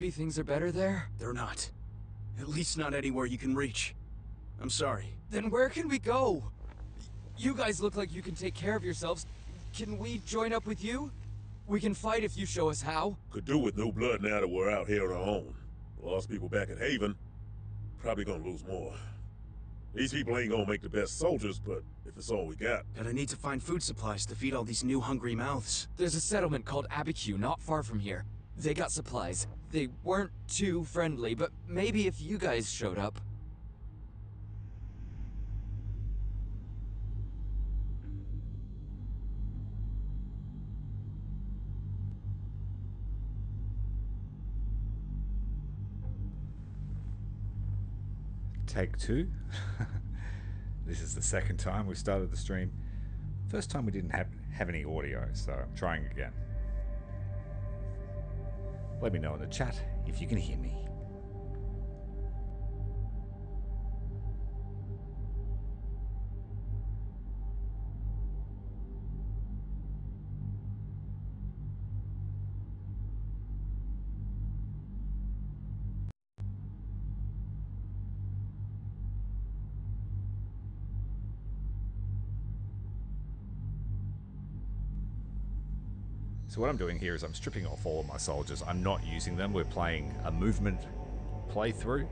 Maybe things are better there? They're not. At least not anywhere you can reach. I'm sorry. Then where can we go? You guys look like you can take care of yourselves. Can we join up with you? We can fight if you show us how. Could do with new blood now that we're out here on our own. Lost people back at Haven, probably gonna lose more. These people ain't gonna make the best soldiers, but if it's all we got. And I need to find food supplies to feed all these new hungry mouths. There's a settlement called Abiquiu not far from here. They got supplies. They weren't too friendly, but maybe if you guys showed up. Take two. This is the second time we've started the stream. First time we didn't have any audio, so I'm trying again. Let me know in the chat if you can hear me. So what I'm doing here is I'm stripping off all of my soldiers. I'm not using them. We're playing a movement playthrough.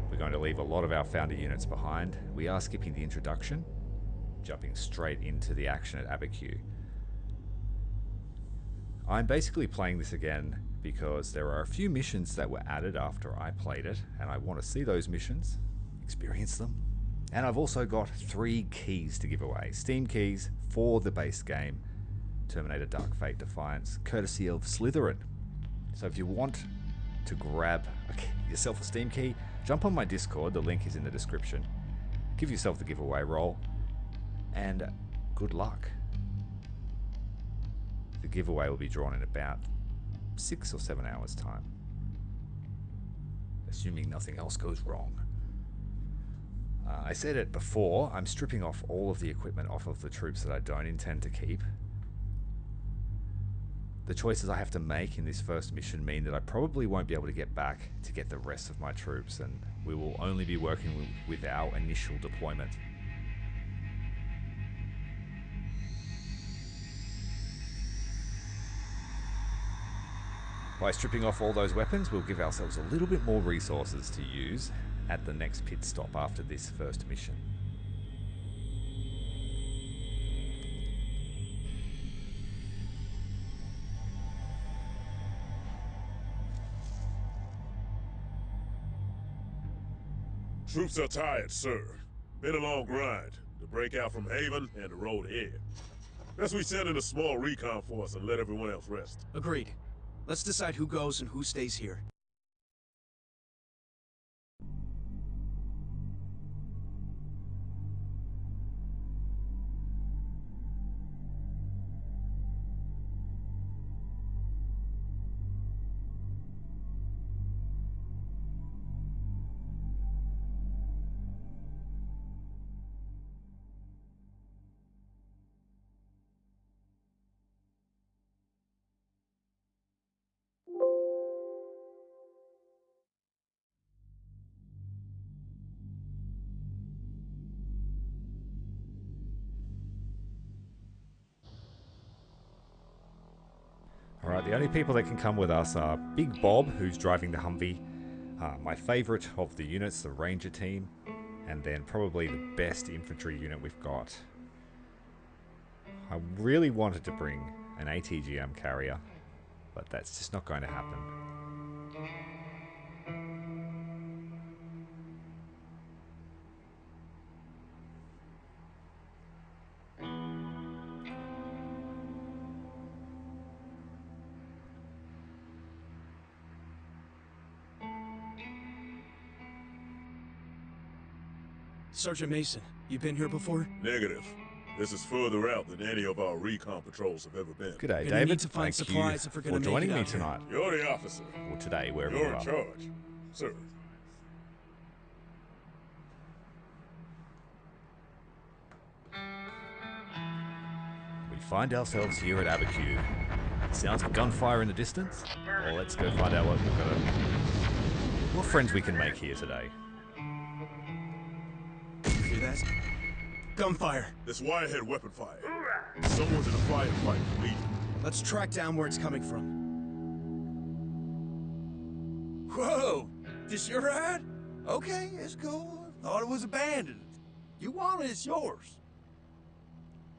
We're going to leave a lot of our founder units behind. We are skipping the introduction, jumping straight into the action at Abiquiu. I'm basically playing this again because there are a few missions that were added after I played it, and I want to see those missions, experience them. And I've also got 3 keys to give away. Steam keys for the base game, Terminator Dark Fate Defiance, courtesy of Slytherin. So if you want to grab yourself a Steam key, jump on my Discord, the link is in the description. Give yourself the giveaway roll, and good luck. The giveaway will be drawn in about 6 or 7 hours time, assuming nothing else goes wrong. I said it before, I'm stripping off all of the equipment off of the troops that I don't intend to keep. The choices I have to make in this first mission mean that I probably won't be able to get back to get the rest of my troops, and we will only be working with our initial deployment. By stripping off all those weapons, we'll give ourselves a little bit more resources to use at the next pit stop after this first mission. Troops are tired, sir. Been a long grind to break out from Haven and the road ahead. Best we send in a small recon force and let everyone else rest. Agreed. Let's decide who goes and who stays here. Alright, the only people that can come with us are Big Bob, who's driving the Humvee, my favourite of the units, the Ranger team, and then probably the best infantry unit we've got. I really wanted to bring an ATGM carrier, but that's just not going to happen. Sergeant Mason, you been here before? Negative. This is further out than any of our recon patrols have ever been. G'day, Gonna David. need to find Thank supplies you if we're for gonna make joining it me out here. tonight, You're the officer. or today, wherever You're you in are. charge, sir. We find ourselves here at Abiquiu. Sounds of gunfire in the distance. Well, let's go find out what friends we can make here today. Hear that? Gunfire. This wirehead weapon fire. Someone's in a firefight for Legion. Let's track down where it's coming from. Whoa! This your ride? Okay, it's cool. Thought it was abandoned. You want it, it's yours.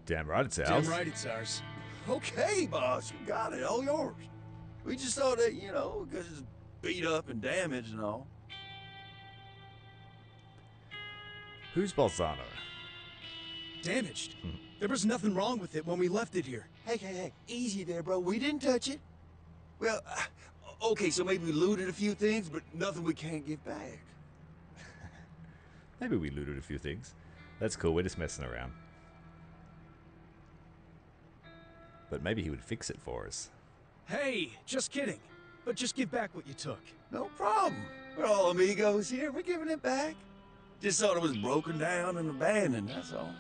Damn right it's ours. Damn right it's ours. Okay, boss, you got it, all yours. We just thought that, you know, because it's beat up and damaged and all. Who's Balzano? Damaged? There was nothing wrong with it when we left it here. Hey, easy there, bro. We didn't touch it. Well, okay, so maybe we looted a few things, but nothing we can't get back. Maybe we looted a few things. That's cool, we're just messing around. But maybe he would fix it for us. Hey, just kidding. But just give back what you took. No problem. We're all amigos here. We're giving it back. Just thought it was broken down and abandoned, that's all.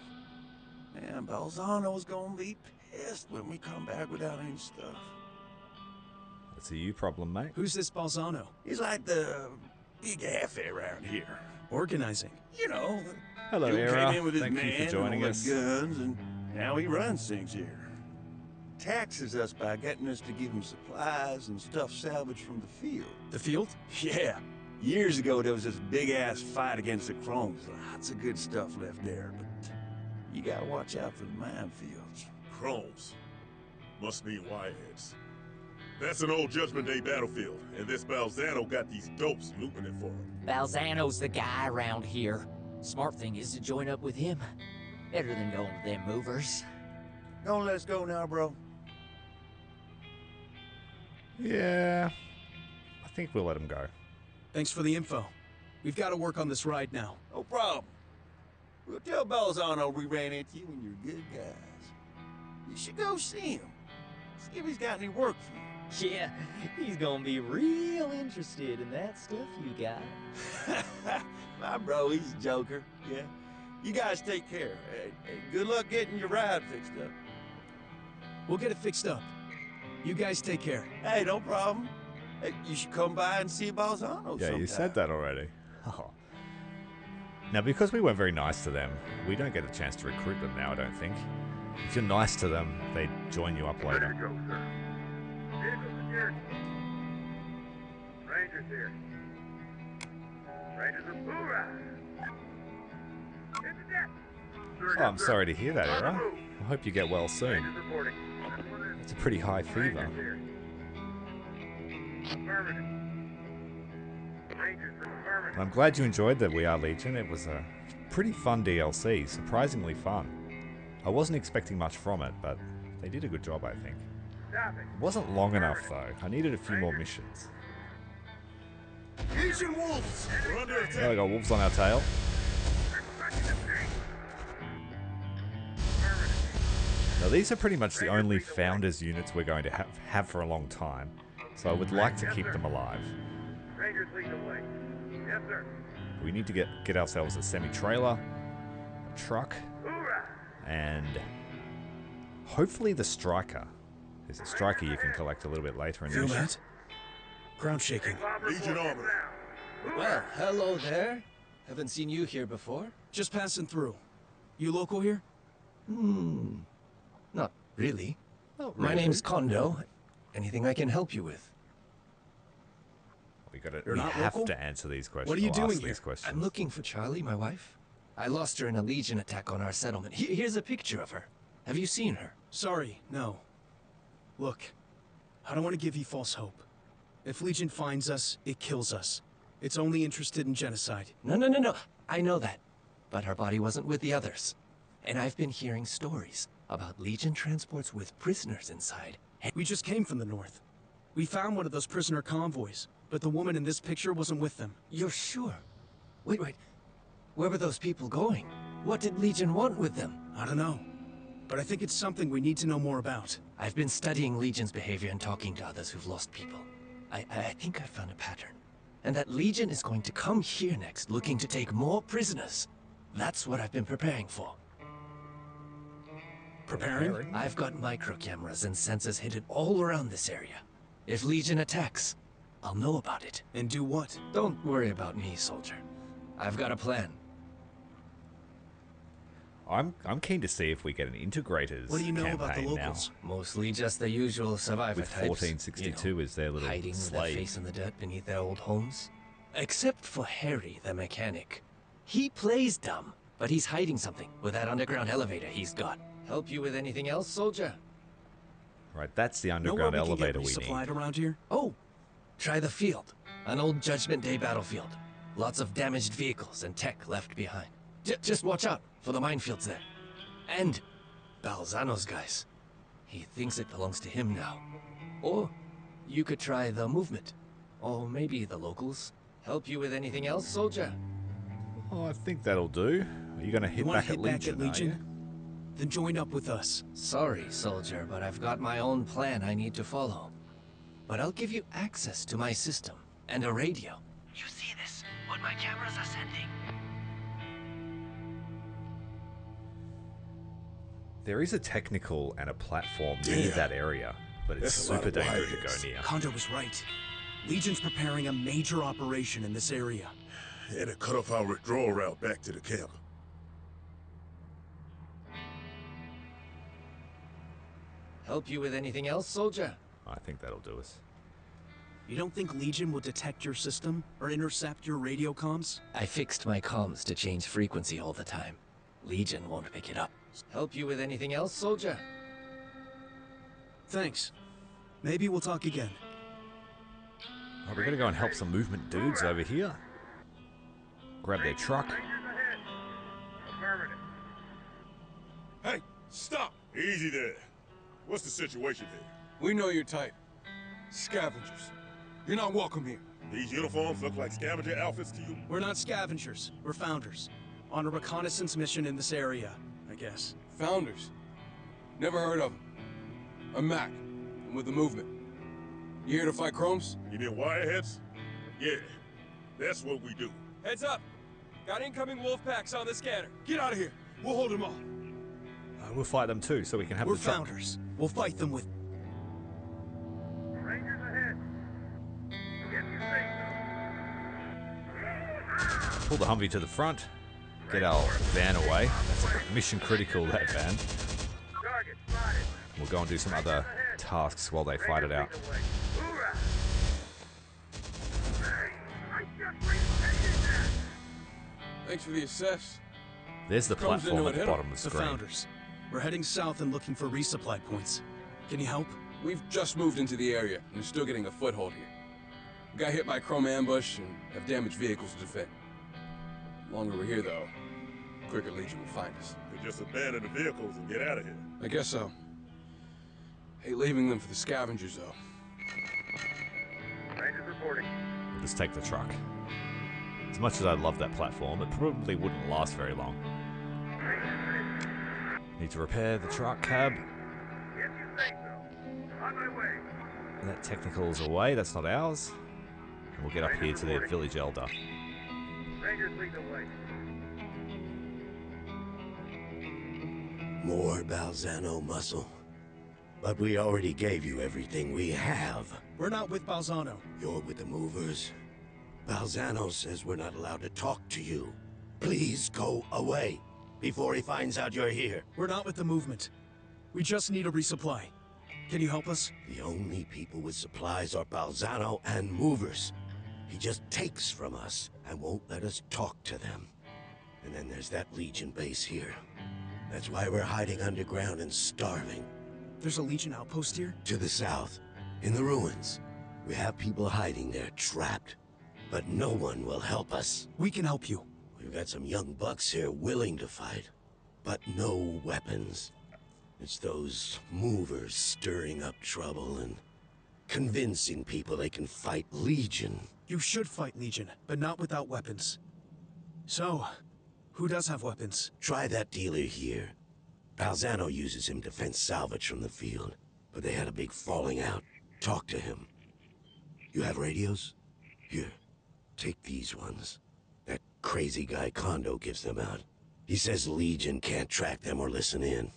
Man, Balzano's gonna be pissed when we come back without any stuff. That's a you problem, mate. Who's this Balzano? He's like the big F around here. Organizing. You know, Hello, he Era. came in with his Thank man you for joining and all us. the guns, and now he runs things here. Taxes us by getting us to give him supplies and stuff salvaged from the field. The field? Yeah. Years ago, there was this big-ass fight against the Chromes. Lots of good stuff left there, but you gotta watch out for the minefields. Chromes. Must mean wireheads. That's an old Judgment Day battlefield, and this Balzano got these dopes looping it for him. Balzano's the guy around here. Smart thing is to join up with him. Better than going to them movers. Don't let us go now, bro. Yeah, I think we'll let him go. Thanks for the info. We've got to work on this ride now. No problem. We'll tell Balzano we ran into you and you're good guys. You should go see him. See if he's got any work for you. Yeah, he's gonna be real interested in that stuff you got. My bro, he's a joker. Yeah. You guys take care. Hey, good luck getting your ride fixed up. We'll get it fixed up. You guys take care. Hey, no problem. Hey, you should come by and see Balzano Yeah, sometime. you said that already. Oh. Now, because we weren't very nice to them, we don't get a chance to recruit them now, I don't think. If you're nice to them, they join you up later. Go, sir. Vehicle secured. Rangers here. Rangers are hoorah! Hit the deck. Sir, Oh, I'm sorry to hear that, Era. I hope you get well soon. Rangers reporting. It's a pretty high fever. Rangers here. Affirmative. Rangers affirmative. I'm glad you enjoyed the We Are Legion. It was a pretty fun DLC, surprisingly fun. I wasn't expecting much from it, but they did a good job, I think. Stop it. It wasn't long enough, though. I needed a few more missions. Legion wolves! We're under attack! Now we got wolves on our tail. Now these are pretty much the only Founders units we're going to have for a long time, so I would like to keep them alive. Rangers lead the way. Yes, sir. We need to get ourselves a semi-trailer, a truck, Hoorah! and hopefully the striker. There's a striker you can collect a little bit later in the Feel mission. that? Ground shaking. Legion armor. Well, hello there. Haven't seen you here before. Just passing through. You local here? Not really. Oh, My really? name's Kondo. Anything I can help you with? We You're not have local? to answer these questions. What are you or doing ask here? these questions. I'm looking for Charlie, my wife. I lost her in a Legion attack on our settlement. Here's a picture of her. Have you seen her? Sorry, no. Look, I don't want to give you false hope. If Legion finds us, it kills us. It's only interested in genocide. No. I know that. But her body wasn't with the others. And I've been hearing stories about Legion transports with prisoners inside. We just came from the north. We found one of those prisoner convoys, but the woman in this picture wasn't with them. You're sure? Wait. Where were those people going? What did Legion want with them? I don't know, but I think it's something we need to know more about. I've been studying Legion's behavior and talking to others who've lost people. I think I found a pattern. And that Legion is going to come here next, looking to take more prisoners. That's what I've been preparing for. Preparing? I've got micro cameras and sensors hidden all around this area. If Legion attacks, I'll know about it. And do what? Don't worry about me, soldier. I've got a plan. I'm keen to see if we get an integrators What do you know campaign about the now. locals? Mostly just the usual survivor With types. 1462 as their little hiding with their slave. face in the dirt beneath their old homes. Except for Harry, the mechanic. He plays dumb, but he's hiding something with that underground elevator he's got. Help you with anything else, soldier? Right, that's the Know where underground we can elevator get we resupplied need. around here? Oh, try the field. An old Judgment Day battlefield. Lots of damaged vehicles and tech left behind. Just watch out for the minefields there. And Balzano's guys. He thinks it belongs to him now. Or you could try the movement. Or maybe the locals. Help you with anything else, soldier? Oh, I think that'll do. Are you going to hit You want back to at hit back Legion? at Legion? Then join up with us. Sorry, soldier, but I've got my own plan I need to follow. But I'll give you access to my system and a radio. You see this? What my cameras are sending. There is a technical and a platform near Damn. that area, but it's That's a lot super of dangerous to wires. go near. Kondo was right. Legion's preparing a major operation in this area. And it cut off our withdrawal route back to the camp. Help you with anything else, soldier? I think that'll do us. You don't think Legion will detect your system or intercept your radio comms? I fixed my comms to change frequency all the time. Legion won't pick it up. Help you with anything else, soldier? Thanks. Maybe we'll talk again. Right, we're going to go and help some movement dudes over here. Grab their truck. Rangers ahead. Affirmative. Hey, stop! Easy there. What's the situation here? We know your type. Scavengers. You're not welcome here. These uniforms look like scavenger outfits to you? We're not scavengers. We're founders. On a reconnaissance mission in this area, I guess. Founders. Never heard of them. I'm Mac. I'm with the movement. You here to fight Chromes? You mean wireheads? Yeah, that's what we do. Heads up! Got incoming wolf packs on the scanner. Get out of here. We'll hold them off. We'll fight them too, so we can have We're the truck. founders. We'll fight them with... Rangers ahead. If you say so. Pull the Humvee to the front. Get our van away. That's mission critical, that van. Target spotted. We'll go and do some other tasks while they fight it out. Rangers lead the way. Hoorah! Hey, I just repainted that. Thanks for the assess. There's the Comes platform into at it, the hit 'em. bottom of the The screen. founders. We're heading south and looking for resupply points. Can you help? We've just moved into the area and are still getting a foothold here. We got hit by a Chrome ambush and have damaged vehicles to defend. Longer we're here, though, quicker Legion will find us. We just abandon the vehicles and get out of here. I guess so. Hate leaving them for the scavengers, though. Rangers reporting. We'll just take the truck. As much as I love that platform, it probably wouldn't last very long. Need to repair the truck cab. If you say so. On my way. That technical's away, that's not ours. And we'll get up here to the village elder. Rangers lead the way. More Balzano muscle. But we already gave you everything we have. We're not with Balzano. You're with the movers. Balzano says we're not allowed to talk to you. Please go away before he finds out you're here. We're not with the movement. We just need a resupply. Can you help us? The only people with supplies are Balzano and movers. He just takes from us and won't let us talk to them. And then there's that Legion base here. That's why we're hiding underground and starving. There's a Legion outpost here? To the south, in the ruins. We have people hiding there, trapped. But no one will help us. We can help you. We've got some young bucks here willing to fight, but no weapons. It's those movers stirring up trouble and convincing people they can fight Legion. You should fight Legion, but not without weapons. So, who does have weapons? Try that dealer here. Balzano uses him to fence salvage from the field, but they had a big falling out. Talk to him. You have radios? Here, take these ones. That crazy guy Kondo gives them out. He says Legion can't track them or listen in.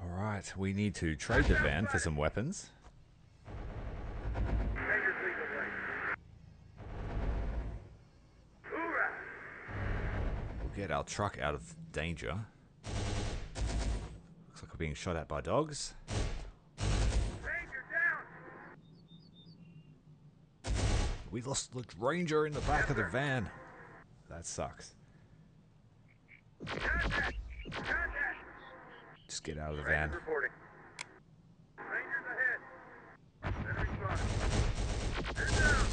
Alright, we need to trade the van for some weapons. Rangers lead the way. Hoorah! We'll get our truck out of danger. Looks like we're being shot at by dogs. Ranger down! We lost the ranger in the back of the van. That sucks. Contact! Contact! Just get out of the van. Rangers reporting. Rangers ahead. Enemy spotted. They're down.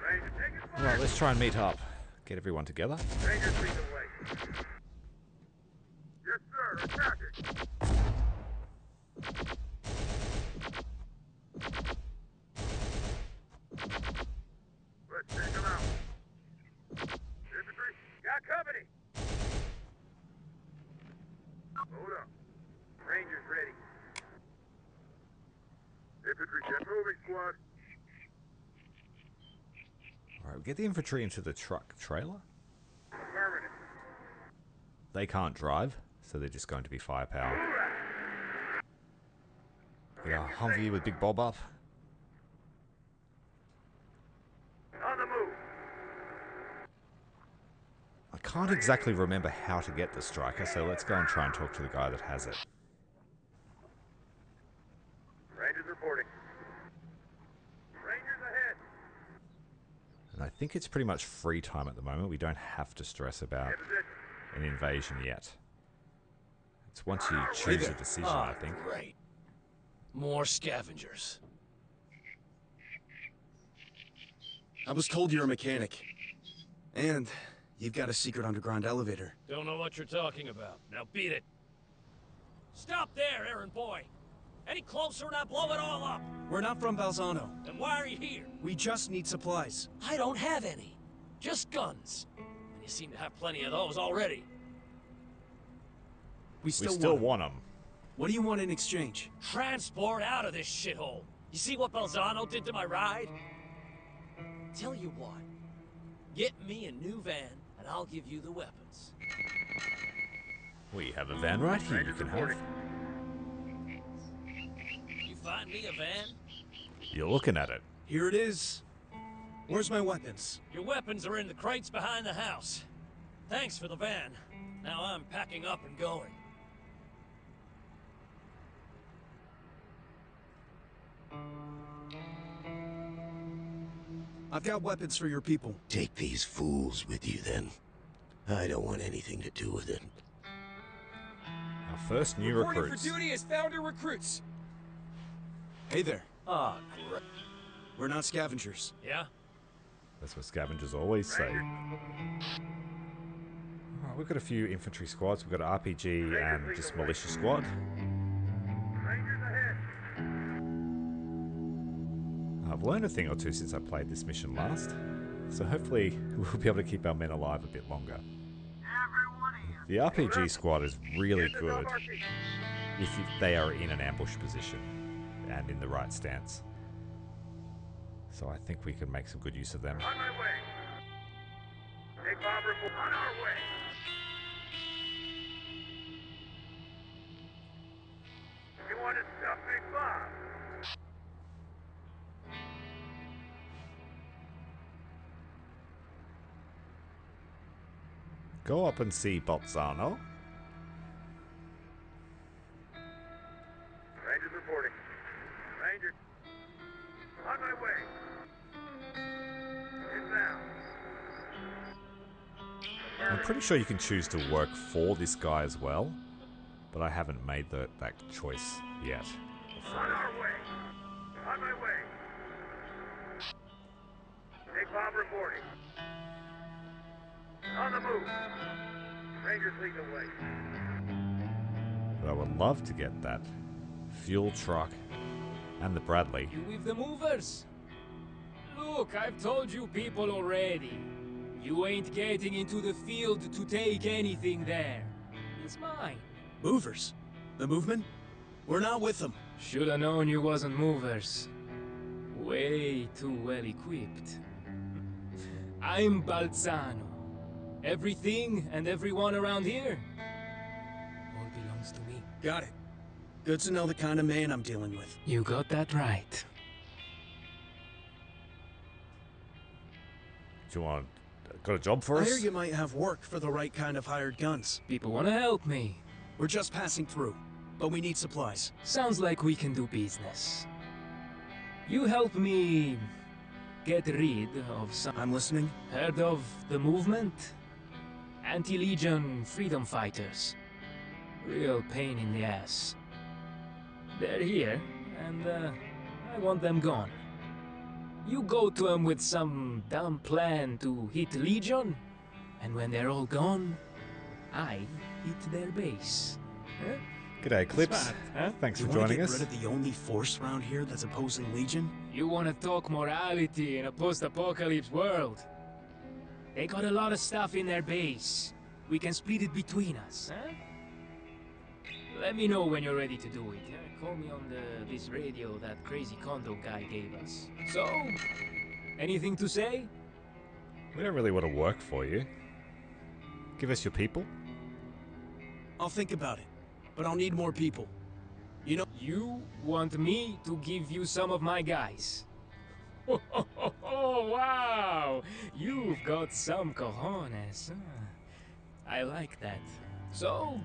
Rangers taking fire. Right, let's try and meet up. Get everyone together. Rangers lead the way. Yes, sir. Attacking. Let's take them out. Infantry, got company. Hold up. Rangers ready. Infantry, get moving, squad. Alright, we get the infantry into the truck trailer. Affirmative. They can't drive, so they're just going to be firepower. Hoorah! We got a Humvee with Big Bob up. On the move. I can't exactly remember how to get the striker, so let's go and try and talk to the guy that has it. Rangers reporting. Rangers ahead. And I think it's pretty much free time at the moment. We don't have to stress about In position. an invasion yet. It's once you choose a decision, I think. Great. More scavengers. I was told you're a mechanic. And you've got a secret underground elevator. Don't know what you're talking about. Now beat it. Stop there, errand boy. Any closer and I blow it all up. We're not from Balzano. Then why are you here? We just need supplies. I don't have any. Just guns. And you seem to have plenty of those already. We We still, still want 'em. want them. What do you want in exchange? Transport out of this shithole. You see what Balzano did to my ride? Tell you what. Get me a new van, and I'll give you the weapons. We have a van right here you can have. You find me a van? You're looking at it. Here it is. Where's my weapons? Your weapons are in the crates behind the house. Thanks for the van. Now I'm packing up and going. I've got weapons for your people. Take these fools with you then. I don't want anything to do with it. Our first new Reporting recruits. for duty as founder recruits. Hey there. Ah, great. We're not scavengers. Yeah? That's what scavengers always say. Alright, we've got a few infantry squads. We've got an RPG and just militia squad. Rangers ahead. I've learned a thing or two since I played this mission last, so hopefully we'll be able to keep our men alive a bit longer. The RPG squad is really good if they are in an ambush position and in the right stance. So I think we can make some good use of them. On my way. Big Bob report. On our way. You want to stuff Big Bob? Go up and see Balzano. Rangers reporting. Rangers. On my way. Inbound. I'm pretty sure you can choose to work for this guy as well, but I haven't made that choice yet. On our way. On my way. Big Bob reporting. On the move. Rangers lead the way. But I would love to get that fuel truck and the Bradley. You with the movers? Look, I've told you people already. You ain't getting into the field to take anything there. It's mine. Movers? The movement? We're not with them. Shoulda known you wasn't movers. Way too well equipped. I'm Balzano, Everything and everyone around here. All belongs to me. Got it. Good to know the kind of man I'm dealing with. You got that right. Do you want... Got a job for I us? hear you might have work for the right kind of hired guns. People want to help me. We're just passing through, but we need supplies. Sounds like we can do business. You help me get rid of some... I'm listening. Heard of the movement? Anti-Legion freedom fighters. Real pain in the ass. They're here, and I want them gone. You go to them with some dumb plan to hit Legion, and when they're all gone, I hit their base. Huh? G'day, Clips. Smart, huh? Thanks You for wanna joining get us. rid of the only force around here that's opposing Legion? You want to talk morality in a post-apocalypse world? They got a lot of stuff in their base. We can split it between us, huh? Let me know when you're ready to do it. Call me on this radio that crazy condo guy gave us. So, anything to say? We don't really want to work for you. Give us your people. I'll think about it, but I'll need more people. You know... You want me to give you some of my guys? Oh, wow! You've got some cojones. I like that. So...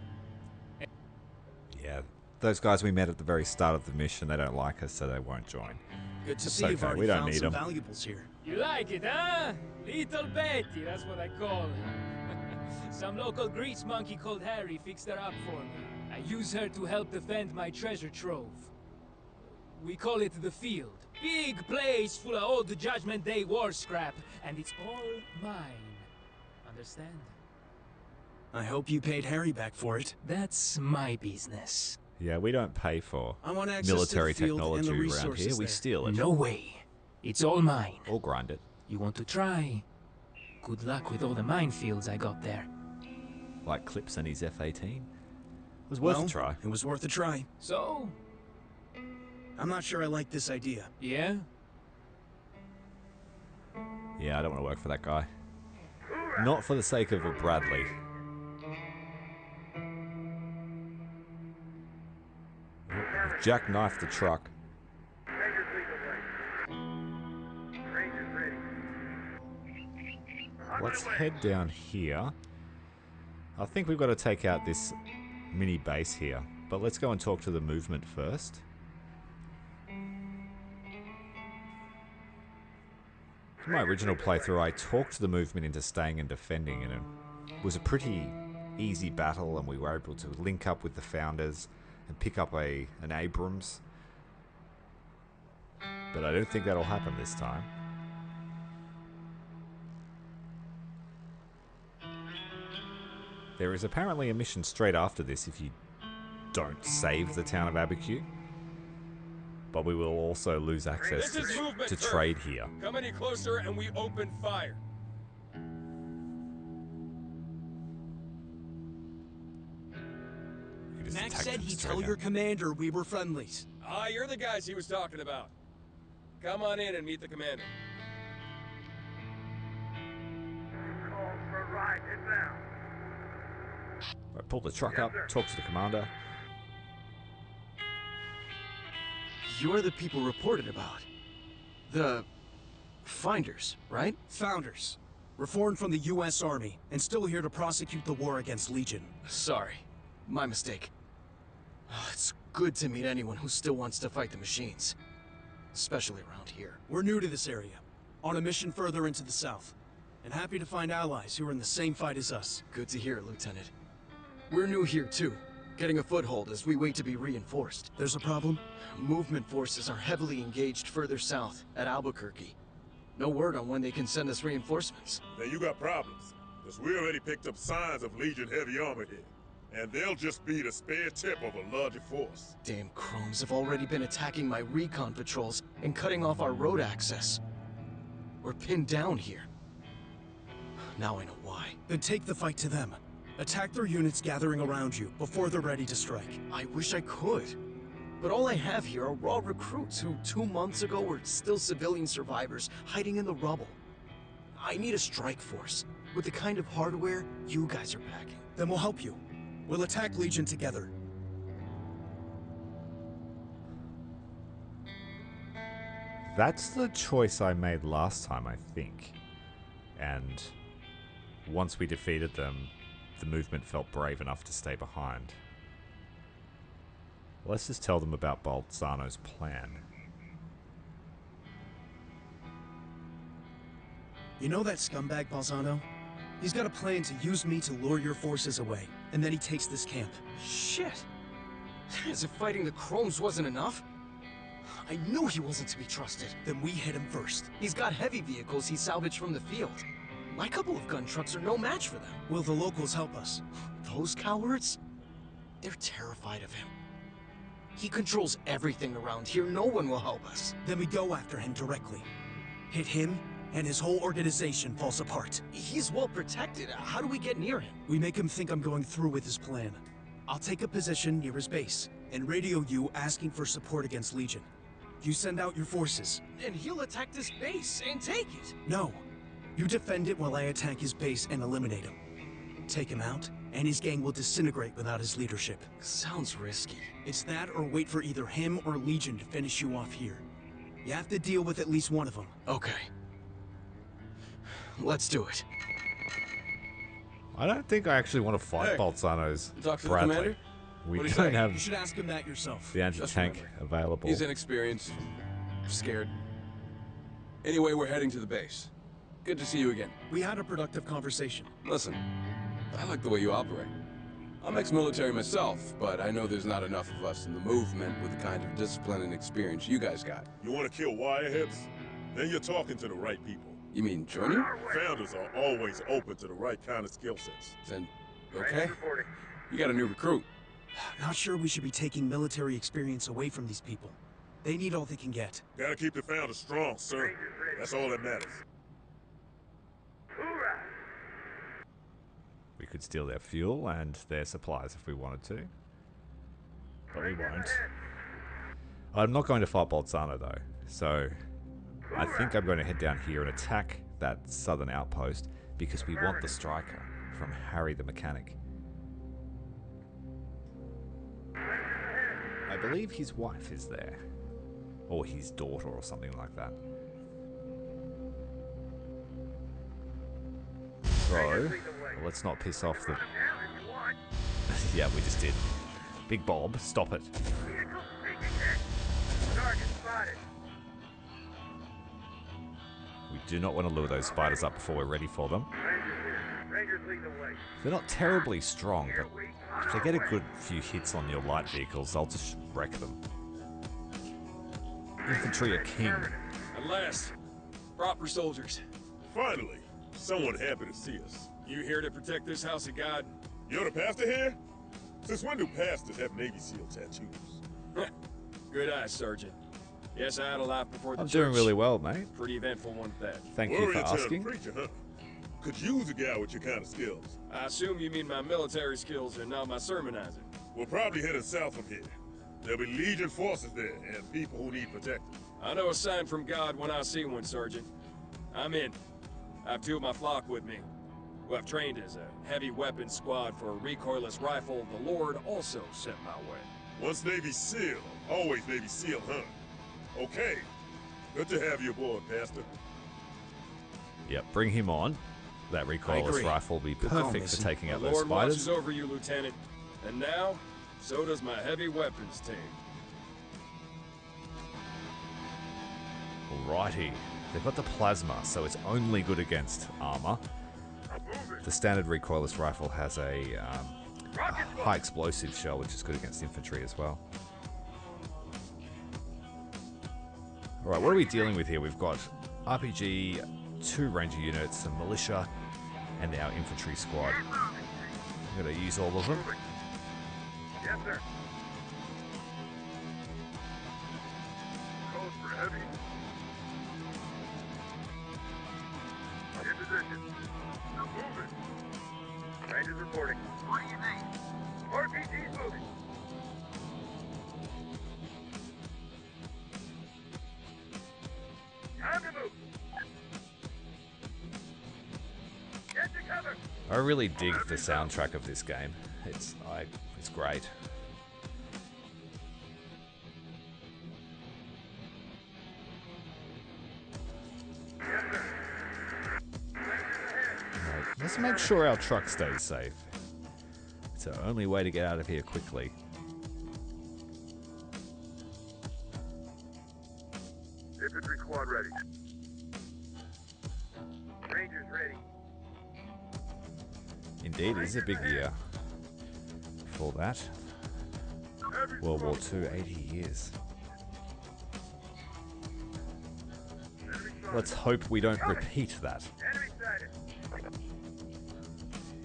Yeah, those guys we met at the very start of the mission, they don't like us, so they won't join. Good to That's see you've okay, already we don't found need some them. valuables here. You like it, huh? Little Betty, that's what I call her. Some local grease monkey called Harry fixed her up for me. I use her to help defend my treasure trove. We call it the Field. Big place full of old Judgment Day war scrap, and it's all mine. Understand? I hope you paid Harry back for it. That's my business. Yeah, we don't pay for I want access military to the field and technology the around resources here. We there. steal it. No way. It's all mine. Or grind it. You want to try? Good luck with all the minefields I got there. Like Clips and his F-18. It was worth a try. It was worth a try. So? I'm not sure I like this idea. Yeah? Yeah, I don't want to work for that guy. Not for the sake of a Bradley. Jackknifed the truck. Rangers lead the way. Rangers ready. Let's head down here. I think we've got to take out this mini base here. But let's go and talk to the movement first. In my original playthrough, I talked the movement into staying and defending, and it was a pretty easy battle, and we were able to link up with the founders and pick up an Abrams. But I don't think that'll happen this time. There is apparently a mission straight after this if you don't save the town of Abiquiu. But we will also lose access This is movement, to sir. trade here. Come any closer and we open fire. You just Max attack said them he'd straight tell out. your commander we were friendlies. Ah, you're the guys he was talking about. Come on in and meet the commander. Calls for a ride inbound. Right, pull the truck up, talk to the commander. You're the people reported about. The... Finders, right? Founders. Reformed from the U.S. Army, and still here to prosecute the war against Legion. Sorry. My mistake. It's good to meet anyone who still wants to fight the machines. Especially around here. We're new to this area, on a mission further into the south, and happy to find allies who are in the same fight as us. Good to hear, Lieutenant. We're new here too, getting a foothold as we wait to be reinforced. There's a problem? Movement forces are heavily engaged further south, at Albuquerque. No word on when they can send us reinforcements. Then you got problems, because we already picked up signs of Legion heavy armor here. And they'll just be the spare tip of a larger force. Damn chromes have already been attacking my recon patrols and cutting off our road access. We're pinned down here. Now I know why. Then take the fight to them. Attack their units gathering around you before they're ready to strike. I wish I could. But all I have here are raw recruits who 2 months ago were still civilian survivors hiding in the rubble. I need a strike force. with the kind of hardware you guys are packing. Then we'll help you. We'll attack Legion together. That's the choice I made last time, I think. And once we defeated them, the movement felt brave enough to stay behind. Let's just tell them about Balzano's plan. You know that scumbag Balzano? He's got a plan to use me to lure your forces away, and then he takes this camp. Shit! As if fighting the Chromes wasn't enough? I knew he wasn't to be trusted. Then we hit him first. He's got heavy vehicles he salvaged from the field. My couple of gun trucks are no match for them. Will the locals help us? Those cowards? They're terrified of him. He controls everything around here. No one will help us. Then we go after him directly. Hit him, and his whole organization falls apart. He's well protected. How do we get near him? We make him think I'm going through with his plan. I'll take a position near his base, and radio you asking for support against Legion. You send out your forces. And he'll attack this base and take it. No. You defend it while I attack his base and eliminate him. Take him out, and his gang will disintegrate without his leadership. Sounds risky. It's that or wait for either him or Legion to finish you off here. You have to deal with at least one of them. Okay. Let's do it. I don't think I actually want to fight Balzano's You talk to the Bradley. commander? We What'd he don't say? have You should ask him that yourself. the anti-tank available. He's inexperienced, scared. Anyway, we're heading to the base. Good to see you again. We had a productive conversation. Listen, I like the way you operate. I'm ex-military myself, but I know there's not enough of us in the movement with the kind of discipline and experience you guys got. You want to kill wireheads? Then you're talking to the right people. You mean joining? Founders are always open to the right kind of skill sets. Then, okay. You got a new recruit. Not sure we should be taking military experience away from these people. They need all they can get. Gotta keep the founders strong, sir. That's all that matters. We could steal their fuel and their supplies if we wanted to. But we won't. I'm not going to fight Balzano though, so I think I'm going to head down here and attack that southern outpost because we want the striker from Harry the Mechanic. I believe his wife is there. Or his daughter or something like that. So, let's not piss off the... Yeah, we just did. Big Bob, stop it. We do not want to lure those spiders up before we're ready for them. They're not terribly strong, but if they get a good few hits on your light vehicles, they'll just wreck them. Infantry are king. At last, proper soldiers. Finally, someone happy to see us. You here to protect this house of God? You're the pastor here? Since when do pastors have Navy SEAL tattoos? Good eye, Sergeant. Yes, I had a life before the I'm church. doing really well, mate. Pretty eventful one at that. Thank you for asking. Preacher, huh? Could use a guy with your kind of skills. I assume you mean my military skills and not my sermonizing. We're probably heading south from here. There'll be Legion forces there and people who need protecting. I know a sign from God when I see one, Sergeant. I'm in. I have two of my flock with me, who I've trained as a heavy weapons squad for a recoilless rifle the Lord also sent my way. Once Navy SEAL, always Navy SEAL, huh? Okay. Good to have you aboard, Pastor. Yep, bring him on. That recoilless rifle will be perfect for taking out those Lord spiders. watches over you, Lieutenant. And now, so does my heavy weapons team. Alrighty. They've got the plasma, so it's only good against armor. The standard recoilless rifle has a high explosive shell, which is good against infantry as well. Alright, what are we dealing with here? We've got RPG, 2 ranger units, some militia, and our infantry squad. I'm going to use all of them. Yes, sir. Code for heavy. In position. Moving. Rangers reporting. What do you need? RPG's moving. Time to move. Get to I really dig the soundtrack of this game. It's great. Right, let's make sure our truck stays safe. It's the only way to get out of here quickly. Infantry squad ready. Rangers ready. Indeed, it is a big year. For that, World War II, 80 years. Let's hope we don't repeat that.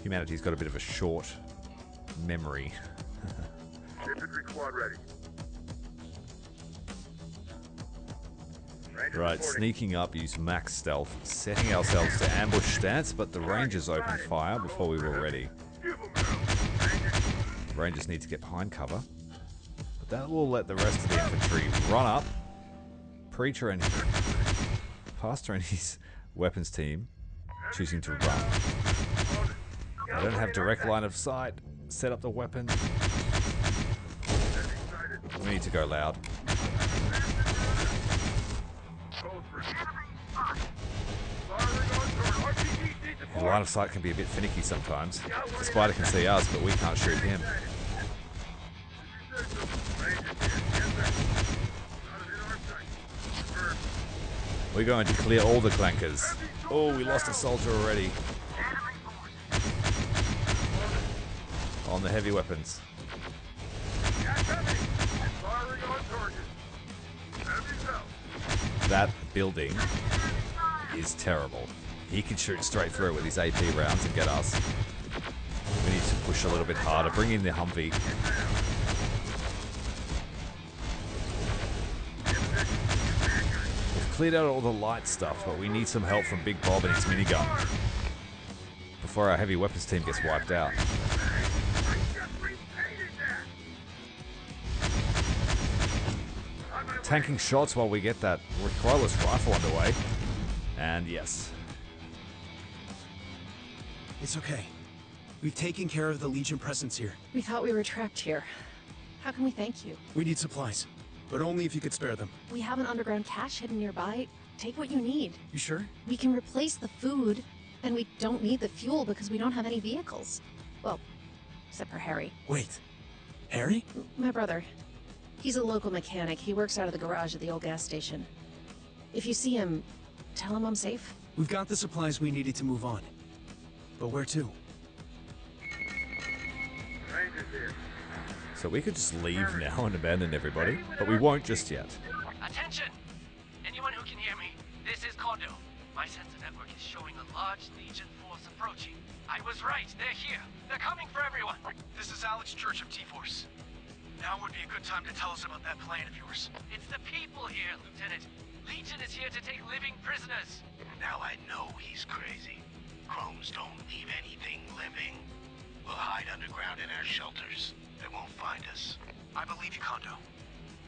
Humanity's got a bit of a short memory. Infantry squad ready. Right, sneaking up, use max stealth, setting ourselves to ambush stance, but the Rangers opened fire before we were ready. Rangers need to get behind cover, but that will let the rest of the infantry run up. Preacher and Pastor and his weapons team choosing to run. They don't have direct line of sight. Set up the weapon. We need to go loud. The line of sight can be a bit finicky sometimes. The spider can see us, but we can't shoot him. We're going to clear all the clankers. Oh, we lost a soldier already. On the heavy weapons. That building is terrible. He can shoot straight through with his AP rounds and get us. We need to push a little bit harder. Bring in the Humvee. We've cleared out all the light stuff, but we need some help from Big Bob and his minigun before our heavy weapons team gets wiped out. Tanking shots while we get that recoilless rifle underway. And yes. It's okay. We've taken care of the Legion presence here. We thought we were trapped here. How can we thank you? We need supplies, but only if you could spare them. We have an underground cache hidden nearby. Take what you need. You sure? We can replace the food, and we don't need the fuel because we don't have any vehicles. Well, except for Harry. Wait. Harry? My brother. He's a local mechanic. He works out of the garage at the old gas station. If you see him, tell him I'm safe. We've got the supplies we needed to move on. But where to? So we could just leave now and abandon everybody, but we won't just yet. Attention! Anyone who can hear me, this is Kondo. My sensor network is showing a large Legion force approaching. I was right, they're here. They're coming for everyone. This is Alex Church of T-Force. Now would be a good time to tell us about that plan of yours. It's the people here, Lieutenant. Legion is here to take living prisoners. Now I know he's crazy. Chromes don't leave anything living. We'll hide underground in our shelters. They won't find us. I believe you, Kondo.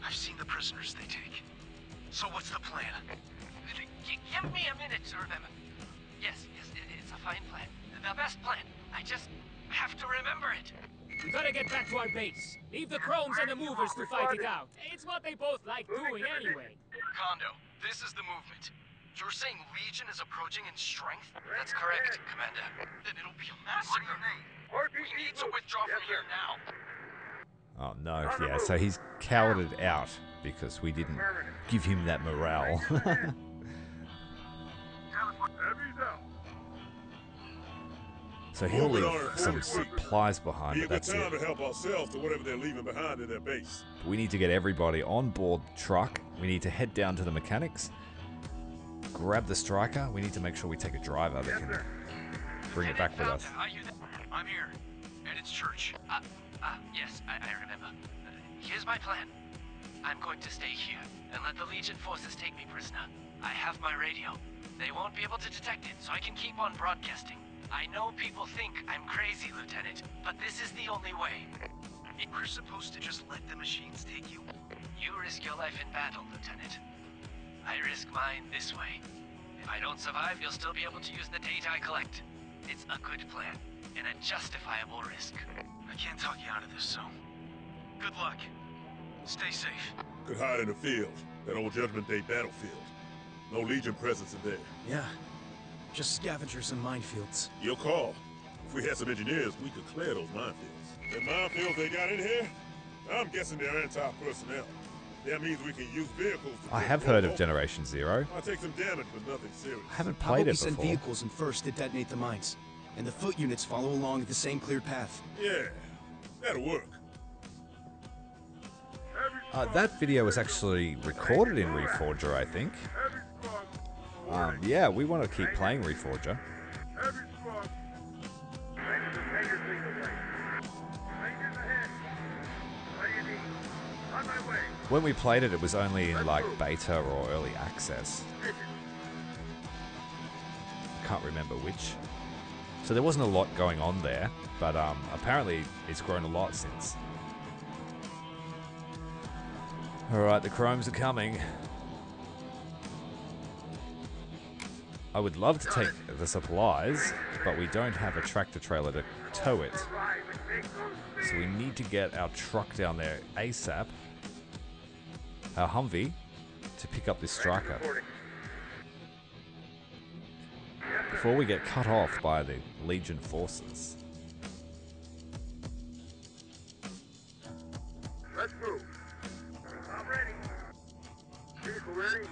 I've seen the prisoners they take. So what's the plan? Give me a minute to remember. Yes, it's a fine plan. The best plan. I just have to remember it. We gotta get back to our base. Leave the Chromes and the movers to fight it out. It's what they both like doing anyway. Kondo, this is the movement. You're saying Legion is approaching in strength? That's correct, Commander. Then it'll be a massacre. We need to withdraw from here now. Oh no, yeah, so he's cowered out because we didn't give him that morale. So he'll leave some supplies behind, but that's it. Be a good time to help ourselves to whatever they're leaving behind in their base. We need to get everybody on board the truck. We need to head down to the mechanics, grab the striker. We need to make sure we take a driver that can bring it back with us. I'm here, and it's Church. Yes, I remember. Here's my plan. I'm going to stay here and let the Legion forces take me prisoner. I have my radio. They won't be able to detect it, so I can keep on broadcasting. I know people think I'm crazy, Lieutenant, but this is the only way. We're supposed to just let the machines take you? You risk your life in battle, Lieutenant. I risk mine this way. If I don't survive, you'll still be able to use the data I collect. It's a good plan. and a justifiable risk. I can't talk you out of this, so good luck. Stay safe. Could hide in the field, that old Judgment Day battlefield. No Legion presence in there. Yeah. Just scavengers and minefields. Your call. If we had some engineers, we could clear those minefields. The minefields they got in here? I'm guessing they're anti-personnel. That means we can use vehicles to I have heard of Generation Zero. I'll take some damage, but nothing serious. I haven't How about played we it send before. vehicles in first to detonate the mines, and the foot units follow along the same cleared path? Yeah, that'll work. That video was actually recorded in Reforger, I think. Yeah, we want to keep playing Reforger. When we played it, it was only in like beta or early access. Can't remember which. So there wasn't a lot going on there, but apparently it's grown a lot since. Alright, the chromes are coming. I would love to take the supplies, but we don't have a tractor trailer to tow it. So we need to get our truck down there ASAP. Our Humvee to pick up this striker before we get cut off by the Legion forces. Let's move. I'm ready. Vehicle ready.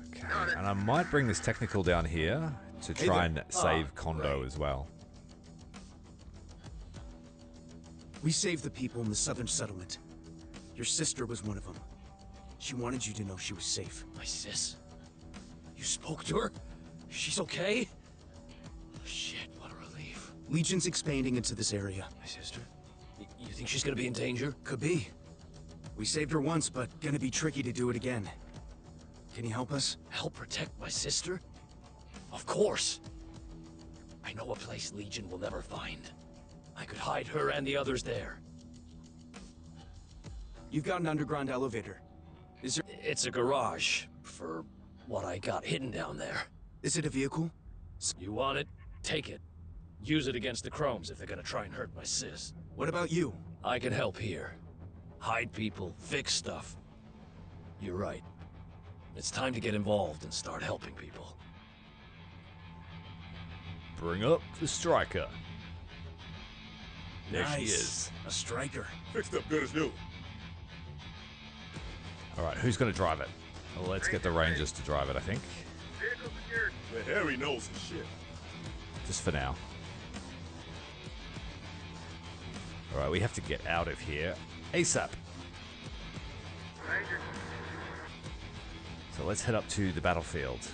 Okay, and I might bring this technical down here to try and save Kondo as well. We saved the people in the southern settlement. Your sister was one of them. She wanted you to know she was safe. My sis? You spoke to her? She's okay? Shit, what a relief. Legion's expanding into this area. My sister? You think she's gonna be in danger? Could be. We saved her once, but gonna be tricky to do it again. Can you help us? Help protect my sister? Of course. I know a place Legion will never find. I could hide her and the others there. You've got an underground elevator. Is there... It's a garage for what I got hidden down there. Is it a vehicle? You want it? Take it. Use it against the chromes if they're gonna try and hurt my sis. What about you? I can help here. Hide people, fix stuff. You're right. It's time to get involved and start helping people. Bring up the striker. There Nice. she is. A striker. Fixed up good as new. Alright, who's going to drive it? Well, let's get the Rangers to drive it, I think. Vehicle secured. The Harry knows some shit. Just for now. Alright, we have to get out of here ASAP. Ranger. So let's head up to the battlefield.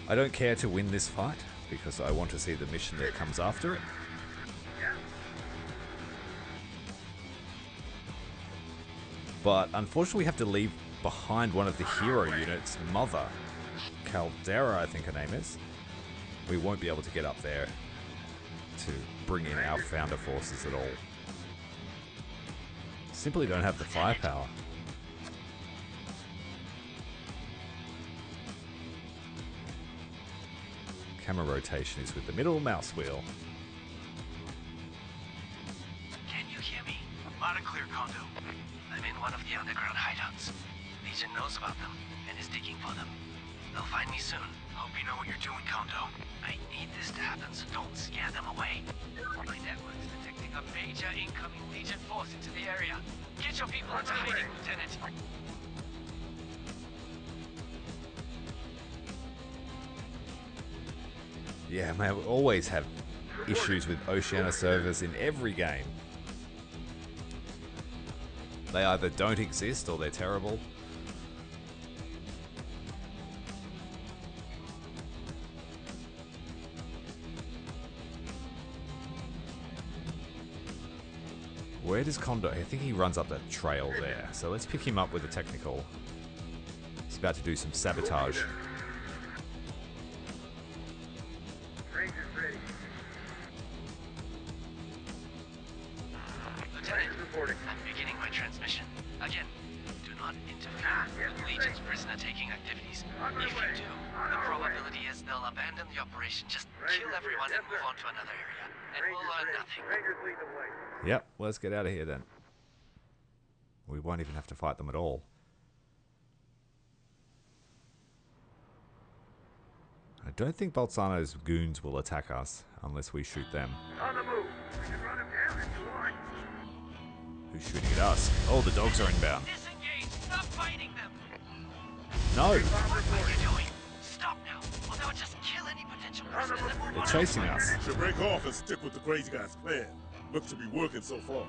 I don't care to win this fight because I want to see the mission that comes after it. But unfortunately we have to leave behind one of the hero units, Mother. Caldera, I think her name is. We won't be able to get up there to bring in our founder forces at all. Simply don't have the firepower. Camera rotation is with the middle mouse wheel. Can you hear me? Loud and clear, Kondo. I'm in one of the underground hideouts. Legion knows about them and is digging for them. They'll find me soon. Hope you know what you're doing, Kondo. I need this to happen, so don't scare them away. My network's detecting a major incoming Legion force into the area. Get your people into hiding, Lieutenant. Yeah, man, we always have issues with Oceania servers in every game. They either don't exist or they're terrible. Where does Kondo? I think he runs up that trail there. So let's pick him up with a technical. He's about to do some sabotage. Ranger's ready. Lieutenant, Reporting. I'm beginning my transmission. not interfere with Legion's prisoner-taking activities. If you do, the probability is they'll abandon the operation, just kill everyone and move on to another area, and we'll learn nothing. Rangers lead the way. Yep, let's get out of here then. We won't even have to fight them at all. I don't think Balzano's goons will attack us unless we shoot them. On the move. We can run him down if you want. Who's shooting at us? Oh, the dogs are inbound. Disengage! Stop fighting them! No! What are you doing? Stop now, or they'll just kill any potential prisoners and move They're on. chasing us. Should break off and stick with the crazy guy's plan. Looks to be working so far.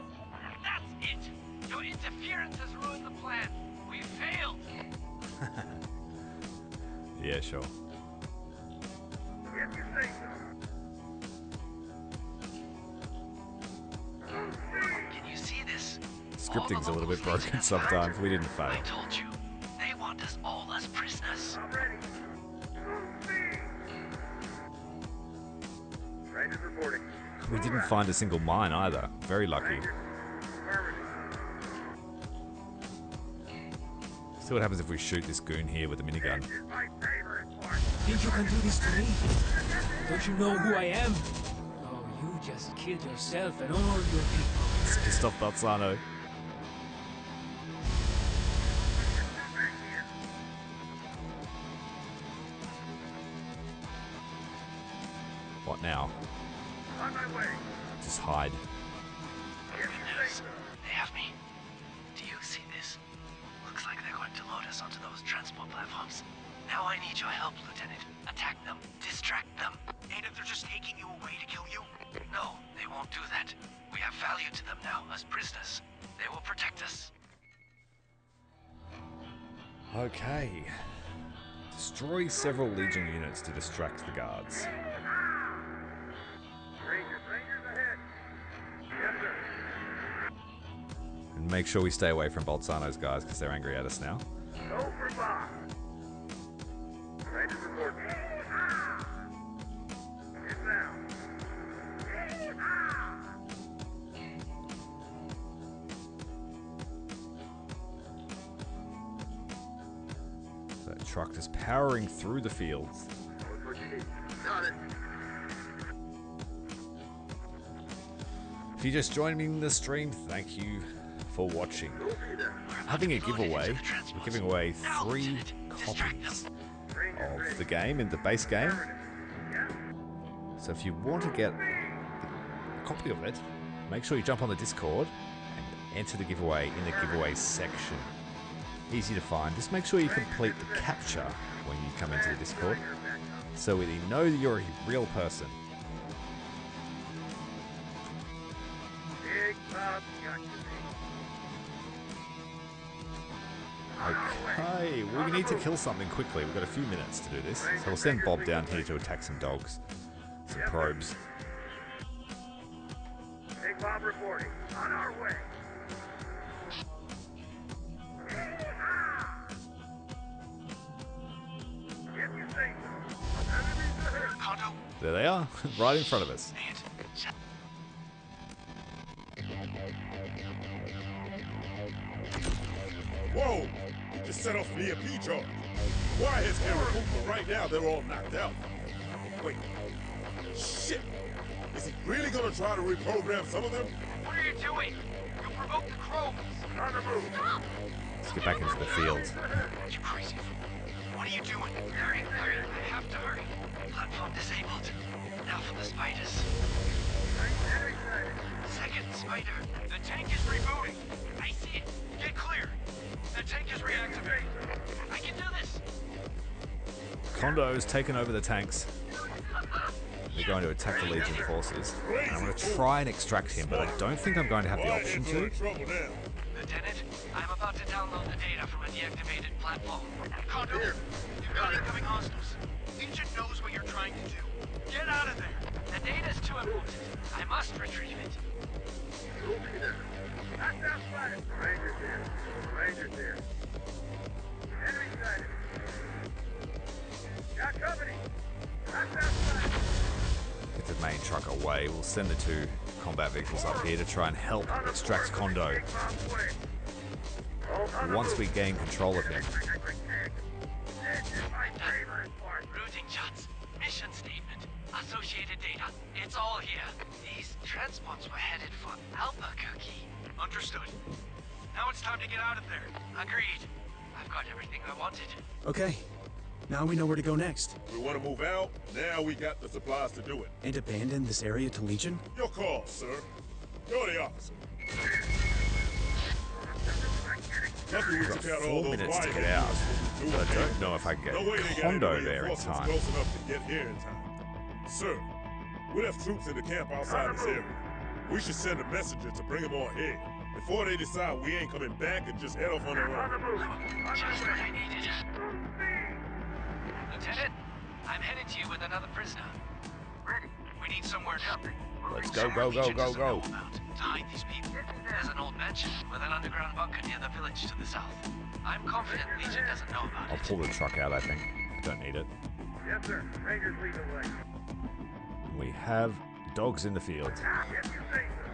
That's it! Your interference has ruined the plan. We failed! Yeah, sure. If you say so. Can you see this? Scripting's a little bit broken sometimes. We didn't I fail. told you, they want us all as prisoners. I'm ready. Rangers reporting. We didn't find a single mine either. Very lucky. See what happens if we shoot this goon here with a minigun. Think you can do this to me? Don't you know who I am? Oh, you just killed yourself and all your people. It's pissed off Balzano. What now? On my way. Just hide. Good news. They have me. Do you see this? Looks like they're going to load us onto those transport platforms. Now I need your help, Lieutenant. Attack them. Distract them. And if they're just taking you away to kill you? No, they won't do that. We have value to them now as prisoners. They will protect us. Okay. Destroy several Legion units to distract the guards. Rangers ahead. Yes, sir. And make sure we stay away from Balzano's guys because they're angry at us now. Go for Bob. Rangers reporting. Inbound. That truck is powering through the fields. What you need. Got it. If you just joined me in the stream, thank you for watching. Having a giveaway. We're giving away 3 copies of the game in the base game. So if you want to get a copy of it, make sure you jump on the Discord and enter the giveaway in the giveaway section. Easy to find. Just make sure you complete the captcha when you come into the Discord, so we know that you're a real person. Big Bob got you. Okay, we need to kill something quickly. We've got a few minutes to do this. So we'll send Bob down here to attack some dogs. Some probes. Big Bob reporting. On our way. If you say so. Enemies ahead. Kondo, There they are, right in front of us. Whoa! Just set off an EMP charge. Wireheads can't recruit, but right now they're all knocked out. Wait. Shit! Is he really gonna try to reprogram some of them? What are you doing? You'll provoke the crows. On the move. Let's get back into the field. You crazy fool. What are you doing? Hurry, hurry. I have to hurry. Platform disabled. Now for the spiders. Second spider. The tank is rebooting. I see it. Get clear. The tank is reactivating. I can do this. Kondo's taken over the tanks. They're going to attack the Legion forces. And I'm going to try and extract him, but I don't think I'm going to have the option to. Lieutenant, I'm about to download the data from a deactivated platform. Kondo, you've got incoming hostiles. Legion knows what you're trying to do. Get out of there. The data's too important. I must retrieve it. That's outside. Rangers here. Rangers here. Enemy sighted. Got company. That's outside. Get the main truck away. We'll send the 2 combat vehicles up here to try and help extract Kondo. Big Bob's way. once we gain control of him. Routing shots, mission statement, associated data. It's all here. These transports were headed for Albuquerque. Understood. Now it's time to get out of there. Agreed. I've got everything I wanted. Okay. Now we know where to go next. We want to move out. Now we got the supplies to do it. And abandon this area to Legion? Your call, sir. You're the officer. Lucky we took out all 4 those minutes to wires. get out, but I don't know if I can get No way they got Condo any there in reinforcements time. close enough to get here in time. Sir, we left troops in the camp outside this area. We should send a messenger to bring them all here. Before they decide we ain't coming back and just head off on their own. Just what I needed. Lieutenant, I'm headed to you with another prisoner. Ready. We need somewhere to... Let's go, go, go, go, go. To hide these people. There's an old mansion with an underground bunker near the village to the south. I'm confident Legion doesn't know about I'll it. pull the truck out, I think. I don't need it. Yes, sir. Rangers lead the way. We have dogs in the field. If you say so.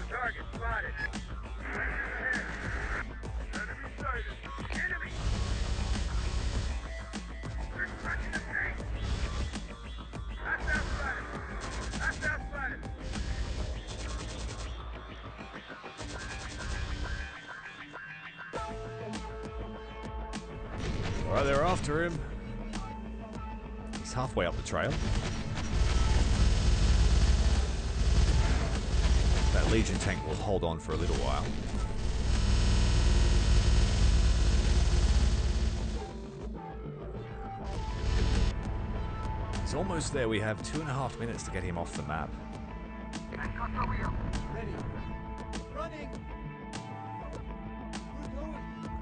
Target spotted. Enemy sighted. Enemy! They're touching the tank. That's outside. That's outside. Alright, they're after him. He's halfway up the trail. That Legion tank will hold on for a little while. He's almost there. We have 2.5 minutes to get him off the map.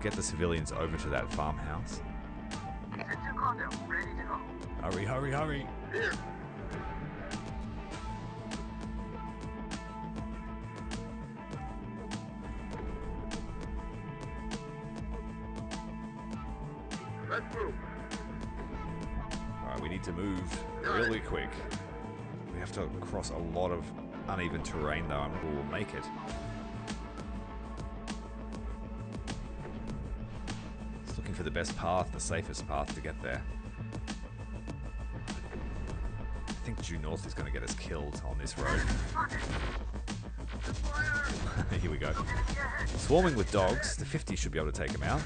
Get the civilians over to that farmhouse. Hurry, hurry, hurry. Let's move. Alright, we need to move really quick. We have to cross a lot of uneven terrain though, and we'll make it. Just looking for the best path, the safest path to get there. I think due north is going to get us killed on this road. Here we go. Swarming with dogs. The 50 should be able to take him out.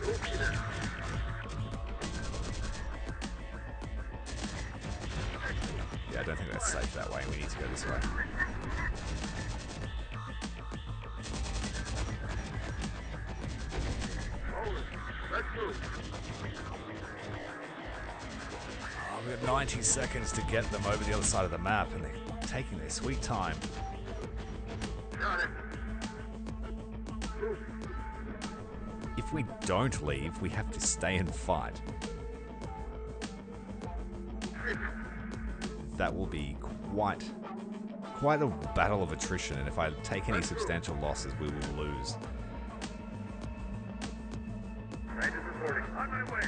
Yeah, I don't think that's safe that way. We need to go this way. Oh, we've got 90 seconds to get them over the other side of the map, and they're taking their sweet time. If we don't leave, we have to stay and fight. That will be quite a battle of attrition, and if I take any substantial losses, we will lose. Rangers reporting. On my way.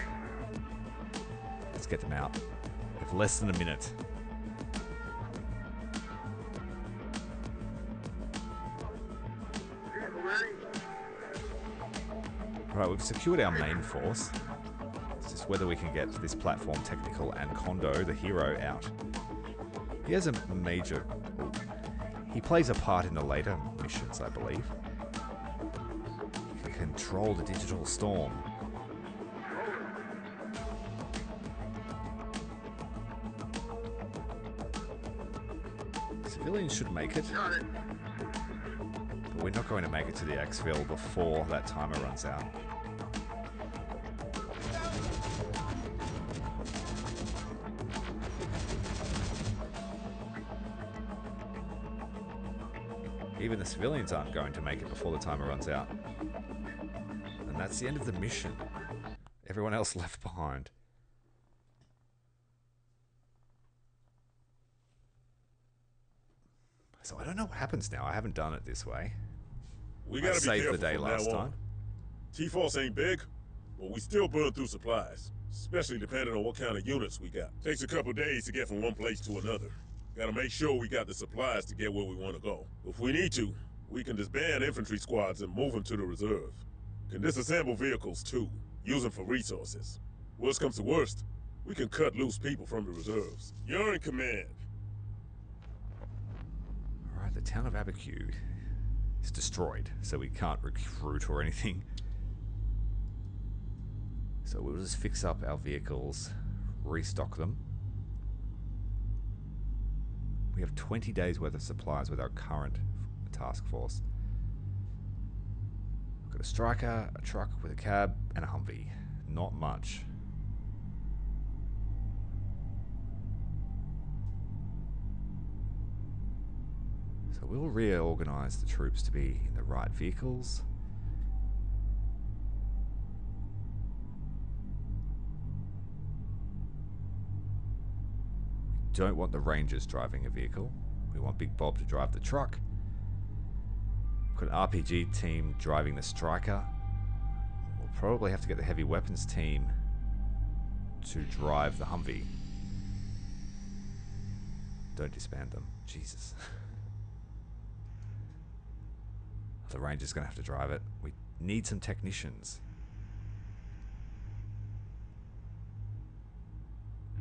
Let's get them out. We have less than a minute. Right, we've secured our main force. It's just whether we can get this platform, Technical, and Kondo, the hero, out. He has a major... He plays a part in the later missions, I believe. He can control the digital storm. Civilians should make it. But we're not going to make it to the exfil before that timer runs out. Even the civilians aren't going to make it before the timer runs out. And that's the end of the mission. Everyone else left behind. So I don't know what happens now. I haven't done it this way. We gotta be saved careful the day from last now on. time. T-Force ain't big, but we still burn through supplies, especially depending on what kind of units we got. Takes a couple days to get from one place to another. Gotta make sure we got the supplies to get where we want to go. If we need to, We can disband infantry squads and move them to the reserve. Can disassemble vehicles too, use them for resources. Worst comes to worst, we can cut loose people from the reserves. You're in command. Alright, the town of Abiquiu is destroyed, so we can't recruit or anything. So we'll just fix up our vehicles, restock them. We have 20 days worth of supplies with our current task force. We've got a striker, a truck with a cab, and a Humvee. Not much. So we'll reorganize the troops to be in the right vehicles. We don't want the Rangers driving a vehicle. We want Big Bob to drive the truck. We've got an RPG team driving the striker. We'll probably have to get the heavy weapons team to drive the Humvee. Don't disband them. Jesus. The Ranger's going to have to drive it. We need some technicians.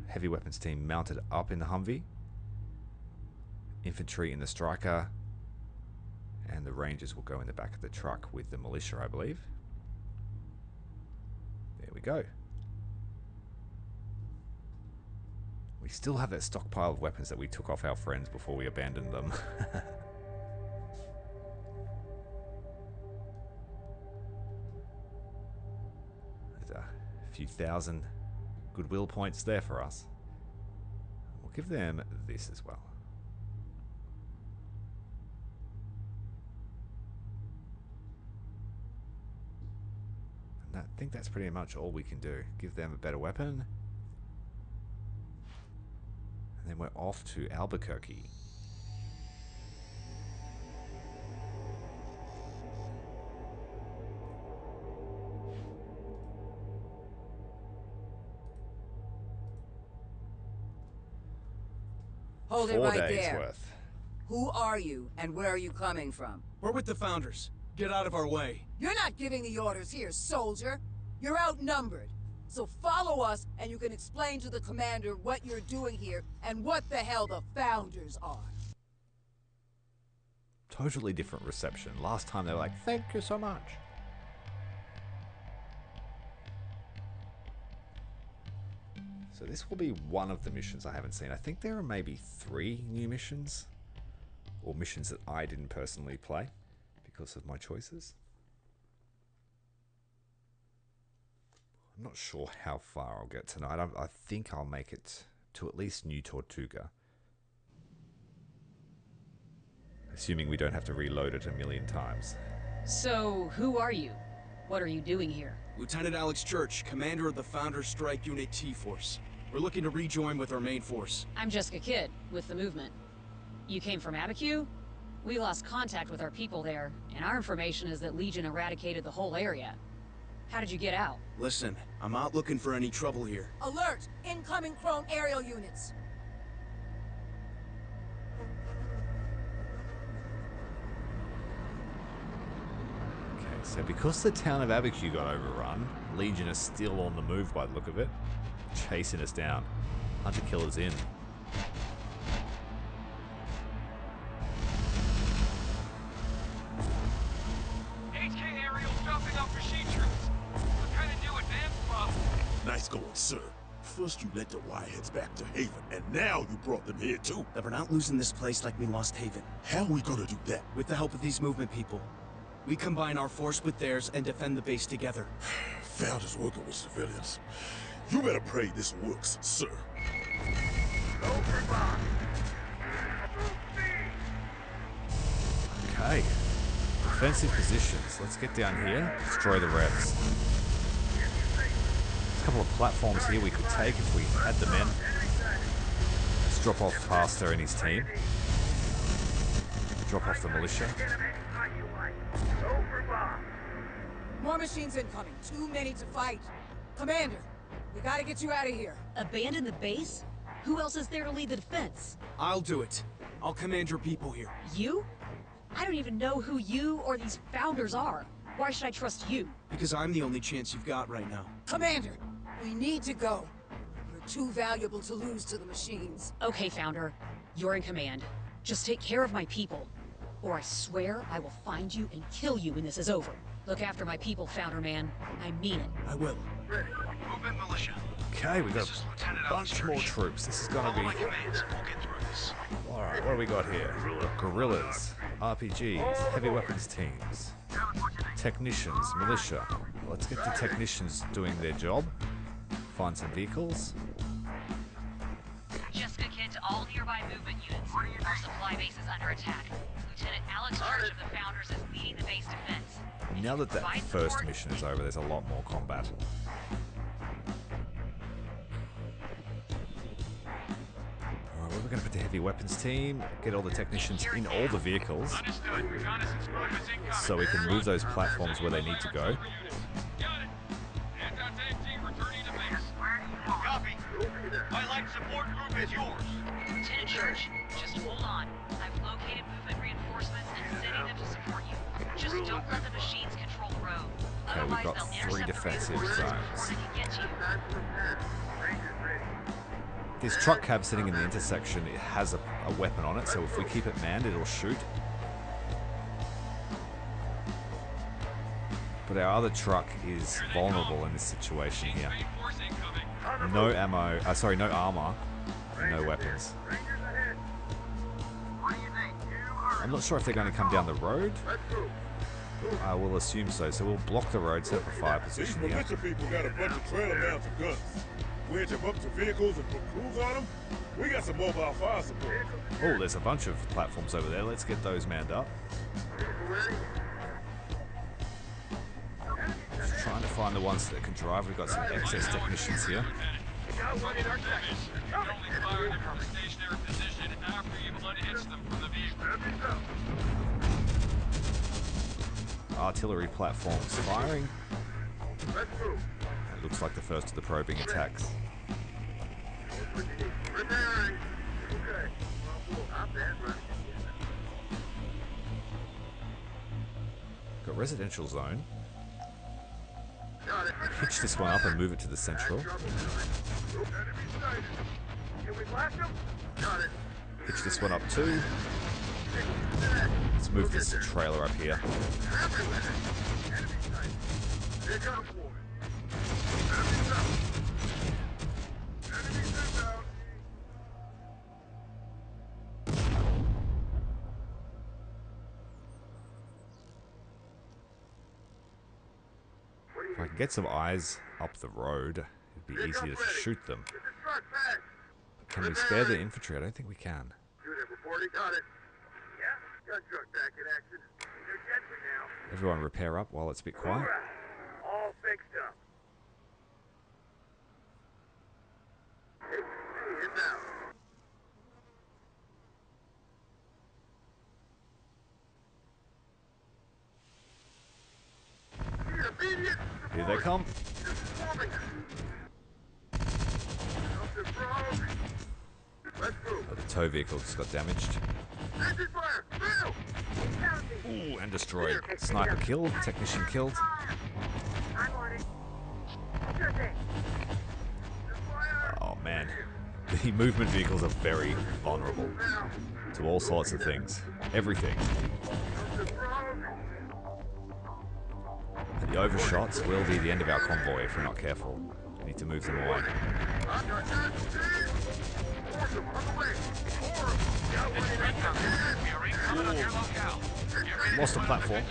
Heavy weapons team mounted up in the Humvee. Infantry in the striker. And the Rangers will go in the back of the truck with the militia, I believe. There we go. We still have that stockpile of weapons that we took off our friends before we abandoned them. There's a few thousand goodwill points there for us. We'll give them this as well. And I think that's pretty much all we can do. Give them a better weapon. And then we're off to Albuquerque. Hold it 4 right days there. worth. Who are you, and where are you coming from? We're with the Founders. Get out of our way. You're not giving the orders here, soldier. You're outnumbered. So follow us, and you can explain to the commander what you're doing here and what the hell the Founders are. Totally different reception. Last time they were like, thank you so much. So this will be one of the missions I haven't seen. I think there are maybe 3 new missions. Or missions that I didn't personally play because of my choices. I'm not sure how far I'll get tonight. I think I'll make it to at least New Tortuga. Assuming we don't have to reload it a million times. So, who are you? What are you doing here? Lieutenant Alex Church, commander of the Founders Strike Unit T-Force. We're looking to rejoin with our main force. I'm Jessica Kidd, with the movement. You came from Abiquiu? We lost contact with our people there, and our information is that Legion eradicated the whole area. How did you get out? Listen, I'm not looking for any trouble here. Alert! Incoming Chrome aerial units. Okay, so because the town of Abiquiu got overrun, Legion is still on the move by the look of it. Chasing us down. Hunter killers in. HK aerials dropping off machine troops. What kind of new advanced problem? Nice going, sir. First you led the Wireheads back to Haven, and now you brought them here too. That we're not losing this place like we lost Haven. How are we gonna do that? With the help of these movement people. We combine our force with theirs and defend the base together. Founders working with civilians. You better pray this works, sir. Okay. Defensive positions. Let's get down here. Destroy the Revs. There's a couple of platforms here we could take if we had the men. Let's drop off Pastor and his team. Drop off the militia. More machines incoming. Too many to fight. Commander, we gotta get you out of here. Abandon the base? Who else is there to lead the defense? I'll do it. I'll command your people here. You? I don't even know who you or these founders are. Why should I trust you? Because I'm the only chance you've got right now. Commander, we need to go. You're too valuable to lose to the machines. Okay, Founder. You're in command. Just take care of my people. Or I swear I will find you and kill you when this is over. Look after my people, Founder Man. I mean it. I will. Ready. Movement militia. Okay, we got a bunch more troops. This is gonna be... We'll get through this. Alright, what do we got here? We've got guerrillas, RPGs, heavy weapons teams, technicians, militia. Let's get the technicians doing their job. Find some vehicles. Jessica Kid to all nearby movement units. Our supply base is under attack. Lieutenant Alex Church of the Founders is leading the base defense. Now that that first mission is over, there's a lot more combat. Alright, we're going to put the heavy weapons team, get all the technicians in all the vehicles, so we can move those platforms where they need to go. Copy. My light support group is yours. Lieutenant Church, just hold on. I've located movement reinforcements and sending them to support you. Just don't let the machines control the road. Okay, we've got 3 defensive zones. This truck cab sitting in the intersection, it has a weapon on it, so if we keep it manned, it'll shoot. But our other truck is vulnerable in this situation here. No ammo, no armor, and no weapons. I'm not sure if they're going to come down the road. I will assume so. So we'll block the road, set up a fire position These here. militia people got a bunch of trailer mounted guns. Wedge them up to vehicles and put crews on them. We got some mobile fire support. Oh, there's a bunch of platforms over there. Let's get those manned up. Just trying to find the ones that can drive. We've got some excess technicians here. Artillery platforms firing. It looks like the first of the probing attacks. Got residential zone. Hitch this one up and move it to the central. Hitch this one up too. Let's move this trailer up here. If I can get some eyes up the road, it'd be easier to shoot them. But can we spare the infantry? I don't think we can. Everyone repair up while it's a bit quiet. All fixed up. Here they come. Oh, the tow vehicle just got damaged. Ooh, and destroyed. Sniper killed, technician killed. Oh man, the movement vehicles are very vulnerable to all sorts of things. Everything. And the overshots will be the end of our convoy if we're not careful. We need to move them away. Ooh. Lost a platform.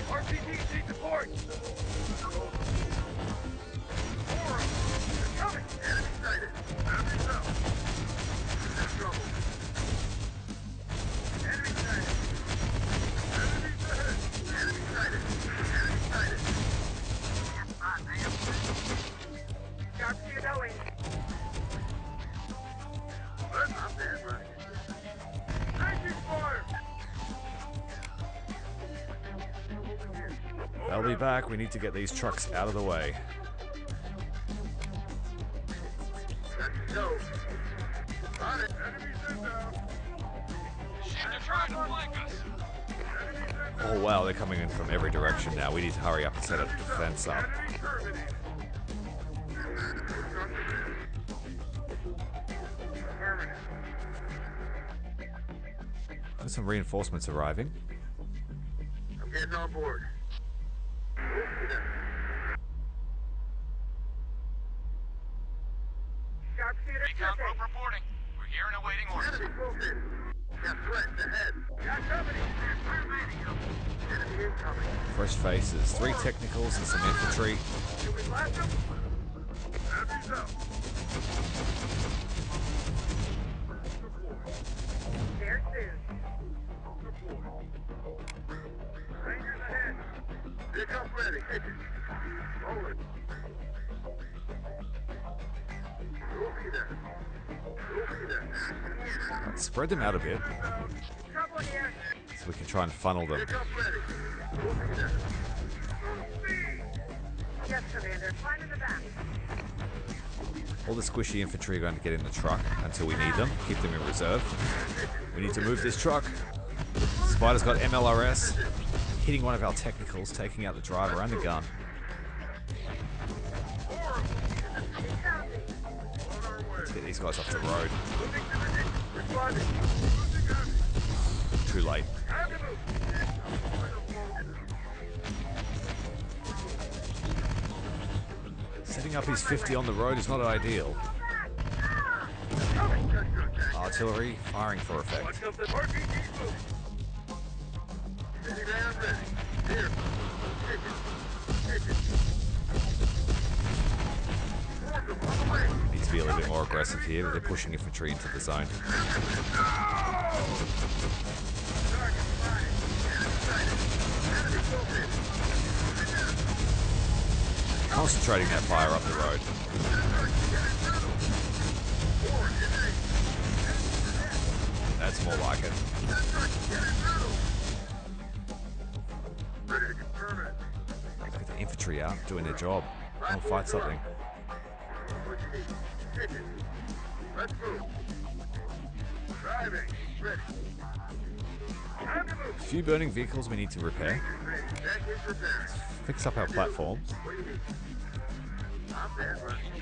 RPG support. Coming. Enemy sighted. Enemy south. In trouble. Enemy sighted. Enemies ahead. Enemy sighted. Enemy sighted. Sharp to your knowing. Not bad, right? Taking fire. They'll be back. We need to get these trucks out of the way. Go. trying to flank us. Oh wow, they're coming in from every direction now. We need to hurry up and set a defense up. There's some reinforcements arriving. I'm getting on board. Recon group reporting. We're here and awaiting orders. Enemy movement. Got threats ahead. Got company. Enemy incoming. Fresh faces, 3 technicals and some infantry. Did we blast them? Enemies up. There soon. Rangers ahead. Pickup ready. Hit it. Roll it. We'll be there. We'll be there. Let's spread them out a bit Trouble here. so we can try and funnel them. Pickup ready. We'll be there. Yes, Commander. Climb in the back. All the squishy infantry are going to get in the truck until we need them. Keep them in reserve. We need to move this truck. Spider's got MLRS, hitting one of our technicals, taking out the driver and the gun. Let's get these guys off the road. Too late. Setting up his 50 on the road is not ideal. Artillery firing for effect. Need to be a little bit more aggressive here, but they're pushing infantry into the zone. Concentrating that fire up the road. That's more like it. Let's get the infantry out, doing their job. I'll fight something. Let's move. Driving. Ready. Time to move. A few burning vehicles we need to repair. That is repaired. Fix up our platforms. What do you need? I'm dead running.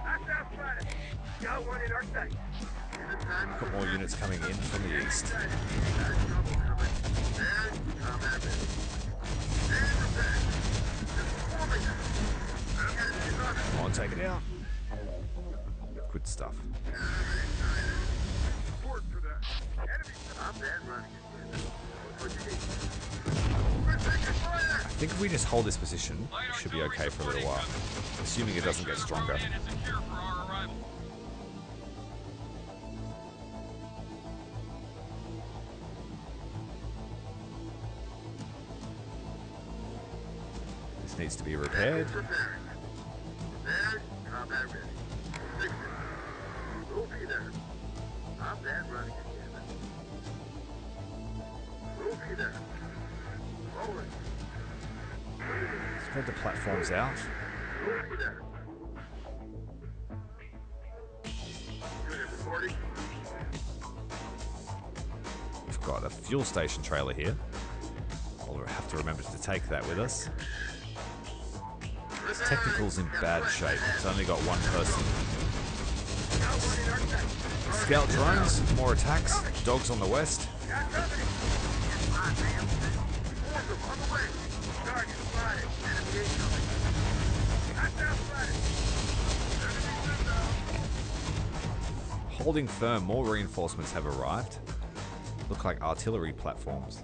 That's outside. Got one in our sight. Got more units coming in from the east. Come on, take it out. Good stuff. I think if we just hold this position, it should be okay for a little while. Assuming it doesn't get stronger. This needs to be repaired. Combat ready. Fix it. We'll be there. I'm dead running again. We'll be there. Rolling. Spread the platforms out. We'll be there. Unit reporting. We've got a fuel station trailer here. We'll have to remember to take that with us. This technical's in bad shape. It's only got one person. Scout drones, more attacks. Dogs on the west. Holding firm, more reinforcements have arrived. Look like artillery platforms.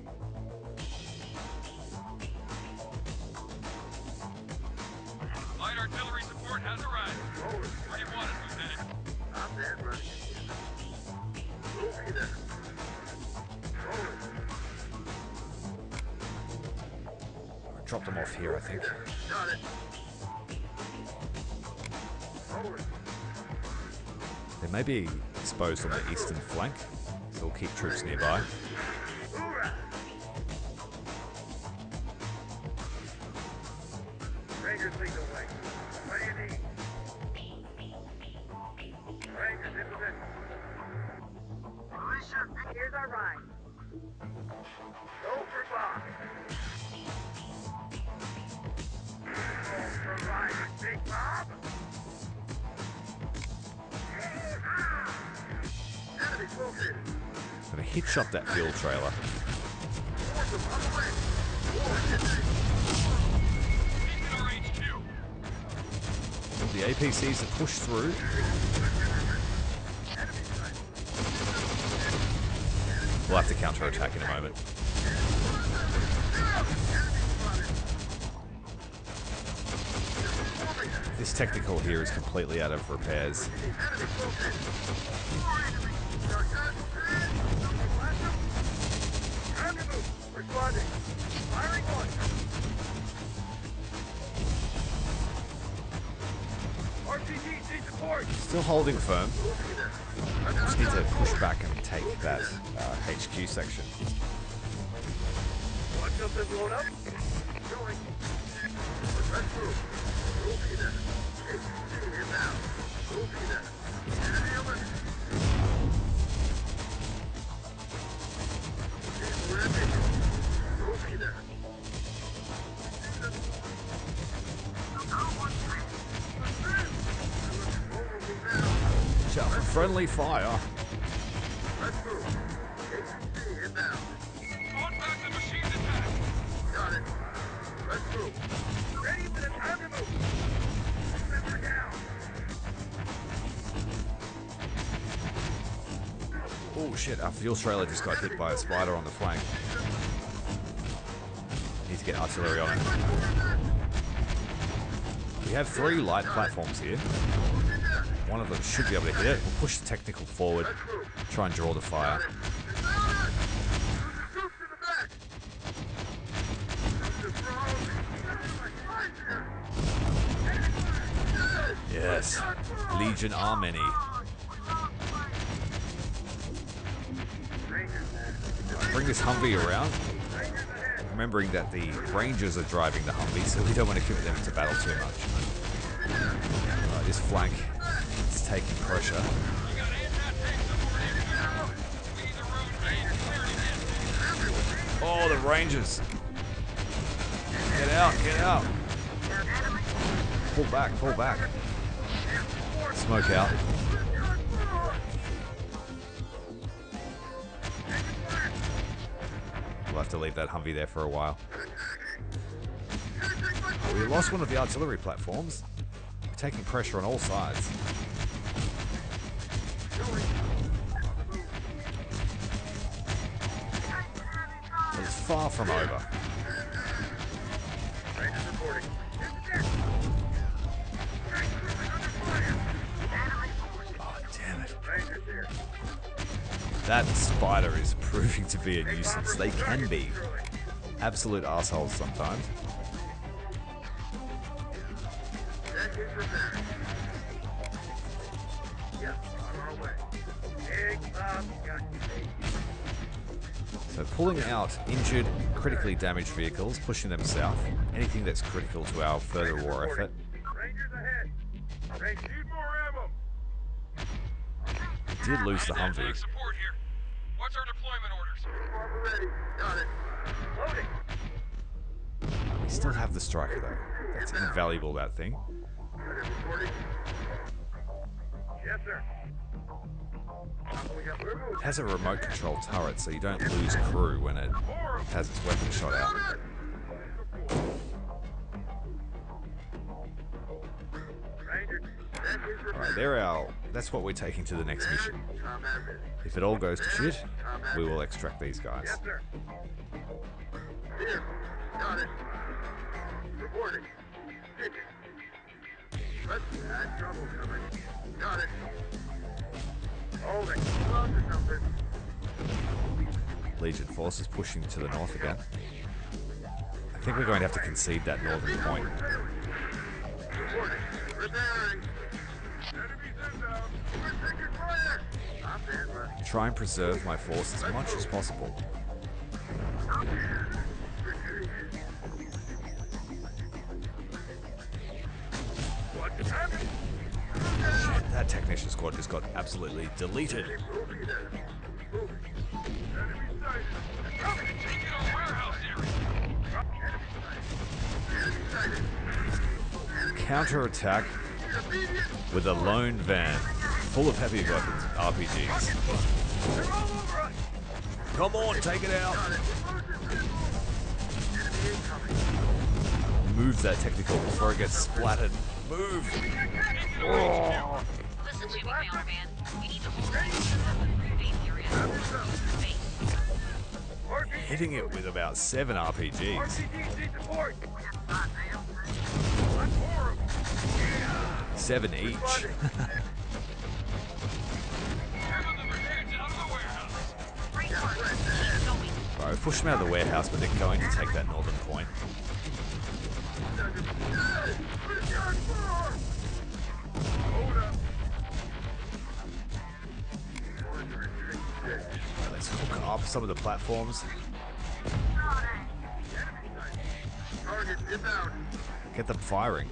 Light artillery support has arrived. Where do you want us, Lieutenant? I'm dead running again. We'll be there. Drop them off here, I think. Got it. They may be exposed on the eastern flank, so we'll keep troops nearby. Rangers lead the way. What do you need? Rangers in position. our ride. Go for Bob. Go for ride, Big Bob. Enemy spotted. Gonna hit shot that fuel trailer. The APCs have pushed through. We'll have to counterattack in a moment. This technical here is completely out of repairs. Still holding firm. Just need to push back and take that HQ section. Friendly fire. Oh shit, our fuel trailer just got hit by a spider on the flank. Need to get artillery on it. We have 3 light platforms here. One of them should be able to hit it. We'll push the technical forward, try and draw the fire. Yes, Legion are many. Bring this Humvee around, remembering that the Rangers are driving the Humvee, so we don't want to commit them to battle too much. This flank is taking pressure. Oh, the Rangers! Get out, get out! Pull back, pull back. Smoke out. We'll have to leave that Humvee there for a while. Oh, we lost one of the artillery platforms. We're taking pressure on all sides. But it's far from over. Oh, damn it. That spider is proving to be a nuisance. They can be absolute assholes sometimes. So pulling out injured, critically damaged vehicles, pushing them south. Anything that's critical to our further war effort. Did lose the Humvee. What's our deployment orders? Got it. Loading. We still have the striker though. That's invaluable, that thing. Yes, sir. It has a remote control turret, so you don't lose crew when it has its weapon shot out. Alright, that's what we're taking to the next mission. If it all goes to shit, we will extract these guys. Yes, sir. Here. Got it. Reporting. Bad trouble coming. Got it. Holding. Hold on to something. Legion forces pushing to the north again. I think we're going to have to concede that northern point. Reporting. Repairing. Try and preserve my force as much as possible. Shit, that technician squad just got absolutely deleted. counterattack with a lone van full of heavy weapons and RPGs. Come on, take it out. Move that technical before it gets splattered. Move. Oh. Listen to me, Mailer Man. We need to hold base area. Hitting it with about 7 RPGs. 7 each. Right, push them out of the warehouse, but they're going to take that northern point. Let's hook up some of the platforms. Get them firing.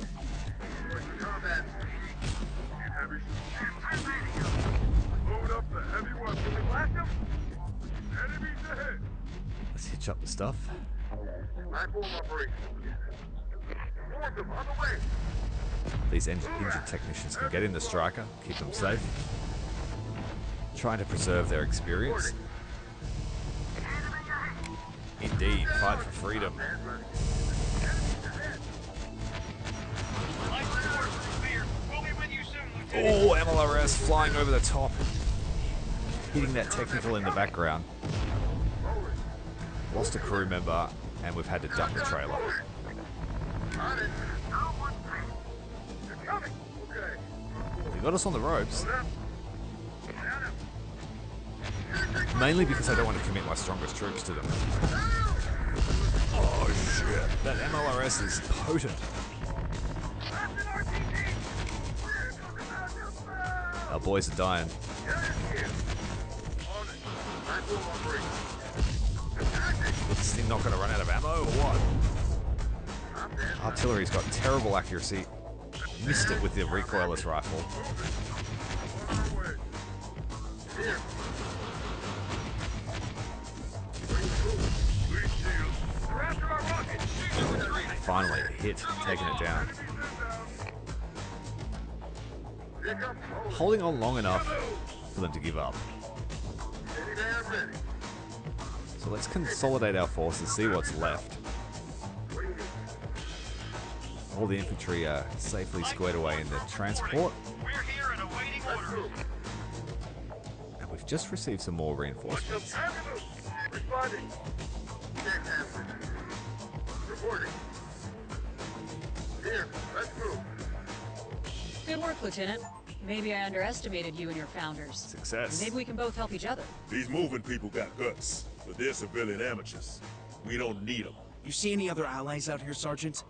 Let's hitch up the stuff. These injured technicians can get in the striker, keep them safe. Trying to preserve their experience. Indeed, fight for freedom. Oh, MLRS flying over the top. Hitting that technical in the background. Lost a crew member, and we've had to dump the trailer. They got us on the ropes. Mainly because I don't want to commit my strongest troops to them. Oh shit, that MLRS is potent. Our boys are dying. Is this thing not going to run out of ammo or what? Artillery's got terrible accuracy. Missed it with the recoilless rifle. Finally, a hit, taking it down. Holding on long enough for them to give up. So let's consolidate our forces, see what's left. All the infantry are safely squared away in the transport. And we've just received some more reinforcements. Good work, Lieutenant. Maybe I underestimated you and your founders. Success. Maybe we can both help each other. These moving people got guts, but they're civilian amateurs. We don't need them. You see any other allies out here, Sergeant?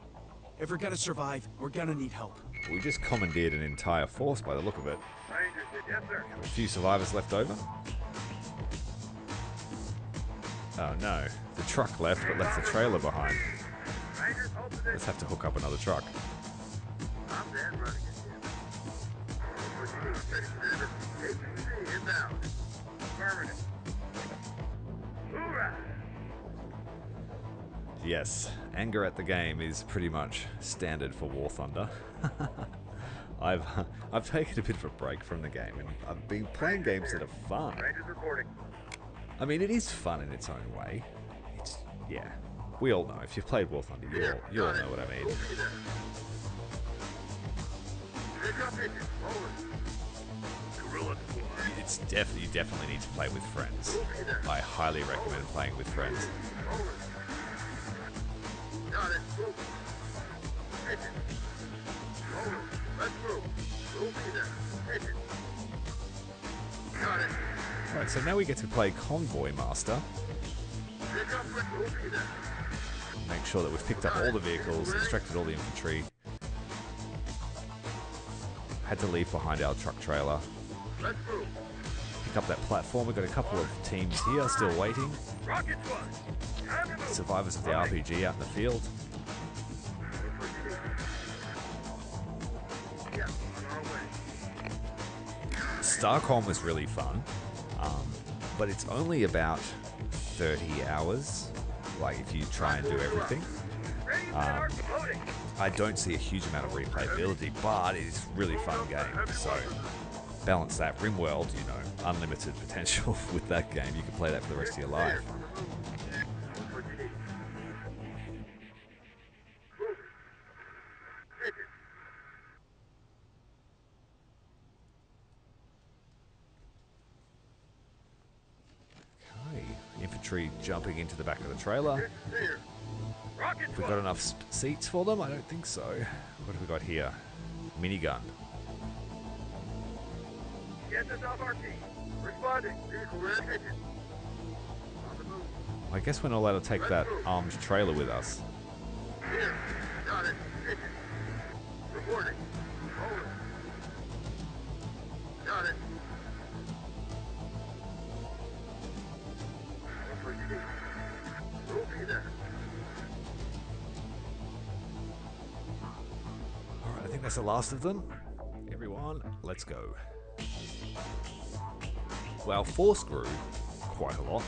If we're gonna survive, we're gonna need help. We just commandeered an entire force by the look of it. Have a few survivors left over. Oh no, the truck left but left the trailer behind. Let's have to hook up another truck. Yes, anger at the game is pretty much standard for War Thunder. I've taken a bit of a break from the game and I've been playing games that are fun. I mean, it is fun in its own way. It's, yeah, we all know. If you've played War Thunder, you all know what I mean. You definitely need to play with friends. I highly recommend playing with friends. Right, so now we get to play Convoy Master. Make sure that we've picked up all the vehicles, extracted all the infantry. Had to leave behind our truck trailer. Pick up that platform. We've got a couple of teams here still waiting. Survivors of the RPG out in the field. StarCom was really fun, but it's only about 30 hours, like if you try and do everything. I don't see a huge amount of replayability, but it is a really fun game. So balance that. RimWorld, you know, unlimited potential with that game. You can play that for the rest of your life. Okay, infantry jumping into the back of the trailer. Have we got enough seats for them? I don't think so. What have we got here? Minigun. Get this off our team. Responding. Vehicle relocation. On the move. I guess we're not allowed to take that armed trailer with us. Here. Got it. Hit it. Reporting. Hold it. Got it. That's what you need. We'll be there. Alright, I think that's the last of them. Everyone, let's go. Well, force grew quite a lot.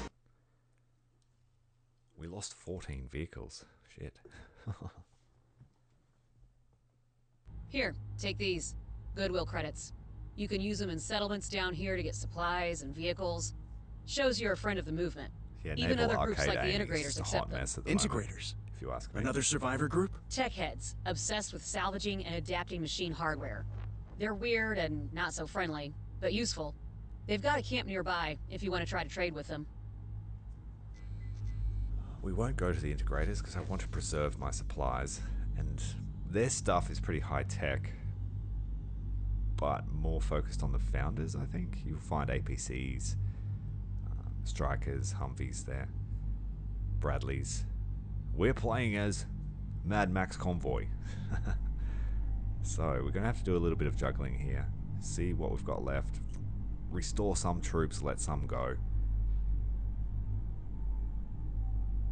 We lost 14 vehicles. Shit. Here, take these. Goodwill credits. You can use them in settlements down here to get supplies and vehicles. Shows you're a friend of the movement. Yeah, Even Naval other groups like the Arcade is Integrators just a accept hot them. mess at the Integrators? moment, if you ask me. Another survivor group? Tech heads, obsessed with salvaging and adapting machine hardware. They're weird and not so friendly, but useful. They've got a camp nearby if you want to try to trade with them. We won't go to the Integrators because I want to preserve my supplies, and their stuff is pretty high tech, but more focused on the Founders, I think. You'll find APCs, Strikers, Humvees there, Bradleys. We're playing as Mad Max Convoy. So we're going to have to do a little bit of juggling here. See what we've got left. Restore some troops, let some go.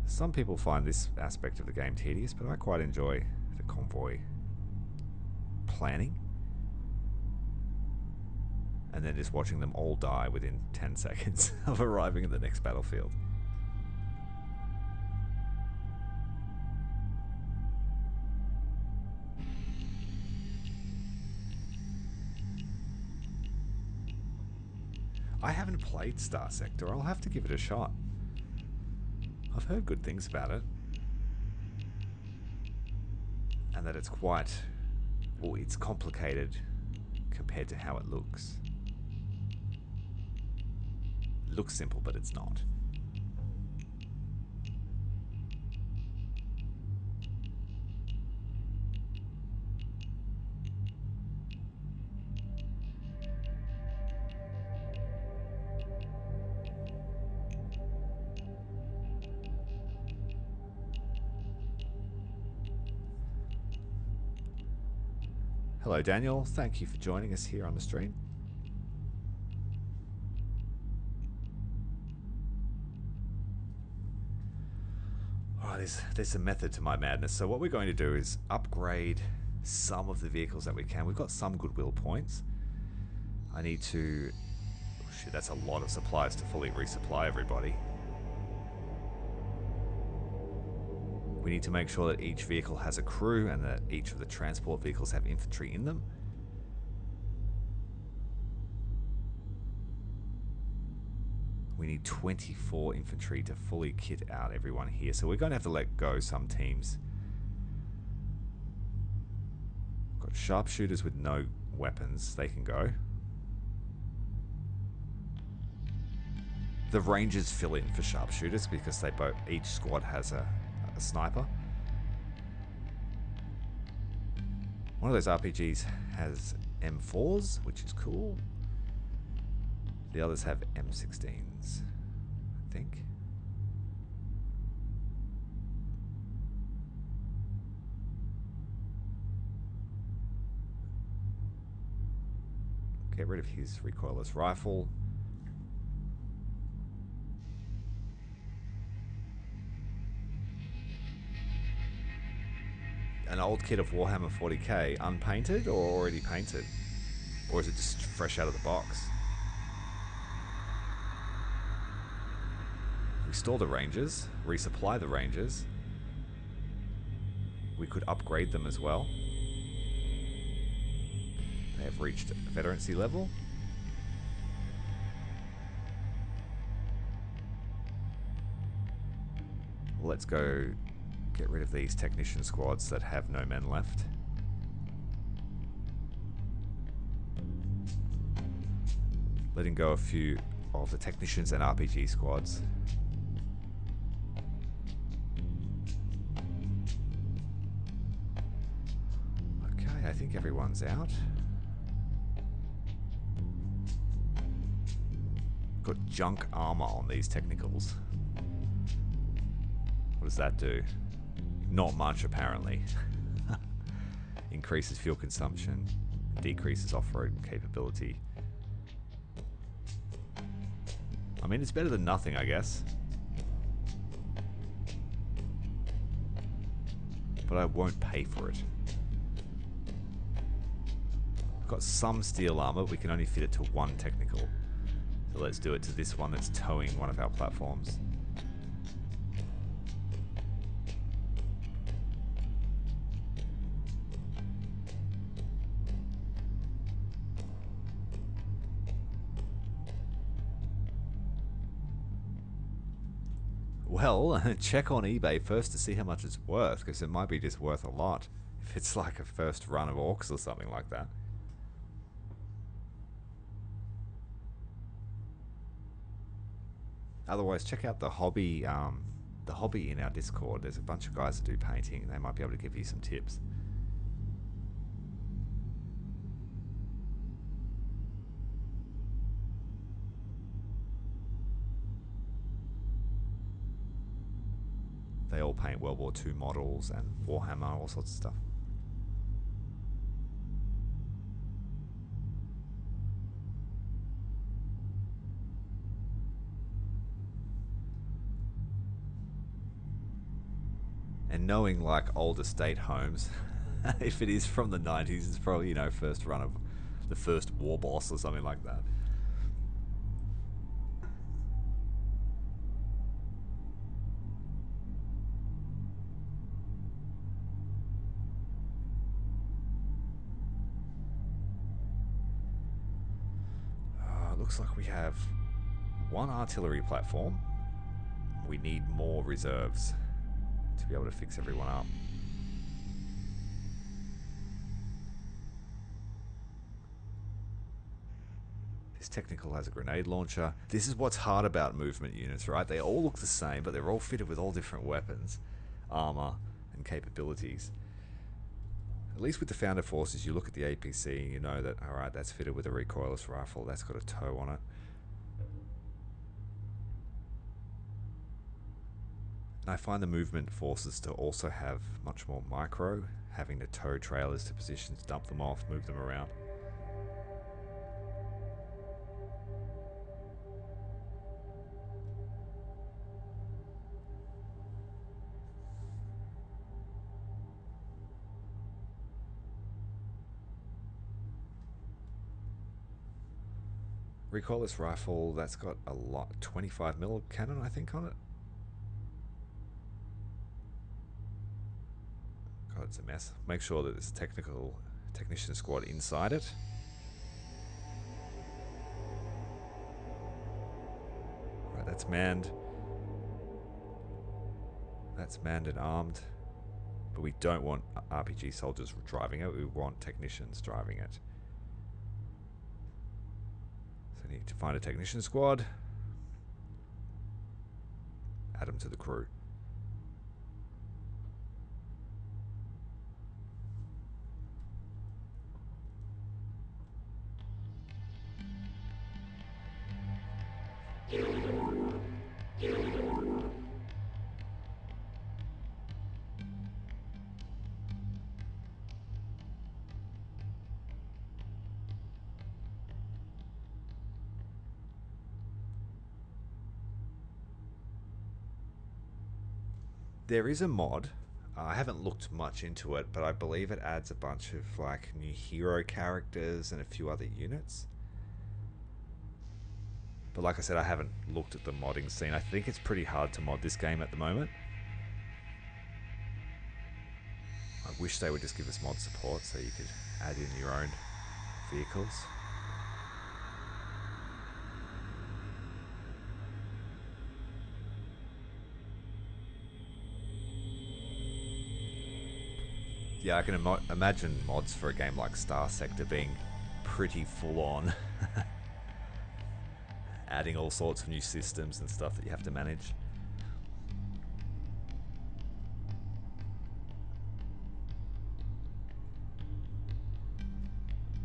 Some people find this aspect of the game tedious, but I quite enjoy the convoy planning. And then just watching them all die within 10 seconds of arriving at the next battlefield. I haven't played Star Sector. I'll have to give it a shot. I've heard good things about it. And that it's quite... well, it's complicated compared to how it looks. It looks simple, but it's not. Hello Daniel, thank you for joining us here on the stream. Oh, there's a method to my madness. So what we're going to do is upgrade some of the vehicles that we can. We've got some goodwill points. I need to... oh shit, that's a lot of supplies to fully resupply everybody. We need to make sure that each vehicle has a crew and that each of the transport vehicles have infantry in them. We need 24 infantry to fully kit out everyone here. So we're going to have to let go some teams. We've got sharpshooters with no weapons. They can go. The Rangers fill in for sharpshooters because they both, each squad has a sniper. One of those RPGs has M4s, which is cool. The others have M16s, I think. Get rid of his recoilless rifle. An old kit of Warhammer 40k, unpainted or already painted? Or is it just fresh out of the box? Restore the Rangers, resupply the Rangers. We could upgrade them as well. They have reached veterancy level. Let's go get rid of these technician squads that have no men left. Letting go a few of the technicians and RPG squads. Okay, I think everyone's out. Got junk armor on these technicals. What does that do? Not much, apparently. Increases fuel consumption, decreases off-road capability. I mean, it's better than nothing, I guess. But I won't pay for it. I've got some steel armor, we can only fit it to one technical. So let's do it to this one that's towing one of our platforms. Well, check on eBay first to see how much it's worth, because it might be just worth a lot if it's like a first run of orcs or something like that. Otherwise, check out the hobby in our Discord. There's a bunch of guys that do painting. They might be able to give you some tips. They all paint World War II models and Warhammer, all sorts of stuff. And knowing like old estate homes, if it is from the 90s, it's probably, you know, first run of the first war boss or something like that. Looks like we have one artillery platform. We need more reserves to be able to fix everyone up. This technical has a grenade launcher. This is what's hard about movement units, right? They all look the same, but they're all fitted with all different weapons, armor, and capabilities. At least with the Founder Forces, you look at the APC and you know that, alright, that's fitted with a recoilless rifle, that's got a tow on it. And I find the movement forces to also have much more micro, having to tow trailers to positions, dump them off, move them around. Recoilless rifle, that's got a lot, 25mm cannon I think on it. God, it's a mess. Make sure that there's technician squad inside it. Right, that's manned. That's manned and armed. But we don't want RPG soldiers driving it, we want technicians driving it. So I need to find a technician squad. Add them to the crew. There is a mod. I haven't looked much into it, but I believe it adds a bunch of like new hero characters and a few other units. But like I said, I haven't looked at the modding scene. I think it's pretty hard to mod this game at the moment. I wish they would just give us mod support so you could add in your own vehicles. Yeah, I can imagine mods for a game like Star Sector being pretty full on. Adding all sorts of new systems and stuff that you have to manage.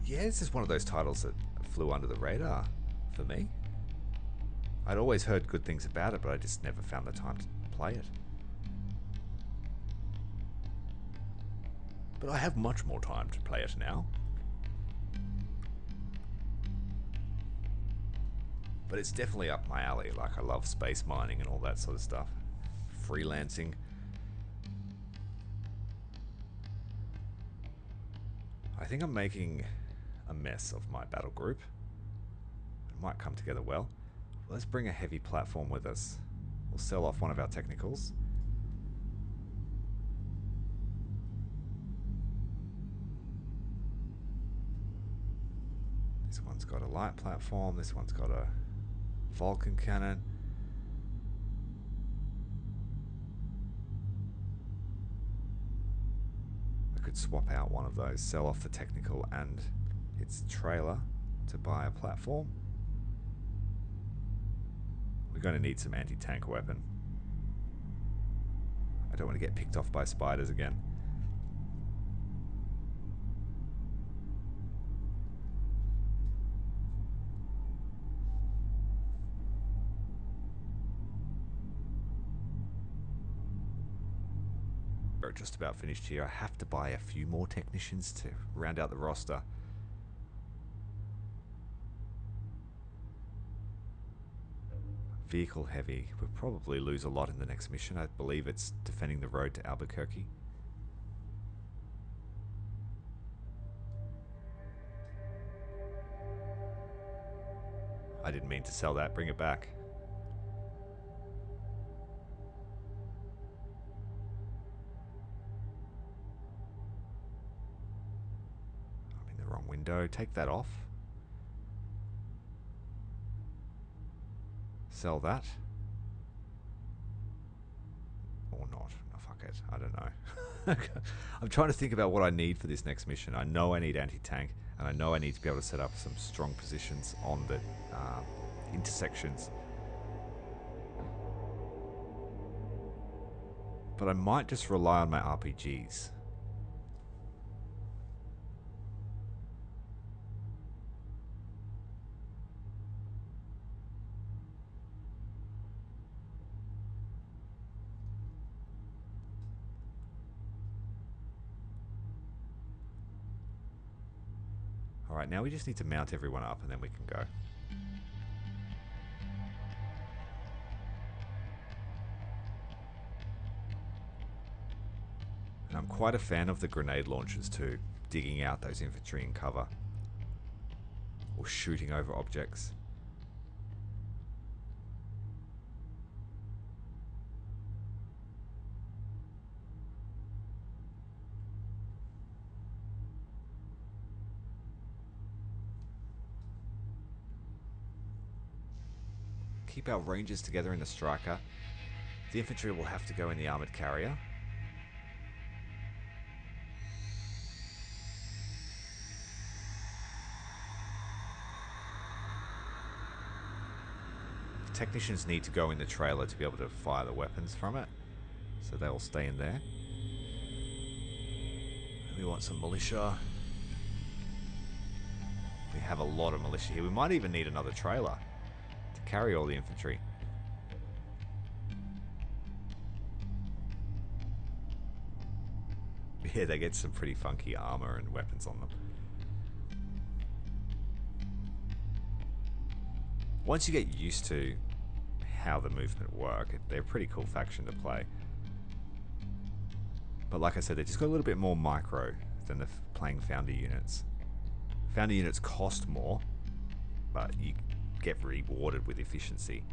Yeah, this is one of those titles that flew under the radar for me. I'd always heard good things about it, but I just never found the time to play it. But I have much more time to play it now. But it's definitely up my alley. Like, I love space mining and all that sort of stuff. Freelancing. I think I'm making a mess of my battle group. It might come together well. Let's bring a heavy platform with us. We'll sell off one of our technicals. This one's got a light platform. This one's got a Vulcan cannon. I could swap out one of those, sell off the technical and its trailer to buy a platform. We're going to need some anti-tank weapon. I don't want to get picked off by spiders again. We're just about finished here. I have to buy a few more technicians to round out the roster. Vehicle heavy. We'll probably lose a lot in the next mission. I believe it's defending the road to Albuquerque. I didn't mean to sell that. Bring it back. I'm in the wrong window. Take that off. Sell that. Or not. No, fuck it. I don't know. I'm trying to think about what I need for this next mission. I know I need anti-tank, and I know I need to be able to set up some strong positions on the intersections. But I might just rely on my RPGs. Alright, now we just need to mount everyone up and then we can go. And I'm quite a fan of the grenade launchers too, digging out those infantry in cover. Or shooting over objects. Keep our rangers together in the striker. The infantry will have to go in the armored carrier. The technicians need to go in the trailer to be able to fire the weapons from it, so they'll stay in there. We want some militia. We have a lot of militia here. We might even need another trailer to carry all the infantry. Yeah, they get some pretty funky armor and weapons on them. Once you get used to how the movement work, they're a pretty cool faction to play. But like I said, they just got a little bit more micro than the playing Founder units. Founder units cost more, but you get rewarded with efficiency.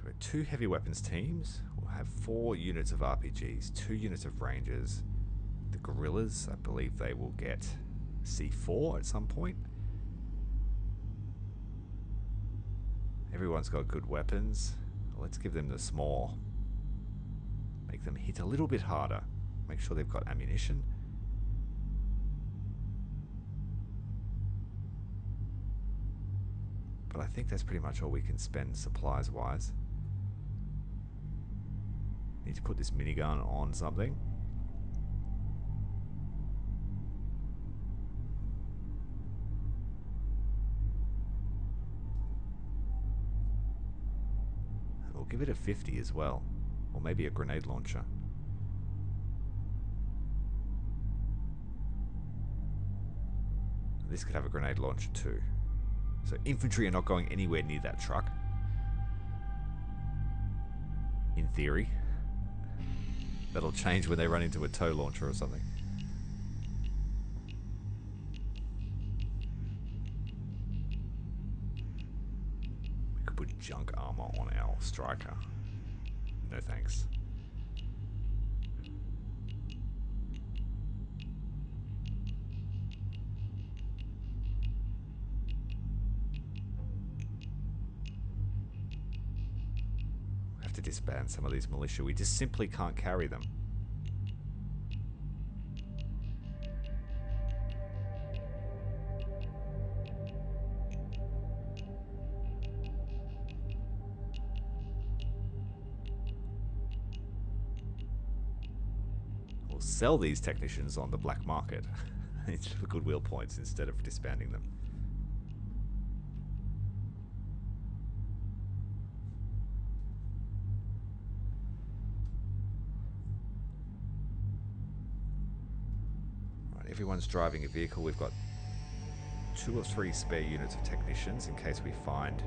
So we're 2 heavy weapons teams. We'll have 4 units of RPGs, 2 units of rangers. The guerrillas, I believe they will get C4 at some point. Everyone's got good weapons. Let's give them the small. Make them hit a little bit harder. Make sure they've got ammunition. But I think that's pretty much all we can spend supplies-wise. Need to put this minigun on something. And we'll give it a 50 as well. Or maybe a grenade launcher. This could have a grenade launcher too. So infantry are not going anywhere near that truck. In theory. That'll change when they run into a tow launcher or something. We could put junk armor on our striker. No thanks. To disband some of these militia. We just simply can't carry them. We'll sell these technicians on the black market for goodwill points instead of disbanding them. Everyone's driving a vehicle. We've got 2 or 3 spare units of technicians in case we find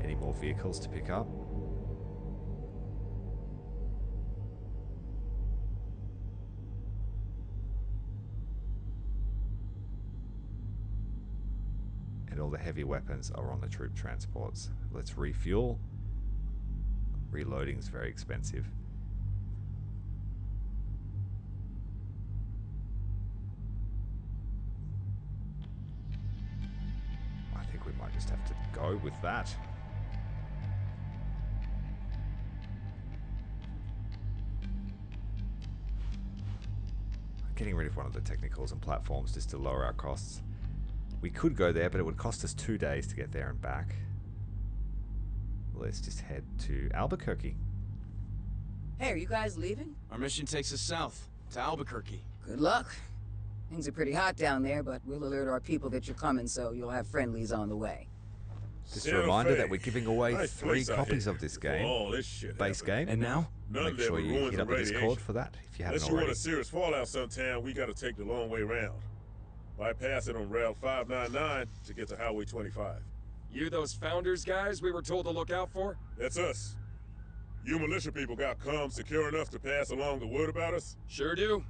any more vehicles to pick up. And all the heavy weapons are on the troop transports. Let's refuel. Reloading is very expensive. Just have to go with that. Getting rid of one of the technicals and platforms just to lower our costs. We could go there, but it would cost us 2 days to get there and back. Let's just head to Albuquerque. Hey, are you guys leaving? Our mission takes us south, to Albuquerque. Good luck. Things are pretty hot down there, but we'll alert our people that you're coming, so you'll have friendlies on the way. Just a reminder that we're giving away 3 copies of this game, base game. And now? Make sure you hit up the Discord for that if you haven't already. Unless you want a serious fallout sometime, we gotta take the long way round. Bypass it on Route 599 to get to Highway 25. You those Founders guys we were told to look out for? That's us. You militia people got comms secure enough to pass along the word about us? Sure do.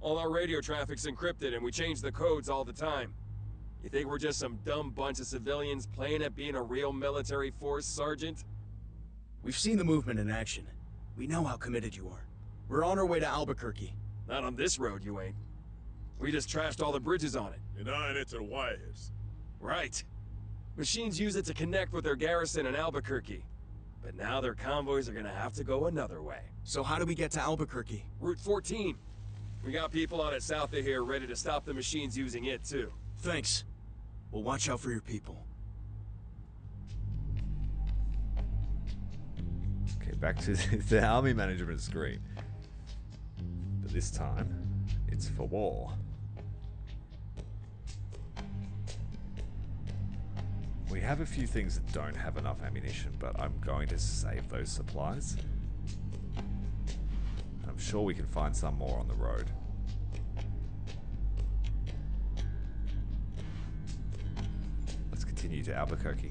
All our radio traffic's encrypted and we change the codes all the time. You think we're just some dumb bunch of civilians playing at being a real military force, Sergeant? We've seen the movement in action. We know how committed you are. We're on our way to Albuquerque. Not on this road, you ain't. We just trashed all the bridges on it. Denying it to the Wireheads. Right. Machines use it to connect with their garrison in Albuquerque. But now their convoys are gonna have to go another way. So how do we get to Albuquerque? Route 14. We got people on it south of here ready to stop the machines using it, too. Thanks. We'll watch out for your people. Okay, back to the army management screen. But this time, it's for war. We have a few things that don't have enough ammunition, but I'm going to save those supplies. I'm sure we can find some more on the road. Continue to Albuquerque.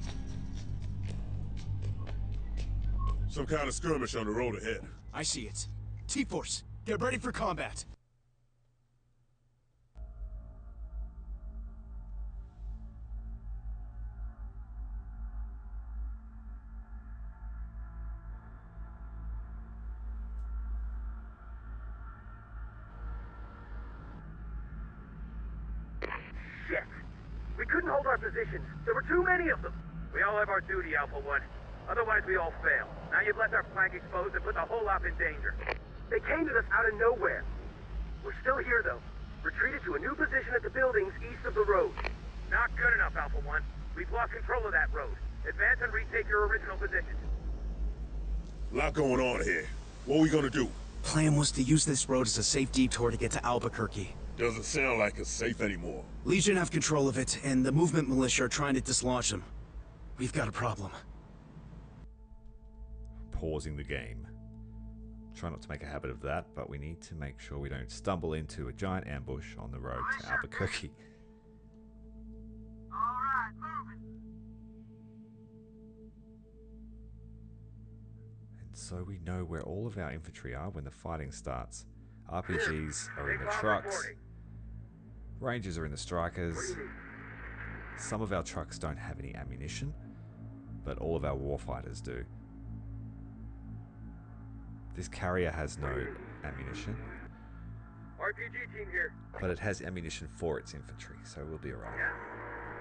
Some kind of skirmish on the road ahead. I see it. T-Force, get ready for combat. couldn't hold our positions. There were too many of them. We all have our duty, Alpha 1. Otherwise, we all fail. Now you've left our flank exposed and put the whole op in danger. They came to us out of nowhere. We're still here, though. Retreated to a new position at the buildings east of the road. Not good enough, Alpha 1. We've lost control of that road. Advance and retake your original position. Lot going on here. What are we gonna do? Plan was to use this road as a safe detour to get to Albuquerque. Doesn't sound like it's safe anymore. Legion have control of it, and the movement militia are trying to dislodge them. We've got a problem. Pausing the game. Try not to make a habit of that, but we need to make sure we don't stumble into a giant ambush on the road to Albuquerque. Alright, moving. And so we know where all of our infantry are when the fighting starts. RPGs are in the trucks. Rangers are in the strikers. Some of our trucks don't have any ammunition, but all of our warfighters do. This carrier has no ammunition, RPG team here. but it has ammunition for its infantry, so we'll be alright.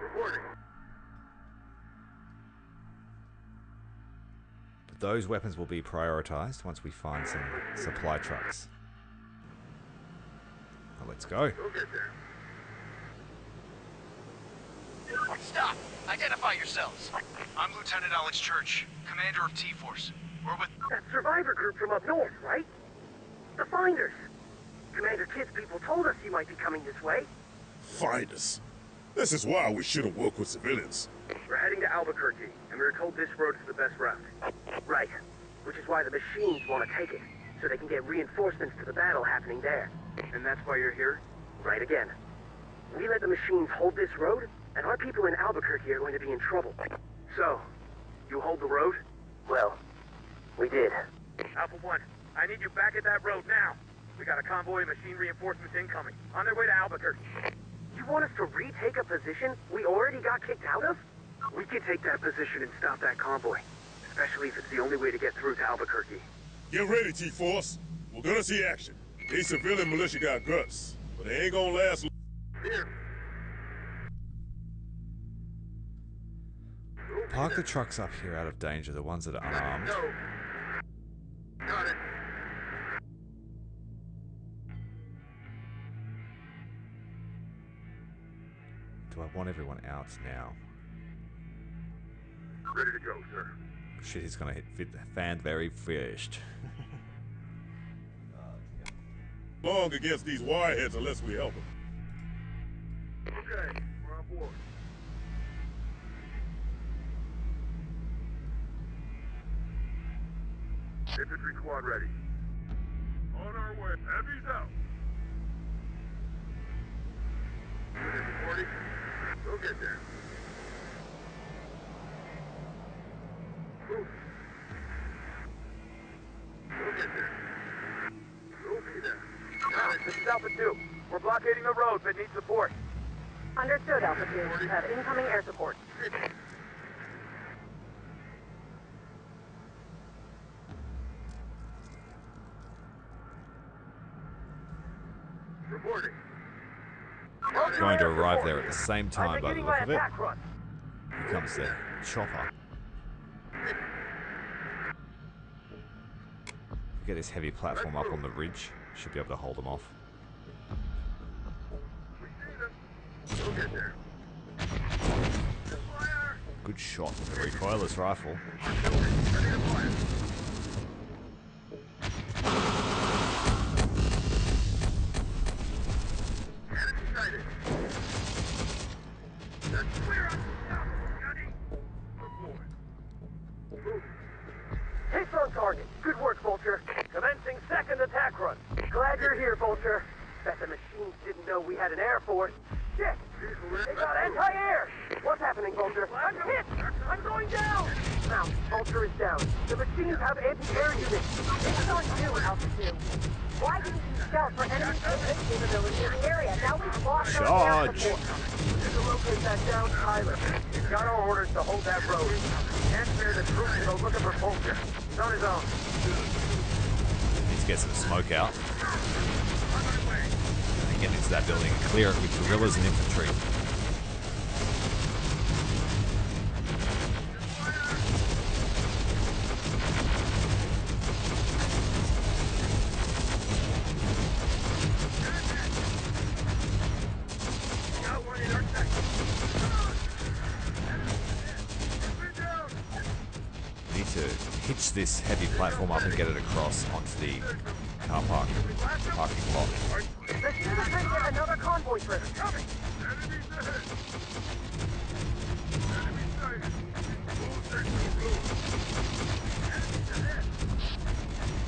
Reporting. But those weapons will be prioritized once we find some supply trucks. Well, let's go. We'll get there. Stop! Identify yourselves. I'm Lieutenant Alex Church, commander of T-Force. We're with... That survivor group from up north, right? The Finders. Commander Kidd's people told us you might be coming this way. Find us. This is why we shouldn't work with civilians. We're heading to Albuquerque, and we were told this road is the best route. Right. Which is why the machines want to take it, so they can get reinforcements to the battle happening there. And that's why you're here? Right again. We let the machines hold this road, and our people in Albuquerque are going to be in trouble. So, you hold the road? Well, we did. Alpha 1, I need you back at that road now. We got a convoy of machine reinforcements incoming, on their way to Albuquerque. You want us to retake a position we already got kicked out of? We could take that position and stop that convoy, especially if it's the only way to get through to Albuquerque. Get ready, T-Force. We're gonna see action. These civilian militia got guts, but they ain't gonna last long. Here. Park the trucks up here out of danger, the ones that are unarmed. Got it. Do I want everyone out now? Ready to go, sir. Shit, he's gonna hit the fan very first. Long against these wireheads unless we help them. Okay, we're on board. Infantry squad ready. On our way. Heavy's out. Unit reporting. We'll get there. Move. We'll get there. We'll be there. Got it. This is Alpha 2. We're blockading the road, but need support. Understood, Alpha 2. Have incoming air support. Reporting. Going to arrive there at the same time by the look of it. Here comes the chopper. Get this heavy platform up on the ridge. Should be able to hold them off. We'll get there. Good shot with the recoilless rifle. Hits on target. Good work, Vulture. Commencing second attack run. Glad you're here, Vulture. Bet the machines didn't know we had an air force. Shit! They got anti-air! What's happening, Vulture? I'm hit! I'm going down! Now, Vulture is down. The machines have anti-air units. This is on you, Alpha 2. Why didn't you scout for enemy movement capability in the area? Now we've lost our air support. Need to locate that down pilot. He's got our orders to hold that road. Can't spare the troops to go looking for Vulture. He's on his own. Needs to get some smoke out. And get into that building and clear it with guerrillas and infantry. push this heavy platform up and get it across onto the car parking lot. The team is trying to get another convoy through. Coming! Enemies ahead! Enemy sighted! Full sector blue! Enemies ahead!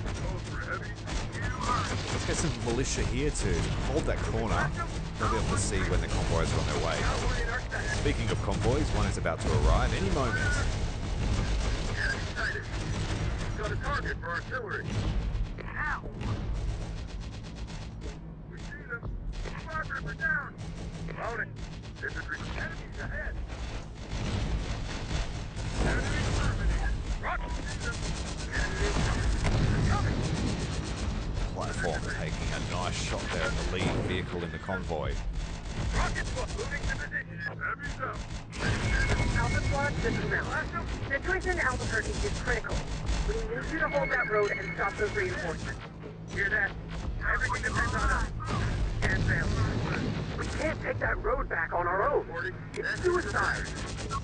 Go for heavy. Let's get some militia here to hold that corner. They'll be able to see when the convoys are on their way. Speaking of convoys, one is about to arrive any moment. Enemy sighted! Got a target for artillery! Ow! We see them! Squad ripper down! Loading! Infantry! Enemies ahead! Enemy terminated! Rocket! See them! Enemy coming! Platform taking a nice shot there in the lead vehicle in the convoy. Rocket squad moving to position! Heavy's up! Alpha Squad, this is Mel. Situation in Albuquerque is critical. We need you to hold that road and stop those reinforcements. Hear that? Everything depends on us. Can't fail. We can't take that road back on our own. It's suicide.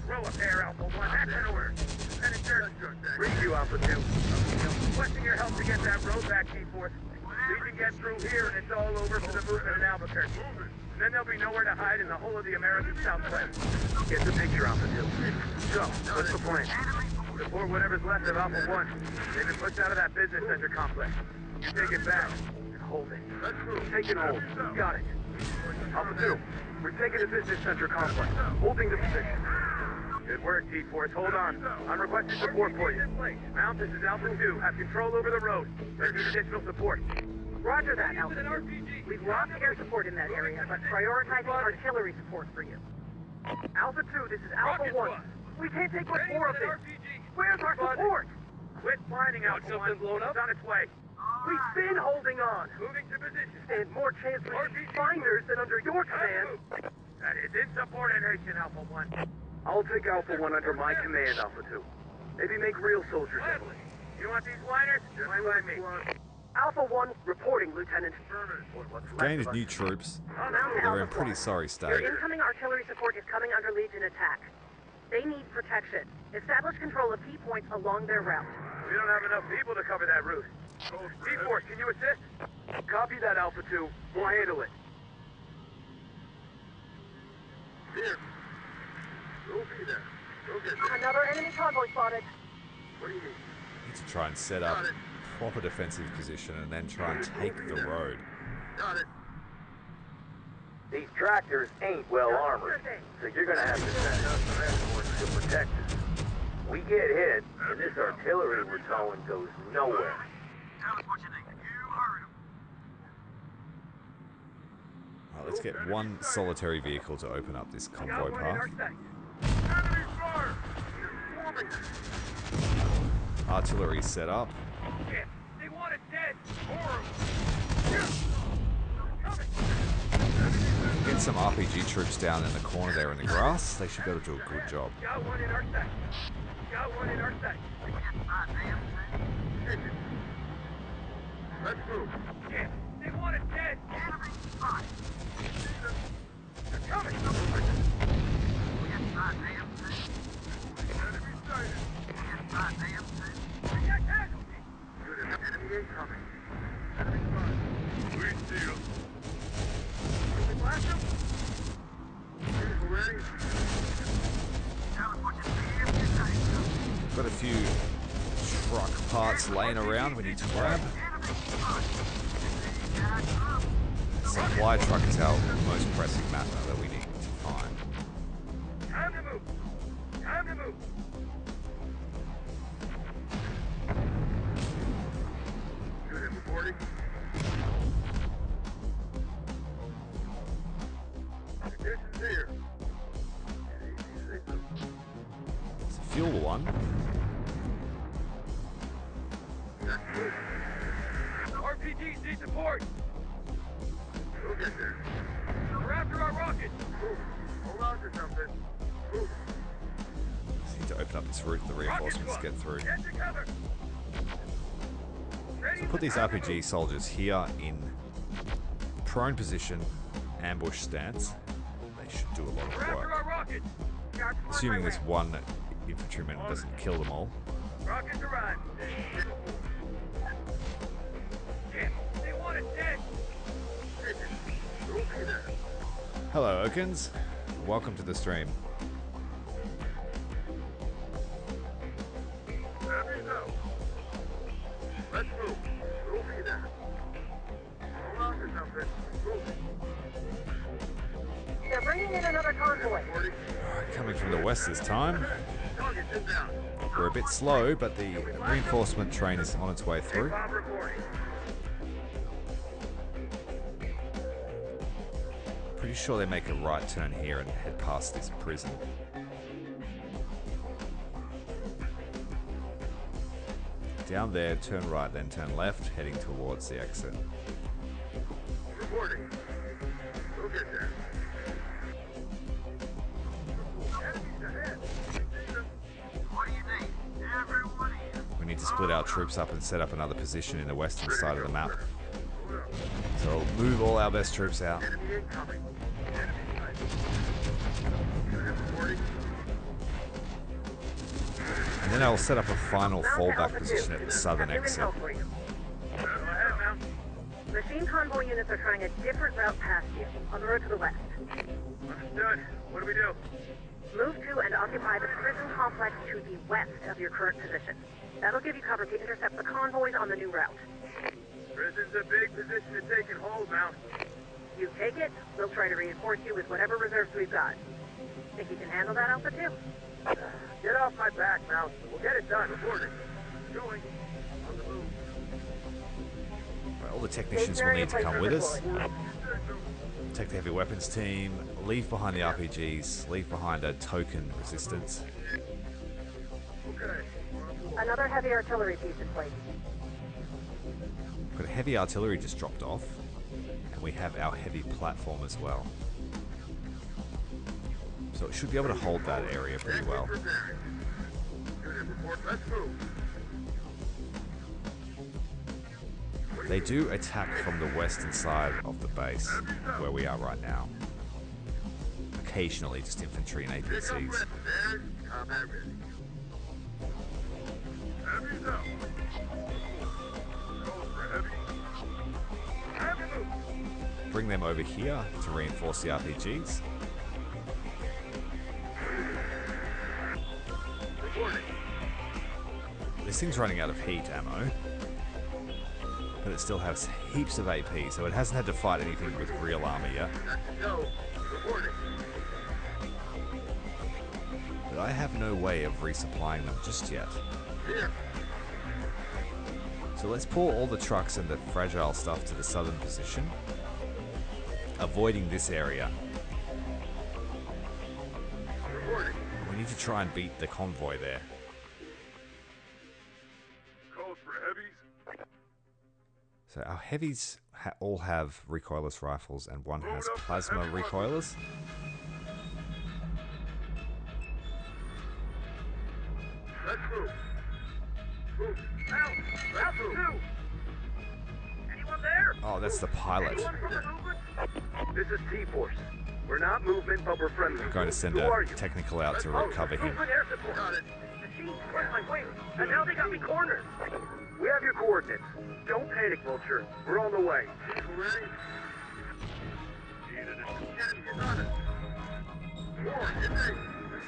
Roll up there, Alpha 1. That's an order. Lieutenant Terminator. Read you, Alpha 2. Requesting your help to get that road back, T-Force. We can get through here and it's all over for the movement in Albuquerque. And then there'll be nowhere to hide in the whole of the American Southwest. Get the picture, Alpha 2. So, what's the plan? Support whatever's left of Alpha 1. They've been pushed out of that business center complex. You take it back and hold it. Let's move. Take it hold. Got it. Alpha 2, we're taking the business center complex. Holding the position. Good work, T-Force. Hold on. I'm requesting support for you. Mount, this is Alpha 2. Have control over the road. There's additional support. Roger that, Alpha 2. We've lost air support in that area, but prioritizing artillery support for you. Alpha 2, this is Alpha 1. We can't take much more of this. Where's our support? Quit whining, Alpha 1. Blown up? It's on its way. We've been holding on. Moving to position. Stand more chance with finders than under your command. That is insubordination, Alpha 1. I'll take Alpha 1 under my command, Alpha 2. Maybe make real soldiers of us. You want these whiners? Just by me. Alpha 1, reporting, Lieutenant. Gained new troops. They're in pretty sorry state. Your incoming artillery support is coming under Legion attack. They need protection. Establish control of key points along their route. We don't have enough people to cover that route. T-Force, can you assist? Copy that, Alpha 2. We'll handle it. Here. We'll be there. Go get there. Another enemy convoy spotted. What do you need? Need to try and set up proper defensive position and then try and take the road. Got it. These tractors ain't well armored, so you're gonna have to send us some escorts to protect us. We get hit, and this artillery we're towing goes nowhere. Right, let's get one solitary vehicle to open up this convoy path. Enemy fire! Forming. Artillery set up. Shit! They want it dead! Horrible! Get some RPG troops down in the corner there in the grass. They should be able to do a good job. Got one in our sight. Got one in our sight. Let's move. Shit! They want it dead! Enemy spot! They're coming! Enemy sighted! We got casualties! Enemy incoming. Enemy spot. We see them. Can we blast them? Vehicle ready? Got a few truck parts laying around we need to grab. Supply truck is our most pressing matter that we need to find. Time to move! Time to move! Good in 40. Conditions here. It's a fuel one. RPGs need support! We'll get there. We're after our rockets! Hold on to something. Just need to open up this route, the reinforcements get through. Get to cover! So put these RPG soldiers here in prone position, ambush stance. They should do a lot of We're after work. our rockets! Assuming this one infantryman doesn't kill them all. Rockets arrive. Shit, they want us dead. Hello, Okins. Welcome to the stream. Let's move. We'll be there. Hold on to something. They're bringing in another convoy. Coming from the west this time. We're a bit slow, but the reinforcement train is on its way through. Pretty sure they make a right turn here and head past this prison. Down there, turn right, then turn left, heading towards the exit. Reporting. We'll get there. We need to split our troops up and set up another position in the western side of the map. So we'll move all our best troops out. And then I'll set up a final fallback position at the southern exit. Machine convoy units are trying a different route past you, on the road to the west. Understood. What do we do? Move to and occupy the prison complex to the west of your current position. That'll give you cover to intercept the convoys on the new route. Prison's a big position to take and hold, Mount. You take it, we'll try to reinforce you with whatever reserves we've got. Think you can handle that, Alpha 2? Get off my back, Mount. We'll get it done. Reporting. Going. On the move. Right, all the technicians will need to come with us. Take the heavy weapons team, leave behind the RPGs, leave behind a token resistance. Another heavy artillery piece in place. Got a heavy artillery just dropped off, and we have our heavy platform as well. So it should be able to hold that area pretty well. They do attack from the western side of the base, where we are right now. Occasionally, just infantry and APCs. Bring them over here to reinforce the RPGs. This thing's running out of heat ammo, but it still has heaps of AP, so it hasn't had to fight anything with real armor yet. But I have no way of resupplying them just yet. So let's pull all the trucks and the fragile stuff to the southern position, avoiding this area. We need to try and beat the convoy there. So our heavies all have recoilless rifles, and one has plasma recoillers. Let's move. Move. Out. Anyone there? Oh, that's the pilot. This is T-Force. We're not movement, but we're friendly. I'm going to send a technical out to recover him. Air support. Got it. Machines caught my wing, and now they got me cornered. We have your coordinates. Don't panic, Vulture. We're on the way. Ready?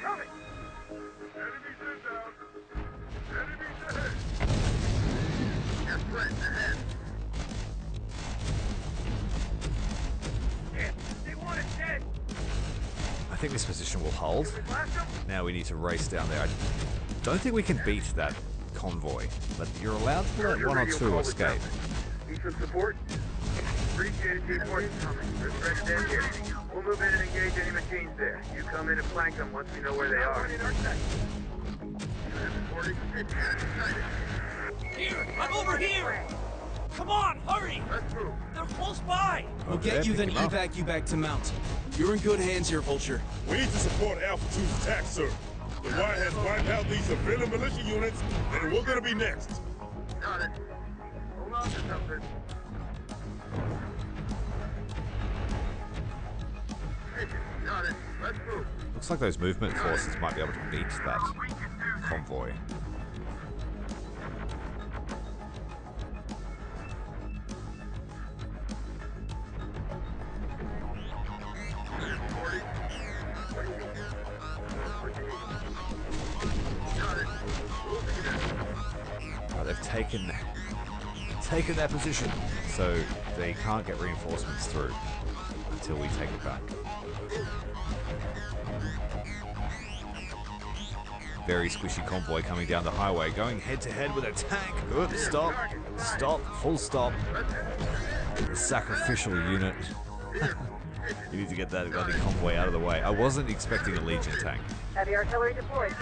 Coming. Enemies inbound. Enemies ahead. Get friends ahead. They want us dead. I think this position will hold. Now we need to race down there. I don't think we can beat that convoy, but you're allowed to let one or two escape. Need some support? Appreciate it, T-Force. We're stretched in here. We'll move in and engage any machines there. You come in and flank them once we know where they are. Here! I'm over here! Come on, hurry! Let's move. They're close by! We'll get you, then evac you back to Mount. You're in good hands here, Vulture. We need to support Alpha 2's attack, sir. The Y has wiped out these civilian militia units, and we're gonna be next. Got it. Hold on to something. Got it. Let's move. Looks like those movement forces might be able to beat that convoy. taken their position. So they can't get reinforcements through until we take it back. Very squishy convoy coming down the highway, going head to head with a tank. Oops, stop, stop, full stop. The sacrificial unit. You need to get that bloody convoy out of the way. I wasn't expecting a Legion tank. Heavy artillery deployed.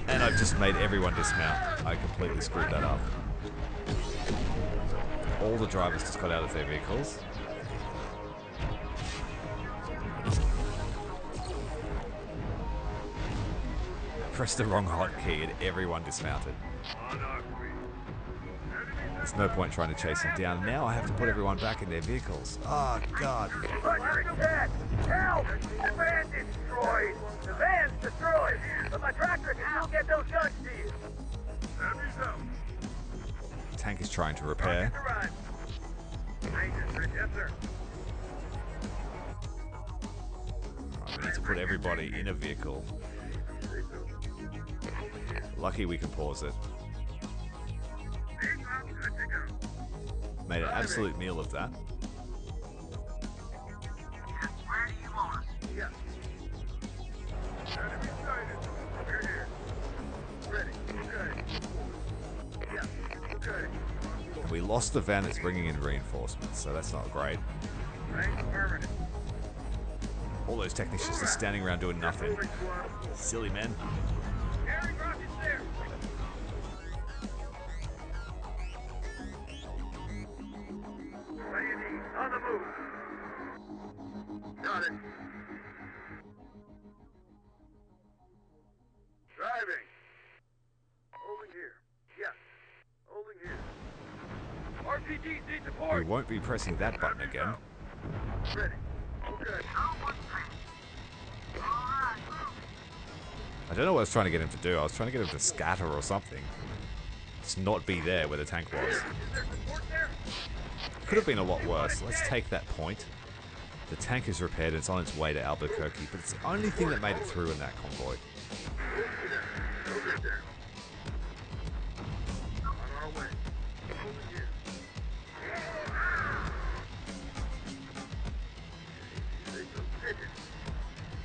And I've just made everyone dismount. I completely screwed that up. All the drivers just got out of their vehicles. Pressed the wrong hotkey and everyone dismounted. There's no point trying to chase him down. Now I have to put everyone back in their vehicles. Oh, God. Help! The van destroyed! The van's destroyed! But my tractor can still get those guns to you! The tank is trying to repair. Yes, sir. We need to put everybody in a vehicle. Lucky we can pause it. Made an absolute meal of that. Where do you want us? Yes. Enemy sighted. We're here. Ready. Okay. Yes. Okay. And we lost the van that's bringing in reinforcements, so that's not great. All those technicians are standing around doing nothing. Silly men. On the move. Got it. Driving. Holding here. Yes. Holding here. RPGs need support. We won't be pressing that button again. Ready. Okay. I don't know what I was trying to get him to do. I was trying to get him to scatter or something. Just not be there where the tank was. Could have been a lot worse. Let's take that point. The tank is repaired and it's on its way to Albuquerque, but it's the only thing that made it through in that convoy.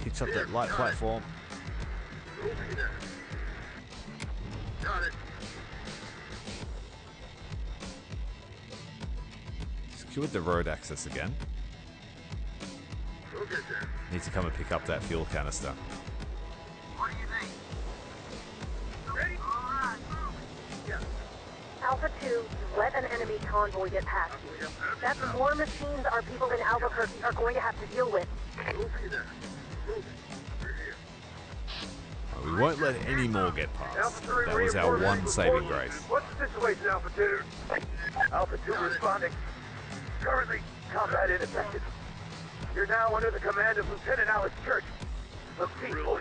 Hits up that light platform. Got it. Secured the road access again. Need to come and pick up that fuel canister. What do you think? Ready? Alpha 2, you let an enemy convoy get past you. That's more machines our people in Albuquerque are going to have to deal with. We won't let any more get past. That was our one saving grace. What's the situation, Alpha 2? Alpha 2 responding. Currently, combat ineffective. You're now under the command of Lieutenant Alex Church. Look peaceful.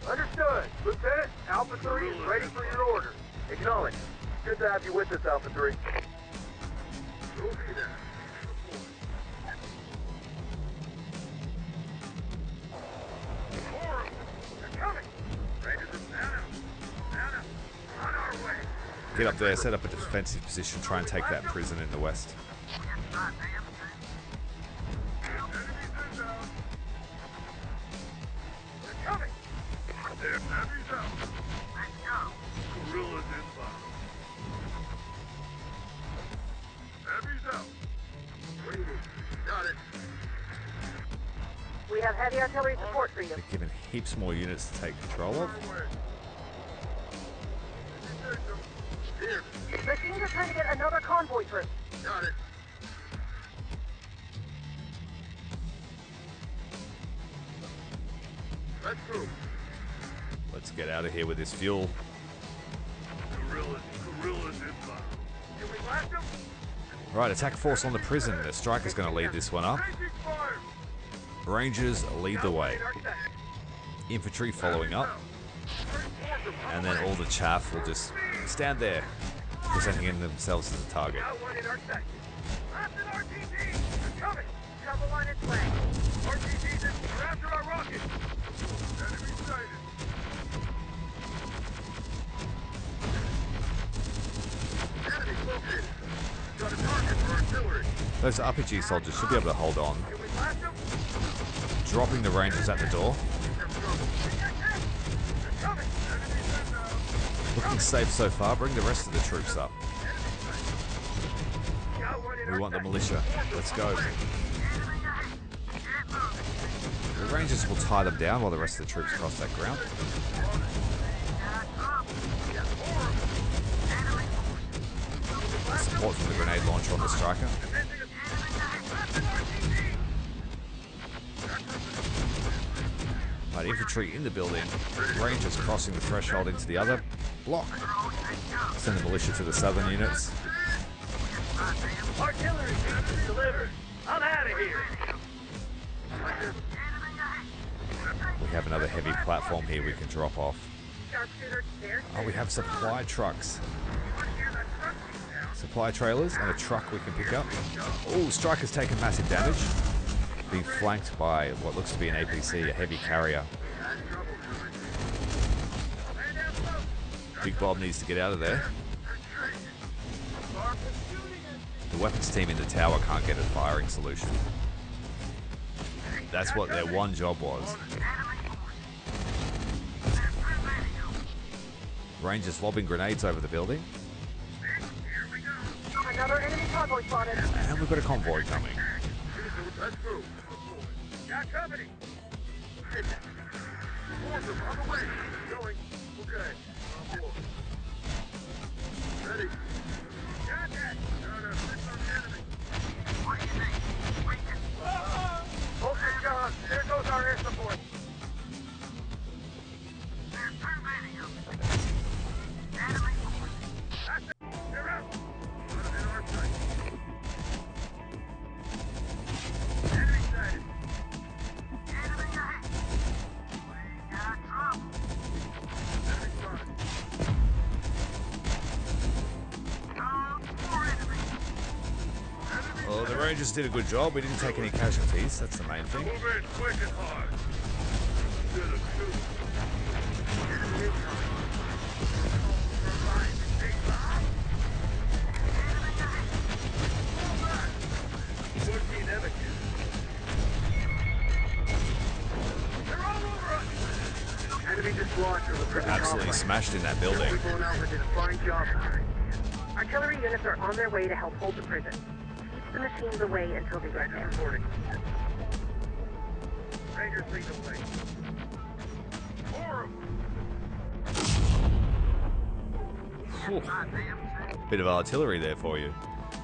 Understood. Lieutenant, Alpha 3 is ready for your order. Acknowledged. Good to have you with us, Alpha 3. Get up there, set up a defensive position, try and take that prison in the west. We have heavy artillery support for you. They're given heaps more units to take control of. Machines are trying to get another convoy through. Got it. Let's move. Let's get out of here with this fuel. Guerrillas inbound. Can we blast them? Right, attack force on the prison. The striker's going to lead this one up. Rangers lead the way. Infantry following up. And then all the chaff will just stand there, presenting in themselves as a target. Those RPG soldiers should be able to hold on. Dropping the Rangers at the door. Looking safe so far. Bring the rest of the troops up. We want the militia. Let's go. The Rangers will tie them down while the rest of the troops cross that ground. Support from the grenade launcher on the striker. Right, infantry in the building. Rangers crossing the threshold into the other block. Send the militia to the southern units. Artillery delivered. I'm out of here. We have another heavy platform here we can drop off. Oh, we have supply trucks. Supply trailers and a truck we can pick up. Oh, Striker's taken massive damage. Being flanked by what looks to be an APC, a heavy carrier. Big Bob needs to get out of there. The weapons team in the tower can't get a firing solution. That's what their one job was. Rangers lobbing grenades over the building. Another enemy convoy spotted. And we've got a convoy coming. Let's move. Got company. Forces on the way. Going. Okay. On board. Ready. Got that. No, six on the enemy. What do you think? We can. Hold your guns. There goes our air support. There's too many of them. Enemy forces. That's it. They're out. In our sight. Enemy sighted. Enemy ahead. We got trouble. Enemy spotted. More enemies. Well, the Rangers did a good job. We didn't take any casualties. That's the main thing. Move in quick and hard. To the shoot. Enemy incoming. Revive and take bomb. Enemy ahead. Fall back. 14 images. They're all over us. Enemy dislodged from the prison Absolutely complex. smashed in that building. People in Alpha did a fine job. Artillery units are on their way to help hold the prison. Keep the machines away until they get there. Reporting. Rangers lead the way. Horrible. Whew. Bit of artillery there for you.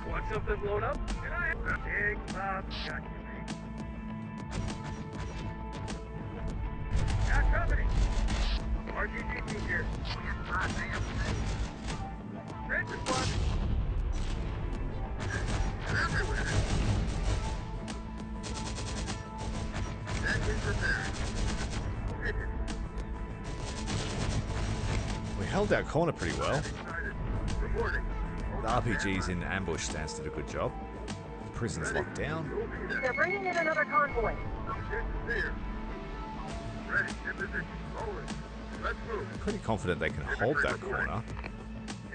Want something blown up? Can I have a big Bob? Got you, mate. Got company. RGGT here. Ranger squad. Everywhere. Engines repaired. We held that corner pretty well. Reporting. The RPGs in ambush stance did a good job. The prison's locked down. They're bringing in another convoy. Here. Ready. In position. Rolling. Let's move. Pretty confident they can hold that corner.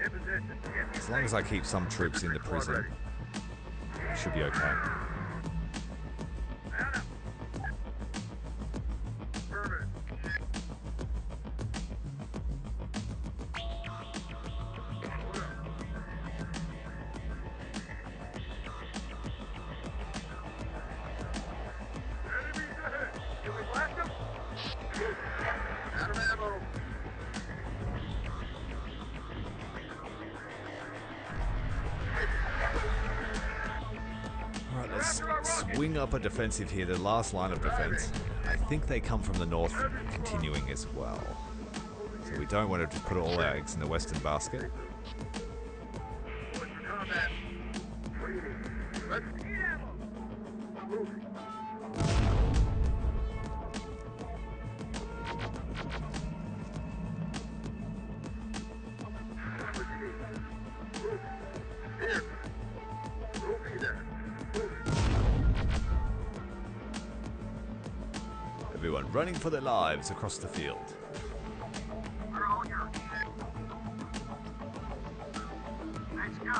In position. As long as I keep some troops in the prison, it should be okay. Affirmative. Enemies ahead. Can we blast them? Out of ammo. Alright, let's swing up a defensive here, the last line of defense. I think they come from the north continuing as well. So we don't want to put all our eggs in the western basket. What's for combat? What do you need? Let's eat ammo. Moving. What do you need? Moving. Here. We'll be there. Everyone running for their lives across the field. We're all yours. Let's go.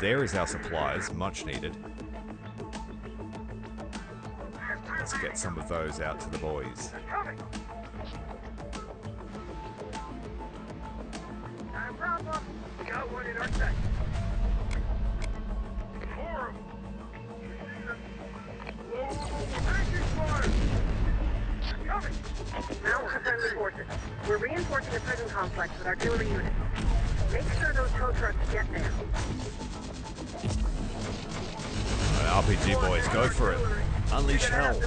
there is our supplies, much needed. Let's get some of those out to the boys. Got one in our sight. Mount the friendly forces. We're reinforcing the prison complex with artillery units. Make sure those tow trucks get there. Alright, RPG boys, go for it. Unleash hell.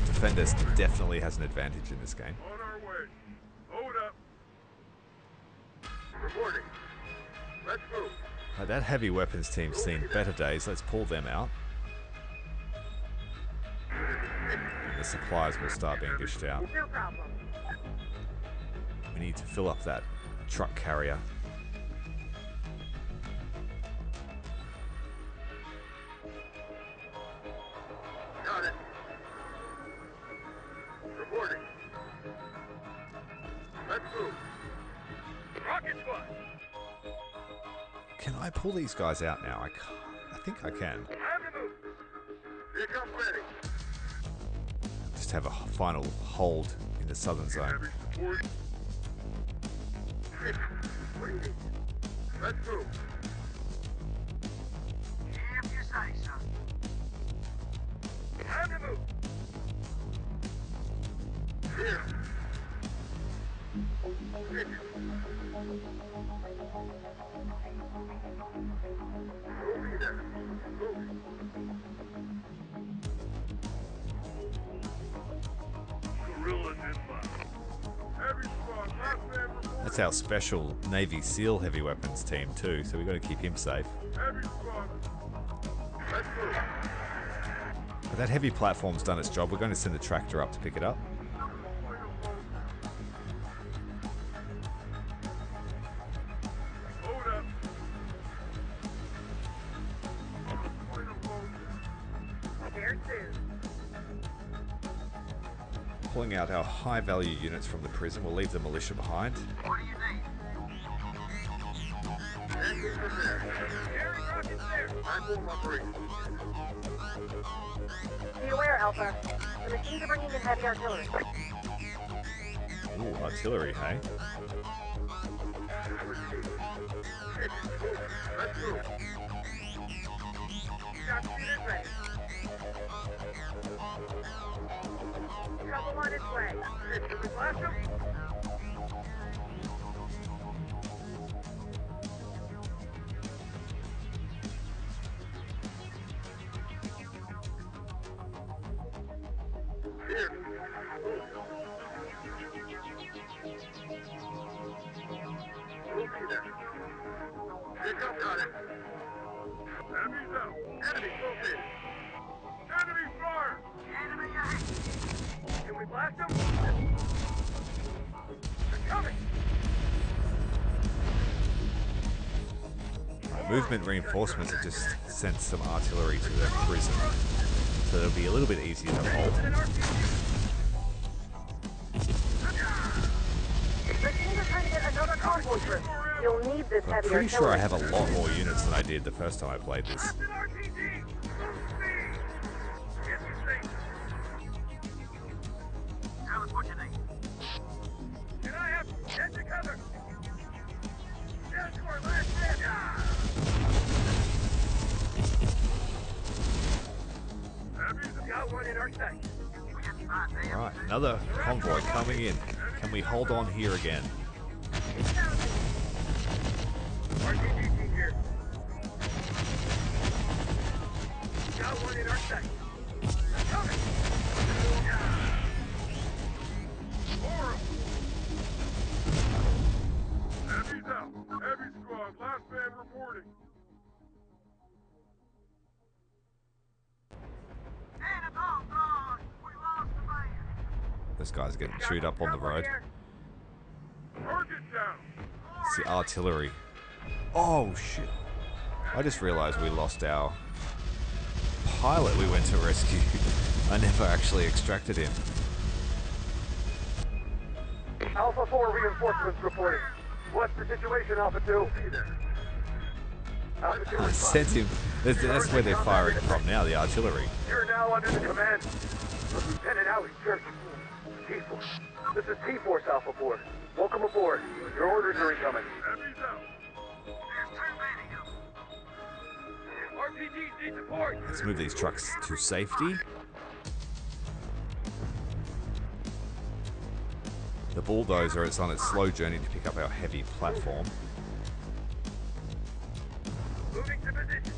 Defenders definitely has an advantage in this game. On our way. Hold up. Reporting. Let's move. That heavy weapons team's seen better days. Let's pull them out. And the supplies will start being dished out. No problem. We need to fill up that truck carrier. Got it. Reporting. Let's move. Rocket squad. Can I pull these guys out now? I think I can. Time to move. Here comes ready. Just have a final hold in the southern zone. Heavy support. What do you need? Let's move. If you say so. Time to move. Here. That's our special Navy SEAL heavy weapons team too, so we've got to keep him safe. But that heavy platform's done its job. We're going to send the tractor up to pick it up. Pulling out our high-value units from the prison. We'll leave the militia behind. What do you need? Be aware, Alpha. The machines are bringing in heavy artillery. Ooh, artillery, hey? Trouble on its way. Got it. Enemies out. Enemy located. Enemy fire. Enemy ahead. Can we blast them? They're coming. Movement reinforcements have just sent some artillery to the prison, so it'll be a little bit easier to hold. Machines are trying to get another convoy through. You'll need this I'm heavy pretty artillery. sure I have a lot more units than I did the first time I played this. Tell us what you need. Can I have head to cover? Down to our last man. Got one in our sight. Alright, another convoy coming in. Can we hold on here again? RTGT here. Got one in our sight. Coming. Horrible. Heavy's out. Heavy squad. Last man reporting. Those guys are getting chewed up on the road. It's the artillery. Oh shit. I just realized we lost our pilot we went to rescue. I never actually extracted him. Alpha 4 reinforcements reporting. What's the situation, Alpha 2? Alpha 2 I sent him. That's where they're firing from now, the artillery. You're now under the command of Lieutenant Alex Church. T-Force. This is T-Force Alpha 4. Welcome aboard. Your orders are incoming. RPGs need support. Let's move these trucks to safety. The bulldozer is on its slow journey to pick up our heavy platform. Moving to position.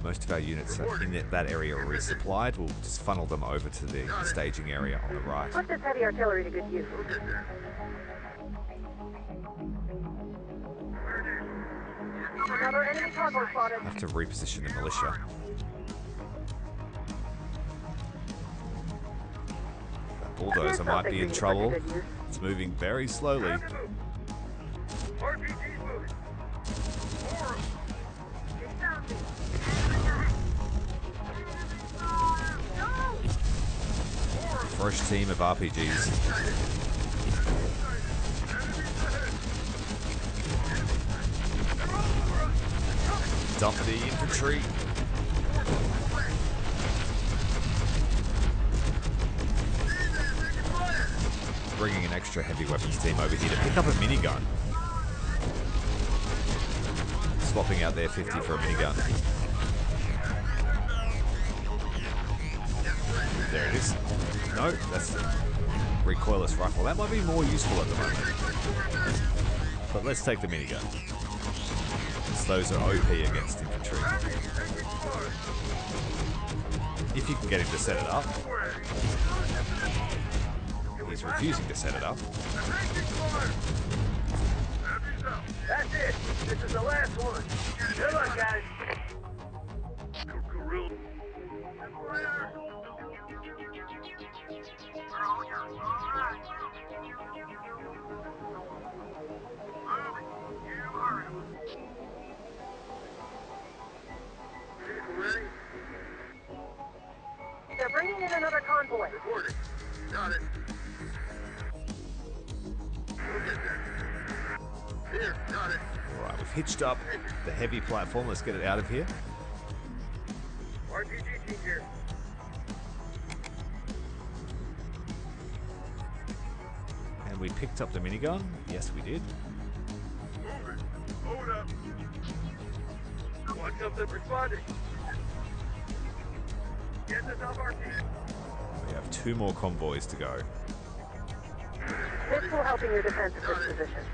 Most of our units in that area are resupplied. We'll just funnel them over to the staging area on the right. Put this heavy artillery to good use. Another enemy convoy spotted. Have to reposition the militia. That bulldozer might be in trouble. It's moving very slowly. Fresh team of RPGs. Dump the infantry. Bringing an extra heavy weapons team over here to pick up a minigun. Swapping out their 50 for a minigun. There it is. No, that's the recoilless rifle. That might be more useful at the moment. But let's take the minigun. Those are OP against infantry. If you can get him to set it up. He's refusing to set it up. That's it. This is the last one. Good luck, guys. They're bringing in another convoy. Reporting. Got it. Here, got it. Alright, we've hitched up the heavy platform. Let's get it out of here. RPG team here. And we picked up the minigun. Yes, we did. Move it. Hold up. Want something responding? Get this off our team. We have 2 more convoys to go. This will help in your defense of this position.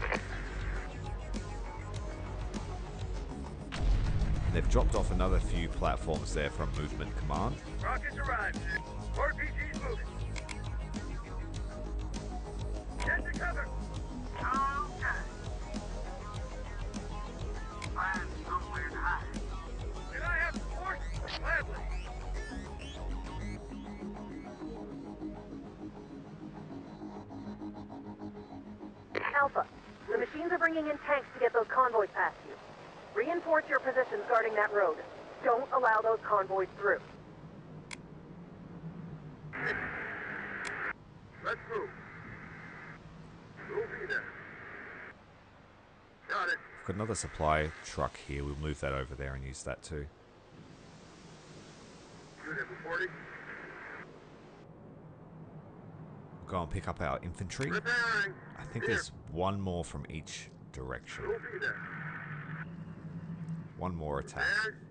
They've dropped off another few platforms there from Movement Command. Rockets arrived. RPG's moving. Get to cover. Okay. Find somewhere to hide. Can I have support? Gladly. Alpha, the machines are bringing in tanks to get those convoys past you. Reinforce your positions guarding that road. Don't allow those convoys through. Let's move. Move there. Got it. We've got another supply truck here. We'll move that over there and use that too. Unit reporting. We'll go and pick up our infantry. Repairing. I think there's one more from each direction. Move there. One more attack.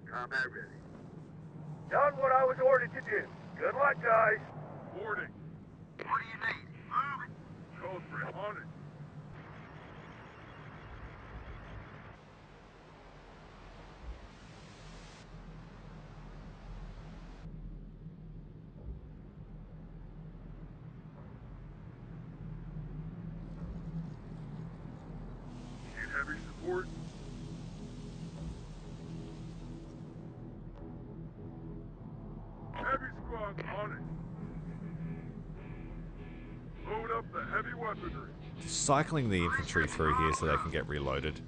Combat ready. Done what I was ordered to do. Good luck, guys. Boarding. What do you need? Move it. Code for it. On it. Need heavy support? Heavy squad on it. Load up the heavy weaponry. Just cycling the infantry through here so they can get reloaded.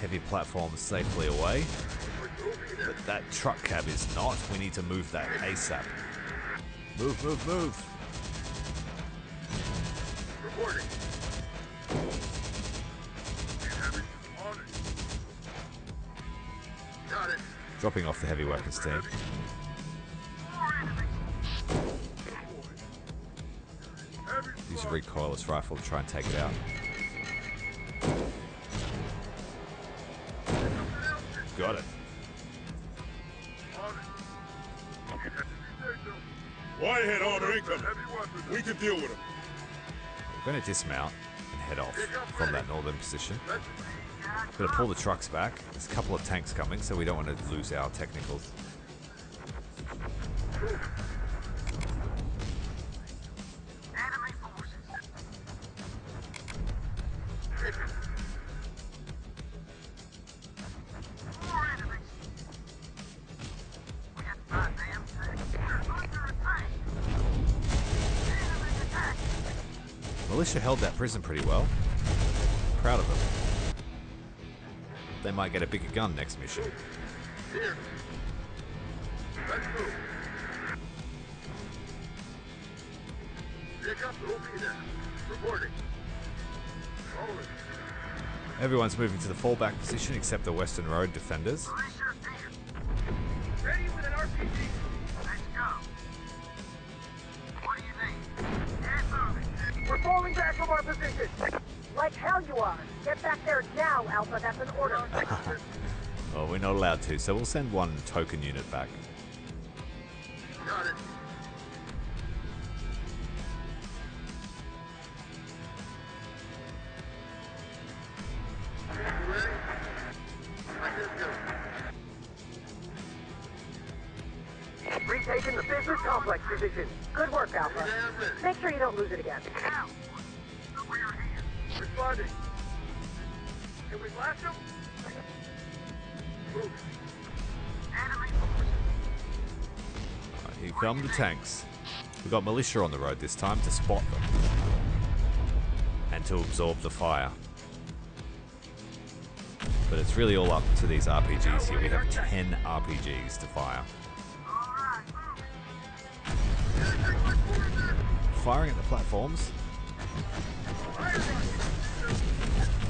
heavy platform safely away. But that truck cab is not. We need to move that ASAP. Move, move, move. Reporting. Got it. Dropping off the heavy weapons team. Use a recoilless rifle to try and take it out. Got it. Wirehead armor incoming. We can deal with him. We're going to dismount and head off from that northern position. Going to pull the trucks back. There's a couple of tanks coming, so we don't want to lose our technicals. Militia held that prison pretty well. Proud of them. They might get a bigger gun next mission. Here. Let's move. Pick up Lupita. Reporting. Rolling. Everyone's moving to the fallback position except the Western Road defenders. Ready with an RPG. Let's go. What do you think? Get moving. We're falling back from our position. Like hell you are. Get back there now, Alpha. That's an order. Well, we're not allowed to, so we'll send one token unit back. Got it. You ready? I just go. Retaking the business complex position. Good work, Alpha. Make sure you don't lose it again. Responding. Can we blast him? Move. Here come the tanks. We've got militia on the road this time to spot them and to absorb the fire. But it's really all up to these RPGs here. We have 10 RPGs to fire. Firing at the platforms.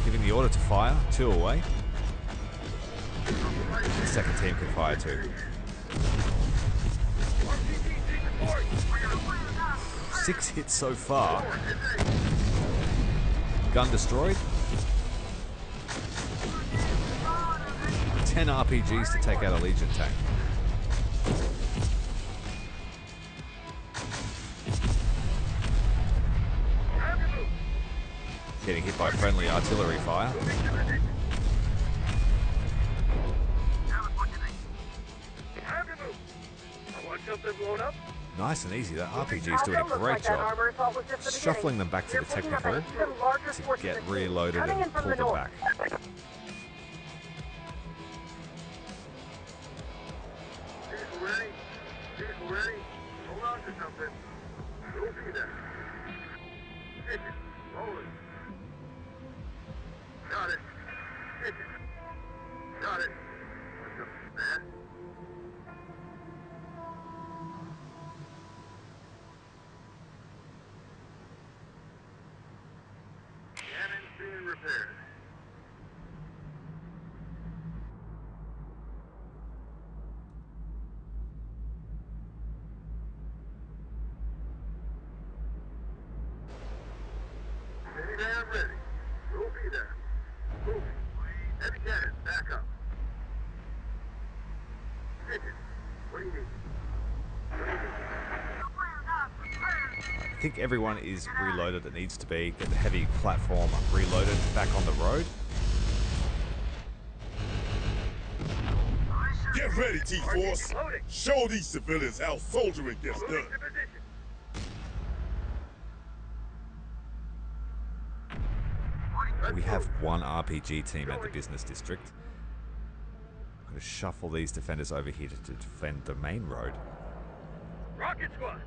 Giving the order to fire. 2 away. The second team can fire too. 6 hits so far. Gun destroyed. 10 RPGs to take out a Legion tank. Getting hit by friendly artillery fire. Want something blown up? Nice and easy. That RPG is doing a great job. Shuffling them back to the technical to get reloaded and pull them back. Vehicle ready. Vehicle ready. Hold on to something. We'll be there. Hit it. Rolling. Got it. Hit it. Got it. What's up, man? Cannon's being repaired. Minivan ready. We'll be there. Moving. Heavy cannon, back up. Hit it. What do you need? I think everyone is reloaded that needs to be. Get the heavy platform reloaded back on the road. Get ready, T-Force. Show these civilians how soldiering gets done. We have one RPG team at the business district. I'm going to shuffle these defenders over here to defend the main road. Rocket squad.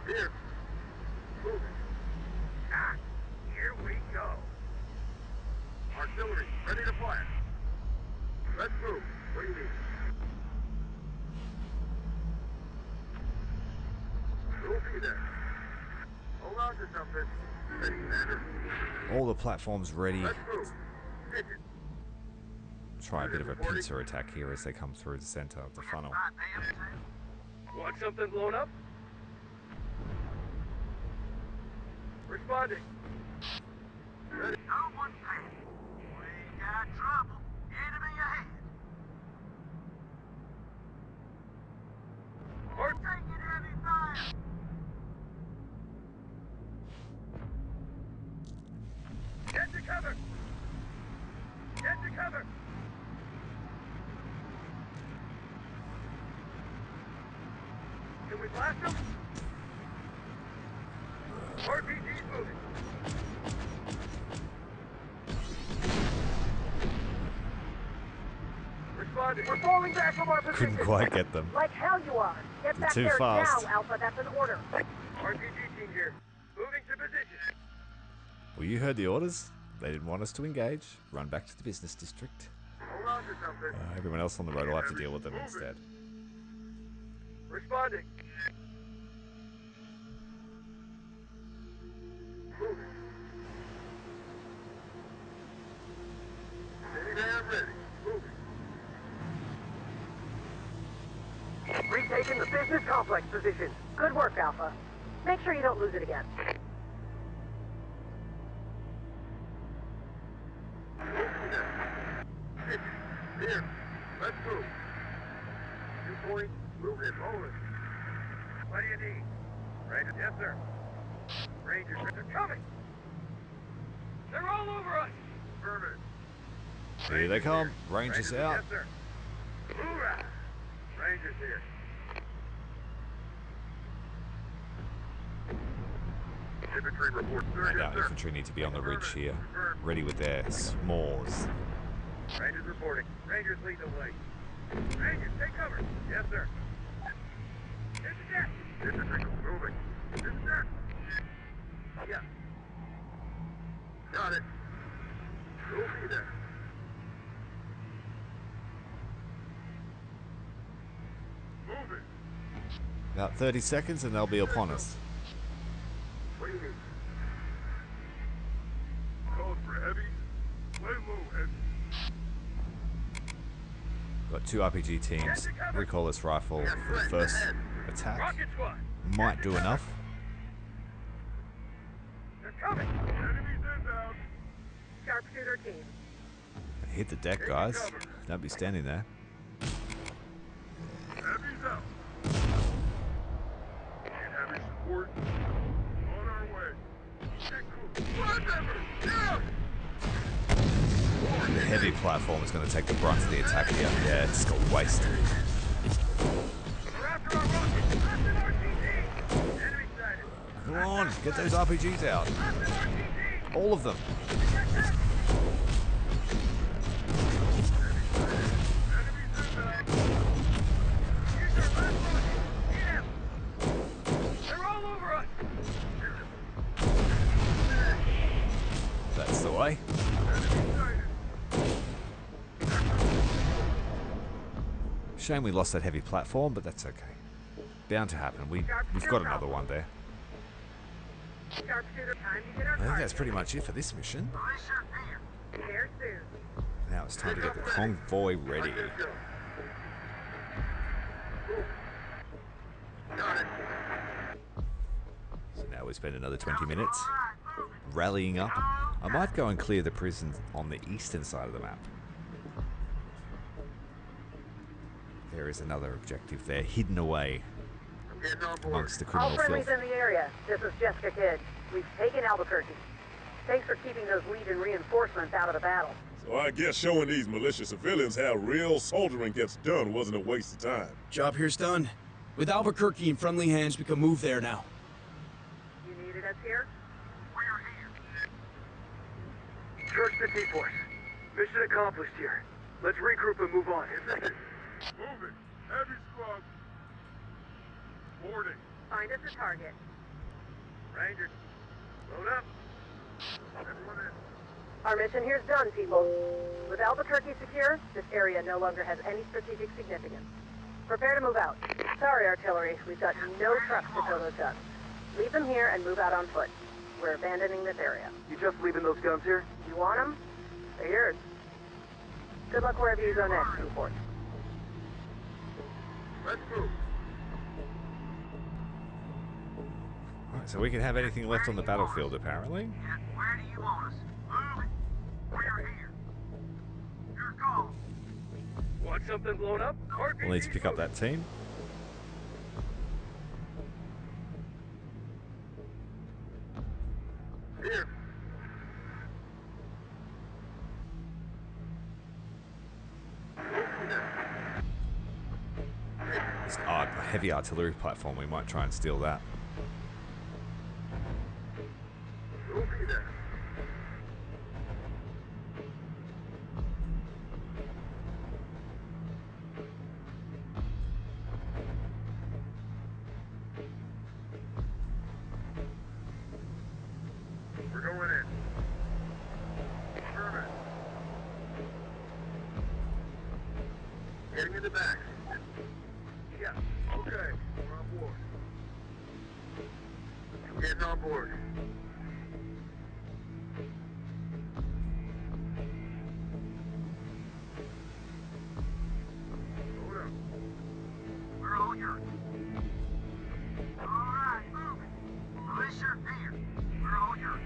Here. Moving. Ah, here we go. Artillery, ready to fire. Let's move. What do you need? We'll be there. Hold on to something. Ready, Commander. All the platforms ready. Let's move. Pigeon. Try a bit of a pincer attack here as they come through the center of the funnel. Want something blown up? Responding. Ready. No one panic. We got trouble. Enemy ahead. We're taking heavy fire. Get to cover. Get to cover. Can we blast them? RPG's moving. Responding. We're falling back from our position. Couldn't quite get them. Like hell you are. Get You're back too there fast. now, Alpha. That's an order. RPG team here. Moving to position. Well, you heard the orders. They didn't want us to engage. Run back to the business district. Hold on to something. Everyone else on the road will have to deal with them instead. Responding. Moving. Minivan ready. Moving. Retaking the business complex position. Good work, Alpha. Make sure you don't lose it again. Here. Let's move. 2 points. Move it. Rolling. What do you need? Right. Yes, sir. Rangers, they're coming. They're all over us. Affirmative. Here they come. Rangers out. Yes, sir. Hoorah! Rangers here. Infantry report, sir. And Yes, our sir. infantry need to be on the ridge here, ready with their s'mores. Rangers reporting. Rangers lead the way. Rangers, take cover. Yes, sir. This is it. Infantry moving. This is it. Yeah. Got it. We'll be there. Moving. About 30 seconds and they'll be upon us. What do you need? Calls for heavy. Lay low, heavy. Got 2 RPG teams. Recoilless rifle for the first attack. Rocket squad. Might do enough. They're coming. Enemies inbound. Sharpshooter team. Hit the deck, guys. Don't be standing there. Heavy's out. Need heavy support. On our way. Get cool. Whatever. Yeah. The heavy platform is going to take the brunt of the attack here. Yeah, it's got wasted. We're after our rockets. That's an RPG. Enemy sighted. Come on, get those RPGs out. All of them. They're all over us. That's the way. Shame we lost that heavy platform, but that's okay. Bound to happen. We've got another one there. Sharpshooter time to get our I think target. that's pretty much it for this mission. Here soon. Now it's time to get the convoy ready. So now we spend another 20 minutes rallying up. I might go and clear the prison on the eastern side of the map. There is another objective there, hidden away amongst the All criminal friendlies filth. in the area. This is Jessica Kidd. We've taken Albuquerque. Thanks for keeping those Legion reinforcements out of the battle. So I guess showing these malicious civilians how real soldiering gets done wasn't a waste of time. Job here's done. With Albuquerque in friendly hands, we can move there now. You needed us here? We're here. Church to T-Force. Mission accomplished here. Let's regroup and move on. Moving. Heavy squad. Boarding. Find us a target. Ranger, load up. Everyone in. Our mission here's done, people. With Albuquerque secure, this area no longer has any strategic significance. Prepare to move out. Sorry, artillery, we've got no trucks to tow those guns. Leave them here and move out on foot. We're abandoning this area. You just leaving those guns here? You want them? They're yours. Good luck wherever you go next, Newport. Let's move. Alright, so we can have anything left on the battlefield, apparently. Where do you want us? Move it. We're here. Your call. Want something blown up? We'll need to pick up that team. Here. It's a heavy artillery platform. We might try and steal that. We'll be there. We're going in. Sherman. Getting in the back. Yeah, okay. We're on board. Getting on board. Hold up. We're all yours. Alright, move it. Militia here. We're all yours.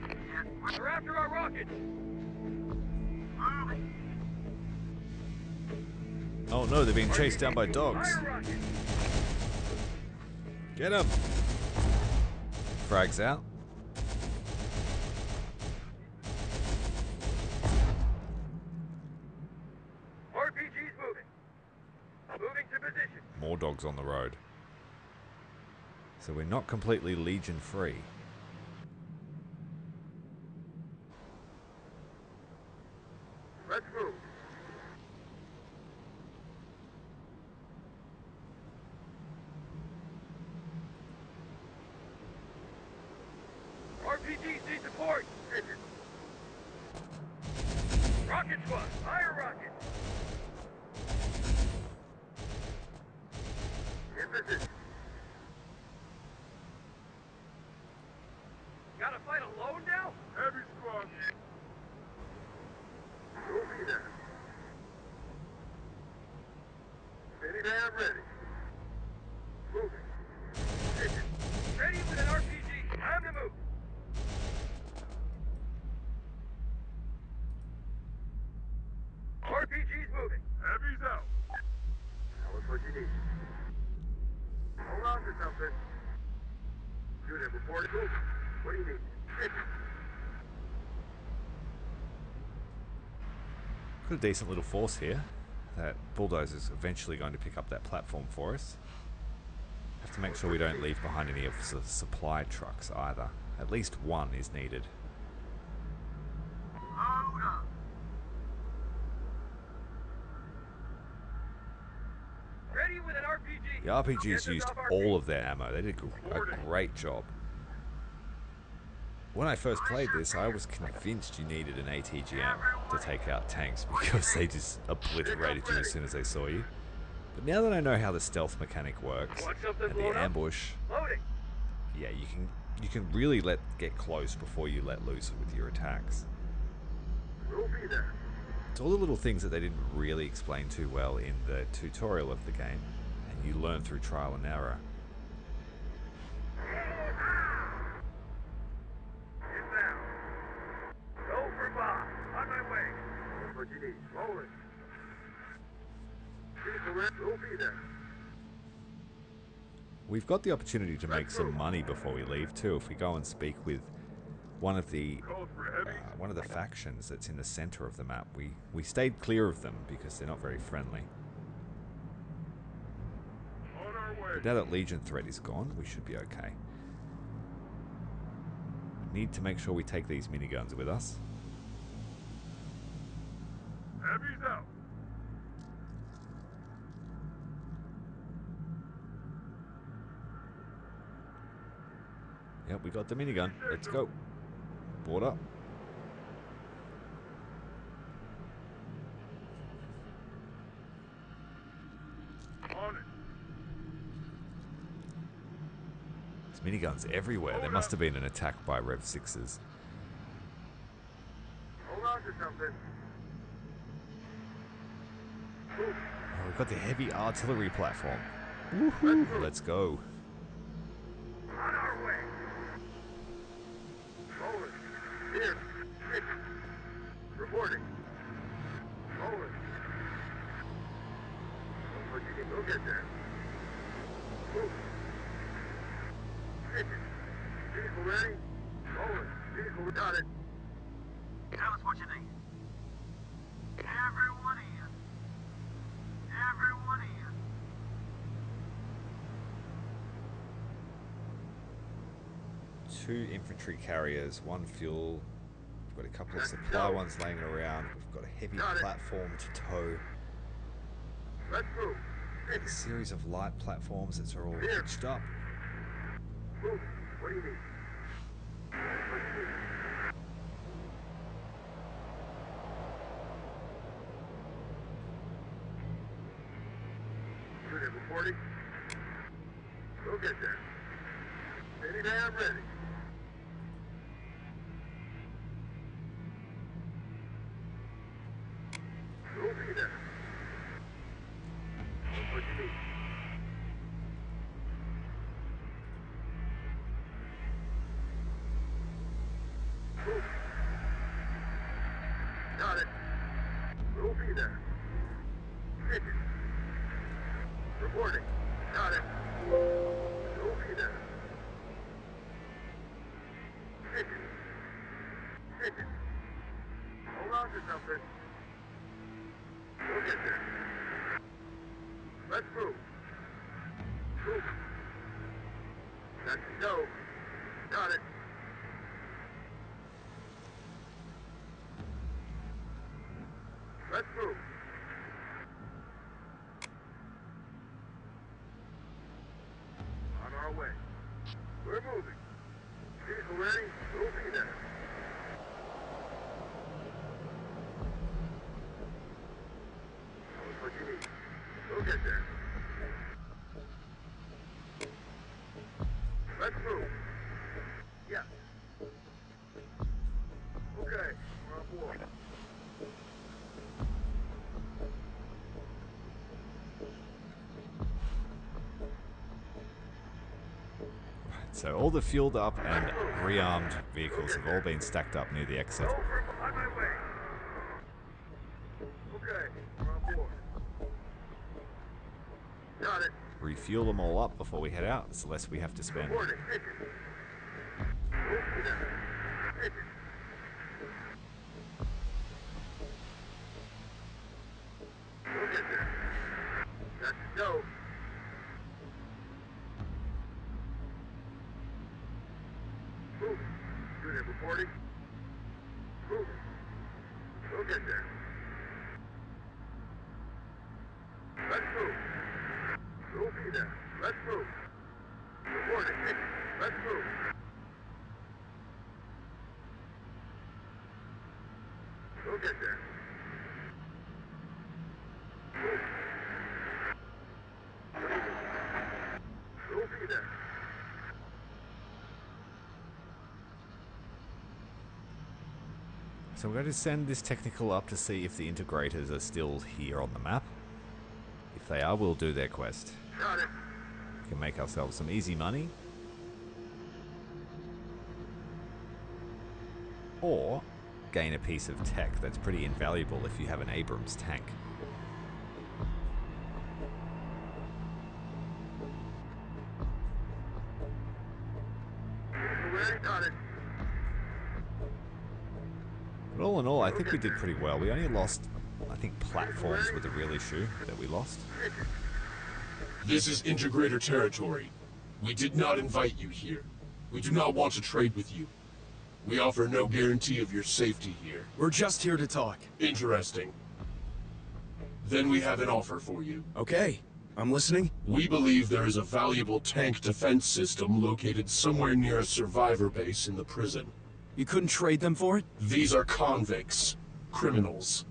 Yeah, They're after our rockets! move it. Oh no, they're being chased down by dogs. Fire rocket. Get them! Frags out. RPG's moving. Moving to position. More dogs on the road. So we're not completely Legion free. Let's move. RPGs need support! Rocket squad, fire rocket. In position. Gotta fight alone now? Heavy squad. We'll be there. Minivan ready. Moving. Position. Ready with an RPG! Time to move. RPG's moving. Heavy's out. Tell us what you need. Hold on to something. Unit report moving. What do you need? Got a decent little force here. That bulldozer's eventually going to pick up that platform for us. Have to make sure we don't leave behind any of the supply trucks either. At least one is needed. Hold up. Ready with an RPG! The RPGs used all of their ammo. They did a great job. When I first played this, I was convinced you needed an ATGM to take out tanks because they just obliterated you as soon as they saw you. But now that I know how the stealth mechanic works and the ambush, yeah, you can really get close before you let loose with your attacks. We'll be there. It's all the little things that they didn't really explain too well in the tutorial of the game, and you learn through trial and error. Inbound. Go for bomb. On my way. That's what you need. Rolling. We'll be there. We've got the opportunity to make some money before we leave too, if we go and speak with one of the factions that's in the center of the map. We stayed clear of them because they're not very friendly. On our way. But now that Legion threat is gone, we should be okay. Need to make sure we take these miniguns with us. Heavy's out. Yep, we got the minigun. Let's go. Board up. On it. There's miniguns everywhere. There must have been an attack by Rev 6s. Hold on to something. Oh, we've got the heavy artillery platform. Woohoo! Let's go. On our way. Rolling. Here. Hit. Reporting. Rolling. What you need? We'll get there. Move. Hit it. Diesel ready? Rolling. Diesel got it. Tell us what you need. Everyone in. Everyone in. 2 infantry carriers, 1 fuel. We've got a couple of supply ones laying around. We've got a heavy platform to tow. Let's move. A series of light platforms that are all hitched up. Move. What do you need? What do you need? Unit reporting. We'll get there. Any day I'm ready. We'll be there. What you need? Move. Got it. We'll be there. Hit it. Reporting. Got it. We'll be there. Hit it. Hit it. Hold on to something. We'll get there. Let's move. Move. Let's go. Got it. Let's move. On our way. We're moving. Diesel ready? We'll be there. Tell us what you need. We'll get there. Let's move. Yeah. Okay, we're on board. So all the fueled up and rearmed vehicles have all been stacked up near the exit. On my way. Okay, we're on board. Got it. Refuel them all up before we head out. It's the less we have to spend. Reporting. Hit it. We'll be there. Hit it. We'll get there. Let's go. Moving. Unit reporting. Moving. We'll get there. Let's move. We'll be there. Let's move. Reporting. Hit. Let's move. We'll get there. Move. What do you need? We'll be there. So we're going to send this technical up to see if the integrators are still here on the map. If they are, we'll do their quest. Got it. We can make ourselves some easy money. Or gain a piece of tech that's pretty invaluable if you have an Abrams tank. Got it. But all in all, I think we did pretty well. We only lost, I think, platforms were the real issue that we lost. This is Integrator territory. We did not invite you here. We do not want to trade with you. We offer no guarantee of your safety here. We're just here to talk. Interesting. Then we have an offer for you. Okay. I'm listening. We believe there is a valuable tank defense system located somewhere near a survivor base in the prison. You couldn't trade them for it? These are convicts. Criminals.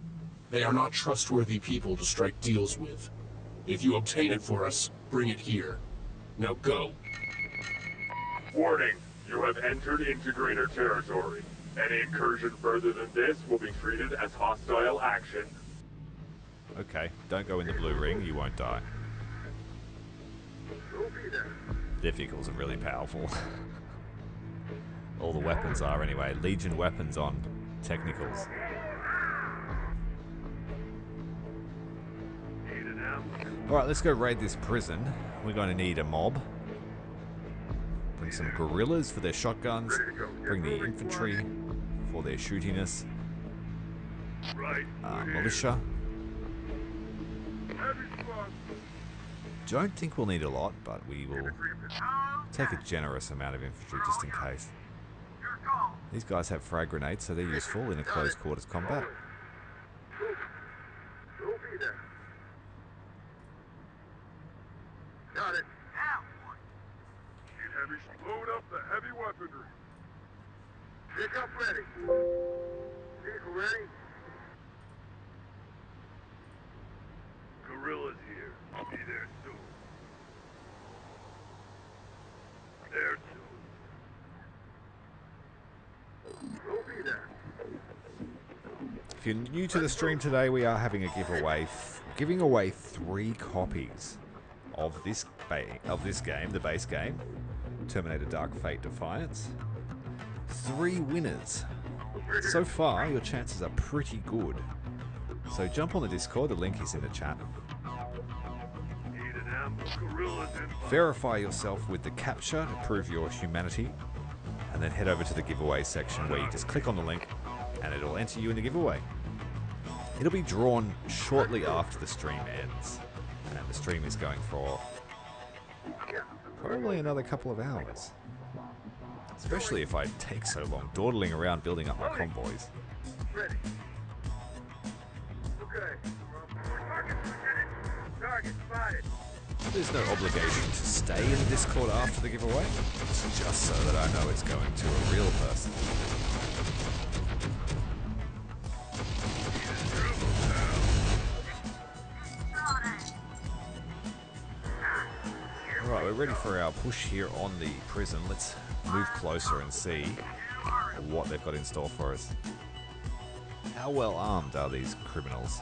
They are not trustworthy people to strike deals with. If you obtain it for us, bring it here. Now go. Warning, you have entered Integrator territory. Any incursion further than this will be treated as hostile action. Okay, don't go in the blue ring, you won't die. Their vehicles are really powerful. All the weapons are anyway. Legion weapons on technicals. Alright, let's go raid this prison. We're going to need a mob. Bring some guerrillas for their shotguns. Bring the infantry for their shootiness. Militia. Don't think we'll need a lot, but we will take a generous amount of infantry just in case. These guys have frag grenades, so they're useful in a close quarters combat. Got it. Need heavy. Load up the heavy weaponry. Pick up ready. Vehicle ready. Guerrillas here. I'll be there soon. There soon. We'll be there. If you're new to the stream today, we are having a giveaway, giving away 3 copies of this game, the base game, Terminator Dark Fate Defiance. 3 winners. So far, your chances are pretty good. So jump on the Discord, the link is in the chat. Verify yourself with the captcha to prove your humanity, and then head over to the giveaway section where you just click on the link and it'll enter you in the giveaway. It'll be drawn shortly after the stream ends, and the stream is going for probably another couple of hours. Especially if I take so long dawdling around building up my convoys. Ready. Okay. Target spotted. There's no obligation to stay in the Discord after the giveaway. It's just so that I know it's going to a real person. Alright, we're ready for our push here on the prison. Let's move closer and see what they've got in store for us. How well armed are these criminals?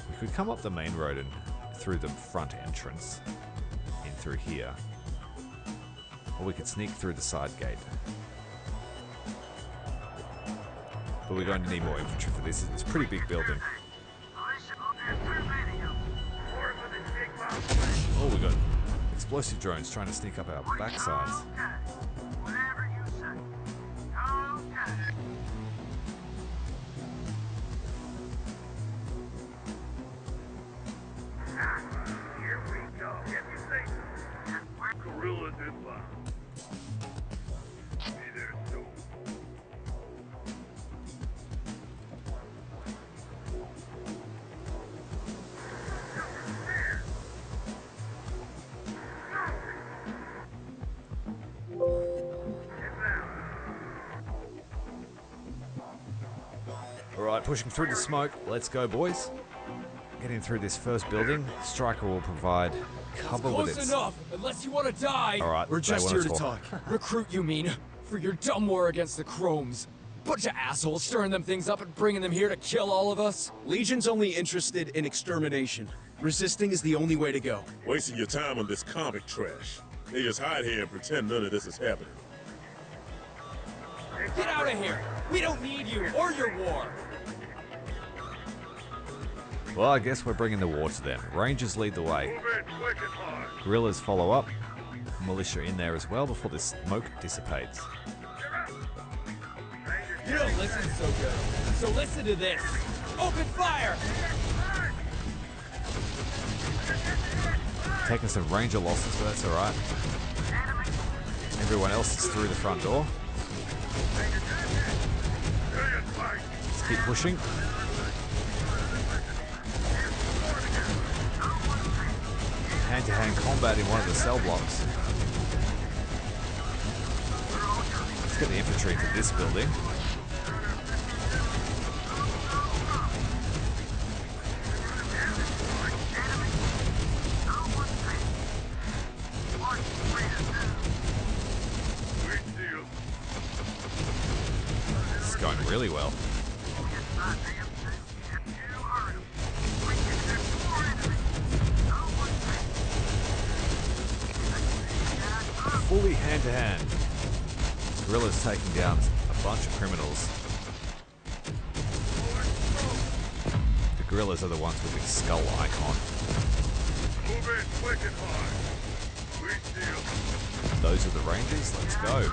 We could come up the main road and through the front entrance, in through here. Or we could sneak through the side gate. But we're going to need more infantry for this. It's a pretty big building. Oh, we got explosive drones trying to sneak up our backsides. Here we go. If you say so. Guerrillas inbound. Be there soon. Alright, pushing through the smoke. Let's go, boys. Getting through this first building. Striker will provide cover with its... Close enough, unless you want to die. Alright, we're just here to talk. Recruit, you mean? For your dumb war against the Chromes. Bunch of assholes stirring them things up and bringing them here to kill all of us. Legion's only interested in extermination. Resisting is the only way to go. Wasting your time on this comic trash. They just hide here and pretend none of this is happening. Get out of here. We don't need you or your war. Well, I guess we're bringing the war to them. Rangers lead the way. Guerrillas follow up. Militia in there as well before the smoke dissipates. You don't listen so good, so listen to this. Open fire! Taking some Ranger losses, but that's alright. Everyone else is through the front door. Let's keep pushing. Hand-to-hand combat in one of the cell blocks. Let's get the infantry to this building. This is going really well. Fully hand-to-hand. Guerrillas taking down a bunch of criminals. The guerrillas are the ones with the skull icon. Move in quick and hard. Sweet deal. Those are the Rangers. Let's go.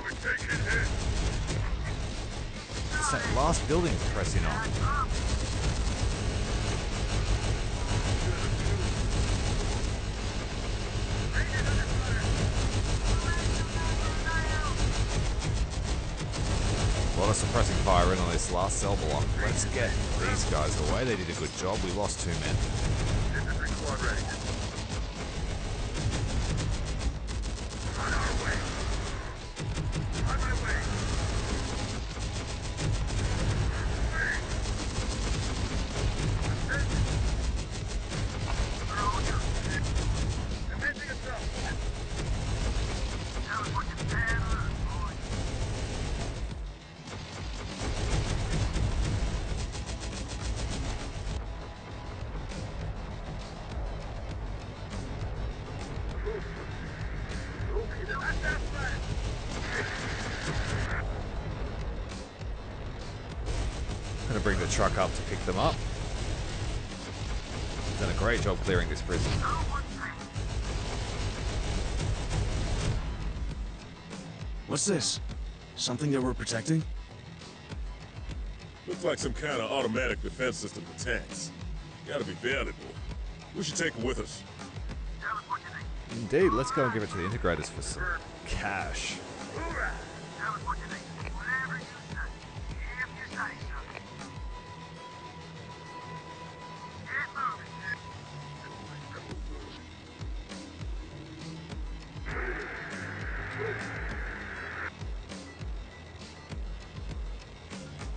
We're taking hits. It's that last building pressing on. A lot of suppressing fire in on this last cell block. Let's get these guys away. They did a good job. We lost 2 men. Infantry squad ready. On our way. On my way. Commencing assault. That was what you said. Gonna bring the truck up to pick them up. Done a great job clearing this prison. What's this? Something that we're protecting? Looks like some kind of automatic defense system for tanks. Gotta be valuable. We should take it with us. Indeed, let's go and give it to the integrators for some cash.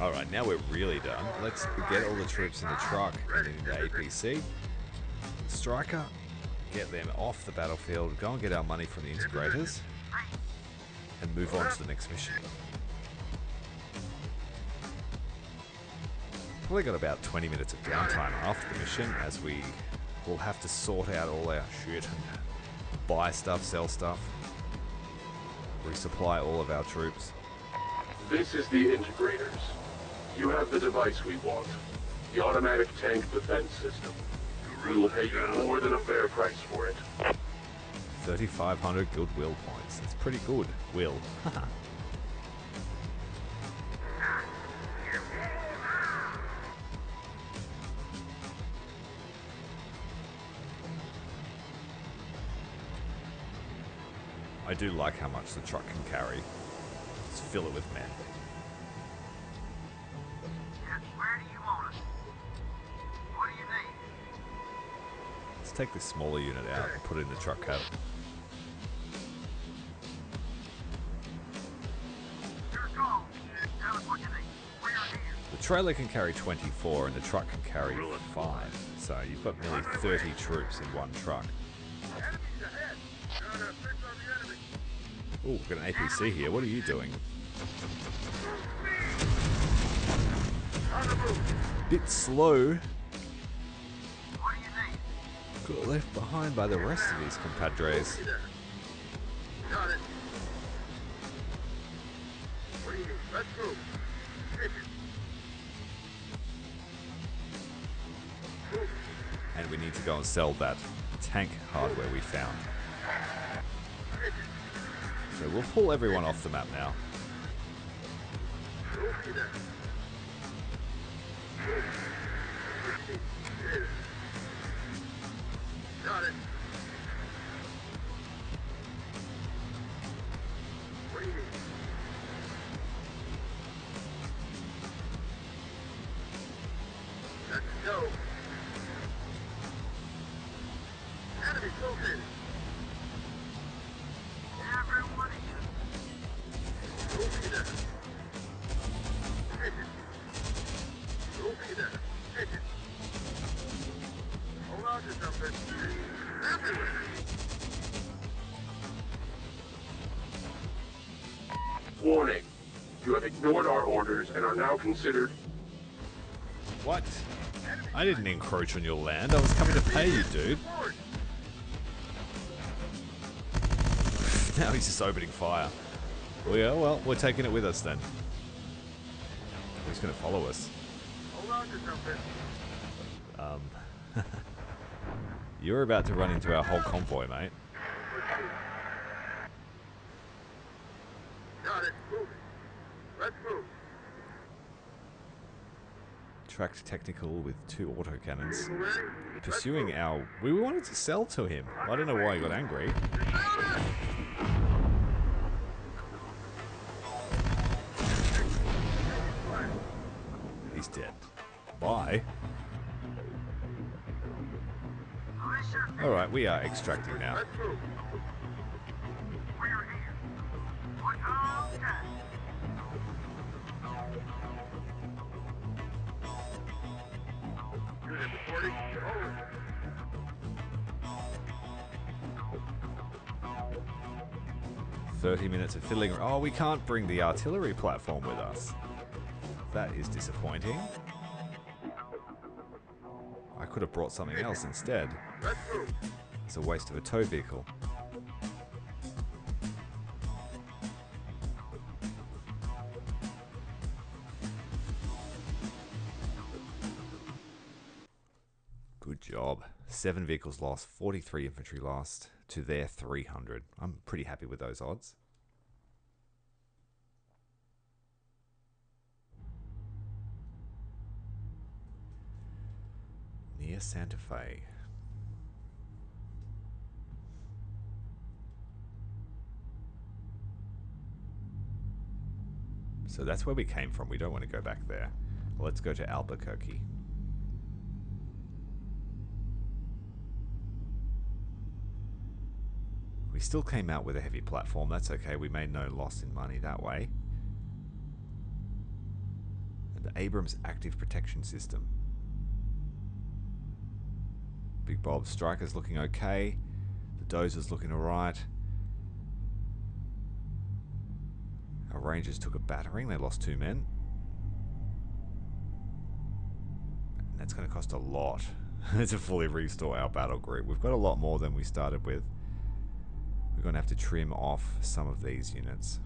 Alright, now we're really done. Let's get all the troops in the truck and into APC. Striker, get them off the battlefield, go and get our money from the integrators, and move on to the next mission. Probably got about 20 minutes of downtime after the mission, as we will have to sort out all our shit and buy stuff, sell stuff, resupply all of our troops. This is the integrators. You have the device we want. The automatic tank defense system. We will pay you more than a fair price for it. 3,500 goodwill points. That's pretty good. Will. I do like how much the truck can carry. Let's fill it with men. Where do you want us? What do you need? Let's take this smaller unit out and put it in the truck cab. Your call. Tell us what you need. We're here. The trailer can carry 24 and the truck can carry 5. So you've got nearly 30 troops in one truck. Enemies ahead. Got a fix on the enemy. Oh, we've got an APC here. What are you doing? On the move. Bit slow. What do you need? Got left behind by the rest of these compadres. Got it. What do you need? Let's move. Take it. And we need to go and sell that tank hardware we found. So we'll pull everyone off the map now. Got it. located. Everyone here. Copy that. Hit it. Copy that. Hit it. Hold on to something. Everywhere. Warning. You have ignored our orders and are now considered... What? I didn't encroach on your land. I was coming to pay you, dude. Now he's just opening fire. Well, yeah, well, we're taking it with us then. Who's going to follow us? You're about to run into our whole convoy, mate. Got it. Move. Let's move. Tracked technical with 2 autocannons. Pursuing our... We wanted to sell to him. I don't know why he got angry. He's dead. Bye. Alright, we are extracting now. Minutes of filling. Oh, we can't bring the artillery platform with us. That is disappointing. I could have brought something else instead. It's a waste of a tow vehicle. Good job. 7 vehicles lost, 43 infantry lost to their 300. I'm pretty happy with those odds. Near Santa Fe. So that's where we came from. We don't want to go back there. Well, let's go to Albuquerque. We still came out with a heavy platform. That's okay. We made no loss in money that way. And the Abrams active protection system. Big Bob Striker's looking okay. The Dozer's looking alright. Our Rangers took a battering. They lost 2 men. And that's going to cost a lot to fully restore our battle group. We've got a lot more than we started with. We're going to have to trim off some of these units.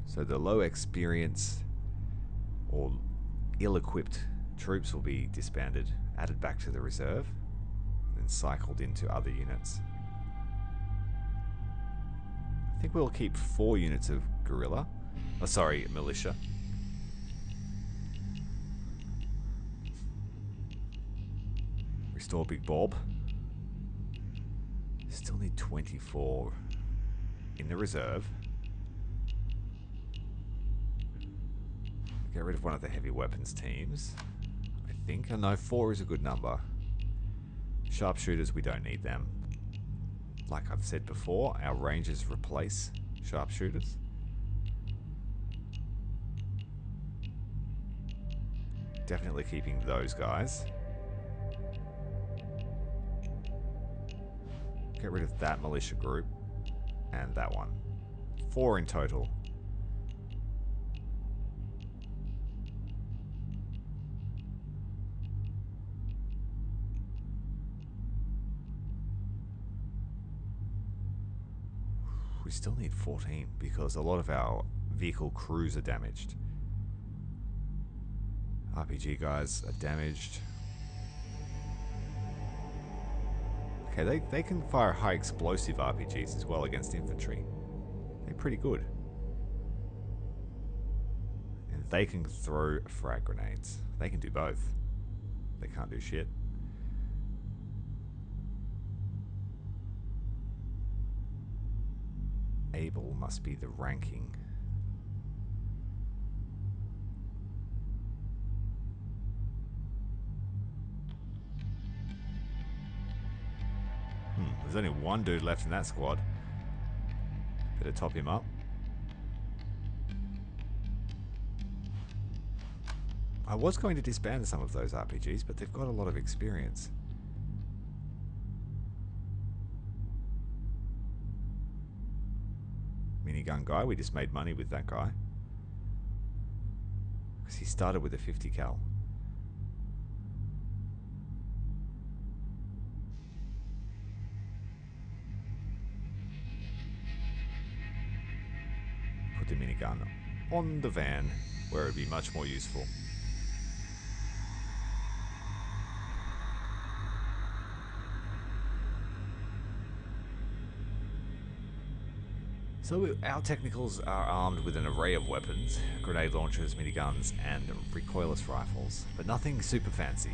So the low experience or ill-equipped troops will be disbanded, added back to the reserve, and then cycled into other units. I think we'll keep 4 units of guerrilla. Oh, sorry, militia. Restore Big Bob. Still need 24 in the reserve. Get rid of one of the heavy weapons teams. I think. I know 4 is a good number. Sharpshooters, we don't need them. Like I've said before, our Rangers replace sharpshooters. Definitely keeping those guys. Get rid of that militia group and that one. 4 in total. We still need 14 because a lot of our vehicle crews are damaged. RPG guys are damaged. Okay, they can fire high explosive RPGs as well against infantry. They're pretty good. And they can throw frag grenades. They can do both. They can't do shit. Able must be the ranking. There's only one dude left in that squad. Better top him up. I was going to disband some of those RPGs, but they've got a lot of experience. Minigun guy, we just made money with that guy. Because he started with a 50 cal. Put the minigun on the van, where it would be much more useful. So our technicals are armed with an array of weapons, grenade launchers, miniguns, and recoilless rifles, but nothing super fancy.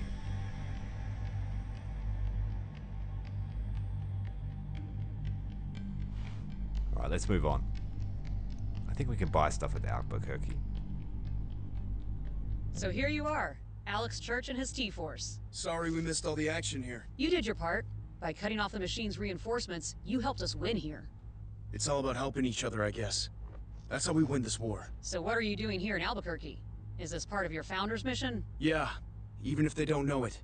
Alright, let's move on. I think we can buy stuff at Albuquerque. So here you are, Alex Church and his T-Force. Sorry we missed all the action here. You did your part. By cutting off the machine's reinforcements, you helped us win here. It's all about helping each other, I guess. That's how we win this war. So what are you doing here in Albuquerque? Is this part of your founder's mission? Yeah, even if they don't know it.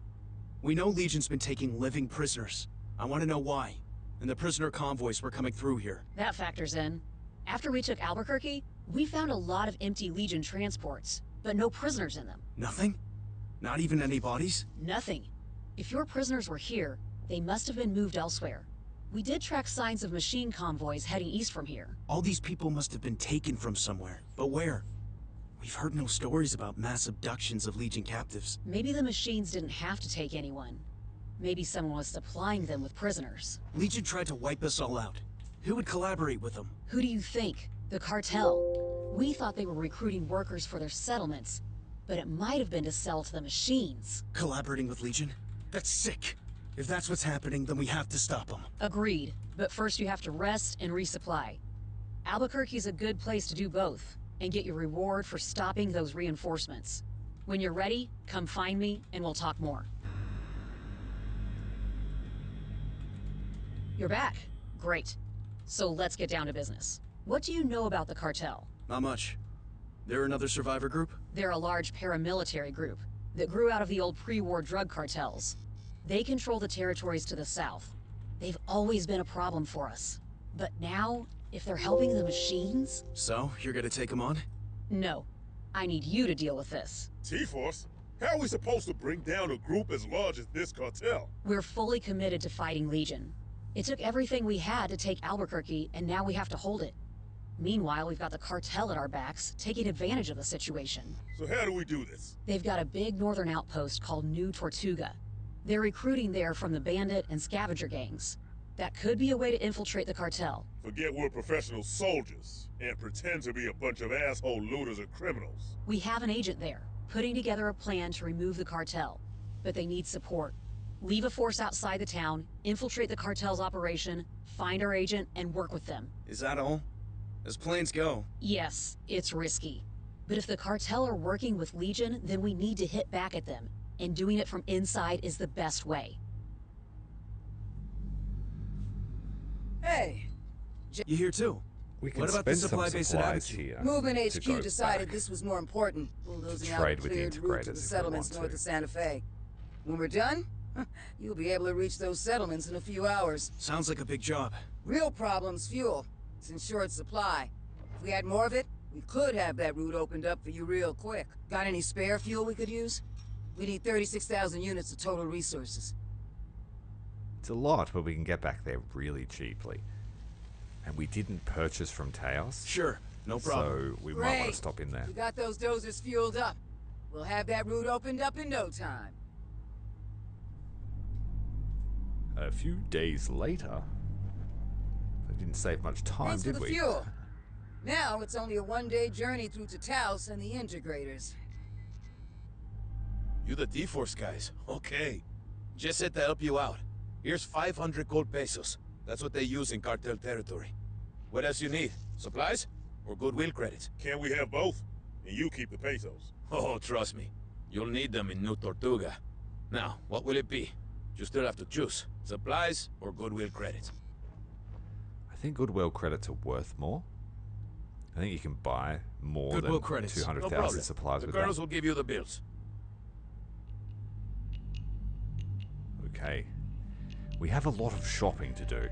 We know Legion's been taking living prisoners. I want to know why. And the prisoner convoys were coming through here. That factors in. After we took Albuquerque, we found a lot of empty Legion transports, but no prisoners in them. Nothing? Not even any bodies? Nothing. If your prisoners were here, they must have been moved elsewhere. We did track signs of machine convoys heading east from here. All these people must have been taken from somewhere. But where? We've heard no stories about mass abductions of Legion captives. Maybe the machines didn't have to take anyone. Maybe someone was supplying them with prisoners. Legion tried to wipe us all out. Who would collaborate with them? Who do you think? The Cartel. We thought they were recruiting workers for their settlements, but it might have been to sell to the machines. Collaborating with Legion? That's sick. If that's what's happening, then we have to stop them. Agreed, but first you have to rest and resupply. Albuquerque's a good place to do both, and get your reward for stopping those reinforcements. When you're ready, come find me and we'll talk more. You're back. Great. So let's get down to business. What do you know about the Cartel? Not much. They're another survivor group? They're a large paramilitary group that grew out of the old pre-war drug cartels. They control the territories to the south. They've always been a problem for us. But now, if they're helping the machines... So, you're gonna take them on? No. I need you to deal with this. T-Force? How are we supposed to bring down a group as large as this cartel? We're fully committed to fighting Legion. It took everything we had to take Albuquerque, and now we have to hold it. Meanwhile, we've got the Cartel at our backs, taking advantage of the situation. So how do we do this? They've got a big northern outpost called New Tortuga. They're recruiting there from the bandit and scavenger gangs. That could be a way to infiltrate the Cartel. Forget we're professional soldiers and pretend to be a bunch of asshole looters or criminals. We have an agent there, putting together a plan to remove the Cartel. But they need support. Leave a force outside the town, infiltrate the Cartel's operation, find our agent, and work with them. Is that all? As plans go. Yes, it's risky. But if the Cartel are working with Legion, then we need to hit back at them. And doing it from inside is the best way. Hey! You here too? We can what about the spend supply some base at supplies Abiquiu? here. Movement to HQ go decided back. this was more important. Bulldozing out trade a with the cleared route to integrators the if we settlements want north to. of Santa Fe. When we're done, you'll be able to reach those settlements in a few hours. Sounds like a big job. Real problem's fuel. It's in short supply. If we had more of it, we could have that route opened up for you real quick. Got any spare fuel we could use? We need 36,000 units of total resources. It's a lot, but we can get back there really cheaply. And we didn't purchase from Taos. Sure, no problem. So we might want to stop in there. We got those dozers fueled up. We'll have that route opened up in no time. A few days later. We didn't save much time, Thanks did for the we? fuel. Now it's only a one-day journey through to Taos and the integrators. You the T-Force guys. Okay. Just said to help you out. Here's 500 gold pesos. That's what they use in cartel territory. What else you need? Supplies? Or goodwill credits? Can we have both? And you keep the pesos. Oh, trust me. You'll need them in New Tortuga. Now, what will it be? You still have to choose. Supplies or goodwill credits? I think goodwill credits are worth more. I think you can buy more Goodwill than credits. 200,000 No problem. supplies The with colonels that. will give you the bills. Okay. We have a lot of shopping to do,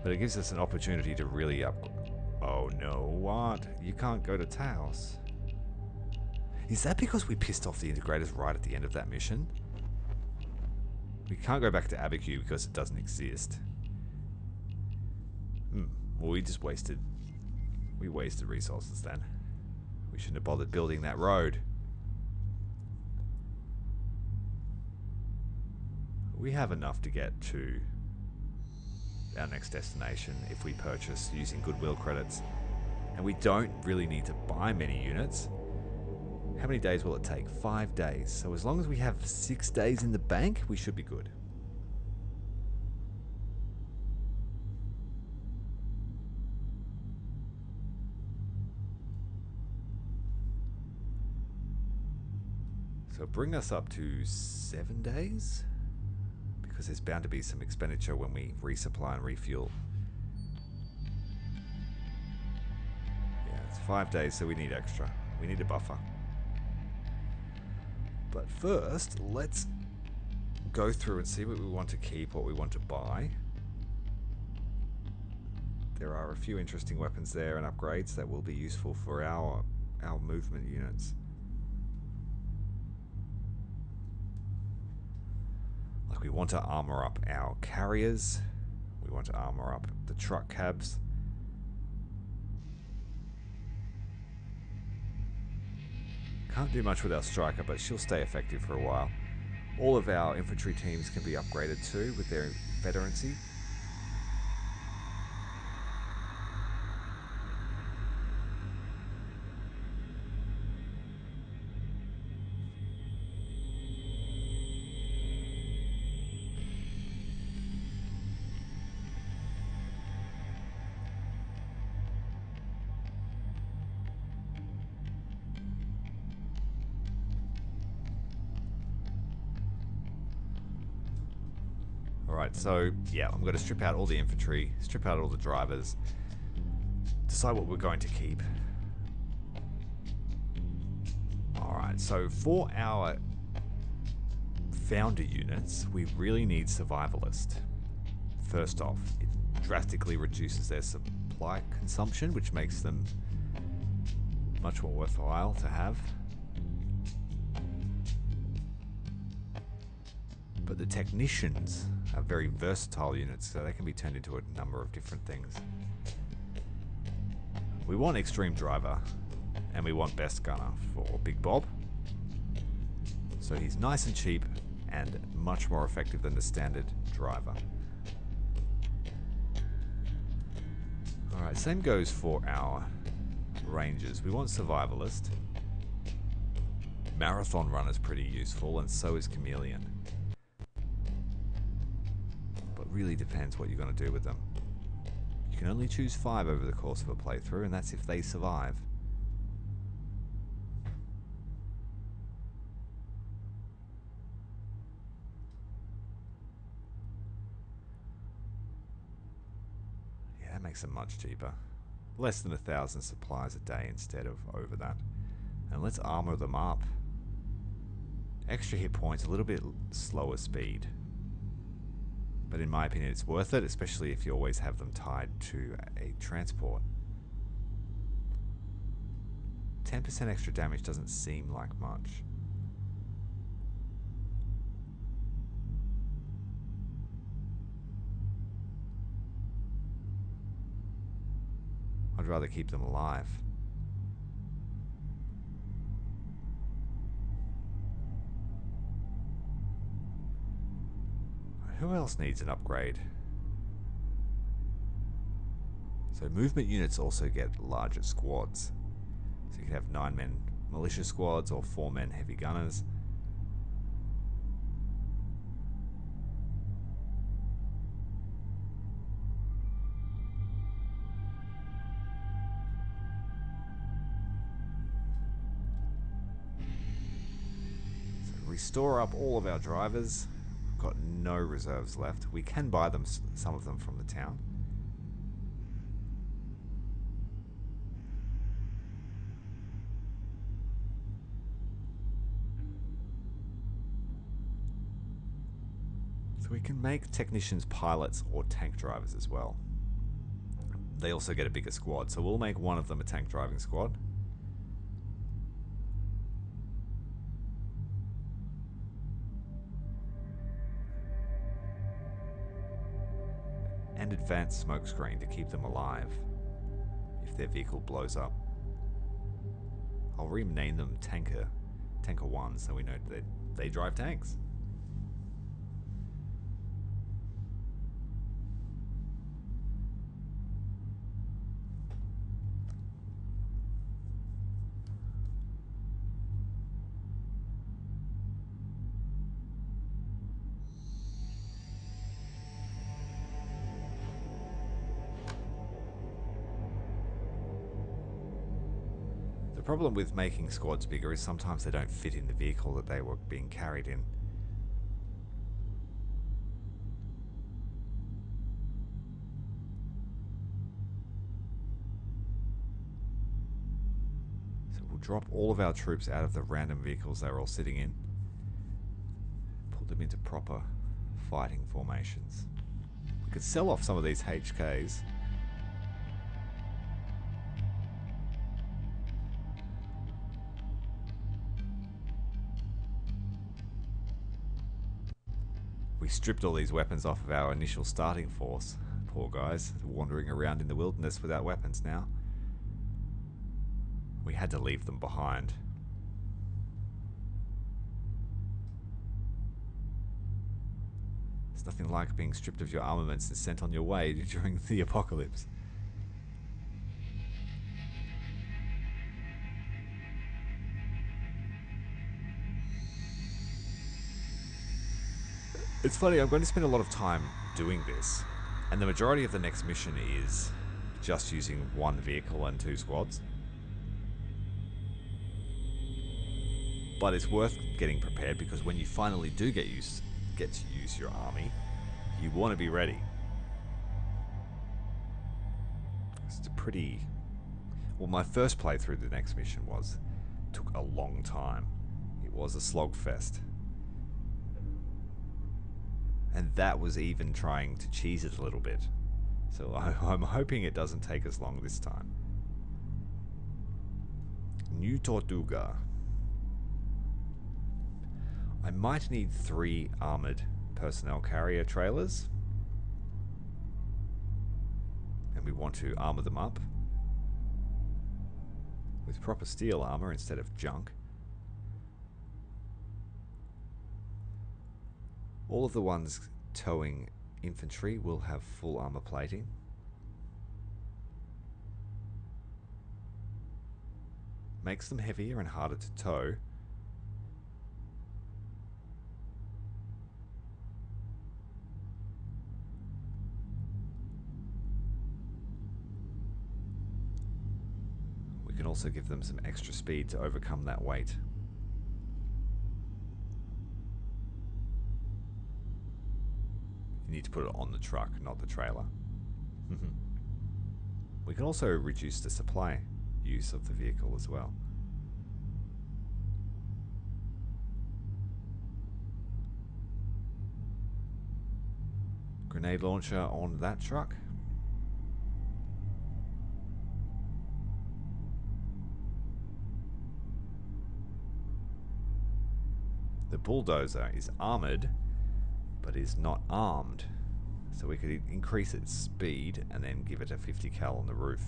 but it gives us an opportunity to really Oh no, what? You can't go to Taos. Is that because we pissed off the integrators right at the end of that mission? We can't go back to Abiquiu because it doesn't exist. Well, we wasted resources then. We shouldn't have bothered building that road. We have enough to get to our next destination if we purchase using goodwill credits. And we don't really need to buy many units. How many days will it take? 5 days. So as long as we have 6 days in the bank, we should be good. So bring us up to 7 days? Because there's bound to be some expenditure when we resupply and refuel. Yeah, it's 5 days, so we need extra. We need a buffer. But first, let's go through and see what we want to keep, what we want to buy. There are a few interesting weapons there and upgrades that will be useful for our movement units. Like we want to armor up our carriers. We want to armor up the truck cabs. Can't do much with our striker, but she'll stay effective for a while. All of our infantry teams can be upgraded too with their veterancy. Alright, so yeah, I'm going to strip out all the infantry, strip out all the drivers, decide what we're going to keep. Alright, so for our founder units, we really need survivalist. First off, it drastically reduces their supply consumption, which makes them much more worthwhile to have. But the technicians are very versatile units, so they can be turned into a number of different things. We want Extreme Driver, and we want Best Gunner for Big Bob. So he's nice and cheap, and much more effective than the standard driver. Alright, same goes for our Rangers. We want Survivalist. Marathon Runner's pretty useful, and so is Chameleon. Really depends what you're going to do with them. You can only choose 5 over the course of a playthrough, and that's if they survive. Yeah, that makes them much cheaper. Less than 1,000 supplies a day instead of over that. And let's armor them up. Extra hit points, a little bit slower speed. But in my opinion, it's worth it, especially if you always have them tied to a transport. 10% extra damage doesn't seem like much. I'd rather keep them alive. Who else needs an upgrade? So movement units also get larger squads. So you can have 9-man militia squads or 4-man heavy gunners. So restore up all of our drivers. got no reserves left. We can buy them, some of them, from the town. So we can make technicians pilots or tank drivers as well. They also get a bigger squad, so we'll make one of them a tank driving squad. And advanced smokescreen to keep them alive if their vehicle blows up. I'll rename them Tanker 1 so we know that they drive tanks. The problem with making squads bigger is sometimes they don't fit in the vehicle that they were being carried in. So we'll drop all of our troops out of the random vehicles they were all sitting in, put them into proper fighting formations. We could sell off some of these HKs. We stripped all these weapons off of our initial starting force. Poor guys, wandering around in the wilderness without weapons now. We had to leave them behind. There's nothing like being stripped of your armaments and sent on your way during the apocalypse. It's funny, I'm going to spend a lot of time doing this, and the majority of the next mission is just using one vehicle and 2 squads. But it's worth getting prepared, because when you finally do get to use your army, you want to be ready. It's a pretty... Well, my first playthrough the next mission took a long time. It was a slogfest. And that was even trying to cheese it a little bit. So I'm hoping it doesn't take as long this time. New Tortuga. I might need 3 armored personnel carrier trailers. And we want to armor them up with proper steel armor instead of junk. All of the ones towing infantry will have full armor plating. Makes them heavier and harder to tow. We can also give them some extra speed to overcome that weight. You need to put it on the truck, not the trailer. We can also reduce the supply use of the vehicle as well. Grenade launcher on that truck. The bulldozer is armored, but is not armed, so we could increase its speed and then give it a 50 cal on the roof.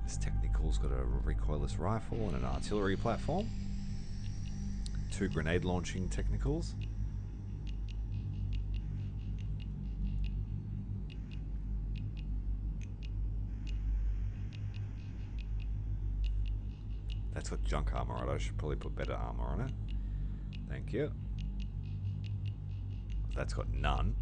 This Technical's got a recoilless rifle and an artillery platform. 2 grenade launching Technicals. That's got junk armor on it. I should probably put better armor on it. Thank you. That's got none.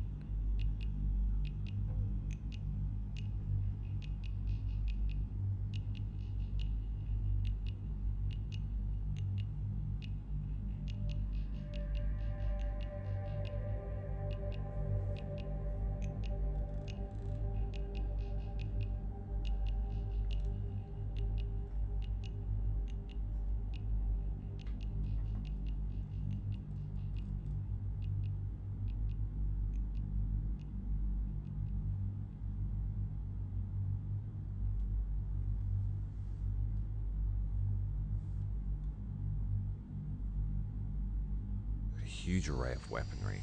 huge array of weaponry.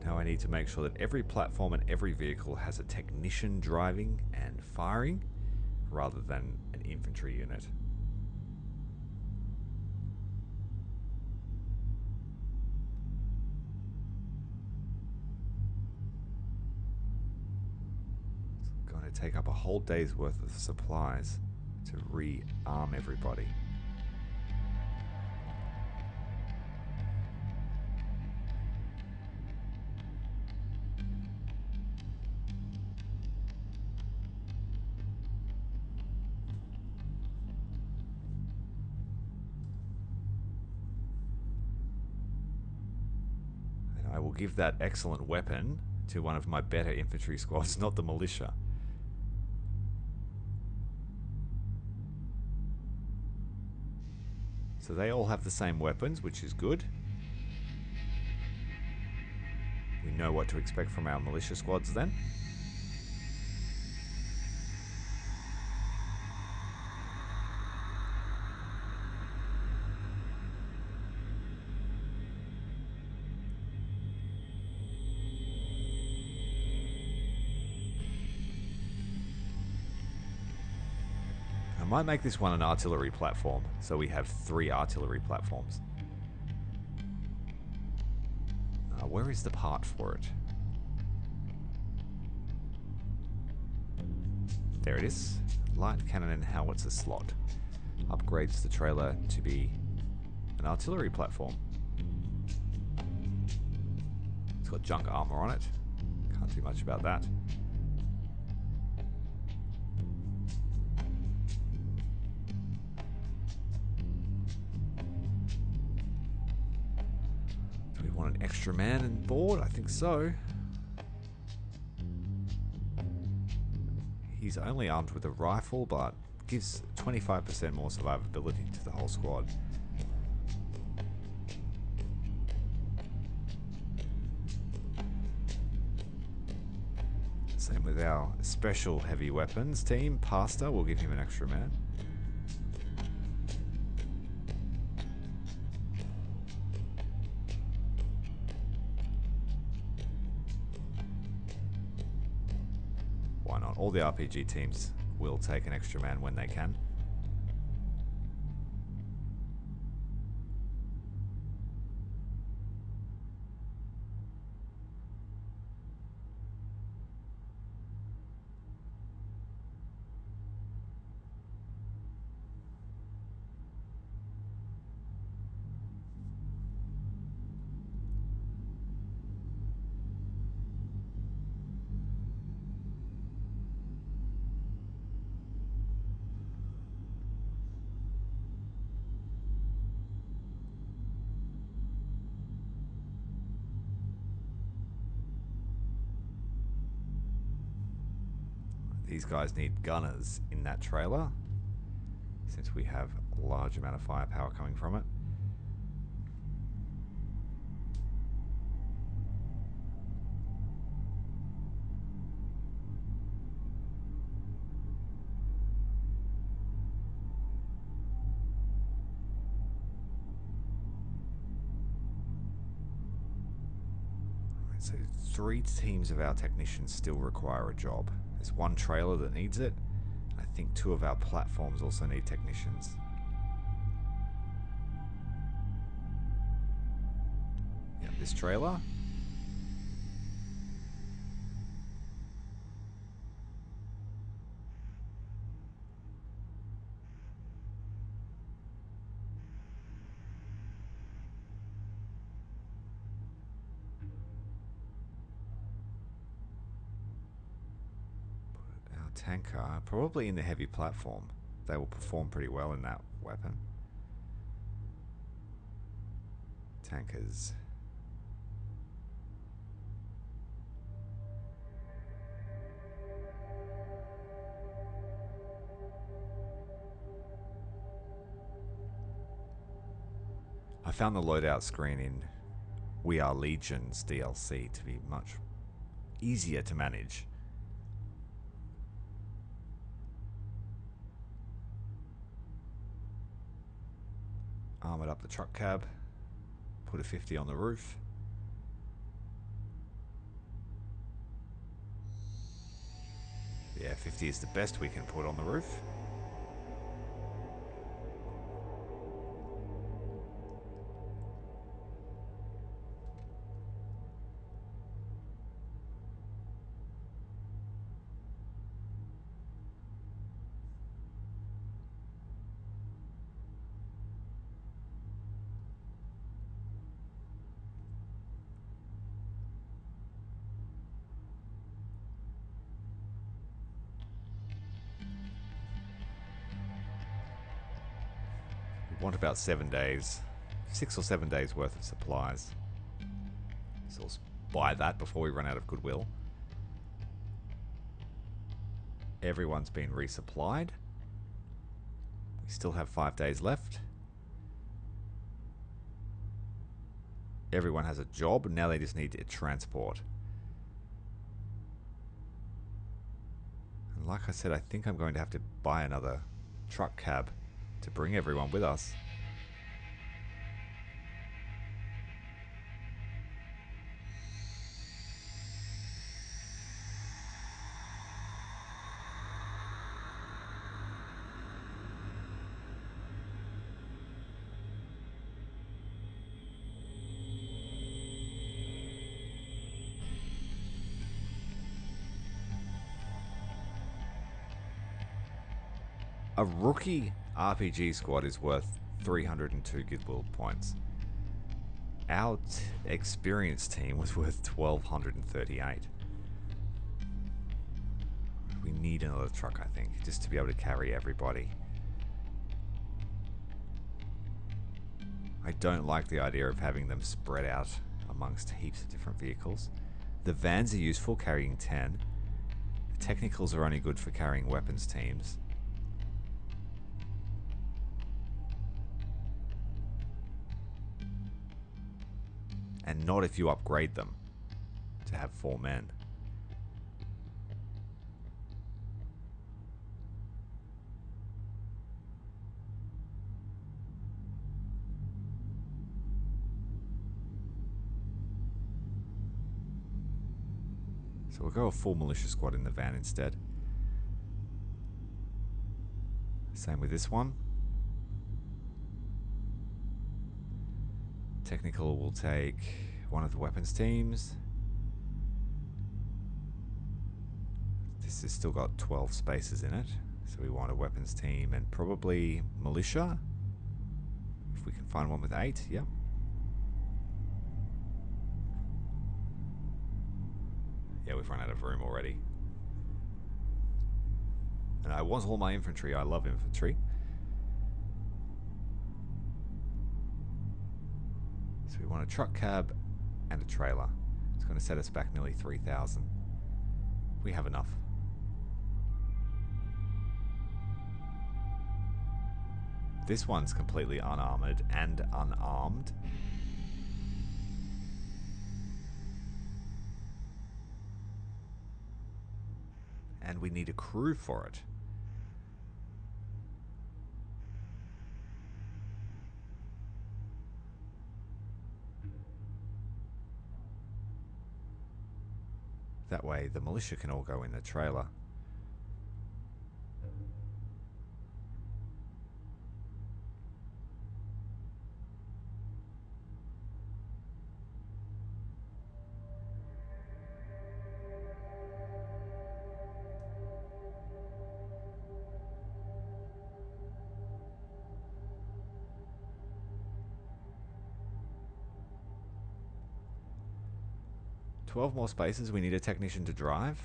Now I need to make sure that every platform and every vehicle has a technician driving and firing rather than an infantry unit. It's going to take up a whole day's worth of supplies to re-arm everybody. I will give that excellent weapon to one of my better infantry squads, not the militia. So they all have the same weapons, which is good. We know what to expect from our militia squads then. I might make this one an artillery platform, so we have 3 artillery platforms. Where is the part for it? There it is. Light cannon and howitzer slot. Upgrades the trailer to be an artillery platform. It's got junk armor on it. Can't do much about that. Want an extra man on board? I think so. He's only armed with a rifle, but gives 25% more survivability to the whole squad. Same with our special heavy weapons team. Pastor, we'll give him an extra man. All the RPG teams will take an extra man when they can. These guys need gunners in that trailer, since we have a large amount of firepower coming from it. So 3 teams of our technicians still require a job. There's 1 trailer that needs it. I think 2 of our platforms also need technicians. Yeah, this trailer. Tanker, probably in the heavy platform. They will perform pretty well in that weapon. Tankers. I found the loadout screen in We Are Legion's DLC to be much easier to manage. Armored up the truck cab. Put a 50 on the roof. Yeah, 50 is the best we can put on the roof. Want about 7 days, 6 or 7 days worth of supplies. So let's buy that before we run out of goodwill. Everyone's been resupplied. We still have 5 days left. Everyone has a job, now they just need to transport. And like I said, I think I'm going to have to buy another truck cab to bring everyone with us. A rookie RPG squad is worth 302 goodwill points. Our experienced team was worth 1,238. We need another truck, I think, just to be able to carry everybody. I don't like the idea of having them spread out amongst heaps of different vehicles. The vans are useful, carrying 10. The technicals are only good for carrying weapons teams. And not if you upgrade them to have 4 men. So we'll go a full militia squad in the van instead. Same with this one. Technical will take one of the weapons teams. This has still got 12 spaces in it, so we want a weapons team and probably militia. If we can find one with 8, yep. Yeah, we've run out of room already. And I want all my infantry. I love infantry. So we want a truck cab and a trailer. It's going to set us back nearly 3,000. We have enough. This one's completely unarmored and unarmed. And we need a crew for it. That way the militia can all go in the trailer. $12 more spaces. We need a technician to drive.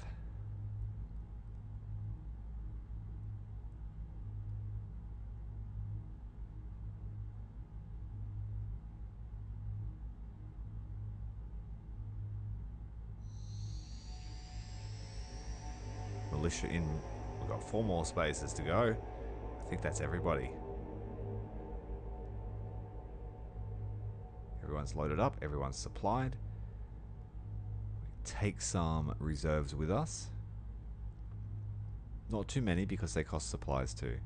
Militia in. We've got 4 more spaces to go. I think that's everybody. Everyone's loaded up. Everyone's supplied. Take some reserves with us. Not too many because they cost supplies too.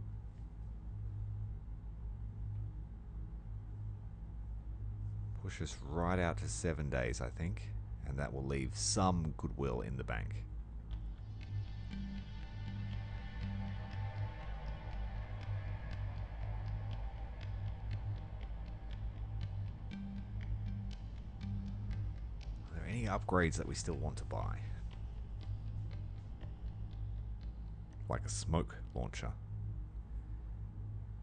push us right out to 7 days, I think, and that will leave some goodwill in the bank. Are there any upgrades that we still want to buy? Like a smoke launcher.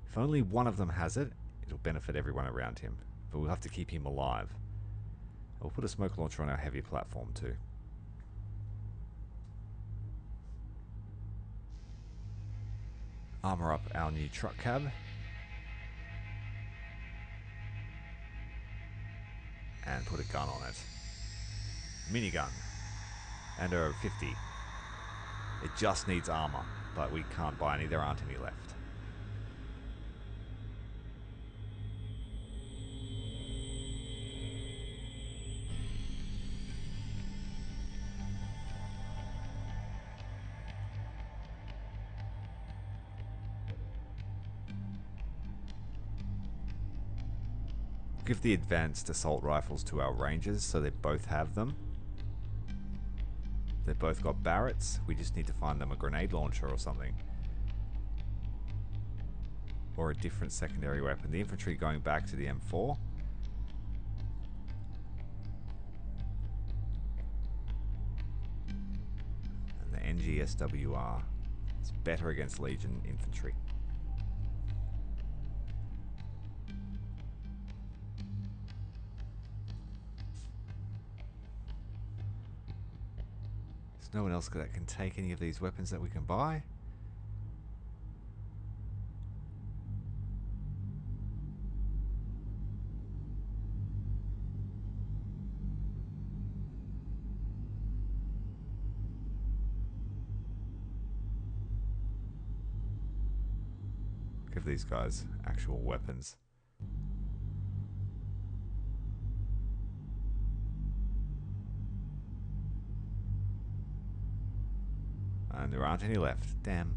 If only one of them has it, it'll benefit everyone around him. But we'll have to keep him alive. We'll put a smoke launcher on our heavy platform too. Armor up our new truck cab. And put a gun on it. Minigun. And a 50. It just needs armor, but we can't buy any. There aren't any left. Give the advanced assault rifles to our rangers so they both have them. They've both got Barretts. We just need to find them a grenade launcher or something. Or a different secondary weapon. The infantry going back to the M4. And the NGSWR is better against Legion infantry. No one else that can take any of these weapons that we can buy. Give these guys actual weapons. And there aren't any left. Damn.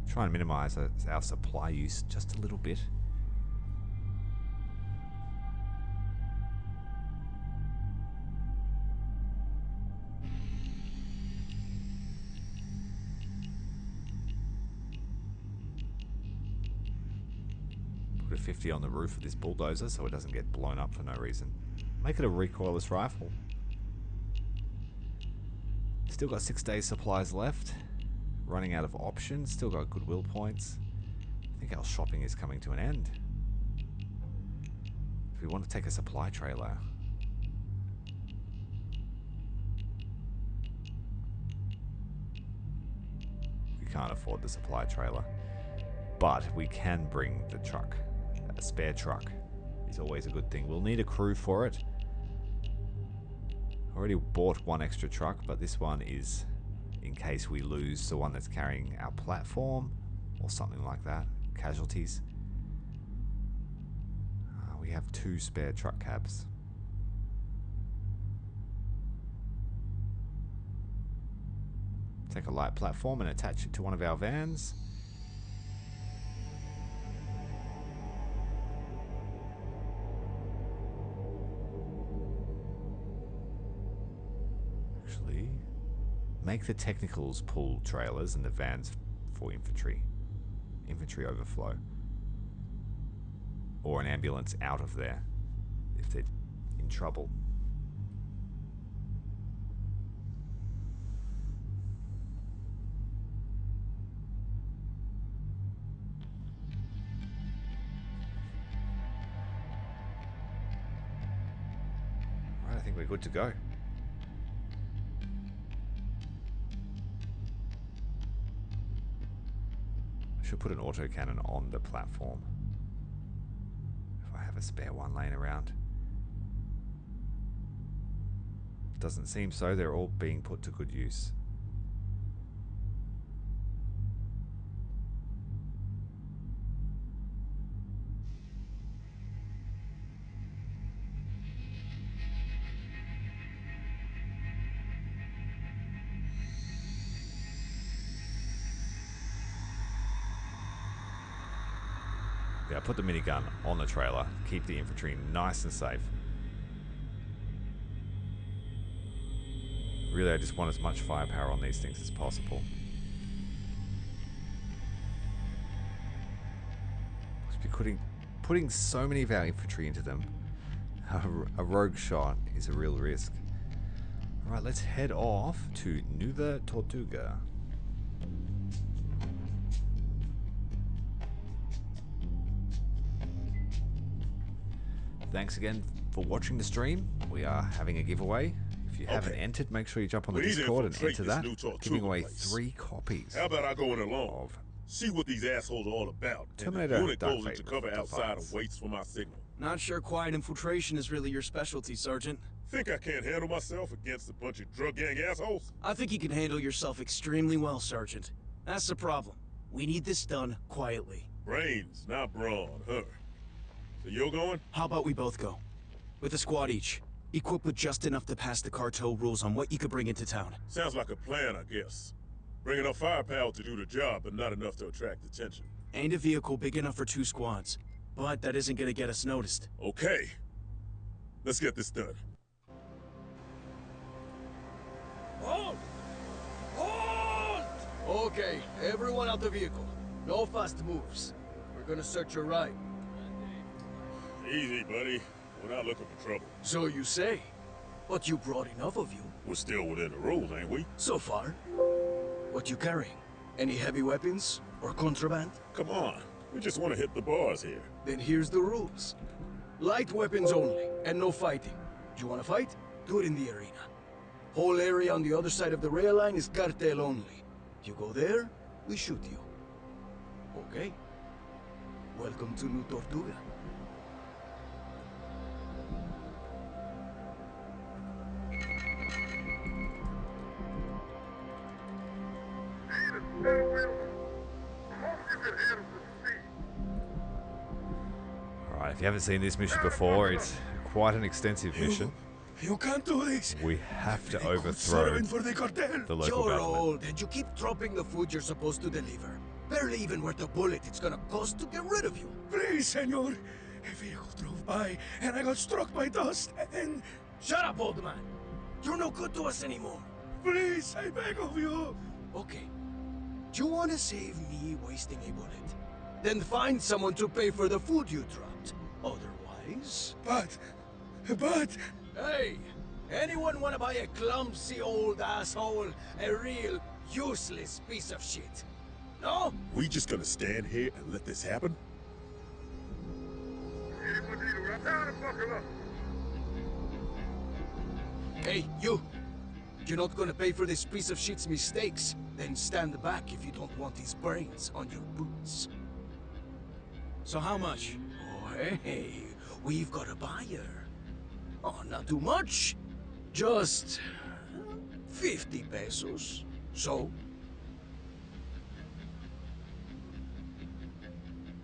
Try and minimize our supply use just a little bit. Put a 50 on the roof of this bulldozer so it doesn't get blown up for no reason. Make it a recoilless rifle. Still got 6 days supplies left. Running out of options. Still got goodwill points. I think our shopping is coming to an end. If we want to take a supply trailer. We can't afford the supply trailer. But we can bring the truck. A spare truck is always a good thing. We'll need a crew for it. Already bought one extra truck, but this one is in case we lose the one that's carrying our platform or something like that. Casualties. We have 2 spare truck cabs. Take a light platform and attach it to one of our vans. Make the technicals pull trailers and the vans for infantry. Infantry overflow. Or an ambulance out of there if they're in trouble. Alright, I think we're good to go. Should put an autocannon on the platform if I have a spare one laying around. Doesn't seem so. They're all being put to good use. Yeah, put the minigun on the trailer. Keep the infantry nice and safe. Really, I just want as much firepower on these things as possible. Must be putting so many of our infantry into them. A rogue shot is a real risk. Alright, let's head off to New Tortuga. Thanks again for watching the stream. We are having a giveaway. If you haven't entered, make sure you jump on the Discord and enter that. Giving away 3 copies. How about I go in alone? See what these assholes are all about. Terminator and the unit Dark goes Fate into cover outside Defiance. and waits for my signal. Not sure quiet infiltration is really your specialty, Sergeant. Think I can't handle myself against a bunch of drug gang assholes? I think you can handle yourself extremely well, Sergeant. That's the problem. We need this done quietly. Brains, not brawn, huh? So you're going? How about we both go? With a squad each. Equipped with just enough to pass the cartel rules on what you could bring into town. Sounds like a plan, I guess. Bring enough firepower to do the job, but not enough to attract attention. Ain't a vehicle big enough for 2 squads. But that isn't gonna get us noticed. Okay. Let's get this done. Halt! Halt! Okay, everyone out the vehicle. No fast moves. We're gonna search your ride. Easy, buddy. We're not looking for trouble. So you say. But you brought enough of you. We're still within the rules, ain't we? So far. What you carrying? Any heavy weapons? Or contraband? Come on. We just want to hit the bars here. Then here's the rules. Light weapons only, and no fighting. Do you want to fight? Do it in the arena. Whole area on the other side of the rail line is Cartel only. You go there, we shoot you. Okay. Welcome to New Tortuga. Alright, if you haven't seen this mission before, it's quite an extensive mission. You can't do this. We have to overthrow for the cartel. the local You're government. old, and you keep dropping the food you're supposed to deliver. Barely even worth the bullet it's gonna cost to get rid of you. Please, senor. A vehicle drove by, and I got struck by dust, and... Shut up, old man. You're no good to us anymore. Please, I beg of you. Okay. Do you want to save me wasting a bullet? Then find someone to pay for the food you dropped. Otherwise... But... Hey! Anyone want to buy a clumsy old asshole? A real useless piece of shit? No? We just gonna stand here and let this happen? Hey, you! You're not gonna pay for this piece of shit's mistakes. Then stand back if you don't want his brains on your boots. So how much? Oh, hey, we've got a buyer. Oh, not too much. Just 50 pesos. So?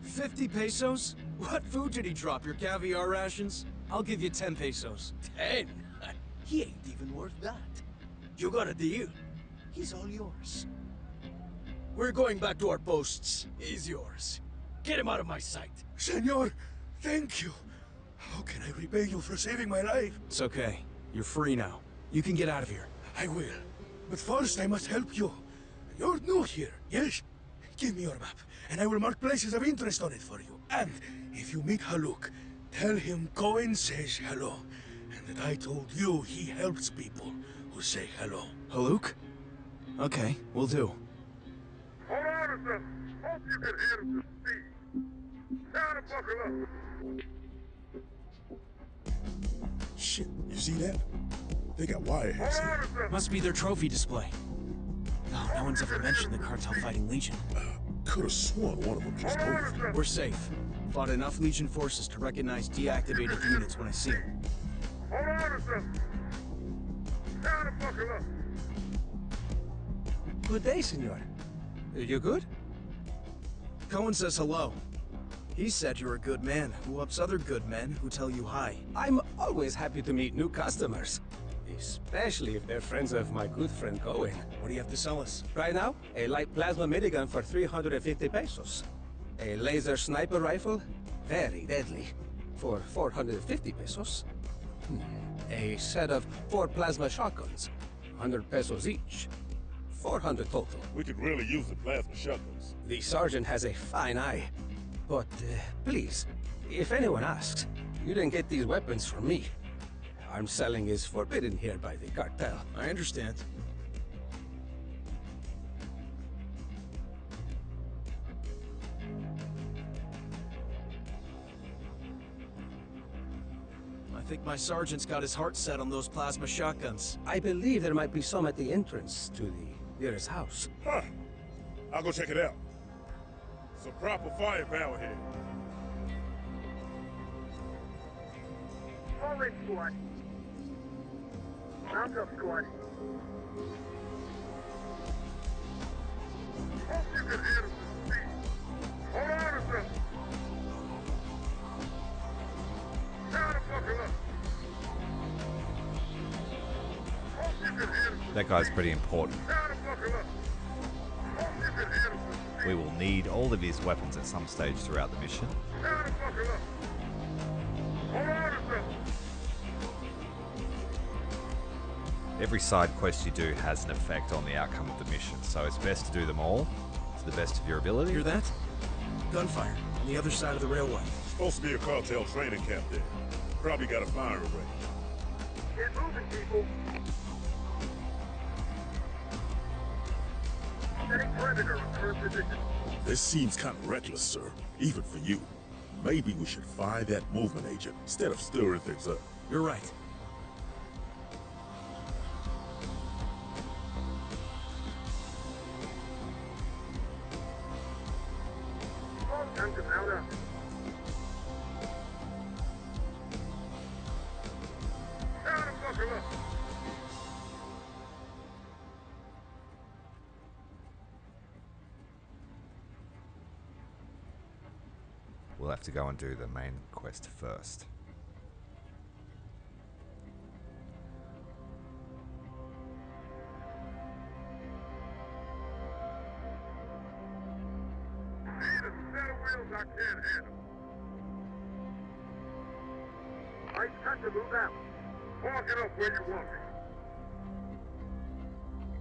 50 pesos? What food did he drop? Your caviar rations? I'll give you 10 pesos. 10? He ain't even worth that. You got a deal. He's all yours. We're going back to our posts. He's yours. Get him out of my sight. Senor, thank you. How can I repay you for saving my life? It's okay. You're free now. You can get out of here. I will. But first, I must help you. You're new here, yes? Give me your map, and I will mark places of interest on it for you. And if you meet Haluk, tell him Cohen says hello. And that I told you he helps people who say hello. Haluk? Okay, will do. Hold on a second. Hope you can handle the speed. Time to buckle up. Shit, you see that? They got wireheads here. Must be their trophy display. No, no one's ever mentioned the cartel fighting Legion. Could have sworn one of them just moved. We're safe. Fought enough Legion forces to recognize deactivated units when I see them. Hold on a second. Time to buckle up. Good day, senor. You good? Cohen says hello. He said you're a good man who ups other good men who tell you hi. I'm always happy to meet new customers. Especially if they're friends of my good friend Cohen. What do you have to sell us? Right now, a light plasma minigun for 350 pesos. A laser sniper rifle? Very deadly. For 450 pesos. A set of 4 plasma shotguns. 100 pesos each. 400 total. We could really use the plasma shotguns. The sergeant has a fine eye. But, please, if anyone asks, you didn't get these weapons from me. Arms selling is forbidden here by the cartel. I understand. I think my sergeant's got his heart set on those plasma shotguns. I believe there might be some at the entrance to the nearest house. Huh. I'll go check it out. Some proper firepower here. Fall in, squad. Mount up, squad. Hope you can handle this speed. Hold on a second. Now to buckle up. Hope you can handle this. That guy's pretty important. Now to buckle up. Hope you can handle this. We will need all of his weapons at some stage throughout the mission. Now to buckle up. Hold on a second. Every side quest you do has an effect on the outcome of the mission, so it's best to do them all to the best of your ability. Hear that? Gunfire on the other side of the railway. Supposed to be a cartel training camp there. Probably got a firing range. Get moving, people. Setting perimeter in current position. This seems kind of reckless, sir. Even for you. Maybe we should find that movement agent instead of stirring things up. You're right. Time to mount up. Now to buckle up. We'll have to go and do the main quest first. Need a set of wheels I can't handle. Right, time to move out. Park it up where you want me.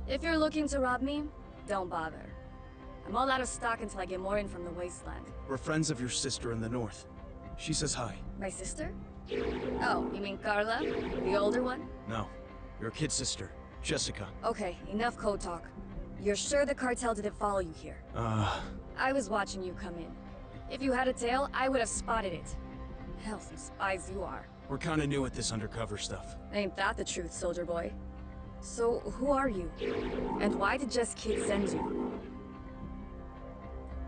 If you're looking to rob me, don't bother. I'm all out of stock until I get more in from the wasteland. We're friends of your sister in the north. She says hi. My sister? Oh, you mean Carla? The older one? No, your kid sister, Jessica. Okay, enough code talk. You're sure the cartel didn't follow you here? I was watching you come in. If you had a tail, I would have spotted it. Hell, some spies you are. We're kinda new at this undercover stuff. Ain't that the truth, soldier boy? So, who are you? And why did Jess Kid send you?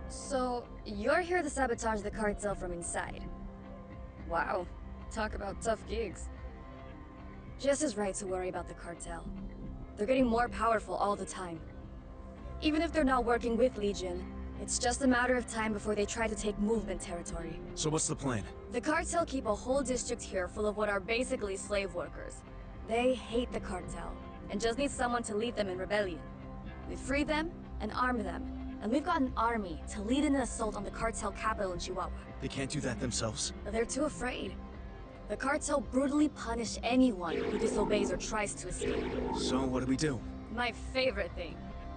So, you're here to sabotage the cartel from inside. Wow, talk about tough gigs. Jess is right to worry about the cartel. They're getting more powerful all the time. Even if they're not working with Legion, it's just a matter of time before they try to take movement territory. So what's the plan? The cartel keep a whole district here full of what are basically slave workers. They hate the cartel, and just need someone to lead them in rebellion. We free them and arm them, and we've got an army to lead an assault on the cartel capital in Chihuahua. They can't do that themselves. They're too afraid. The cartel brutally punish anyone who disobeys or tries to escape. So what do we do? My favorite thing.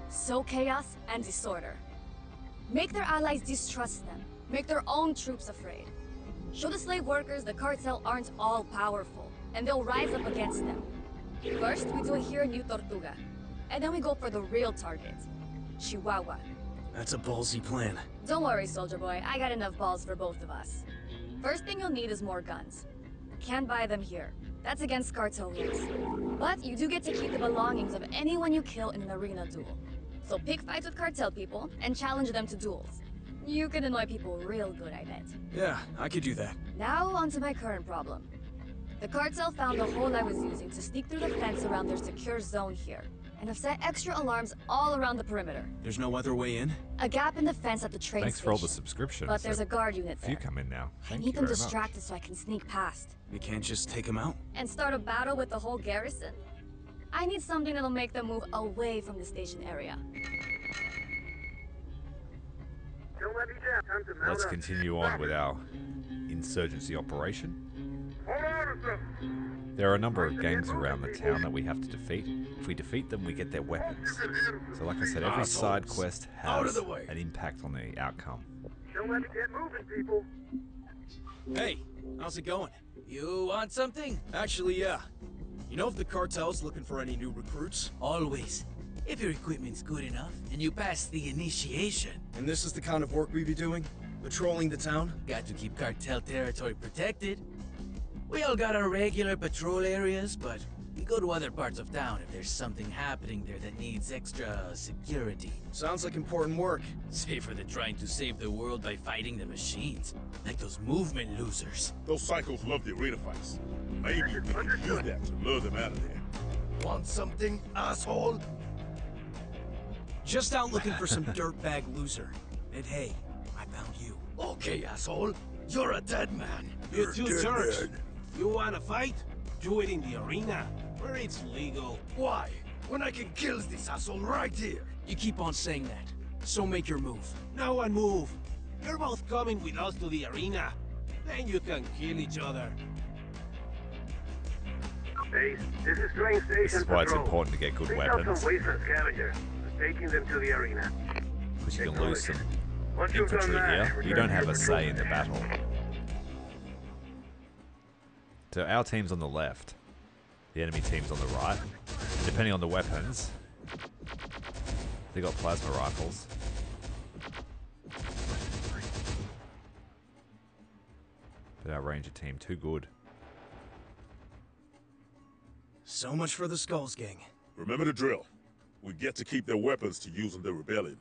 Sow chaos and disorder. Make their allies distrust them. Make their own troops afraid. Show the slave workers the cartel aren't all powerful, and they'll rise up against them. First, we do it here in New Tortuga. And then we go for the real target. Chihuahua. That's a ballsy plan. Don't worry, soldier boy. I got enough balls for both of us. First thing you'll need is more guns. Can't buy them here. That's against cartel rules. But you do get to keep the belongings of anyone you kill in an arena duel. So pick fights with cartel people and challenge them to duels. You can annoy people real good, I bet. Yeah, I could do that. Now on to my current problem. The cartel found the hole I was using to sneak through the fence around their secure zone here, and have set extra alarms all around the perimeter. There's no other way in? A gap in the fence at the train Thanks station. for all the subscriptions. But there's a guard unit If you there. come in now, I thank need you them very much. distracted so I can sneak past. We can't just take them out? And start a battle with the whole garrison? I need something that'll make them move away from the station area. Don't let me down. Time to mount Let's up. continue on with our insurgency operation. Hold on a second. There are a number of gangs around the town that we have to defeat. If we defeat them, we get their weapons. So like I said, every side quest has an impact on the outcome. Don't let me get moving, people. Hey, how's it going? You want something? Actually, yeah. You know if the cartel's looking for any new recruits? Always. If your equipment's good enough and you pass the initiation. And this is the kind of work we be doing? Patrolling the town? Got to keep cartel territory protected. We all got our regular patrol areas, but we go to other parts of town if there's something happening there that needs extra security. Sounds like important work. Safer than trying to save the world by fighting the machines. Like those movement losers. Those psychos love the arena fights. Maybe we can use that to lure them out of there. Want something, asshole? Just out looking for some dirtbag loser. And hey, I found you. Okay, asshole. You're a dead man. You two dead jerks. man. You wanna fight? Do it in the arena, where it's legal. Why? When I can kill this asshole right here. You keep on saying that. So make your move. No one move. You're both coming with us to the arena. Then you can kill each other. Base, this is train station This is why it's patrol. important to get good Pick up weapons. some wasteland scavengers. Taking them to the arena. Because you can lose some Once you've done infantry that, here. You return don't to have your a patrol say in the station. battle. So our team's on the left. The enemy team's on the right. Depending on the weapons, they got plasma rifles. But our ranger team, too good. So much for the Skulls gang. Remember the drill. We get to keep their weapons to use in the rebellion.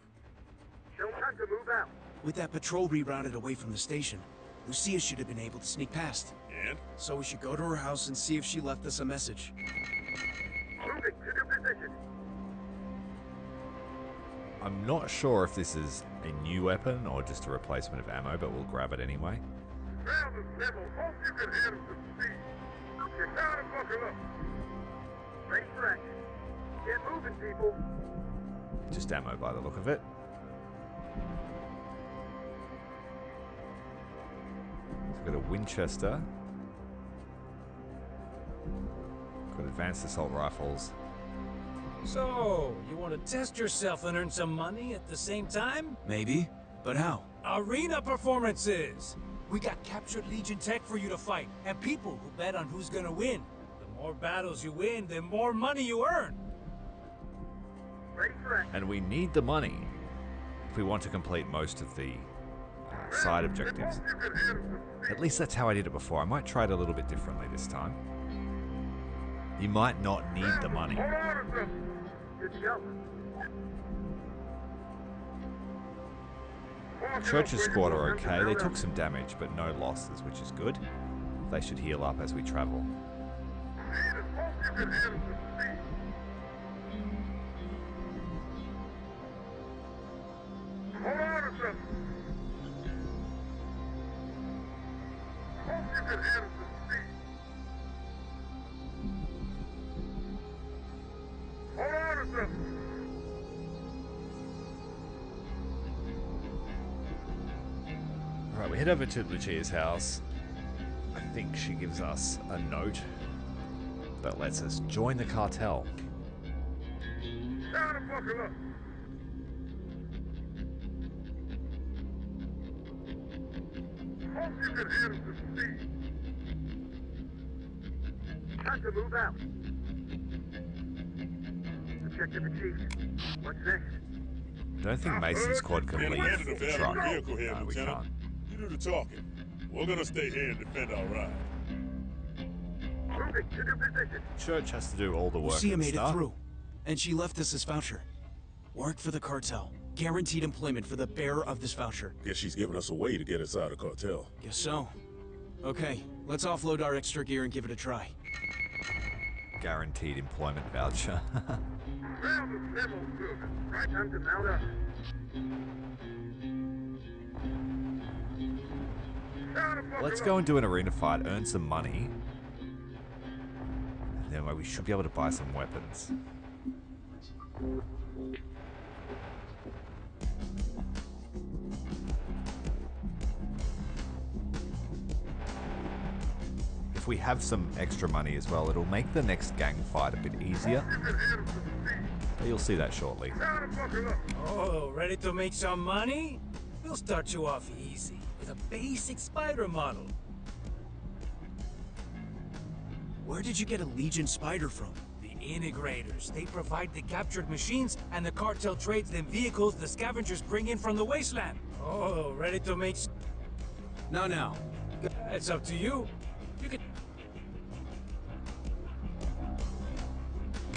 No time to move out. With that patrol rerouted away from the station, Lucia should have been able to sneak past. And? So we should go to her house and see if she left us a message. Moving to new position. I'm not sure if this is a new weapon or just a replacement of ammo, but we'll grab it anyway. Down the level. Hope you can handle the speed. You gotta buckle up. Ready for action. Get moving, people. Just ammo by the look of it. So we've got a Winchester. Got advanced assault rifles. So, you want to test yourself and earn some money at the same time? Maybe, but how? Arena performances! We got captured Legion tech for you to fight, and people who bet on who's gonna win. The more battles you win, the more money you earn. Ready for action. And we need the money if we want to complete most of the side objectives. At least that's how I did it before. I might try it a little bit differently this time. You might not need the money. Hold on a second. Good to go. Church's squad are okay. They took some damage, but no losses, which is good. They should heal up as we travel. Hold on a second. Hope you can handle the speed. Hold on a second. Alright, we head over to Lucia's house. I think she gives us a note that lets us join the cartel. Gotta buckle up. Hope you can handle the speed. Time to move out. Objective achieved. What's next? I don't think Mason's squad can Man, leave handle the the family truck. vehicle here, No, we Lieutenant. can't. You do the talking. We're gonna stay here and defend our ride. Moving to new position. Church has to do all the work Lucia and made stuff. it through, and she left us this voucher. Work for the cartel. Guaranteed employment for the bearer of this voucher. Guess she's giving us a way to get inside the cartel. Guess so. Okay, let's offload our extra gear and give it a try. Guaranteed employment voucher. Round the level, good. Right time to mount up. Gotta buckle Let's up. go and do an arena fight, earn some money. And then we should be able to buy some weapons. if we have some extra money as well, it'll make the next gang fight a bit easier. But you'll see that shortly. Oh, ready to make some money? We'll start you off easy with a basic spider model. Where did you get a Legion spider from? The integrators. They provide the captured machines, and the cartel trades them vehicles the scavengers bring in from the wasteland. Oh, ready to make... Now. It's up to you. You can...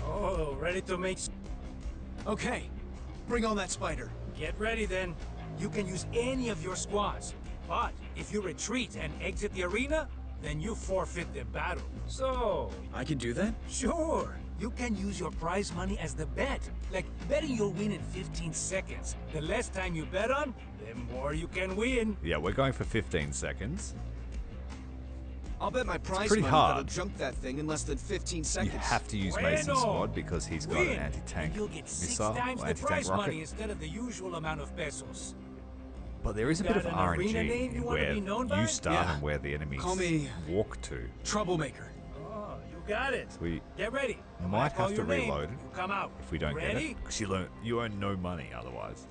Oh, ready to make... Okay, bring on that spider. Get ready then. You can use any of your squads. But if you retreat and exit the arena, then you forfeit the battle. So... I can do that? Sure. You can use your prize money as the bet. Like betting you'll win in 15 seconds. The less time you bet on, the more you can win. Yeah, we're going for 15 seconds. I'll bet my prize pretty money hard. that'll jump that thing in less than 15 seconds. You have to use Mason's squad because he's got an anti-tank You'll get 6 missile, times the anti-tank prize money rocket. instead of the usual amount of pesos. But there is a bit of Got an arena RNG name you in wanna where be known by? you start Yeah. and where the enemies Call me walk to. Troublemaker. Oh, you got it. So we Get ready. When I might call have to your name, reload you come out. if we don't get Ready? it. Because you earn no money otherwise.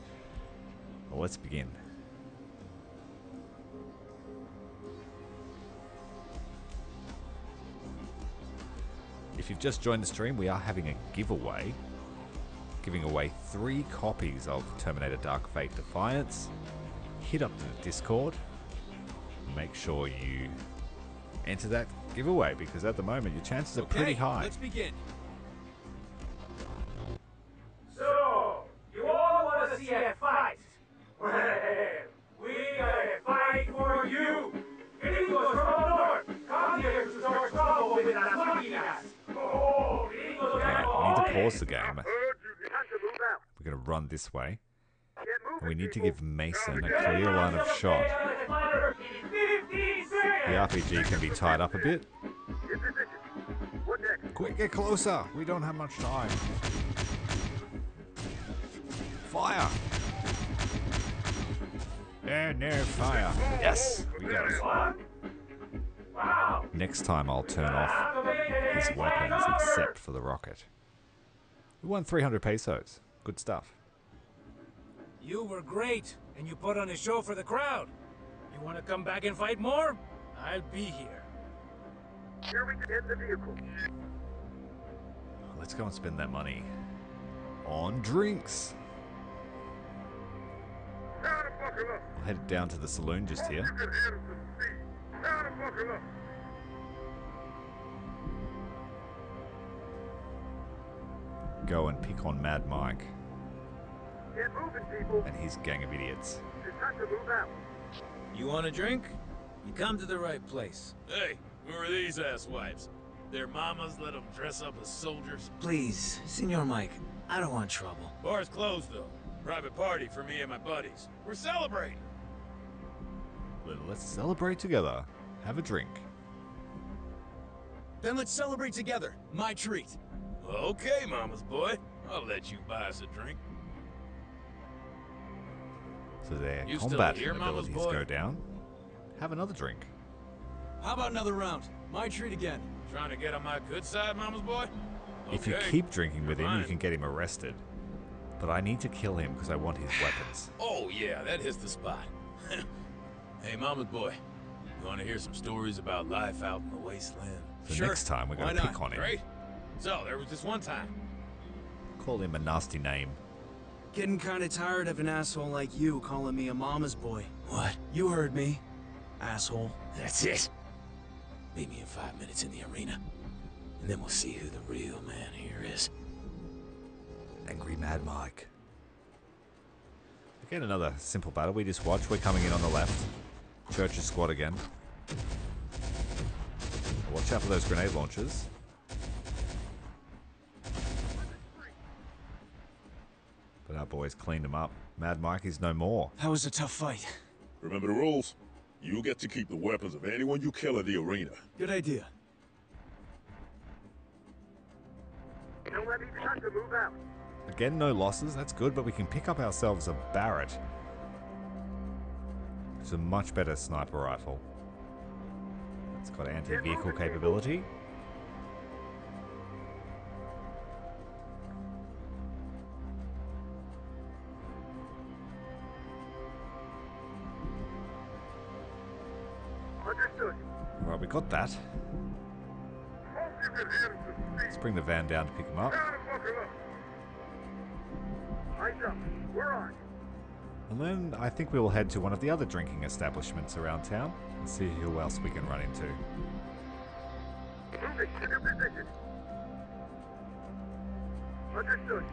Well, let's begin. If you've just joined the stream, we are having a giveaway. Giving away 3 copies of Terminator Dark Fate Defiance. Hit up the Discord. Make sure you enter that giveaway because at the moment your chances are pretty high. Let's begin. So, you all want to see a fight? Well, we got a fight for you. Gringos from the north, come here to start trouble with las máquinas. Oh, gringos Alright, got we need to cojones. pause the game. We're going to run this way. And we need to give Mason a clear line of shot. The RPG can be tied up a bit. Quick, get closer. We don't have much time. Fire. No fire. Yes, we got it. Next time I'll turn off his weapons except for the rocket. We won 300 pesos. Good stuff. You were great, and you put on a show for the crowd. You want to come back and fight more? I'll be here. Here we get the vehicle. Let's go and spend that money on drinks. We'll head down to the saloon just here. Go and pick on Mad Mike Get moving, people. and his gang of idiots. It's time to move out. You want a drink? You come to the right place. Hey, who are these asswipes? Their mamas let them dress up as soldiers? Please, Senor Mike, I don't want trouble. Bar's closed, though. Private party for me and my buddies. We're celebrating. Let's celebrate together. Have a drink. Then let's celebrate together. My treat. Okay, mama's boy. I'll let you buy us a drink. So their You still combat here, Mama's abilities boy? go down. Have another drink. How about another round? My treat again. Trying to get on my good side, mama's boy? If you Okay. keep drinking with him, you Fine. can get him arrested. But I need to kill him because I want his weapons. Oh, yeah, that hits the spot. Hey, mama's boy. You want to hear some stories about life out in the wasteland? So next time we're going to pick on him. Great. So, there was this one time. Call him a nasty name. Getting kinda tired of an asshole like you calling me a mama's boy. What? You heard me. Asshole. That's it. Meet me in 5 minutes in the arena. And then we'll see who the real man here is. Angry Mad Mike. Again, another simple battle we just watched. We're coming in on the left. Church's squad again. Watch out for those grenade launchers. But our boys cleaned them up. Mad Mike is no more. That was a tough fight. Remember the rules? You get to keep the weapons of anyone you kill in the arena. Good idea. Don't let me time to move out. Again, no losses. That's good, but we can pick up ourselves a Barrett. It's a much better sniper rifle. It's got anti-vehicle capability. Understood. Well, we got that. Let's bring the van down to pick him up. Eyes up. We're on. And then I think we will head to one of the other drinking establishments around town and see who else we can run into. Moving to your position. Understood.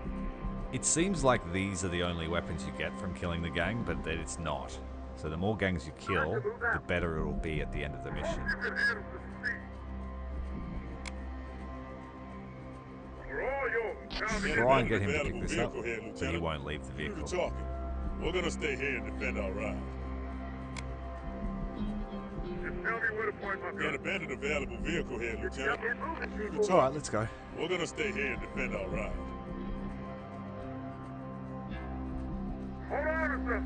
It seems like these are the only weapons you get from killing the gang, but that it's not. So the more gangs you kill, the better it will be at the end of the mission. Try and get him to pick this up, but he won't leave the vehicle. Talking. We're gonna stay here and defend our ride. Just tell me where to point my We got an abandoned available vehicle here, Lieutenant. It's alright, let's go. We're gonna stay here and defend our ride.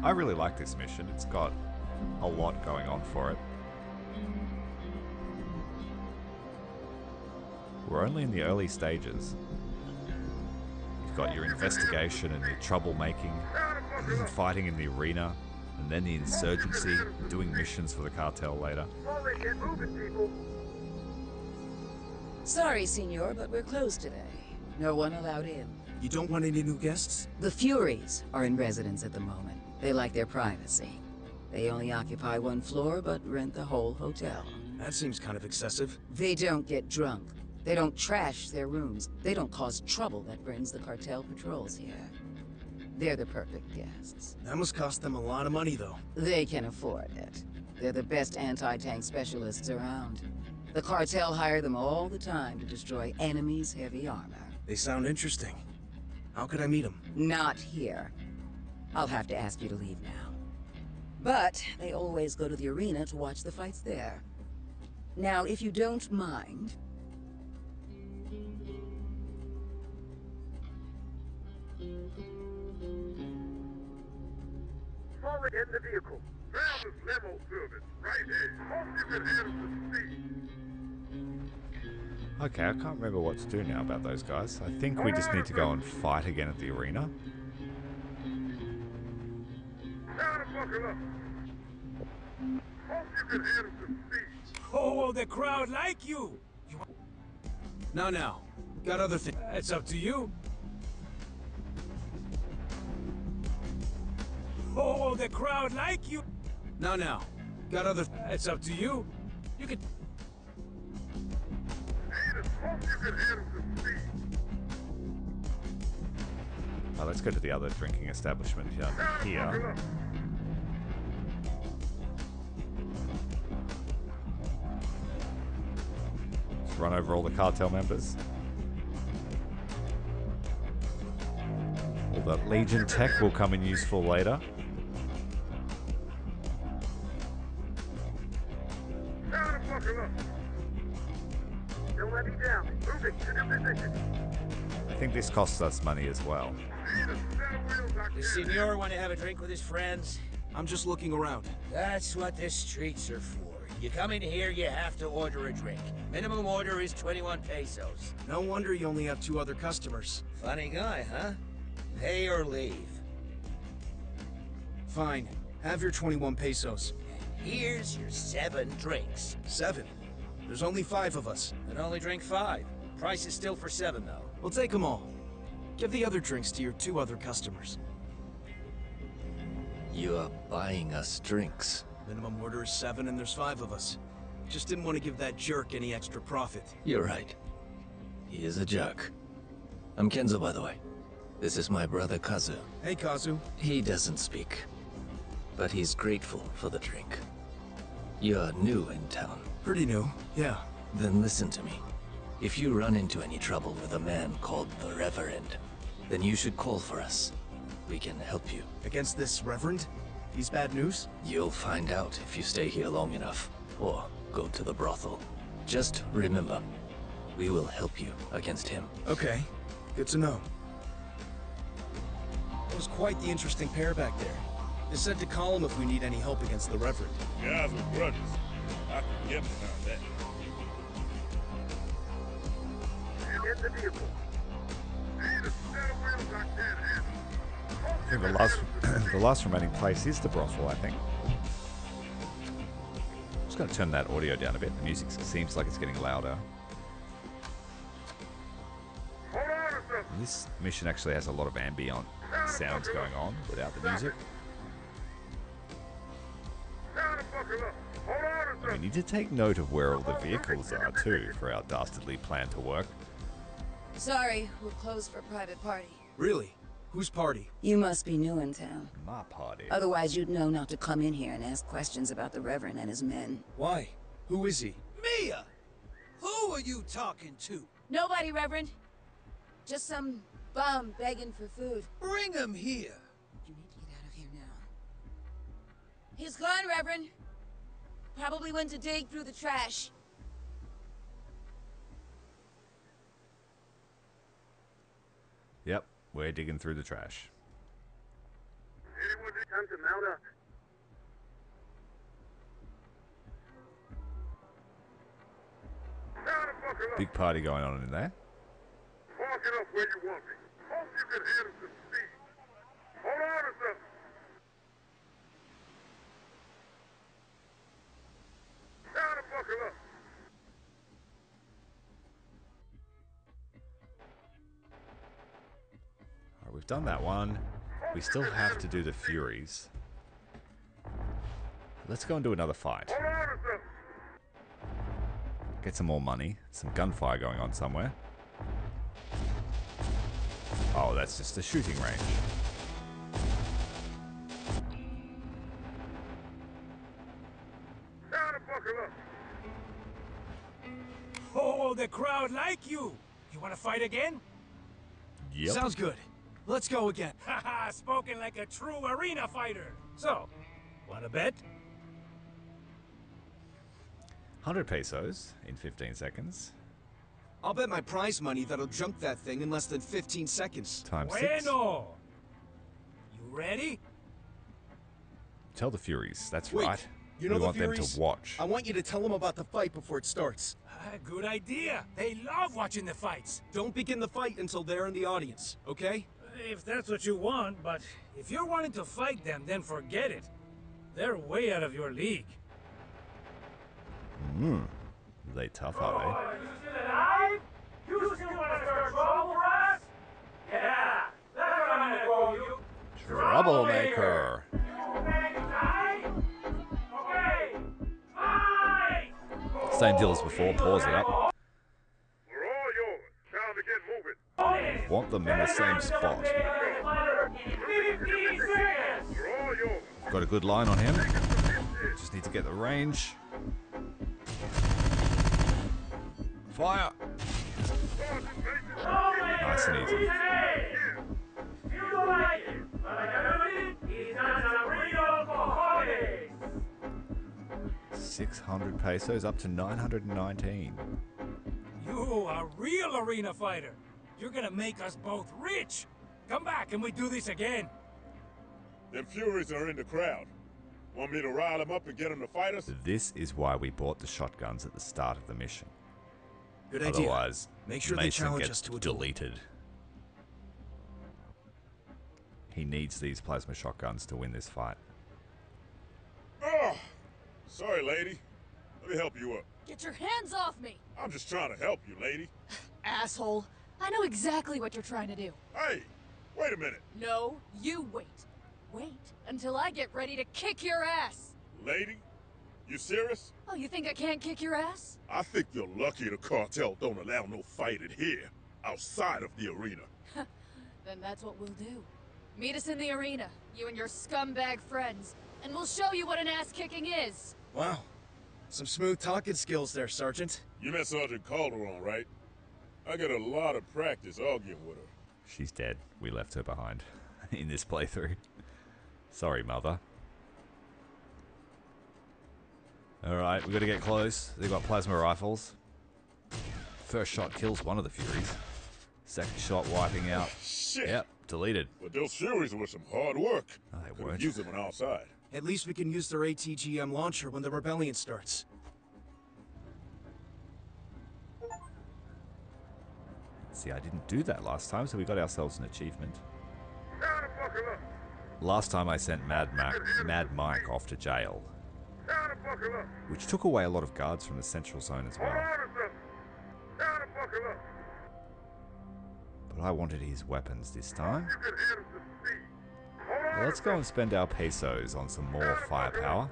I really like this mission. It's got a lot going on for it. We're only in the early stages. You've got your investigation and your troublemaking, fighting in the arena, and then the insurgency, doing missions for the cartel later. Get moving, people. Sorry, senor, but we're closed today. No one allowed in. You don't want any new guests? The Furies are in residence at the moment. They like their privacy. They only occupy one floor, but rent the whole hotel. That seems kind of excessive. They don't get drunk. They don't trash their rooms. They don't cause trouble that brings the cartel patrols here. They're the perfect guests. That must cost them a lot of money, though. They can afford it. They're the best anti-tank specialists around. The cartel hire them all the time to destroy enemies' heavy armor. They sound interesting. How could I meet them? Not here. I'll have to ask you to leave now. But they always go to the arena to watch the fights there. Now, if you don't mind... Forward in the vehicle. Found this limo service right here. Hope you can handle the speed. Okay, I can't remember what to do now about those guys. I think we just need to go and fight again at the arena. Time to buckle up. Hope you can handle the speed. Oh, the crowd like you. Now. Got other things. It's up to you. Oh, the crowd like you. Now. Got other... It's up to you. You can... Hope you can handle the speed. Oh, let's go to the other drinking establishment here. Let's run over all the cartel members. All that Legion tech will come in useful later. Don't let me down. Moving to your position. I think this costs us money as well. Does Senor want to have a drink with his friends? I'm just looking around. That's what the streets are for. You come in here, you have to order a drink. Minimum order is 21 pesos. No wonder you only have 2 other customers. Funny guy, huh? Pay or leave. Fine. Have your 21 pesos. Here's your 7 drinks. 7? There's only 5 of us. And only drink 5. Price is still for 7, though. We'll take them all. Give the other drinks to your 2 other customers. You are buying us drinks. Minimum order is 7 and there's 5 of us. Just didn't want to give that jerk any extra profit. You're right. He is a jerk. I'm Kenzo, by the way. This is my brother Kazu. Hey, Kazu. He doesn't speak, but he's grateful for the drink. You're new in town. Pretty new, yeah. Then listen to me. If you run into any trouble with a man called the Reverend, then you should call for us. We can help you. Against this Reverend? He's bad news? You'll find out if you stay here long enough, or go to the brothel. Just remember, we will help you against him. Okay, good to know. That was quite the interesting pair back there. They said to call him if we need any help against the Reverend. Guys with grudges. I can get behind that. Get the vehicle. Need a set of wheels I can't handle. I think the last remaining place is the brothel, I think. I'm just going to turn that audio down a bit. The music seems like it's getting louder. This mission actually has a lot of ambient sounds going on without the music. And we need to take note of where all the vehicles are too for our dastardly plan to work. Sorry, we're closed for a private party. Really? Whose party? You must be new in town. My party. Otherwise, you'd know not to come in here and ask questions about the Reverend and his men. Why? Who is he? Mia! Who are you talking to? Nobody, Reverend. Just some bum begging for food. Bring him here. You need to get out of here now. He's gone, Reverend. Probably went to dig through the trash. Yep, we're digging through the trash. Anyone need Time to mount up. Big party going on in there. Park it up where you want me. Hope you can handle some speed. Hold on or something. Time to buckle up. Alright, we've done that one. We still have to do the Furies. Let's go and do another fight. Get some more money. Some gunfire going on somewhere. Oh, that's just a shooting range. Oh, the crowd like you. You want to fight again? Yep. Sounds good. Let's go again. Haha, spoken like a true arena fighter. So, want to bet? 100 pesos in 15 seconds. I'll bet my prize money that'll junk that thing in less than 15 seconds. Times 6. Bueno. You ready? Tell the Furies, that's Wait, right. you know we the want Furies? them to watch. I want you to tell them about the fight before it starts. Good idea. They love watching the fights. Don't begin the fight until they're in the audience, okay? If that's what you want, but if you're wanting to fight them, then forget it. They're way out of your league. They tough, are they? You still alive? You still want to start trouble for us? Yeah, that's what I'm gonna call you. Troublemaker. Okay, fight! Same deal as before, pause it up. We're all yours. Time to get moving. Want them in the same spot. 15 seconds! We're all yours. Got a good line on him. Just need to get the range. Fire! Nice and easy. 600 pesos up to 919. You a real arena fighter. You're gonna make us both rich. Come back and we do this again. Them Furies are in the crowd. Want me to rile them up and get them to fight us? This is why we bought the shotguns at the start of the mission. Good idea. Otherwise, Make sure they Mason challenge gets us to a duel. deleted. He needs these plasma shotguns to win this fight. Oh, sorry, lady. Let me help you up. Get your hands off me! I'm just trying to help you, lady. Asshole. I know exactly what you're trying to do. Hey, wait a minute. No, you wait. Wait until I get ready to kick your ass. Lady, you serious? Oh, you think I can't kick your ass? I think you're lucky the cartel don't allow no fighting here, outside of the arena. Then that's what we'll do. Meet us in the arena, you and your scumbag friends, and we'll show you what an ass-kicking is. Wow. Some smooth talking skills there, Sergeant. You met Sergeant Calderon, right? I got a lot of practice arguing with her. She's dead. We left her behind in this playthrough. Sorry, Mother. Alright, we gotta get close. They've got plasma rifles. First shot kills one of the Furies. Second shot wiping out. Shit! Yep, deleted. But those Furies were some hard work. No, they Could've weren't. used them on our side. At least we can use their ATGM launcher when the rebellion starts. See, I didn't do that last time, so we got ourselves an achievement. Last time I sent Mad Mike off to jail, which took away a lot of guards from the central zone as well. But I wanted his weapons this time. Well, let's go and spend our pesos on some more firepower.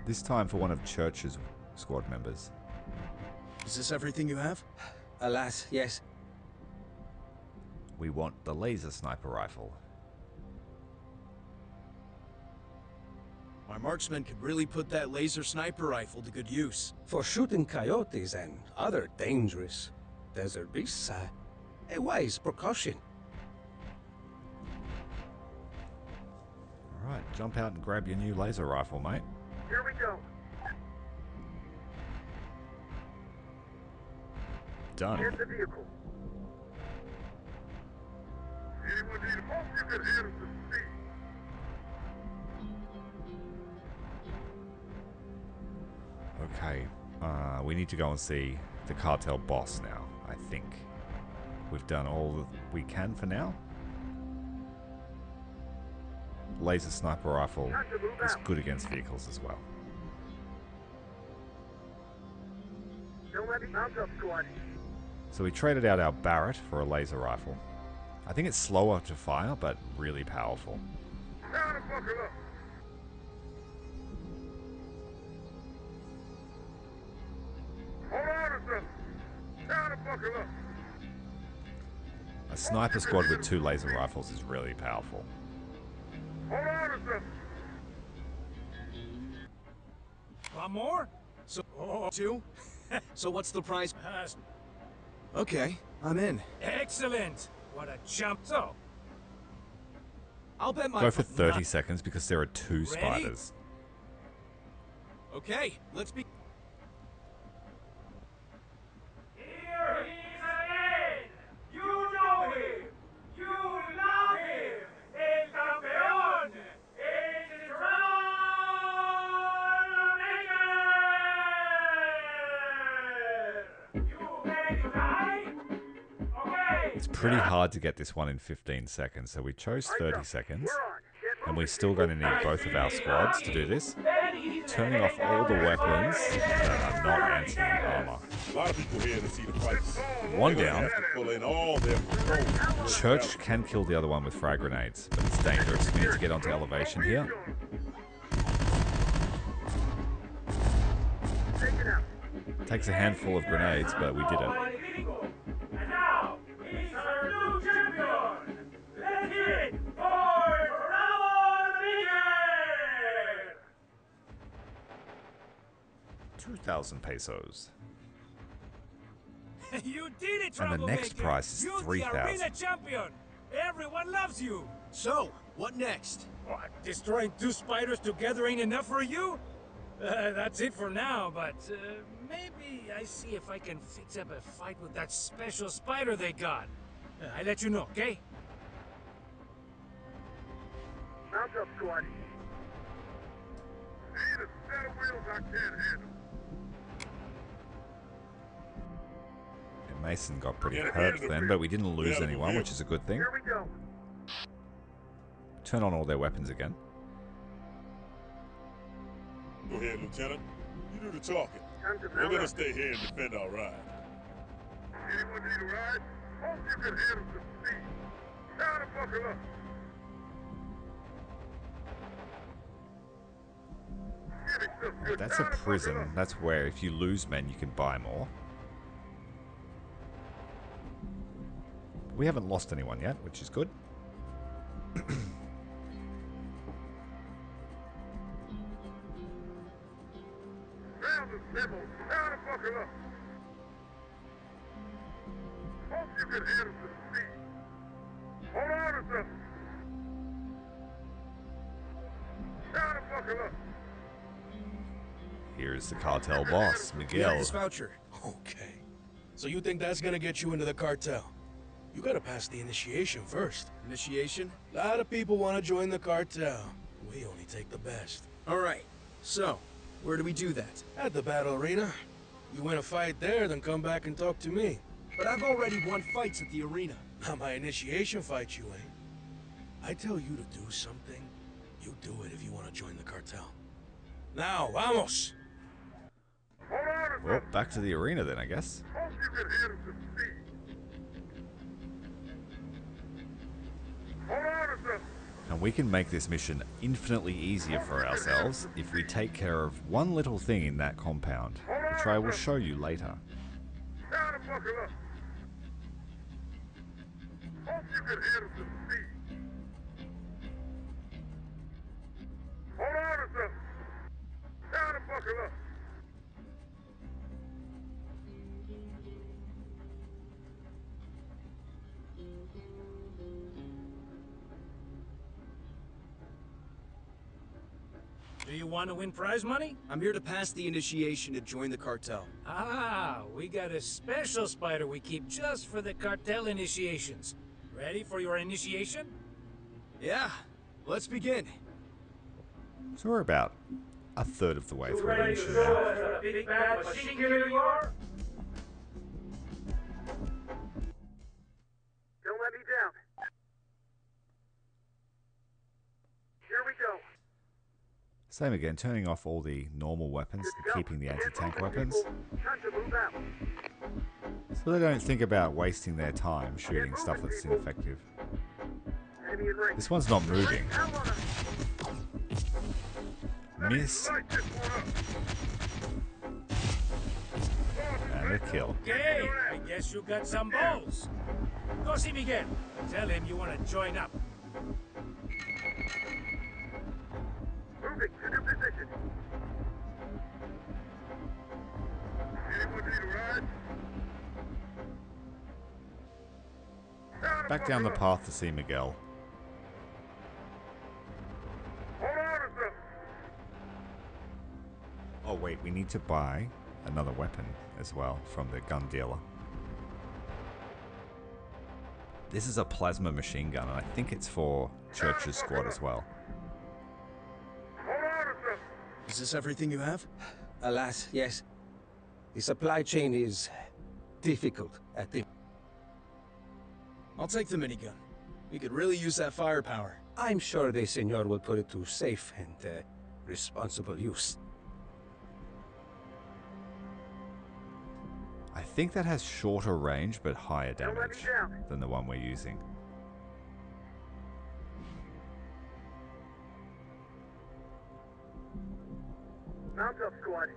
This time for one of Church's squad members. Is this everything you have? Alas, yes. We want the laser sniper rifle. Our marksmen could really put that laser sniper rifle to good use. For shooting coyotes and other dangerous desert beasts, a wise precaution. Alright, jump out and grab your new laser rifle, mate. Here we go. Done. Here's the vehicle. Anyone need help, you can head us to speed. Okay, we need to go and see the cartel boss now, I think. We've done all that we can for now. Laser sniper rifle is good against vehicles as well. Don't let me mount up, squad. So we traded out our Barrett for a laser rifle. I think it's slower to fire, but really powerful. Now to buckle up. Hold on a second. Now to buckle up. A sniper squad with 2 laser rifles is really powerful. Hold on a second. One more? So, 2? So what's the price? Okay, I'm in. Excellent! What a jump! So, I'll bet my... Go for 30 seconds because there are 2 Ready? spiders. Okay, let's be... here he is again! You know him! You love him! El campeón! El Trollmaker! You ready to die? Okay! It's pretty hard to get this one in 15 seconds, so we chose 30 seconds. And we're still going to need both of our squads to do this. Turning off all the weapons that are not anti-armor. A lot of people here to see the fights. One down. Pull in all their patrol. Church can kill the other one with frag grenades, but it's dangerous. We need to get onto elevation here. Takes a handful of grenades, but we did it. And now, he's our new champion! Let's hear it for Ramon Miguel! 2,000 pesos. You did it, And the next Troublemaker! price is You're the 3,000. arena champion! Everyone loves you! So, what next? What, destroying 2 spiders together ain't enough for you? That's it for now, but maybe I see if I can fix up a fight with that special spider they got. I'll let you know, okay? Mount up, squad. Need a set of wheels I can't handle. And Mason got pretty hurt then, but we didn't lose anyone, which is a good thing. Here we go. Turn on all their weapons again. Go ahead, Lieutenant. You do the talking. Time to We're mount gonna up. stay here and defend our ride. Anyone need a ride? Hope you can handle some speed. Now to buckle up. Give me some good That's a time to prison. buckle up. That's where if you lose men, you can buy more. We haven't lost anyone yet, which is good. Round the civil. Now to buckle up. Hope you can handle some speed. Hold on a second. Now to buckle up. Here's the cartel boss, We have Miguel. this voucher. Okay. So you think that's gonna get you into the cartel? You gotta pass the initiation first. Initiation? A lot of people want to join the cartel. We only take the best. Alright, so, where do we do that? At the battle arena. You win a fight there, then come back and talk to me. But I've already won fights at the arena. Not my initiation fight, you ain't. I tell you to do something, you do it if you want to join the cartel. Now, vamos! Well, back to the arena then, I guess. Hope you can hear some speed. Hold on a second. And we can make this mission infinitely easier for ourselves if we take care of one little thing in that compound, which I will show you later. Try to buckle up. Hope you can hear some speed. Hold on a second. Try to buckle up. Do you want to win prize money? I'm here to pass the initiation to join the cartel. Ah, we got a special spider we keep just for the cartel initiations. Ready for your initiation? Yeah, let's begin. So we're about a third of the way through the mission show now. us what a big bad machine killer you are? Don't let me down. Here we go. Same again, turning off all the normal weapons and keeping the anti-tank weapons, Time to move out. so they don't think about wasting their time shooting stuff that's ineffective. Enemy in range. This one's not moving. Hell on us. Miss. And a kill. Okay, I guess you got some balls. Go see Miguel. Tell him you want to join up. Moving to new position. Anyone need a ride? Back down the path to see Miguel. Hold on a second. Oh wait, we need to buy another weapon as well from the gun dealer. This is a plasma machine gun, and I think it's for Church's squad as well. Is this everything you have? Alas, yes. The supply chain is difficult at the... I'll take the minigun. We could really use that firepower. I'm sure the senor will put it to safe and responsible use. I think that has shorter range but higher damage than the one we're using. Mount up, squad.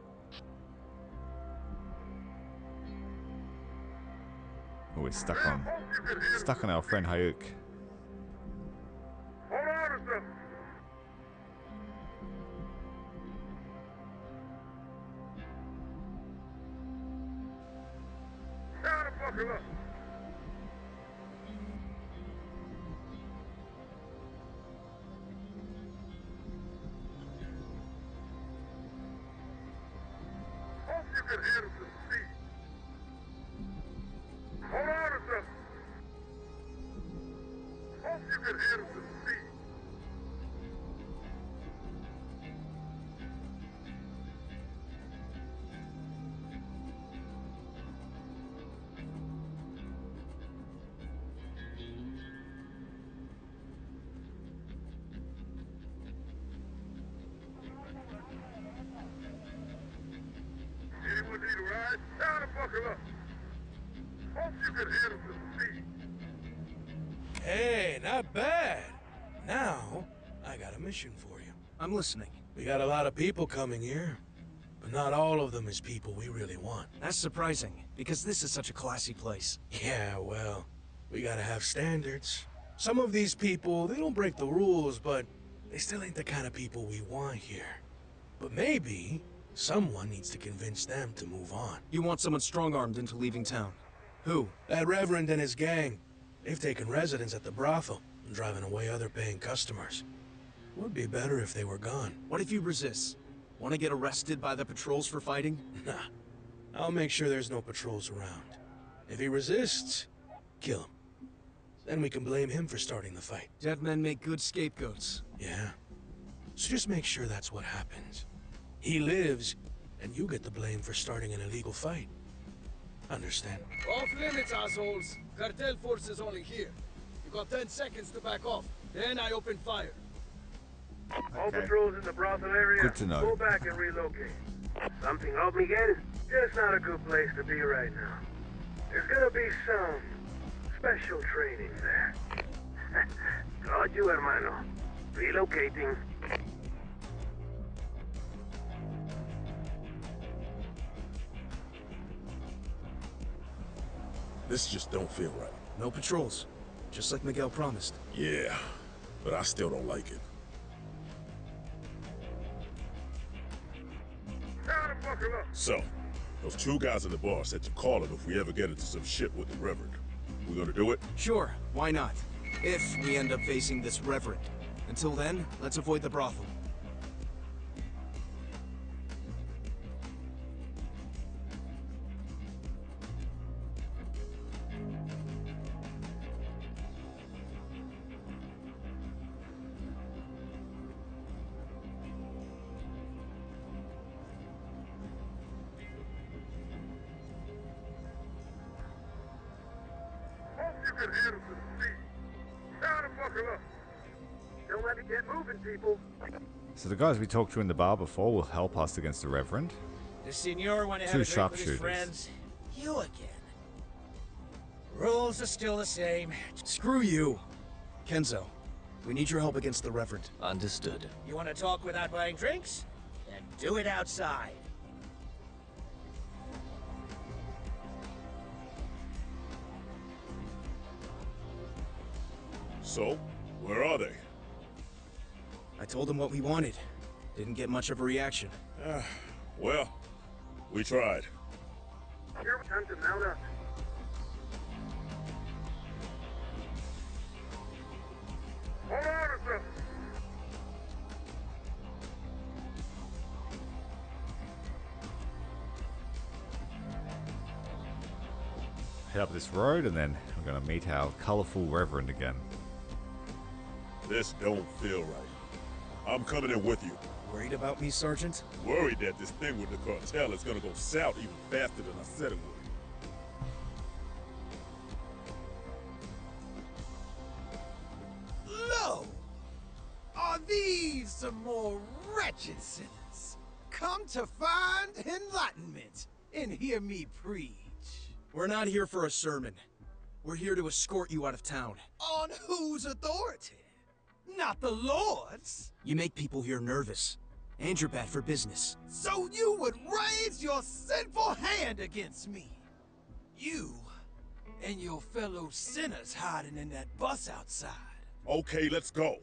Oh, we're stuck on our friend Hayuk. Hold on a second. Try to buckle up. Hope you can hear some speed. Hold on a second. Hope you can hear some speed. Anyone need a ride? Try to buckle up. Hope you can hear some speed. Hey, not bad. Now, I got a mission for you. I'm listening. We got a lot of people coming here, but not all of them is people we really want. That's surprising, because this is such a classy place. Yeah, well, we gotta have standards. Some of these people, they don't break the rules, but they still ain't the kind of people we want here. But maybe someone needs to convince them to move on. You want someone strong-armed into leaving town. Who? That Reverend and his gang. They've taken residence at the brothel and driving away other paying customers. Would be better if they were gone. What if he resists? Want to get arrested by the patrols for fighting? Nah. I'll make sure there's no patrols around. If he resists, kill him. Then we can blame him for starting the fight. Dead men make good scapegoats. Yeah. So just make sure that's what happens. He lives, and you get the blame for starting an illegal fight. Understand? Off limits, assholes. Cartel forces only here. You got 10 seconds to back off. Then I open fire. All patrols in the brothel area, Good to know. pull back and relocate. Something up, Miguel? Just not a good place to be right now. There's gonna be some special training there. Got you, hermano. Relocating. This just don't feel right. No patrols. Just like Miguel promised. Yeah, but I still don't like it. So, those two guys in the bar said to call him if we ever get into some shit with the Reverend. We gonna do it? Sure, why not? If we end up facing this Reverend. Until then, let's avoid the brothel. Don't let me get moving, people. So the guys we talked to in the bar before will help us against the Reverend. The Senor want to have Two a drink with his sharpshooters. friends. You again. Rules are still the same. Screw you. Kenzo, we need your help against the Reverend. Understood. You want to talk without buying drinks? Then do it outside. So, where are they? I told them what we wanted. Didn't get much of a reaction. Well, we tried. Here, time to mount up. Hold on a second. Head up this road and then we're going to meet our colourful Reverend again. This don't feel right. I'm coming in with you. Worried about me, Sergeant? Worried that this thing with the cartel is gonna go south even faster than I said it would. Lo! Are these some more wretched sinners? Come to find enlightenment and hear me preach. We're not here for a sermon. We're here to escort you out of town. On whose authority? Not the Lord's. You make people here nervous. And you're bad for business. So you would raise your sinful hand against me. You and your fellow sinners hiding in that bus outside. Okay, let's go.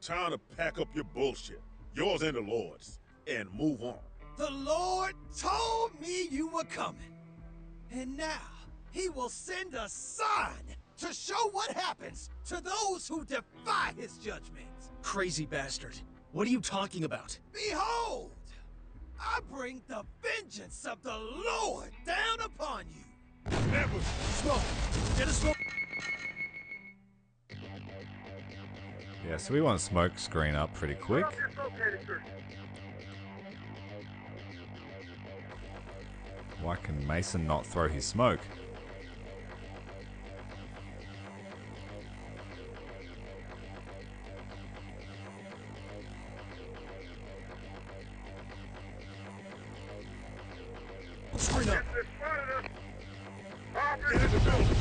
Time to pack up your bullshit, yours and the Lord's, and move on. The Lord told me you were coming. And now, he will send a sign to show what happens to those who defy his judgment. Crazy bastard. What are you talking about? Behold! I bring the vengeance of the Lord down upon you. Never. Smoke! Get a smoke! Yeah, so we want smoke screen up pretty quick. Why can Mason not throw his smoke?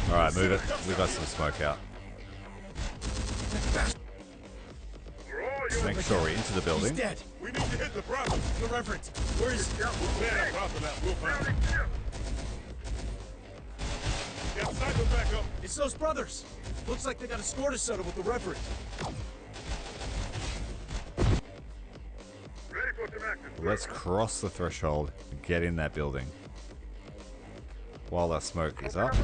Alright, move it. We got some smoke out. Make sure we're into the building. He's dead. We need to hit the brothel. The Reverend. Where is he? Man, that brothel now. We'll find him. Get cycle back up. It's those brothers. Looks like they got a score to settle with the Reverend. Ready for some action. Let's cross the threshold and get in that building. While that smoke is up.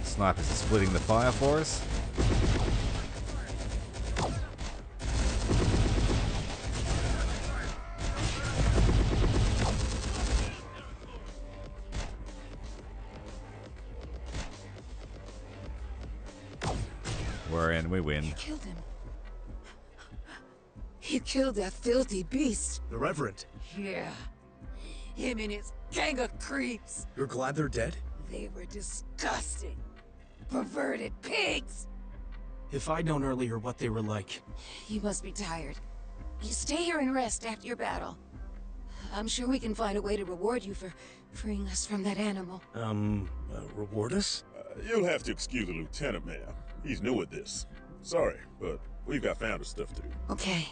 Snipers are splitting the fire for us. We're in, we win. You killed him. He killed that filthy beast. The Reverend. Yeah. Him and his gang of creeps. You're glad they're dead? They were disgusting. Perverted pigs! If I'd known earlier what they were like. You must be tired. You stay here and rest after your battle. I'm sure we can find a way to reward you for freeing us from that animal. Reward us? You'll have to excuse the lieutenant, ma'am. He's new at this. Sorry, but we've got founder stuff to do. Okay.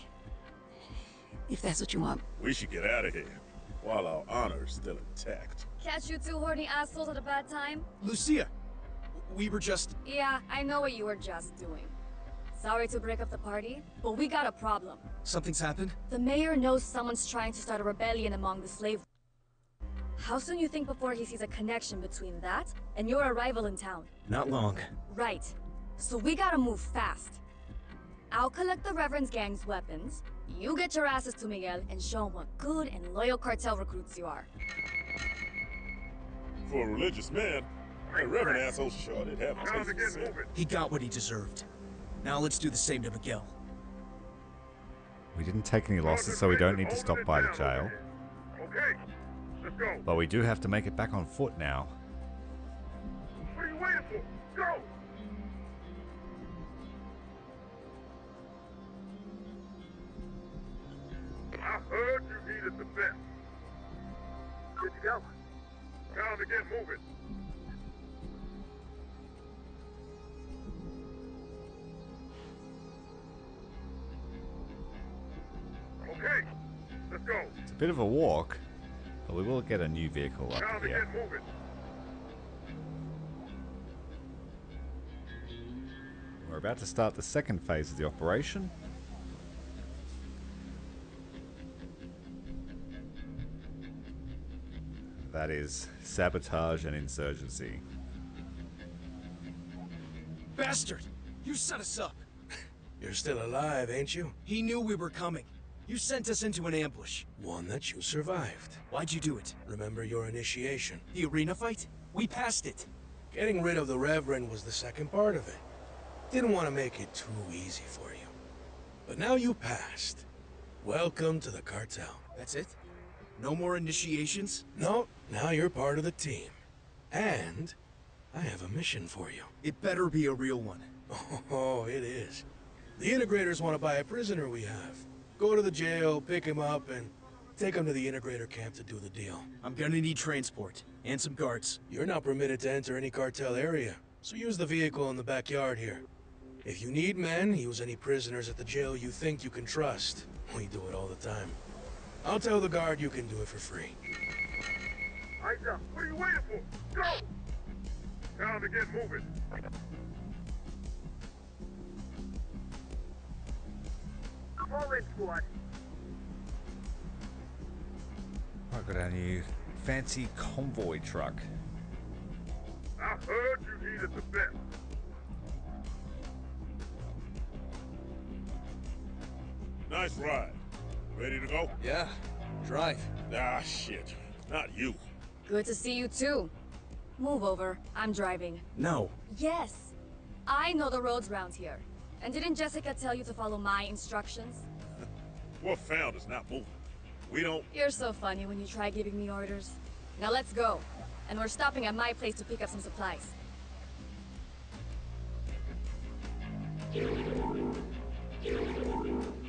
If that's what you want. We should get out of here while our honor is still intact. Catch you two horny assholes at a bad time? Lucia, we were just... Yeah, I know what you were just doing. Sorry to break up the party, but we got a problem. Something's happened? The mayor knows someone's trying to start a rebellion among the slave... How soon you think before he sees a connection between that and your arrival in town? Not long. Right. So we gotta move fast. I'll collect the Reverend's gang's weapons, you get your asses to Miguel and show him what good and loyal cartel recruits you are. For a religious man, that Reverend asshole sure did have a taste of sin. He got what he deserved. Now let's do the same to Miguel. We didn't take any losses, so we don't need to stop by the jail. Okay, let's go. But we do have to make it back on foot now. What are you waiting for? Go! I heard you needed the best. Good to go. Time to get moving. Okay, let's go. It's a bit of a walk, but we will get a new vehicle Time up to here. get moving. We're about to start the second phase of the operation. That is sabotage and insurgency. Bastard! You set us up! You're still alive, ain't you? He knew we were coming. You sent us into an ambush. One that you survived. Why'd you do it? Remember your initiation? The arena fight? We passed it. Getting rid of the Reverend was the second part of it. Didn't want to make it too easy for you. But now you passed. Welcome to the cartel. That's it? No more initiations? No, now you're part of the team. And I have a mission for you. It better be a real one. Oh, it is. The integrators want to buy a prisoner we have. Go to the jail, pick him up, and take him to the integrator camp to do the deal. I'm gonna need transport, and some guards. You're not permitted to enter any cartel area, so use the vehicle in the backyard here. If you need men, use any prisoners at the jail you think you can trust. We do it all the time. I'll tell the guard you can do it for free. Eyes up. What are you waiting for? Go! Time to get moving. Fall in, squad. I've got our new fancy convoy truck. I heard you needed the best. Nice ride. Ready to go? Yeah. Drive. Ah, shit. Not you. Good to see you too. Move over. I'm driving. No. Yes. I know the roads around here. And didn't Jessica tell you to follow my instructions? What found is not moving. We don't... You're so funny when you try giving me orders. Now let's go. And we're stopping at my place to pick up some supplies.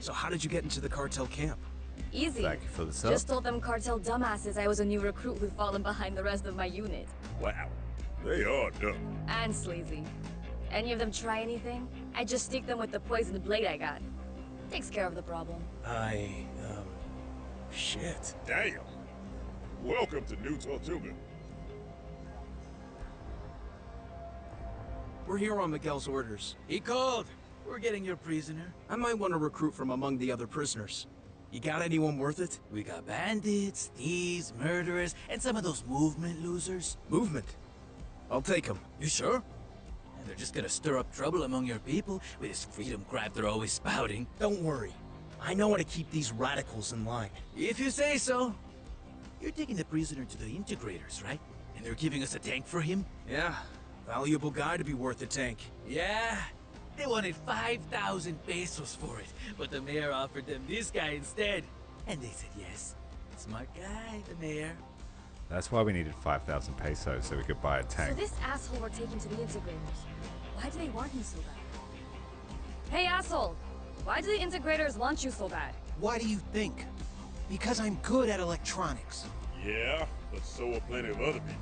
So how did you get into the cartel camp? Easy. Thank you for the sub. Just told them cartel dumbasses I was a new recruit who'd fallen behind the rest of my unit. Wow. They are dumb. And sleazy. Any of them try anything, I just stick them with the poisoned blade I got. Takes care of the problem. Shit. Damn. Welcome to New Tortuga. We're here on Miguel's orders. He called. We're getting your prisoner. I might want to recruit from among the other prisoners. You got anyone worth it? We got bandits, thieves, murderers, and some of those movement losers. Movement? I'll take them. You sure? And they're just gonna stir up trouble among your people with this freedom crap they're always spouting. Don't worry. I know how to keep these radicals in line. If you say so. You're taking the prisoner to the integrators, right? And they're giving us a tank for him? Yeah. Valuable guy to be worth a tank. Yeah. They wanted 5,000 pesos for it, but the mayor offered them this guy instead. And they said yes. Smart guy, the mayor. That's why we needed 5,000 pesos so we could buy a tank. So this asshole we're taking to the integrators. Why do they want him so bad? Hey asshole! Why do the integrators want you so bad? Why do you think? Because I'm good at electronics. Yeah, but so are plenty of other people.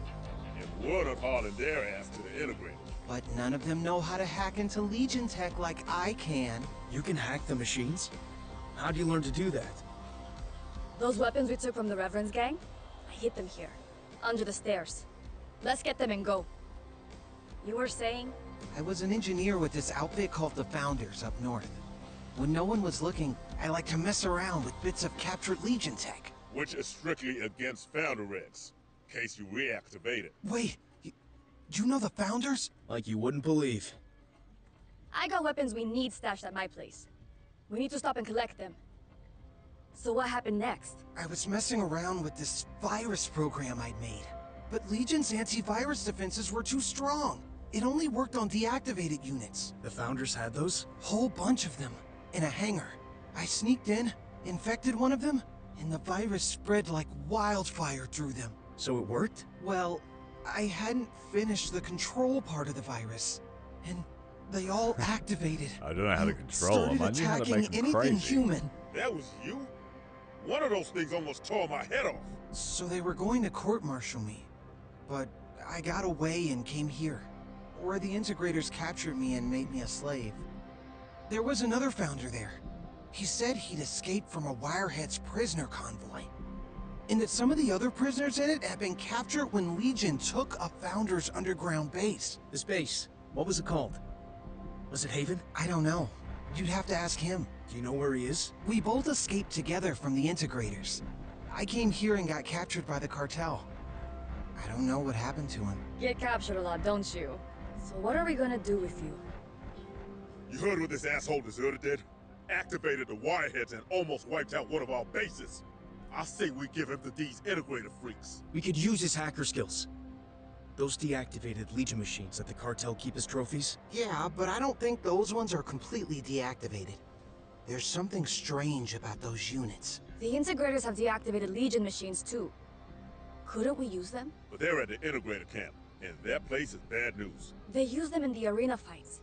And word of hauling their ass to the integrator. But none of them know how to hack into Legion tech like I can. You can hack the machines? How'd you learn to do that? Those weapons we took from the Reverend's gang? I hid them here, under the stairs. Let's get them and go. You were saying? I was an engineer with this outfit called the Founders up north. When no one was looking, I like to mess around with bits of captured Legion tech. Which is strictly against Founder regs, in case you reactivate it. Wait, you know the Founders? Like you wouldn't believe. I got weapons we need stashed at my place. We need to stop and collect them. So what happened next? I was messing around with this virus program I'd made. But Legion's antivirus defenses were too strong. It only worked on deactivated units. The Founders had those? Whole bunch of them, in a hangar. I sneaked in, infected one of them, and the virus spread like wildfire through them. So it worked? Well, I hadn't finished the control part of the virus, and they all activated. I don't know how to control them. I knew how to make them anything crazy. human. That was you? One of those things almost tore my head off. So they were going to court-martial me, but I got away and came here, where the integrators captured me and made me a slave. There was another Founder there. He said he'd escaped from a Wirehead's prisoner convoy, and that some of the other prisoners in it had been captured when Legion took a Founder's underground base. This base, what was it called? Was it Haven? I don't know. You'd have to ask him. Do you know where he is? We both escaped together from the integrators. I came here and got captured by the Cartel. I don't know what happened to him. Get captured a lot, don't you? So what are we gonna do with you? You heard what this asshole deserter did? Activated the Wireheads and almost wiped out one of our bases. I say we give him to these integrator freaks. We could use his hacker skills. Those deactivated Legion machines that the Cartel keep as trophies? Yeah, but I don't think those ones are completely deactivated. There's something strange about those units. The integrators have deactivated Legion machines too. Couldn't we use them? But they're at the integrator camp, and that place is bad news. They use them in the arena fights.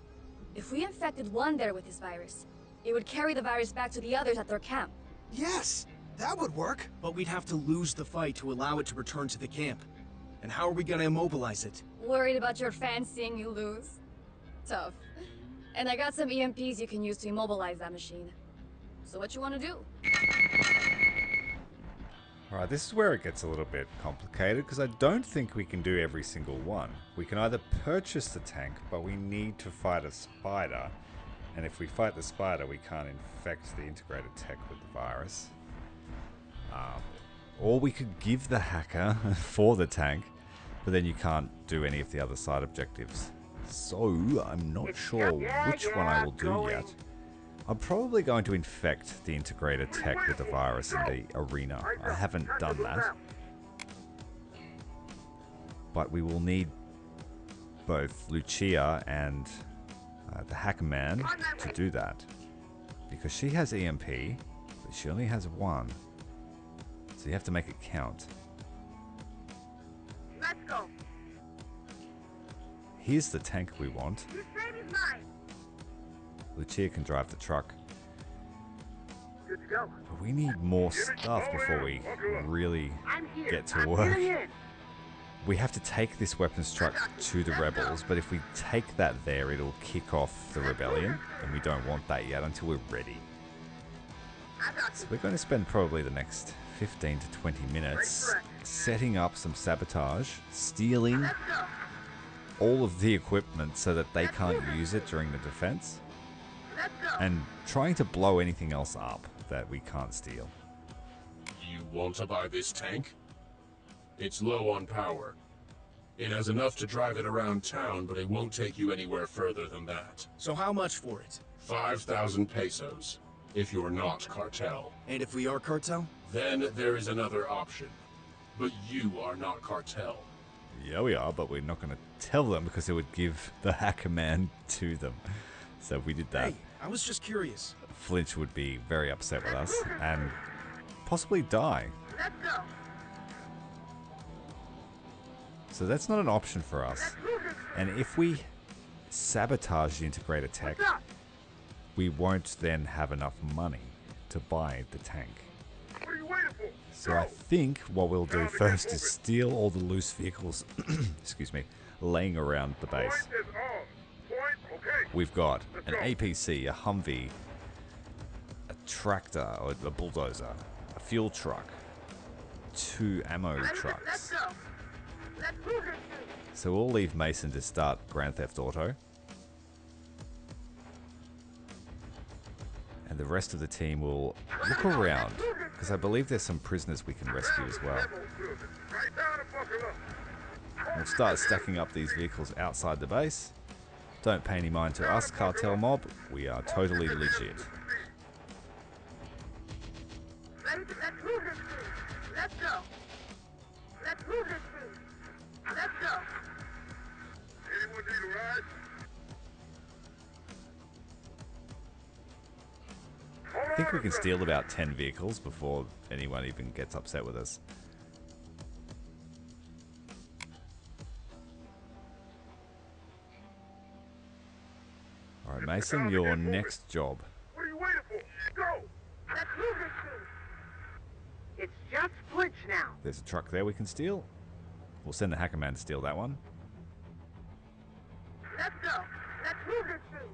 If we infected one there with this virus, it would carry the virus back to the others at their camp. Yes, that would work. But we'd have to lose the fight to allow it to return to the camp. And how are we gonna immobilize it? Worried about your fans seeing you lose? Tough. And I got some EMPs you can use to immobilize that machine. So what you want to do? Alright, this is where it gets a little bit complicated because I don't think we can do every single one. We can either purchase the tank, but we need to fight a spider. And if we fight the spider, we can't infect the integrated tech with the virus. Or we could give the hacker for the tank, but then you can't do any of the other side objectives. So, I'm not sure which one I will do yet. I'm probably going to infect the integrator tech with the virus in the arena. I haven't done that. But we will need both Lucia and the hacker man to do that. Because she has EMP, but she only has one. So you have to make it count. Let's go. Here's the tank we want. This baby's mine. Lucia can drive the truck. Good to go. But we need more stuff before we really get to work. We have to take this weapons truck to the rebels, but if we take that there, it'll kick off the rebellion, and we don't want that yet until we're ready. So we're going to spend probably the next 15 to 20 minutes setting up some sabotage, stealing all of the equipment so that they can't use it during the defense, and trying to blow anything else up that we can't steal. You want to buy this tank? It's low on power. It has enough to drive it around town, but it won't take you anywhere further than that. So how much for it? 5,000 pesos, if you're not Cartel. And if we are Cartel? Then there is another option. But you are not Cartel. Yeah, we are, but we're not going to tell them because it would give the hacker man to them. So if we did that, Hey, I was just curious. Flinch would be very upset with us and possibly die. Let's go. So that's not an option for us. And if we sabotage the integrator tech, we won't then have enough money to buy the tank. What are you waiting for? So I think what we'll do first is steal all the loose vehicles, excuse me, laying around the base. Point is on. Point, okay. We've got an APC, a Humvee, a tractor or a bulldozer, a fuel truck, 2 ammo trucks. Let's go. Let's move this thing. So we'll leave Mason to start Grand Theft Auto. And the rest of the team will look around, because I believe there's some prisoners we can rescue as well. We'll start stacking up these vehicles outside the base. Don't pay any mind to us, Cartel mob. We are totally legit. Let's move this thing. Let's go. Let's move this thing. Let's go. Anyone need a ride? I think we can steal about 10 vehicles before anyone even gets upset with us. Alright, Mason, your next job. What are you waiting for? Go. Let's move this thing. It's just Flinch now. There's a truck there we can steal. We'll send the hacker man to steal that one. Let's go. Let's move this thing.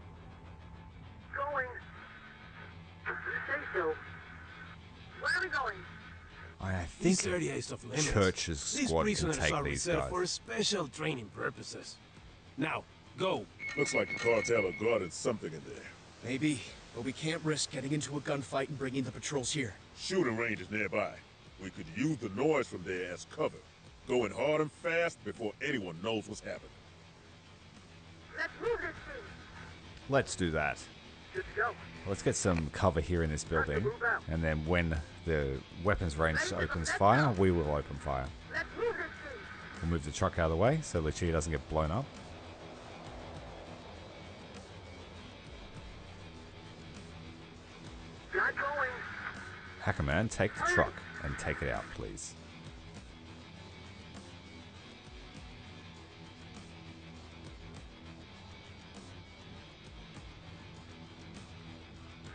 Going. Say so. Where are we going? I think These 38 of limits. Church's These squad can prisoners take are these reserved guys. for special training purposes. Now, go. Looks like the cartel are guarding something in there. Maybe, but we can't risk getting into a gunfight and bringing the patrols here. Shooting range is nearby. We could use the noise from there as cover. Going hard and fast before anyone knows what's happening. Let's move this thing. Let's do that. Good to go. Let's get some cover here in this building, and then when the weapons range opens fire, we will open fire. Let's move this thing. We'll move the truck out of the way so Lucia doesn't get blown up. Not going. Hackerman, take the truck and take it out, please.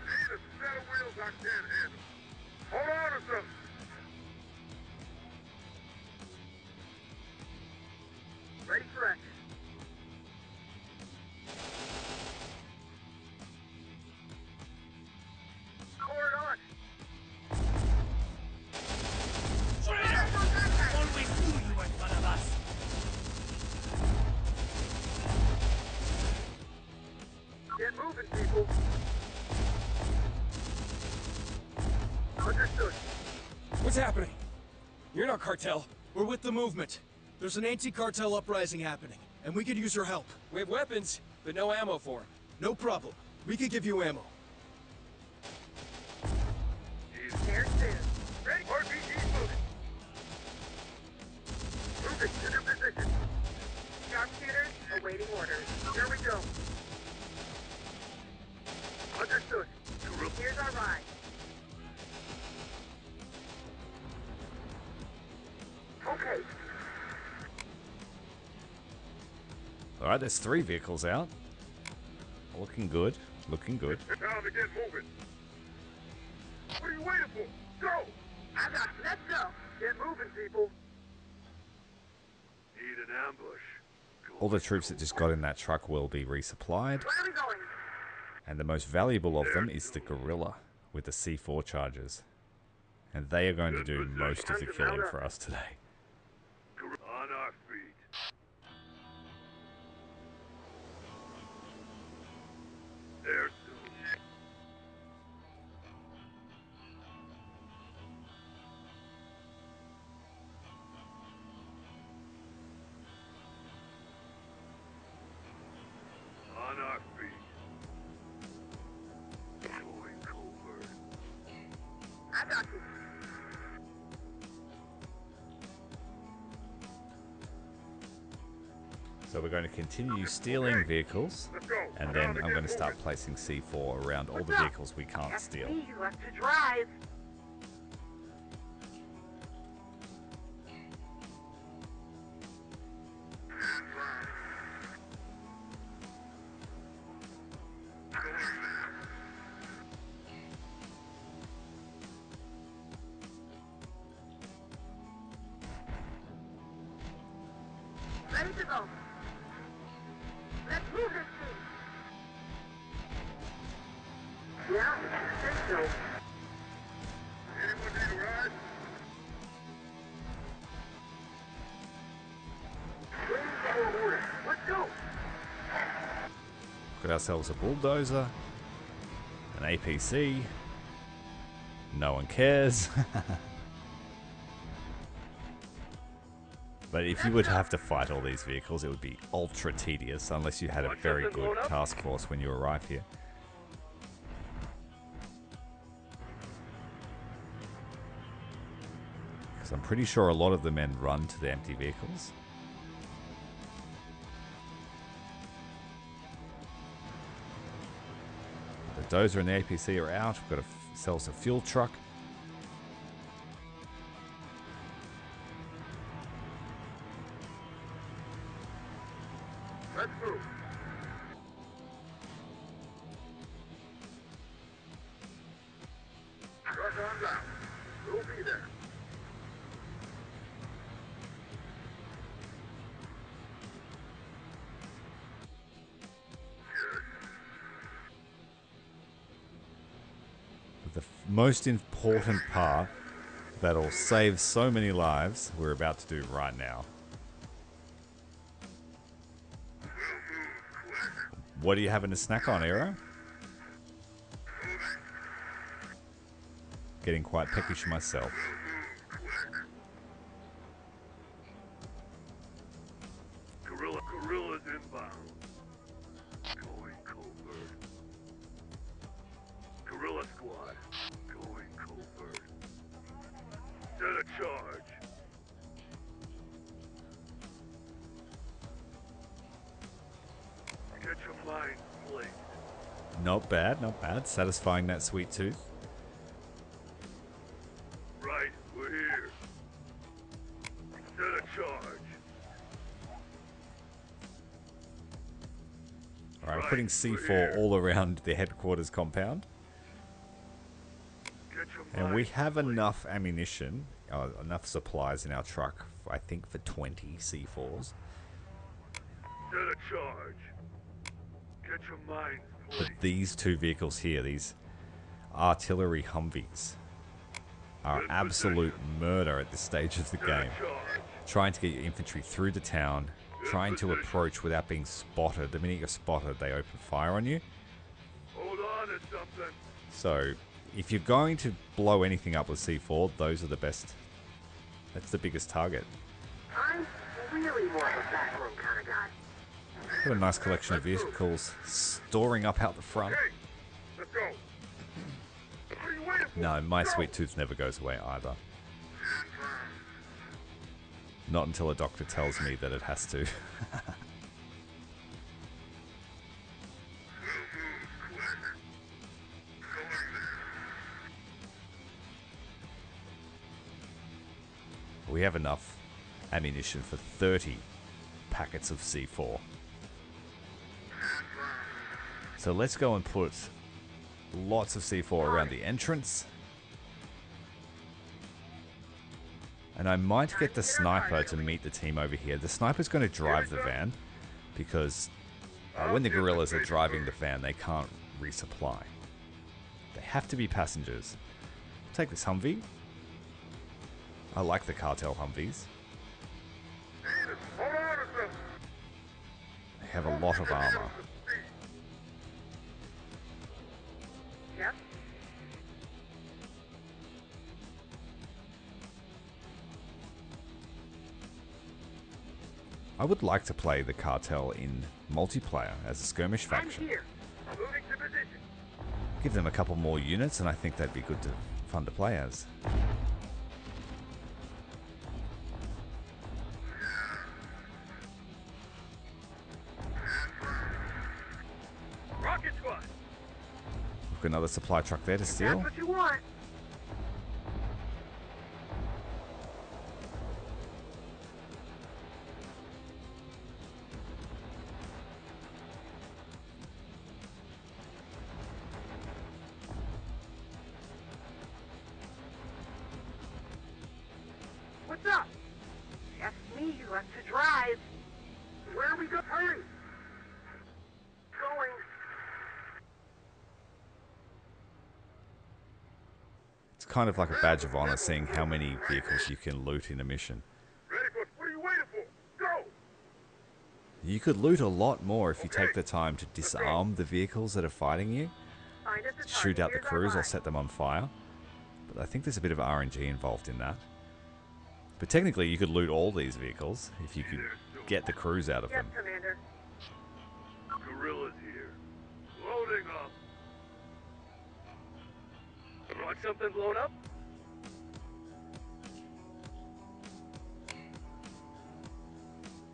Need a set of wheels I can't handle. Hold on to something. Ready for action. Cord on. Always knew you weren't one of us. Get moving, people. Understood. What's happening? You're not Cartel. We're with the movement. There's an anti-cartel uprising happening, and we could use your help. We have weapons, but no ammo for them. No problem. We could give you ammo. Here soon. Ready? RPG's moving. Moving to their position. Sharpshooters awaiting orders. Here we go. Understood. Here's our ride. Okay. Alright, there's 3 vehicles out. Looking good. Looking good. Time to get moving. What are you waiting for? Go! I got you. Let's go. Get moving, people. Need an ambush. All the troops that just got in that truck will be resupplied. Where are we going? And the most valuable of them is the gorilla with the C4 charges. And they are going to do most of the killing for us today. On our feet. There soon. On our feet. Going covert. I got you. So we're going to continue stealing vehicles, and then I'm going to start placing C4 around all the vehicles we can't steal. Left to drive. Ready to go. Let's move this thing. Yeah, I think so. Anyone need a ride? Waiting for orders. Let's go. Got ourselves a bulldozer, an APC. No one cares. But if you would have to fight all these vehicles, it would be ultra tedious unless you had a very good task force when you arrive here. Because I'm pretty sure a lot of the men run to the empty vehicles. The dozer and the APC are out. We've got to sell us a fuel truck. Let's move. Truck on down. We'll be there. The most important part that'll save so many lives we're about to do right now. What are you having a snack on, Aero? Getting quite peckish myself. Guerrillas inbound. Going covert. Guerrilla squad. Going covert. Set a charge. Get your mind played. Not bad, not bad. Satisfying that sweet tooth. Right, we're here. Set a charge. Alright, putting C4 all around the headquarters compound. And we have enough ammunition, enough supplies in our truck, I think, for 20 C4s. Set a charge. Get your mind But played. these two vehicles here, these artillery Humvees, are absolute murder at this stage of the game. Trying to get your infantry through the town, trying to approach without being spotted. The minute you're spotted, they open fire on you. Hold on to something. So, if you're going to blow anything up with C4, those are the best. That's the biggest target. I'm really more of a backroom kind of guy. Got a nice collection of vehicles storing up out the front. Let's go. What are you waiting for? No, my sweet tooth never goes away either. Not until a doctor tells me that it has to. We have enough ammunition for 30 packets of C4. So let's go and put lots of C4 around the entrance. And I might get the sniper to meet the team over here. The sniper's going to drive the van because when the guerrillas are driving the van, they can't resupply. They have to be passengers. Take this Humvee. I like the Cartel Humvees. They have a lot of armor. Yep. I would like to play the Cartel in multiplayer as a skirmish faction. Here. Moving to position. Give them a couple more units and I think that'd be good to fun to play as. Got another supply truck there to steal. That's what you want. What's up? That's me left to drive. Where are we going? Hurry! Going. It's kind of like a badge of honor seeing how many vehicles you can loot in a mission. What are you waiting for? Go! You could loot a lot more if you take the time to disarm the vehicles that are fighting you, shoot out the crews or set them on fire. But I think there's a bit of RNG involved in that. But technically you could loot all these vehicles if you could get the crews out of them. Commander. Gorilla's here. Loading up. Want something blown up?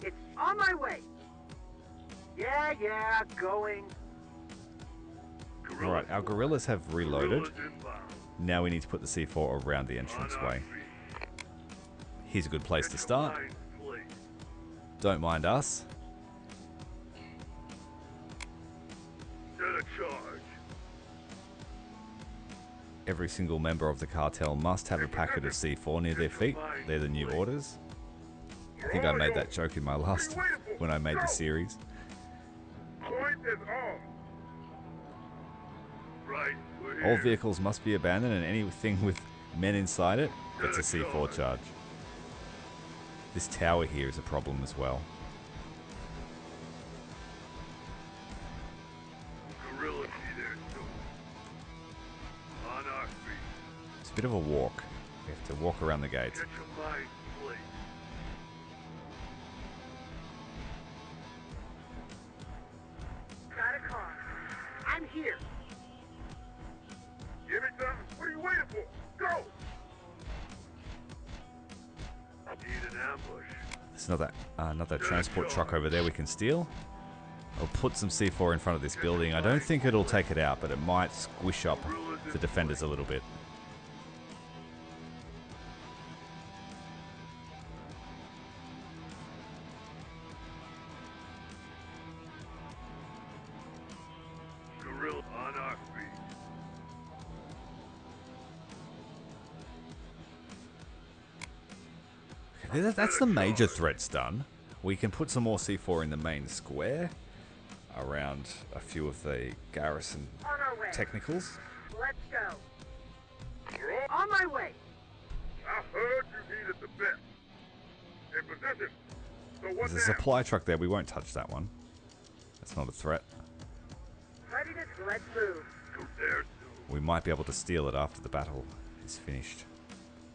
It's on my way. Yeah, going. Alright, our gorillas have reloaded. Now we need to put the C4 around the entranceway. Here's a good place to start. Don't mind us. Set a charge. Every single member of the cartel must have a packet of C4 near their feet. They're the new orders. I think I made that joke in my last, when I made the series. Point is on. Right, we're All here. vehicles must be abandoned and anything with men inside it gets a C4 charge. This tower here is a problem as well. Gorilla be there soon. On our feet. It's a bit of a walk. We have to walk around the gates. Get your mind, please. Got a car. I'm here. Give me something. What are you waiting for? Go! Need an ambush. There's another transport truck over there we can steal. I'll put some C4 in front of this building. I don't think it'll take it out, but it might squish up the defenders a little bit. Gorilla on our feet. That's the major threats done. We can put some more C4 in the main square around a few of the garrison On our way. technicals. Let's go. On my way. I heard you needed the best. In position. So what There's a now? supply truck there. We won't touch that one. That's not a threat. Readiness, let's move. Go there. We might be able to steal it after the battle is finished.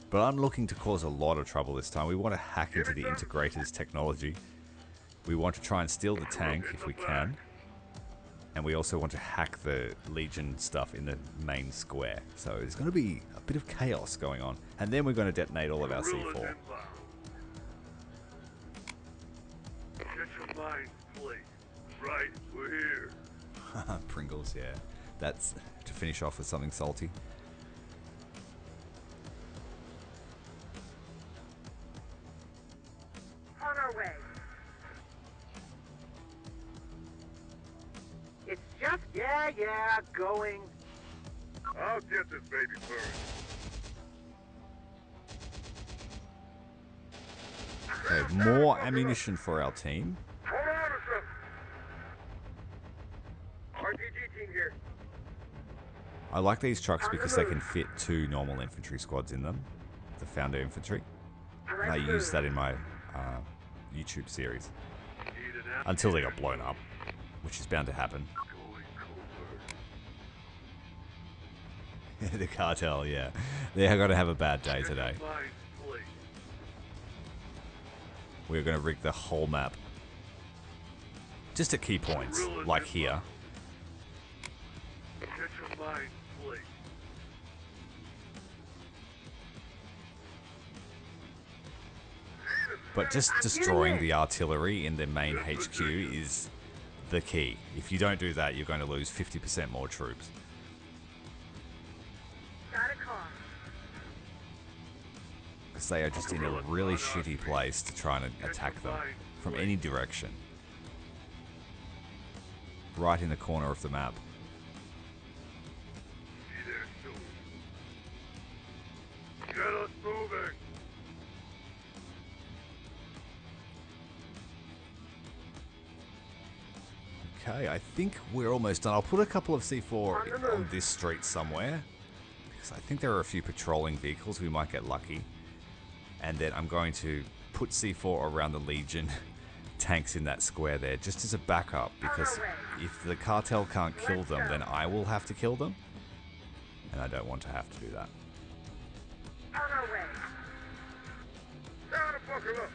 But I'm looking to cause a lot of trouble this time. We want to hack into the Integrator's technology. We want to try and steal the tank if we can. And we also want to hack the Legion stuff in the main square. So there's going to be a bit of chaos going on. And then we're going to detonate all of our C4. Get your mind, please. Right, we're here. Pringles, yeah. That's to finish off with something salty. On our way. It's just, yeah, going. I'll get this baby first. Okay, more ammunition for our team. Hold on a second. RPG team here. I like these trucks because they can fit 2 normal infantry squads in them. The Founder Infantry. And I used that in my YouTube series. Until they got blown up, which is bound to happen. The cartel, yeah. They're going to have a bad day today. We're going to rig the whole map. Just at key points, like here. Get your mind, please. But just destroying the artillery in the main HQ is the key. If you don't do that, you're going to lose 50% more troops. because they are just in a really shitty place to try and attack them from any direction. Right in the corner of the map. Get us moving. Okay, I think we're almost done. I'll put a couple of C4 on this street somewhere, because I think there are a few patrolling vehicles. We might get lucky. And then I'm going to put C4 around the Legion tanks in that square there, just as a backup, because if the cartel can't kill them, then I will have to kill them. And I don't want to have to do that. On our way. Down and buckle up.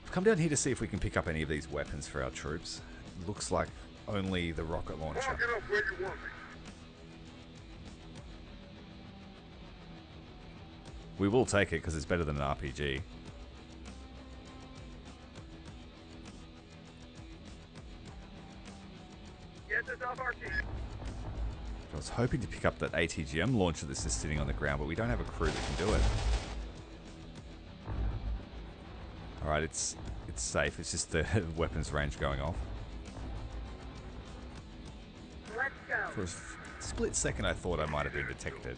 I've come down here to see if we can pick up any of these weapons for our troops. Looks like only the rocket launcher. Mark it up where you want me. We will take it because it's better than an RPG. Get this off our team. I was hoping to pick up that ATGM launcher that's just sitting on the ground, but we don't have a crew that can do it. Alright, it's safe. It's just the weapons range going off. Let's go. For a split second, I thought I might have been detected.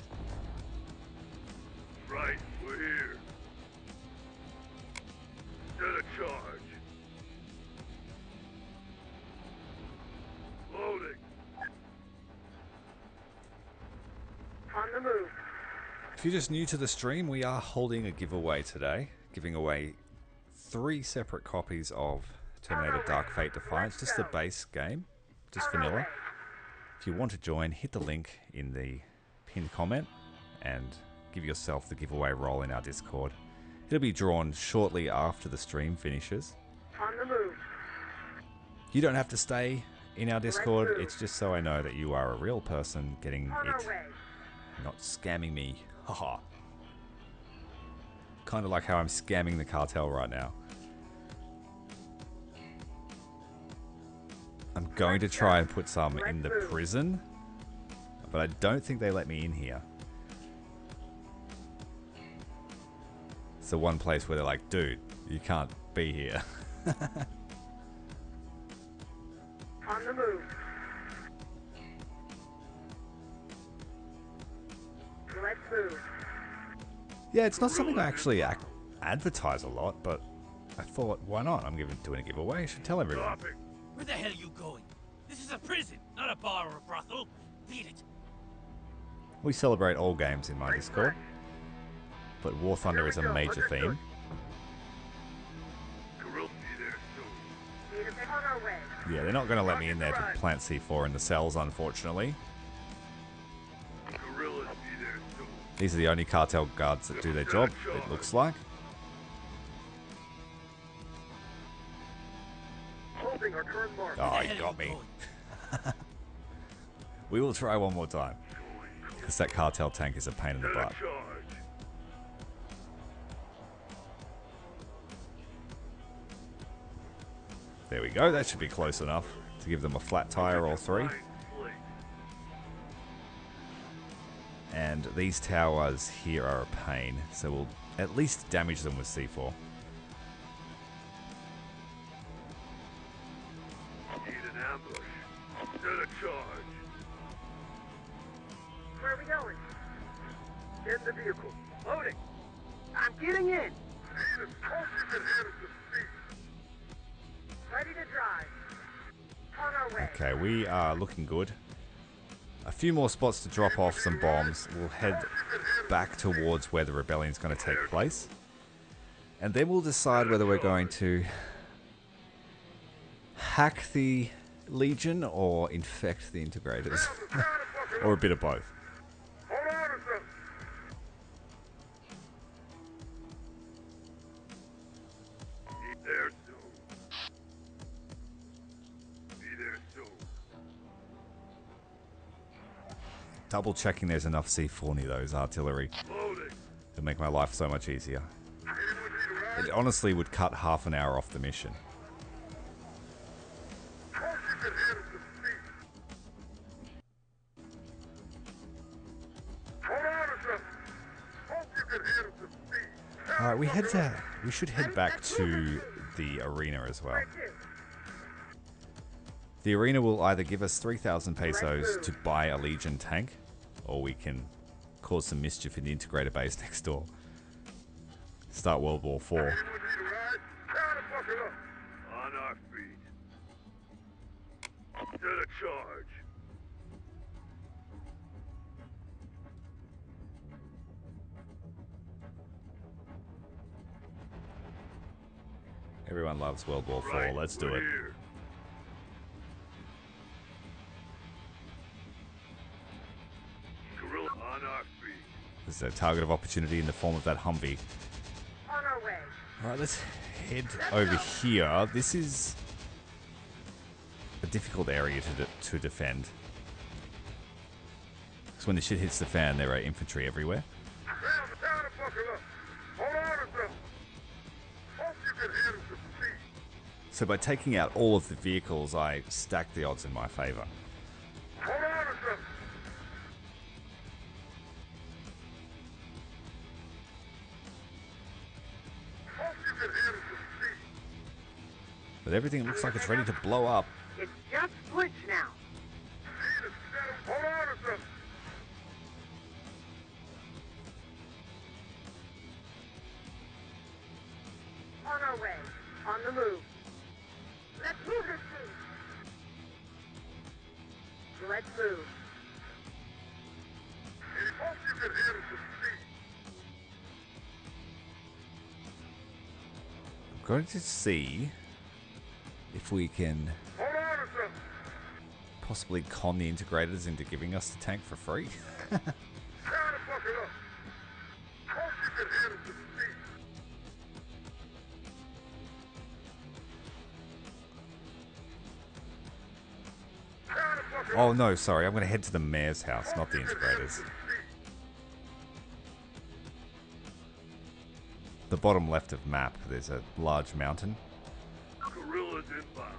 Right, we're here. Set a charge. Loading. On the move. If you're just new to the stream, we are holding a giveaway today. Giving away 3 separate copies of Terminator Dark Fate Defiance, just the base game, just vanilla. If you want to join, hit the link in the pinned comment and give yourself the giveaway role in our Discord. It'll be drawn shortly after the stream finishes. On the move. You don't have to stay in our Discord, it's just so I know that you are a real person getting it, not scamming me. Haha. Kind of like how I'm scamming the cartel right now. I'm going to try and put some in the prison, but I don't think they let me in here. It's the one place where they're like, dude, you can't be here. On the move. Let's move. Yeah, it's not something I actually advertise a lot, but I thought, why not? I'm doing a giveaway. I should tell everyone. Where the hell are you going? This is a prison, not a bar or a brothel. Beat it. We celebrate all games in my Discord, but War Thunder is a major theme. Yeah, they're not going to let me in there to plant C4 in the cells, unfortunately. These are the only cartel guards that do their job, it looks like. Oh, he got me. We will try one more time, because that cartel tank is a pain in the butt. There we go, that should be close enough to give them a flat tire, all 3. And these towers here are a pain, so we'll at least damage them with C4. Need an ambush. Set a charge. Where are we going? Get in the vehicle. Loading. I'm getting in. Jesus, hope you can handle the speed. Ready to drive. On our way. Okay, we are looking good. A few more spots to drop off some bombs. We'll head back towards where the rebellion is going to take place. And then we'll decide whether we're going to hack the Legion or infect the integrators. Or a bit of both. Hold on a second. Be there soon. Be there soon. Double checking there's enough C4 near those artillery. It'll make my life so much easier. It honestly would cut half an hour off the mission. Hold on a second. Alright, we should head back to the arena as well. The arena will either give us 3,000 pesos to buy a Legion tank, or we can cause some mischief in the integrator base next door. Start World War IV. On our feet. Set a charge. Everyone loves World War IV. Let's do it. Gorilla on our feet. There's a target of opportunity in the form of that Humvee. On our way. Alright, let's head over here. This is a difficult area to defend. Because when the shit hits the fan, there are infantry everywhere. So by taking out all of the vehicles, I stack the odds in my favor. But everything looks like it's ready to blow up. It's just glitch now. On our way. On the move. Let's move this team. Let's move. I'm going to see if we can possibly con the integrators into giving us the tank for free. Oh no, sorry, I'm going to head to the mayor's house, not the integrators. The bottom left of map, there's a large mountain. Gorillas inbound.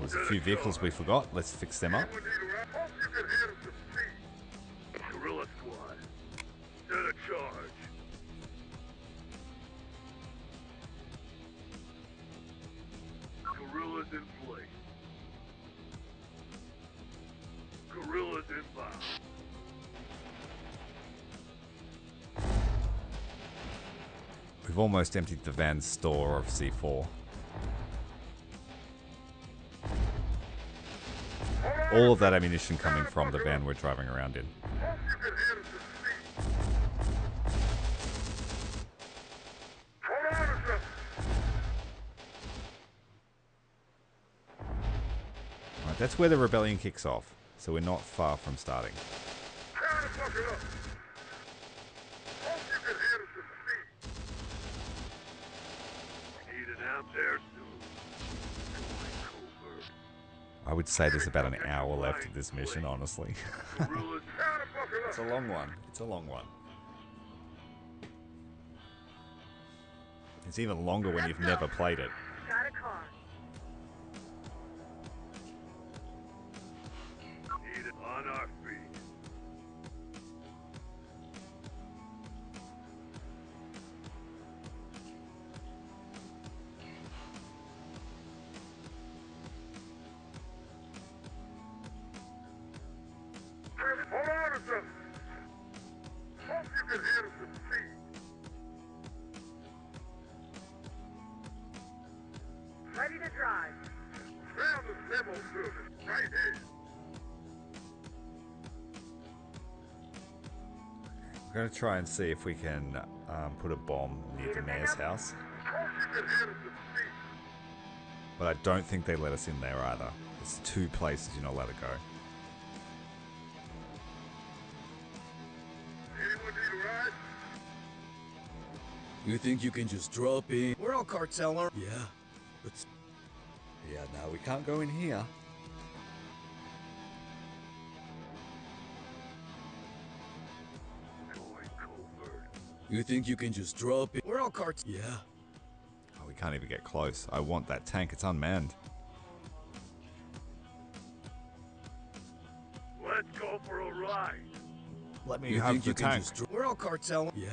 There's a few vehicles we forgot, let's fix them up. Gorilla squad. Set a charge. Gorillas in place. Gorillas inbound. We've almost emptied the van's store of C4. All of that ammunition coming from the van we're driving around in. Right, that's where the rebellion kicks off, so we're not far from starting. I would say there's about an hour left of this mission, honestly. It's a long one. It's a long one. It's even longer when you've never played it. Got a car. Need it on our feet. Hold on a second. Hope you can hear some speed. Ready to drive. Found the demo service right here. We're going to try and see if we can put a bomb near the mayor's house. But I don't think they let us in there either. There's 2 places you're not allowed to go. You think you can just drop in? We're all Cartel. Yeah, but... Yeah, no, we can't go in here. You think you can just drop in? We're all Cartel. Yeah. Oh, we can't even get close. I want that tank. It's unmanned. Let's go for a ride. Let me have the tank. We're all Cartel. Yeah.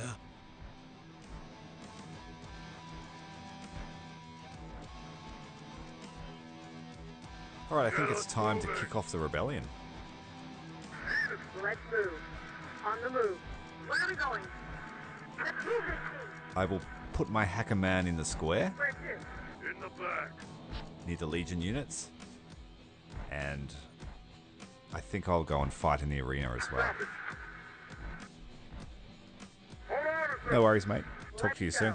Alright, I think it's time to kick off the rebellion. Let's move. On the move. Where are we going? Let's move this thing. I will put my hacker man in the square, Where to? In the back. near the Legion units. And I think I'll go and fight in the arena as well. No worries, mate. Talk to you soon.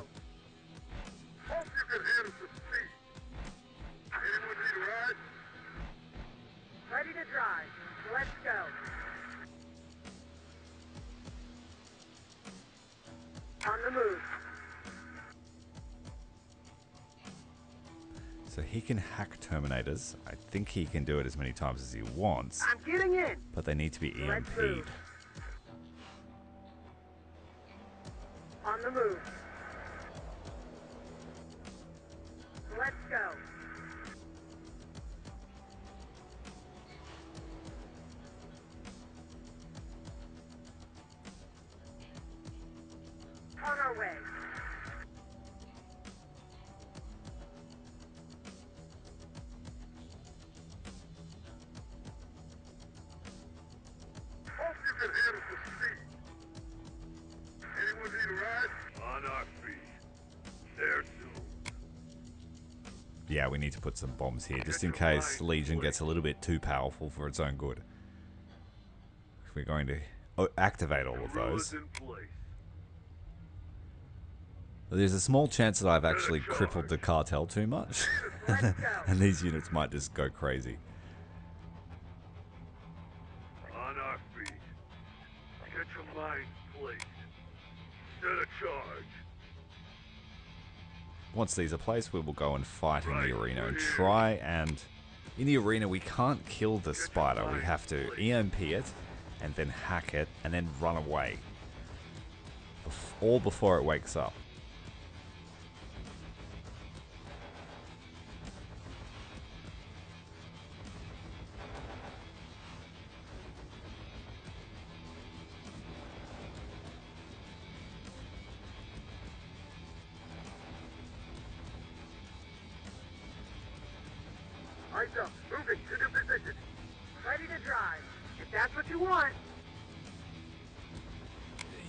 Hope you can handle some speed. Anyone need a ride? Ready to drive. Let's go. On the move. So he can hack Terminators. I think he can do it as many times as he wants. I'm getting in. But they need to be Let's EMP'd. move. On the move. Let's go. On our way. Hope you can handle some speed. Anyone need a ride? On our feet. There soon. Yeah, we need to put some bombs here, just in case Legion gets a little bit too powerful for its own good. We're going to activate all of those. In place. There's a small chance that I've actually crippled the cartel too much. And these units might just go crazy. On our feet. Get your minds placed. Set a charge. Once these are placed, we will go and fight in the arena and try and... In the arena, we can't kill the spider. We have to EMP it and then hack it and then run away. All before it wakes up. Eyes up. Moving to new position. Ready to drive. If that's what you want.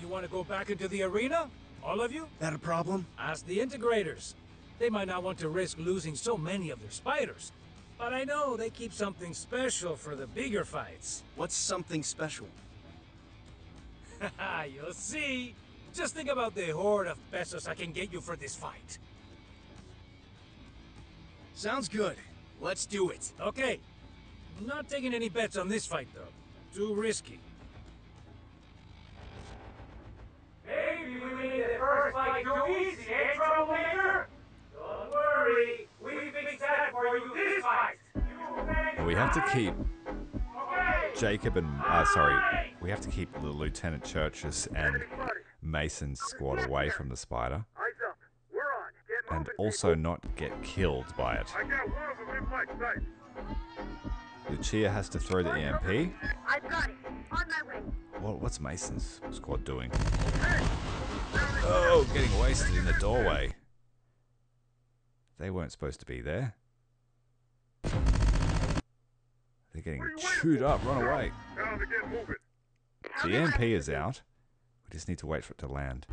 You want to go back into the arena? All of you? That a problem? Ask the integrators. They might not want to risk losing so many of their spiders. But I know they keep something special for the bigger fights. What's something special? Haha, you'll see. Just think about the horde of pesos I can get you for this fight. Sounds good. Let's do it. Okay. Not taking any bets on this fight, though. Too risky. Maybe we made the first fight too easy, eh, troublemaker? Don't worry. We fixed that for you this fight. We have to keep Jacob and... we have to keep the Lieutenant Churches and Mason's squad away from the spider. Eyes up. We're on. Get And moving, also not get killed by it. I got one of them in my sight. Lucia has to throw the EMP. I've got it. On my way. What's Mason's squad doing? Oh, getting wasted in the doorway. They weren't supposed to be there. They're getting chewed up. Run away. Time to get moving. The EMP is out. We just need to wait for it to land.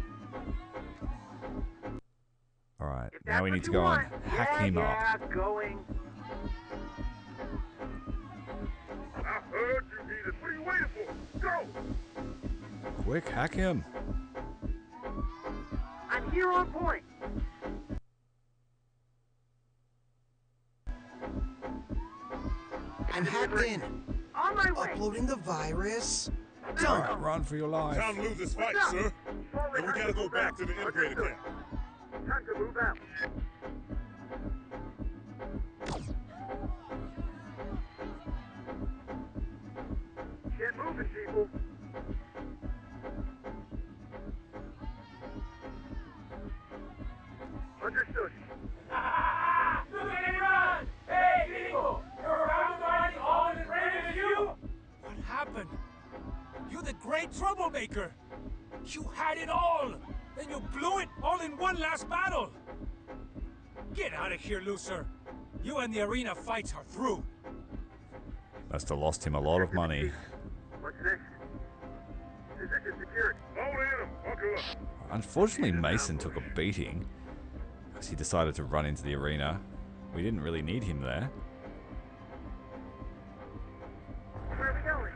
Alright, now we need to go and hack him up. Going. I heard you needed. What are you waiting for? Go! Quick, hack him. I'm here on point. I'm hacked in. On my way. Uploading the virus. Done. Run for your life. Time to lose this fight, sir. And we gotta go back to the integrated camp. Time to move out. Get moving, people. Understood. Look at him run! Hey, people! You're around guarding all as brave as you? What happened? You're the great troublemaker. You had it all. Then you blew it all in one last battle. Get out of here, loser. You and the arena fights are through. Must have lost him a lot of money. What's next? Position secured. Load in 'em. Buckle up. Unfortunately, Mason took a beating because he decided to run into the arena. We didn't really need him there. Where are we going?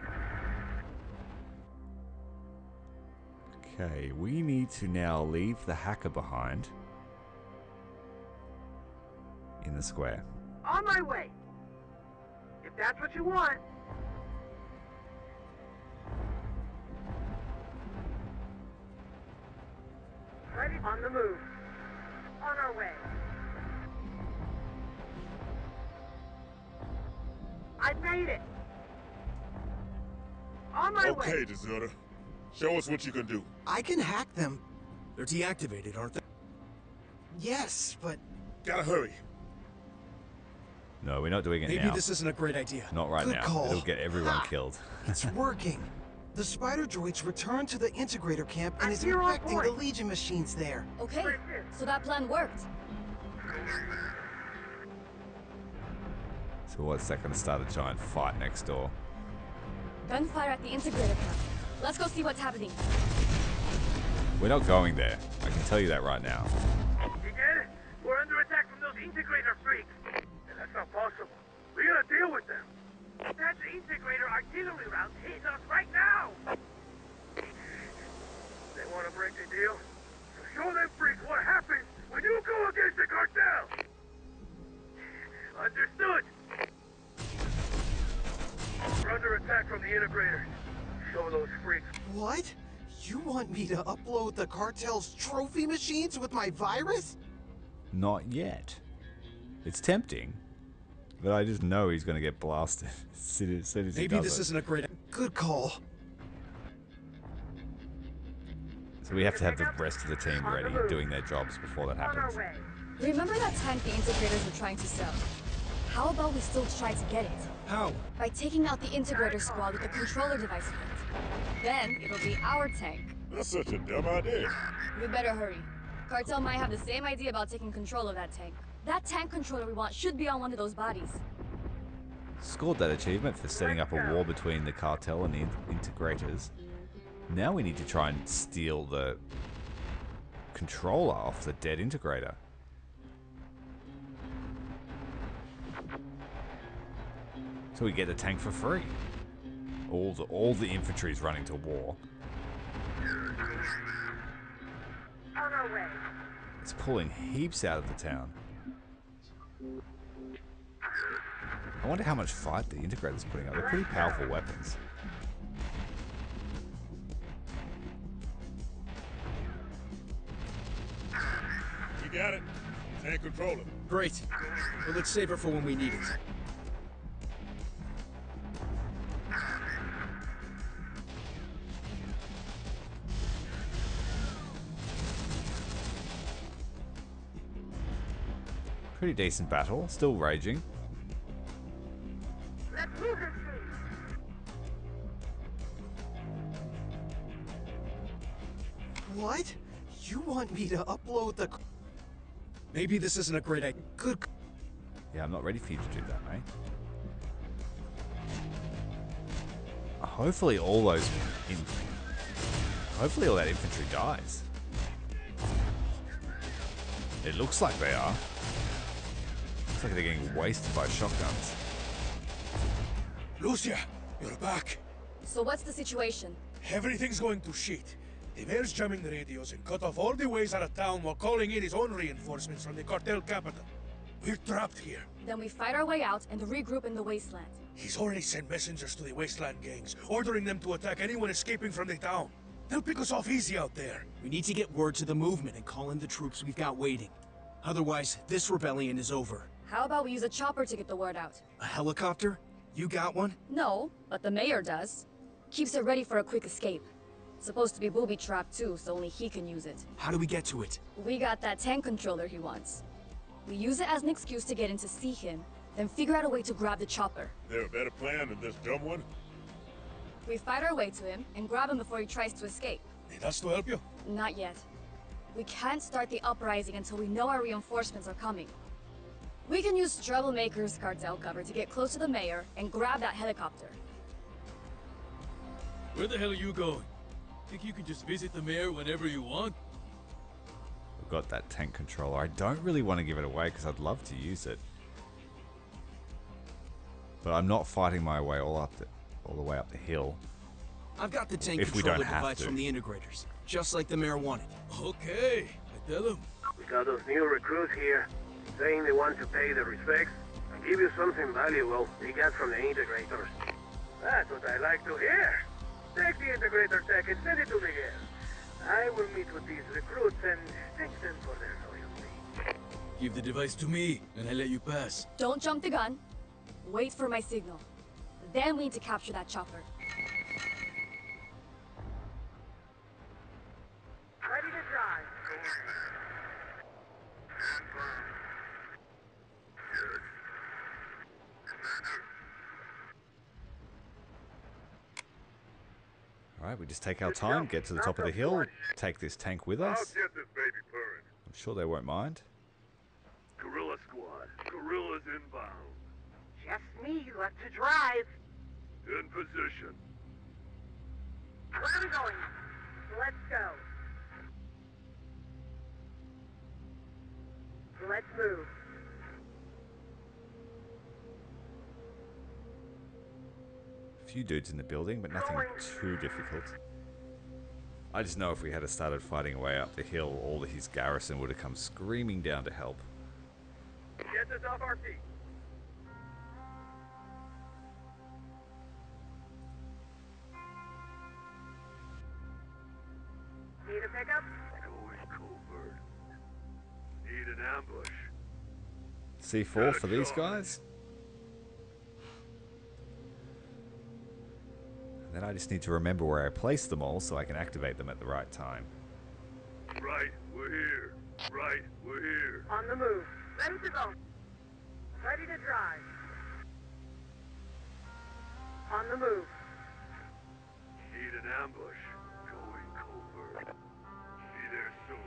Okay, we need to now leave the hacker behind in the square. On my way. If that's what you want. Ready? On the move. On our way. I made it. On my way. Okay, deserter. Show us what you can do. I can hack them. They're deactivated, aren't they? Yes, but... Gotta hurry. No, we're not doing it now. Maybe this isn't a great idea. Not right Good now. call. It'll get everyone killed. It's working. The spider droids returned to the integrator camp and is You're on infecting the point. Legion machines there. Okay, so that plan worked. So what's that going to start a giant fight next door? Gunfire at the integrator camp. Let's go see what's happening. We're not going there. I can tell you that right now. You get it? We're under attack from those integrator freaks. And that's not possible. We gotta deal with them. That integrator artillery round hitting us right now. They wanna break the deal? So show them freaks what happens when you go against the cartel. Understood. We're under attack from the integrators. Show those freaks. What? You want me to upload the cartel's trophy machines with my virus? Not yet. It's tempting, but I just know he's going to get blasted as soon as he Maybe does this it. isn't a great... Good call. So we have to have the rest of the team ready, doing their jobs before that happens. Remember that tank the integrators were trying to sell? How about we still try to get it? How? By taking out the integrator squad with the controller device fit. Then it'll be our tank. That's such a dumb idea. We better hurry. Cartel might have the same idea about taking control of that tank. That tank controller we want should be on one of those bodies. Scored that achievement for setting up a war between the cartel and the integrators. Now we need to try and steal the controller off the dead integrator. So we get the tank for free. All the infantry's running to war. On our way. It's pulling heaps out of the town. I wonder how much fight the integrator's putting up. They're pretty powerful weapons. You got it. Tank controller. Great. Well, let's save her for when we need it. Pretty decent battle. Still raging. Let's move this thing. What? You want me to upload the... Maybe this isn't a great idea. Good... Yeah, I'm not ready for you to do that, mate. Hopefully all those... Hopefully all that infantry dies. It looks like they are. Looks like they're getting wasted by shotguns. Lucia, you're back. So what's the situation? Everything's going to shit. The mayor's jamming the radios and cut off all the ways out of town while calling in his own reinforcements from the cartel capital. We're trapped here. Then we fight our way out and regroup in the wasteland. He's already sent messengers to the wasteland gangs, ordering them to attack anyone escaping from the town. They'll pick us off easy out there. We need to get word to the movement and call in the troops we've got waiting. Otherwise, this rebellion is over. How about we use a chopper to get the word out? A helicopter? You got one? No, but the mayor does. Keeps it ready for a quick escape. Supposed to be booby-trapped too, so only he can use it. How do we get to it? We got that tank controller he wants. We use it as an excuse to get in to see him, then figure out a way to grab the chopper. There a better plan than this dumb one? We fight our way to him and grab him before he tries to escape. Need us to help you? Not yet. We can't start the uprising until we know our reinforcements are coming. We can use Troublemaker's cartel cover to get close to the mayor and grab that helicopter. Where the hell are you going? Think you can just visit the mayor whenever you want? We've got that tank controller. I don't really want to give it away because I'd love to use it. But I'm not fighting my way all the way up the hill. I've got the tank If we controller don't have device to. from the integrators, just like the mayor wanted. Okay, I tell him. We got those new recruits here, saying they want to pay their respects and give you something valuable they got from the integrators. That's what I like to hear. Take the integrator tech and send it to Miguel. I will meet with these recruits and thank them for their loyalty. Give the device to me, and I let you pass. Don't jump the gun. Wait for my signal. Then we need to capture that chopper. Ready to drive. Alright, we just take our time, get to the top of the hill, take this tank with I'll us. get this baby purring. I'm sure they won't mind. Gorilla squad. Gorillas inbound. Just me left to drive. In position. Where are we going? Let's go. Let's move. A few dudes in the building, but nothing too difficult. I just know if we had started fighting away up the hill, all of his garrison would have come screaming down to help. Get us off our feet. Need a pickup? Going covert. Need an ambush. C4 for these guys. And then I just need to remember where I placed them all so I can activate them at the right time. Right, we're here. Right, we're here. On the move. Ready to go. Ready to drive. On the move. Need an ambush. Going covert. Be there soon.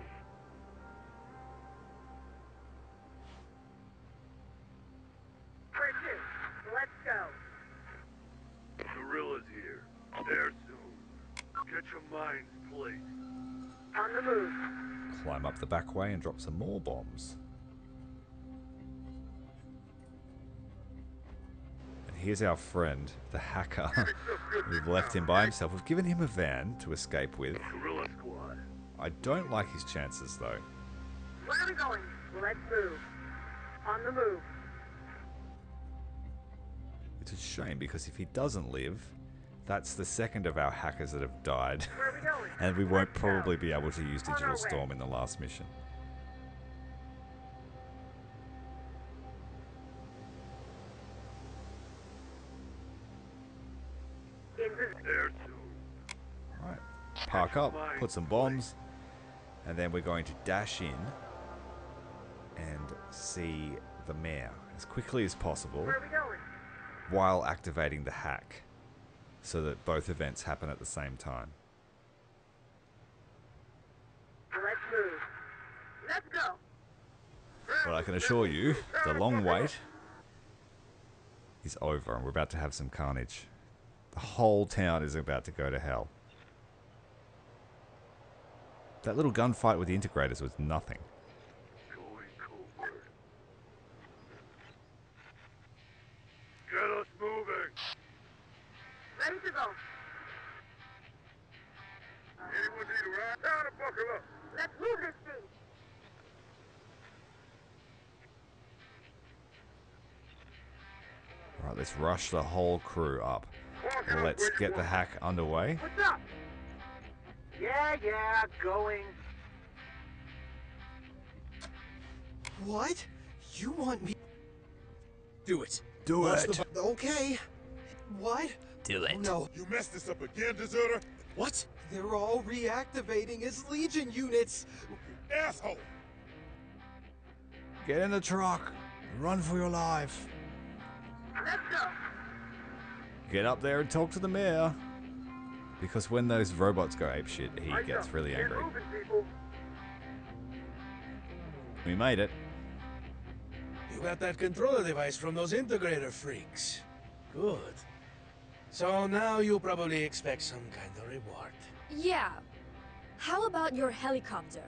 Where to? Let's go. Gorilla's here. There soon. Get your minds played. On the move. Climb up the back way and drop some more bombs. And here's our friend, the hacker. We've left him by himself. We've given him a van to escape with. Gorilla squad. I don't like his chances though. Where are we going? Let's move. On the move. It's a shame because if he doesn't live, that's the second of our hackers that have died. Where are we going? And we won't probably be able to use Digital Storm in the last mission. There soon. Alright, park up, put some bombs, and then we're going to dash in and see the mayor as quickly as possible Where are we going? while activating the hack so that both events happen at the same time. Let's move. Let's go. But I can assure you, the long wait is over and we're about to have some carnage. The whole town is about to go to hell. That little gunfight with the integrators was nothing. Going covert. Get us moving. Ready to go. Anyone need a ride? Down and buckle up. Let's move this thing. Alright, let's rush the whole crew up. Let's get the hack underway. What's up? Yeah, going. What? You want me? Do it. Do What's it. Okay. What? Do it. Oh, no. You messed this up again, deserter? What? They're all reactivating as Legion units. Asshole! Get in the truck. Run for your life. Let's go. Get up there and talk to the mayor. Because when those robots go apeshit, he gets really Get angry. moving, people. We made it. You got that controller device from those integrator freaks. Good. So now you probably expect some kind of reward. Yeah. How about your helicopter?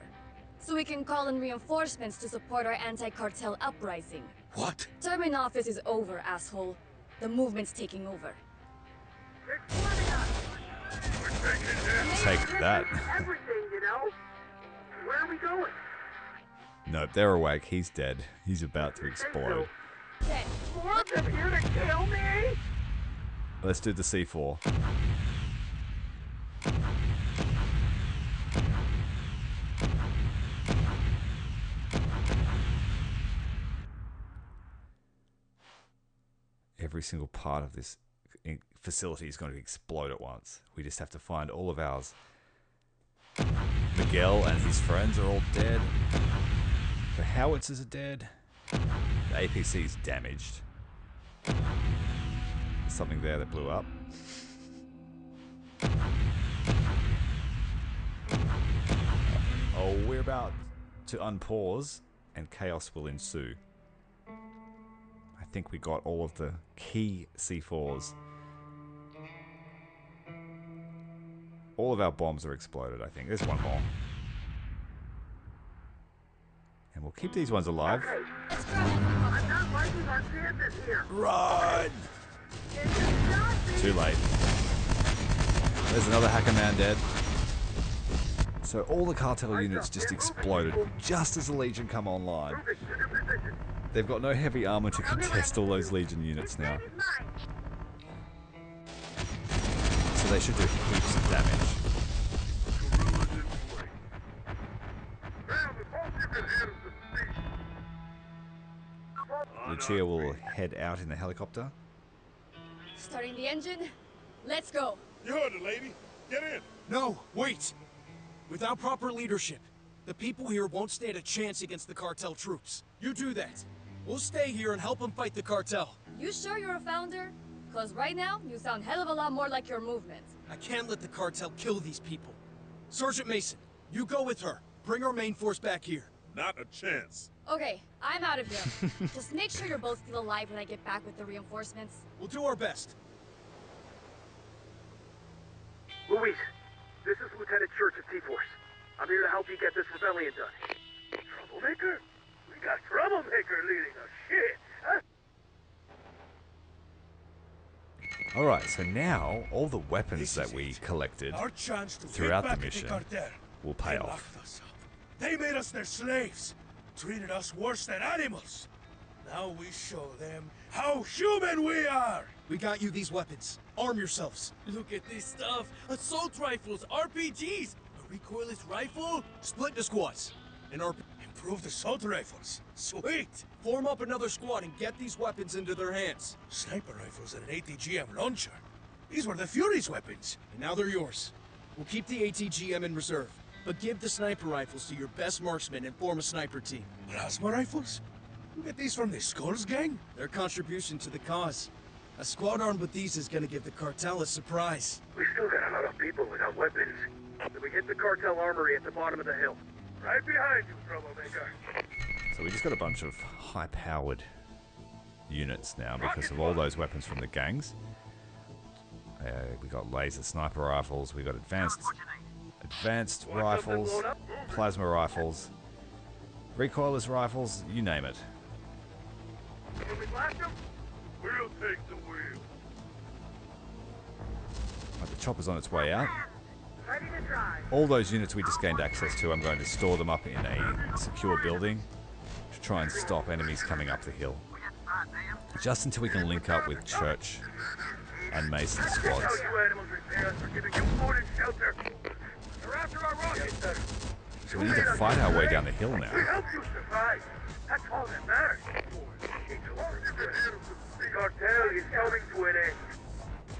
So we can call in reinforcements to support our anti-cartel uprising. What? Termin office is over, asshole. The movement's taking over. Take that. Everything, you know? Where are we going? Nope, they're awake. He's dead. He's about to explode. More of them here to kill me? Let's do the C4. Every single part of this facility is going to explode at once. We just have to find all of ours. Miguel and his friends are all dead. The howitzers are dead. The APC is damaged. There's something there that blew up. Oh, we're about to unpause and chaos will ensue. I think we got all of the key C4s. All of our bombs are exploded, I think. There's one more. And we'll keep these ones alive. I'm not liking our chances here. Run! Too late. There's another hacker man dead. So all the cartel units just exploded just as the Legion come online. They've got no heavy armor to contest all those Legion units now. So they should do heaps of damage. Lucia will head out in the helicopter. Starting the engine. Let's go. You heard it, lady. Get in. No, wait! Without proper leadership, the people here won't stand a chance against the cartel troops. You do that. We'll stay here and help them fight the cartel. You sure you're a founder? Cause right now, you sound hell of a lot more like your movement. I can't let the cartel kill these people. Sergeant Mason, you go with her. Bring our main force back here. Not a chance. Okay, I'm out of here. Just make sure you're both still alive when I get back with the reinforcements. We'll do our best. Luis, this is Lieutenant Church of T-Force. I'm here to help you get this rebellion done. Troublemaker? We got troublemaker leading us. Shit, huh? Alright, so now all the weapons that we collected Our chance to throughout get the back at mission cartel. will pay They off. locked us up. They made us their slaves, treated us worse than animals. Now we show them how human we are. We got you these weapons. Arm yourselves. Look at this stuff. Assault rifles, RPGs, a recoilless rifle. Split into squads. And our Improved assault rifles. Sweet. form up another squad and get these weapons into their hands. Sniper rifles and an ATGM launcher. These were the Fury's weapons. And now they're yours. We'll keep the ATGM in reserve, but give the sniper rifles to your best marksmen and form a sniper team. Plasma rifles? You get these from the Skulls gang? Their contribution to the cause. A squad armed with these is gonna give the cartel a surprise. We still got a lot of people without weapons. So we hit the cartel armory at the bottom of the hill. Right behind you, troublemaker. So we just got a bunch of high-powered units now because of all those weapons from the gangs. We got laser sniper rifles, we got advanced rifles, plasma rifles, recoilless rifles, you name it. When we blast them, we'll take the wheel. Right, the chopper's on its way out. Ready to drive. All those units we just gained access to, I'm going to store them up in a secure building to try and stop enemies coming up the hill. Just until we can link up with Church and Mason squads. Tell you animals repay us for giving you food and shelter. They're after our rockets. So we need to fight our way down the hill now. We helped you survive. That's all that matters. The cartel is coming to an end.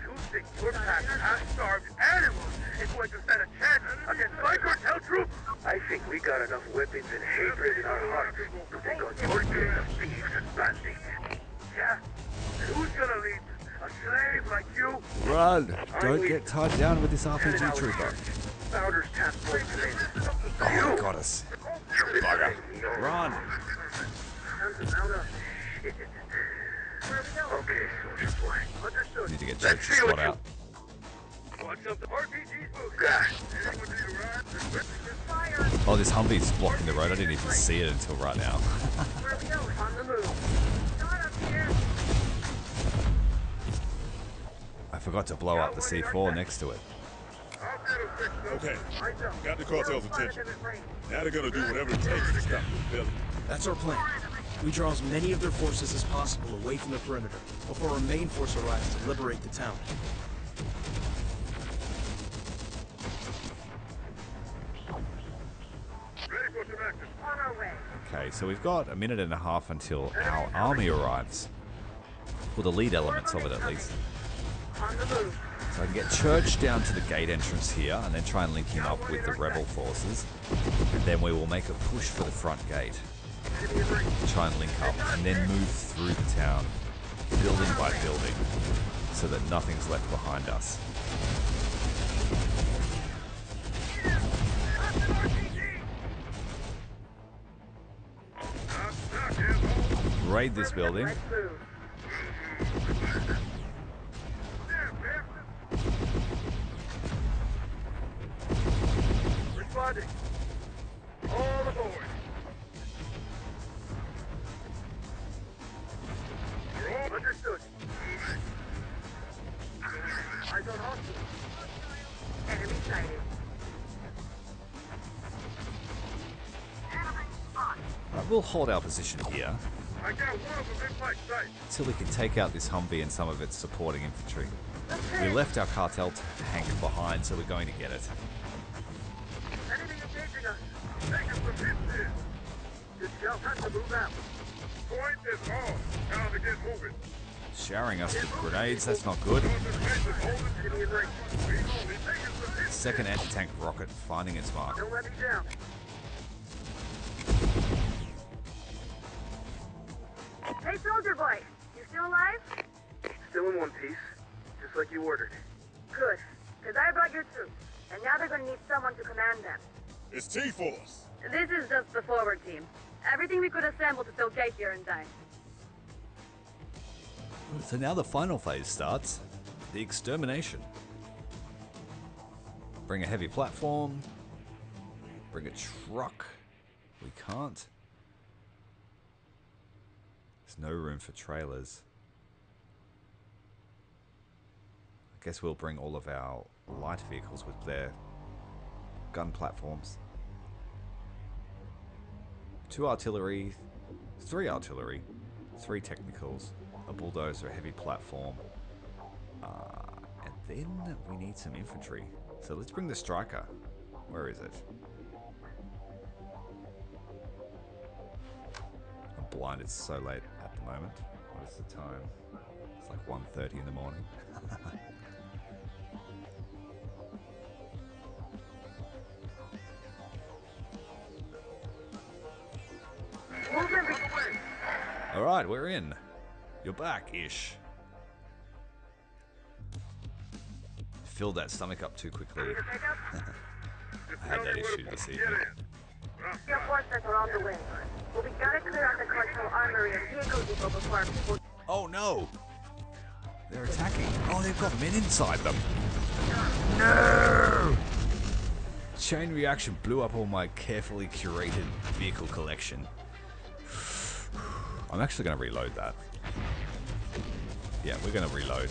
Choosing your pack half-starved animals is going to stand a chance against my cartel troops. I think we got enough weapons and hatred in our hearts to take on your gang of thieves and bandits. Yeah? And who's gonna lead a slave like you? Run! Don't get tied down with this RPG trooper. Founders task force commander. Oh, got us. Bugger. Run! Time to mount up. Okay, soldier boy. Understood. Need to get Church Squad out. Want something? RPG's moving. God. Anyone need a ride? Fire. Oh, this Humvee's blocking the road. I didn't even see it until right now. Where we go? On the move. Not up here. I forgot to blow up the C4 next to it. Okay, got the cartel's attention. Now they're gonna do whatever it takes to stop this building. That's our plan. We draw as many of their forces as possible away from the perimeter before our main force arrives to liberate the town. On our way. Okay, so we've got a minute and a half until our army arrives. Well, the lead elements of it at least. On the move. So I can get Church down to the gate entrance here and then try and link him up with the rebel forces. And then we will make a push for the front gate. Try and link up and then move through the town, building by building, so that nothing's left behind us. Raid this building. Responding. All aboard. Understood. Eyes on hostile. Enemy sighted. Right, we'll hold our position here I got one of them in my sight. until we can take out this Humvee and some of its supporting infantry. We left our cartel tank behind, so we're going to get it. Enemy engaging us. Taking some hits in. This shell has to move out. Point is off. Now to get moving. Showering us with grenades, that's not good. Enemy in range. Second anti-tank rocket finding its mark. Don't let me down. Hey, soldier boy, you still alive? Still in one piece, just like you ordered. Good, because I brought your troops, and now they're going to need someone to command them. It's T-Force. This is just the forward team. Everything we could assemble to still get here in time. So now the final phase starts, the extermination. Bring a heavy platform, bring a truck. We can't. There's no room for trailers. I guess we'll bring all of our light vehicles with their gun platforms. 2 artillery, 3 artillery, 3 technicals, a bulldozer, a heavy platform, and then we need some infantry. So let's bring the striker. Where is it? I'm blind, it's so late at the moment. What is the time? It's like 1:30 in the morning. Alright, we're in. You're back-ish. Filled that stomach up too quickly. I had that issue this evening. Reinforcements are on the way. But we gotta clear out the cartel armory and vehicle depot before our people... Oh no! They're attacking. Oh, they've got men inside them. No! Chain reaction blew up all my carefully curated vehicle collection. I'm actually going to reload that. Yeah, we're going to reload.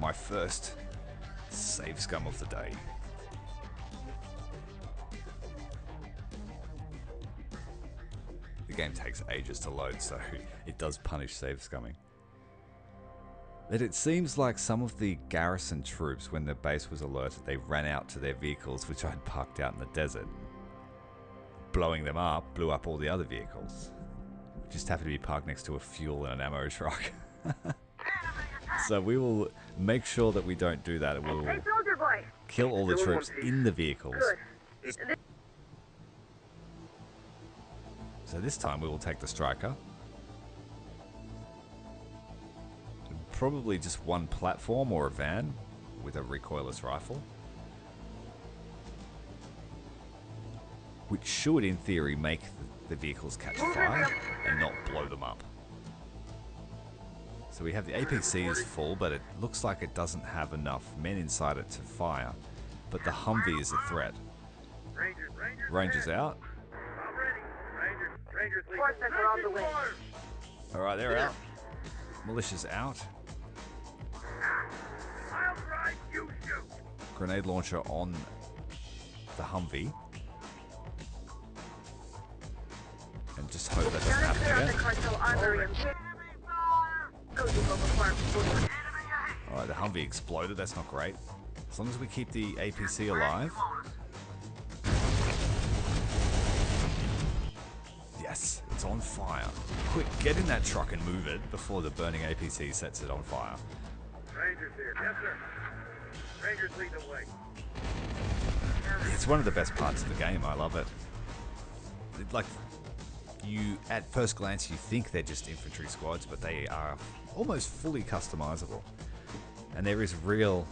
My first save scum of the day. The game takes ages to load, so it does punish save scumming. But it seems like some of the garrison troops, when the base was alerted, they ran out to their vehicles, which I'd parked out in the desert. Blowing them up blew up all the other vehicles. Just happened to be parked next to a fuel and an ammo truck. So we will make sure that we don't do that. We'll Hey, soldier boy! kill all the troops in the vehicles. Good. So this time we will take the striker. Probably just one platform or a van with a recoilless rifle. which should, in theory, make the vehicles catch fire and not blow them up. So we have the APCs full, but it looks like it doesn't have enough men inside it to fire. But the Humvee is a threat. Rangers out. Alright, they're out. Militia's out. Grenade launcher on the Humvee. And just hope that doesn't happen again. Alright, the Humvee exploded. That's not great. As long as we keep the APC alive. Yes, it's on fire. Quick, get in that truck and move it before the burning APC sets it on fire. Rangers here. Yes, sir. Rangers lead the way. It's one of the best parts of the game. I love it. Like, you, at first glance, you think they're just infantry squads, but they are almost fully customizable. And there is real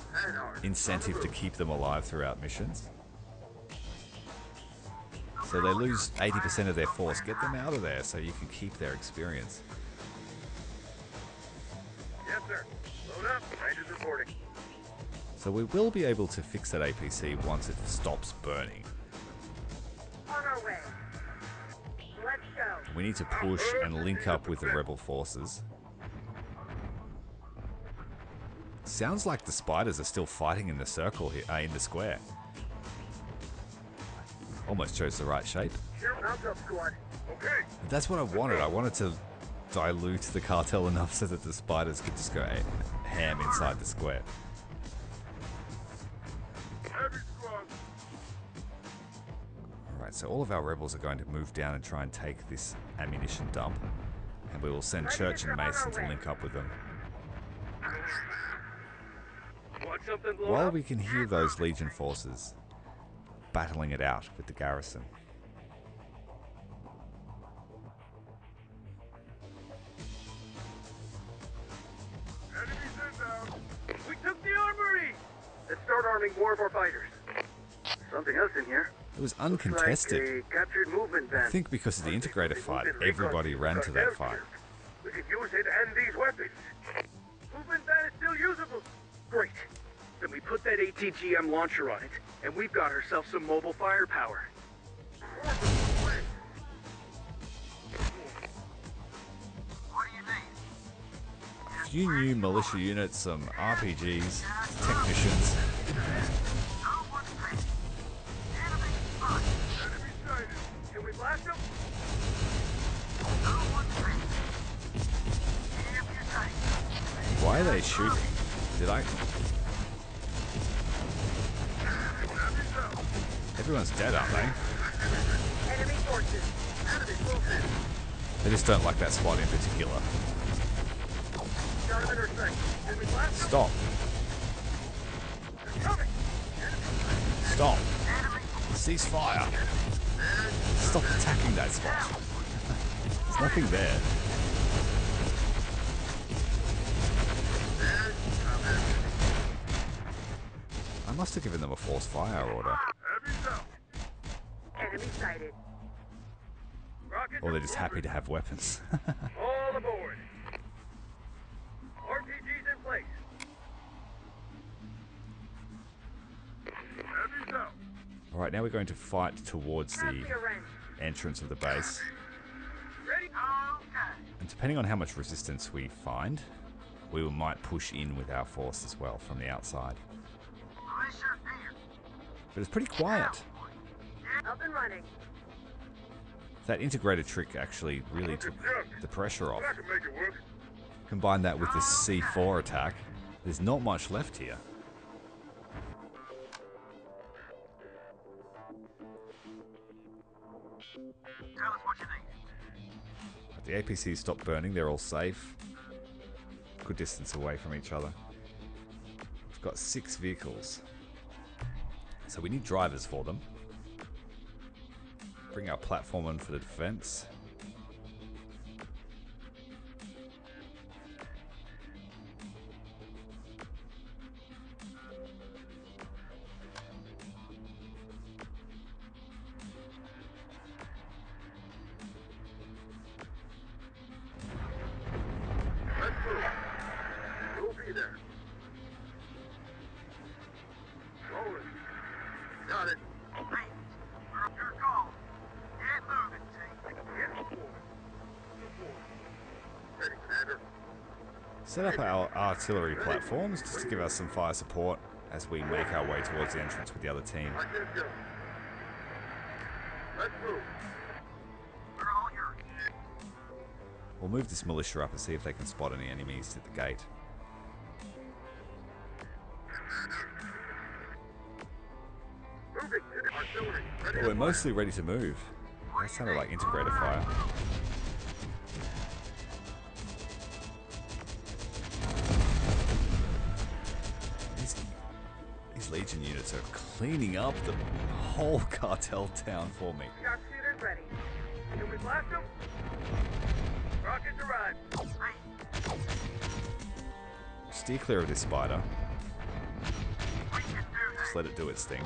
incentive to keep them alive throughout missions. So they lose 80% of their force. Get them out of there so you can keep their experience. Yes, sir. Load up. Rangers reporting. So we will be able to fix that APC once it stops burning. On our way. Let's go. We need to push and link up with the rebel forces. Sounds like the spiders are still fighting in the circle here, in the square. Almost chose the right shape. Mount up, squad. Okay. That's what I wanted. I wanted to dilute the cartel enough so that the spiders could just go ham inside the square. Alright, so all of our rebels are going to move down and try and take this ammunition dump. And we will send Church and Mason to link up with them. While we can hear those Legion forces battling it out with the garrison. We took the armory! Let's start arming more of our fighters. Something else in here. It was uncontested. Like a captured movement van. I think because of the integrator fight, everybody ran to that fight. We could use it and these weapons. Movement van is still usable. Great. Then we put that ATGM launcher on it, and we've got ourselves some mobile firepower. A few new militia units, some RPGs, technicians. Can we blast them? Why are they shooting? Did I... Everyone's dead, aren't they? Enemy forces. They just don't like that squad in particular. Stop. Stop. Cease fire. Stop attacking that spot. There's nothing there. I must have given them a forced fire order. Enemy sighted. Or they're just happy to have weapons. All aboard. RPGs in place. Alright, now we're going to fight towards the entrance of the base. And depending on how much resistance we find, we might push in with our force as well from the outside. But it's pretty quiet. Up and running. That integrated trick actually really took the pressure off. Combine that with the C4 attack, there's not much left here. Tell us what you need. But the APCs stopped burning, they're all safe. Good distance away from each other. We've got 6 vehicles. So we need drivers for them. Bring our platform in for the defense. Set up our artillery platforms just to give us some fire support as we make our way towards the entrance with the other team. Let's move. We'll move this militia up and see if they can spot any enemies at the gate. Well, we're mostly ready to move. That sounded like integrator fire. These Legion units are cleaning up the whole cartel town for me. Sharpshooters ready. Can we blast them? Rockets arrived. Steer clear of this spider. Just let it do its thing.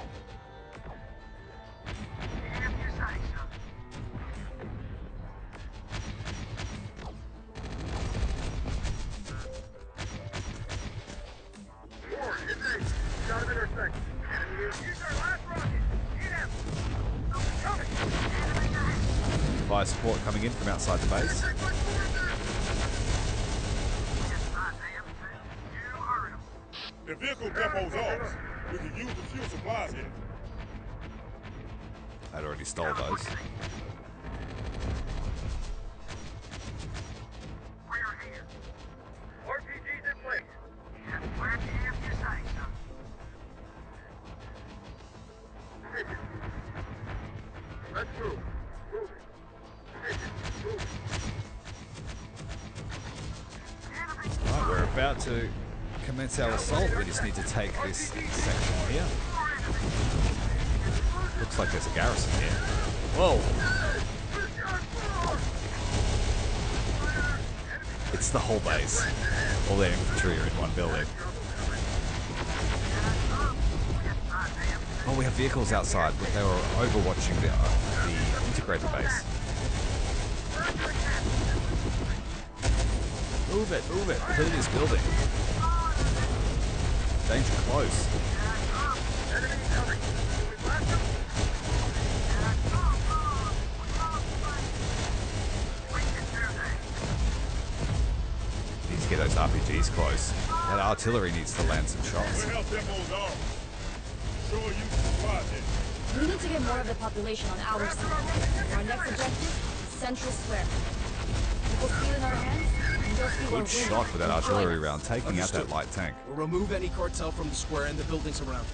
Fire support coming in from outside the base. The vehicle depot's ours. We can use the fuel supplies here. I'd already stole those. RPG's in place. Let's move. Right, we're about to commence our assault. We just need to take this section here. Looks like there's a garrison here. Whoa! It's the whole base. All their infantry are in one building. Oh, we have vehicles outside, but they were overwatching the integrator base. Move it, clear this building. Danger close. Need to get those RPGs close. That artillery needs to land some shots. We need to get more of the population on our side. Our next objective, Central Square. People feel in our hands. Good shot with that artillery round, taking out that light tank. We'll remove any cartel from the square and the buildings around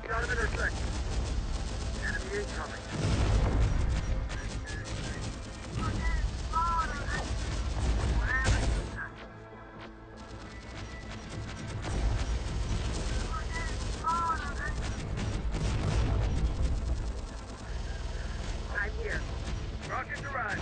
it. Got him intersect. Enemy incoming. I'm here. Rockets arrived.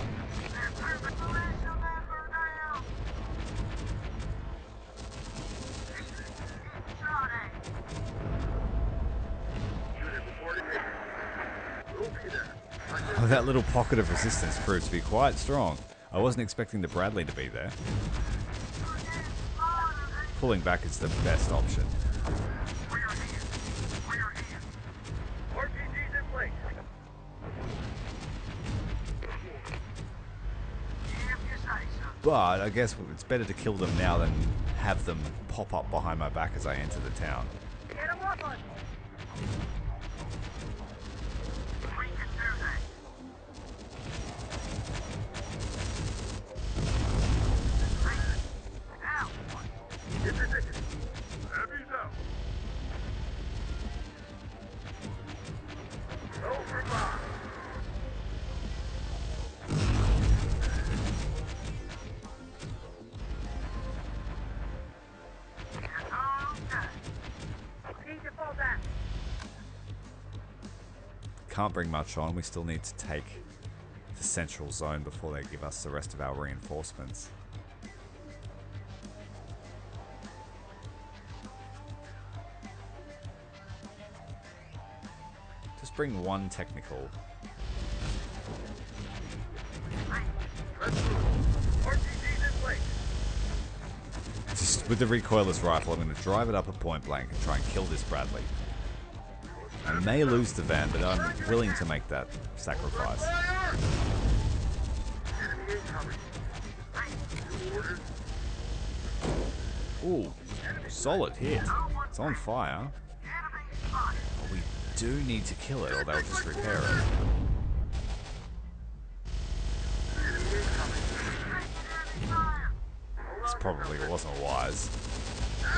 Oh, that little pocket of resistance proved to be quite strong. I wasn't expecting the Bradley to be there. Pulling back is the best option. RPG's in place. But I guess it's better to kill them now than have them pop up behind my back as I enter the town. Get him up on. Get position. Heavy's out. Over bomb. Need to fall back. Can't bring much on. We still need to take the central zone before they give us the rest of our reinforcements. Just bring one technical. Just with the recoilless rifle, I'm going to drive it up at point blank and try and kill this Bradley. I may lose the van, but I'm willing to make that sacrifice. Ooh, solid hit. It's on fire. But we do need to kill it or they'll just repair it. This probably wasn't wise.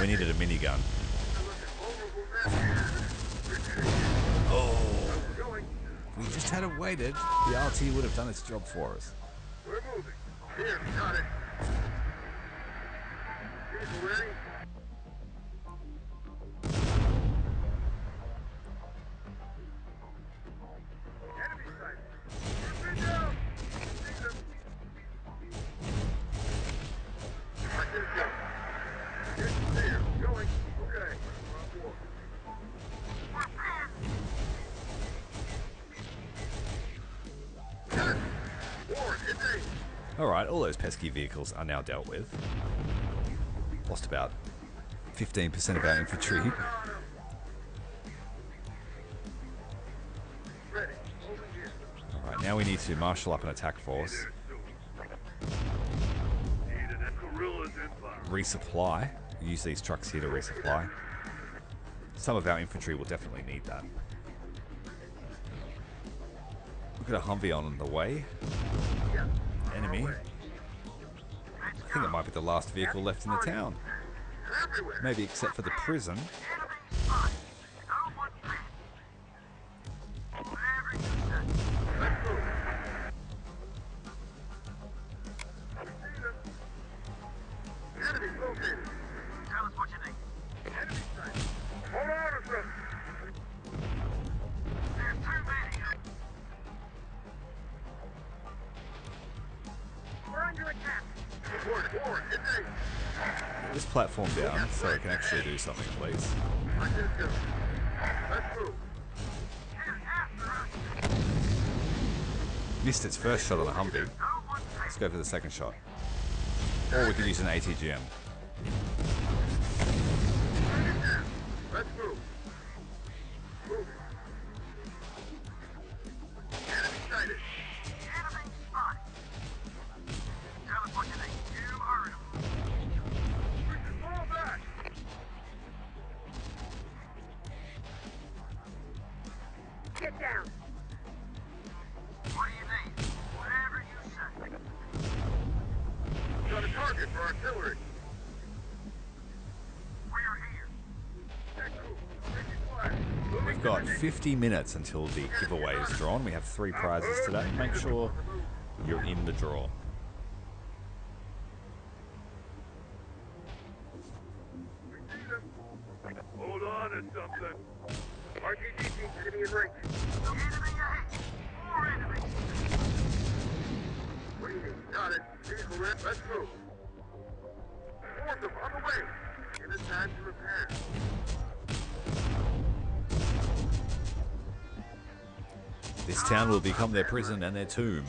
We needed a minigun. Oh. If we just had it waited, the RT would have done its job for us. We're moving. Here, got it. People ready? Enemy sighted. Get down. See them. Right there, go. Get there. Going. Okay. Alright, all those pesky vehicles are now dealt with. Lost about 15% of our infantry. Alright, now we need to marshal up an attack force. Resupply. Use these trucks here to resupply. Some of our infantry will definitely need that. We've got a Humvee on the way. Enemy. I think it might be the last vehicle left in the town. Maybe except for the prison. This platform down so it can actually do something, please. Missed its first shot on the Humvee. Let's go for the second shot. Or we could use an ATGM. Let's move. Moving. Enemy sighted. Enemy spotted. Tell us what you think. You heard him. We can fall back. Get down. What do you need? Whatever you say. Got a target for artillery. We've got 50 minutes until the giveaway is drawn. We have 3 prizes today. Make sure you're in the draw. Hold on to something. RPG team enemy in range. Enemy ahead. More enemies. Waiting. Got it. Vehicle red. Let's move. Force them on the way. Give us time to repair. This town will become their prison and their tomb.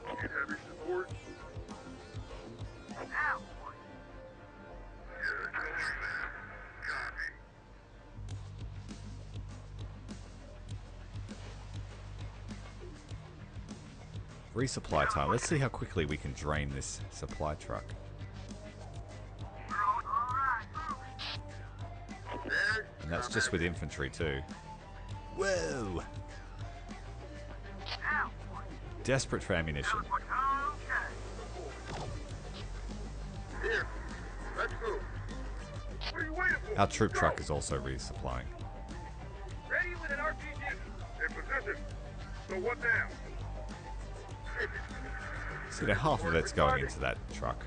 Need heavy support. Now. Resupply time. Let's see how quickly we can drain this supply truck. And that's just with infantry too. Whoa! Desperate for ammunition. Here, let's move. What are you waiting for? Our troop truck is also resupplying. Ready with an RPG. In position. So what now? So now half of it's going into that truck.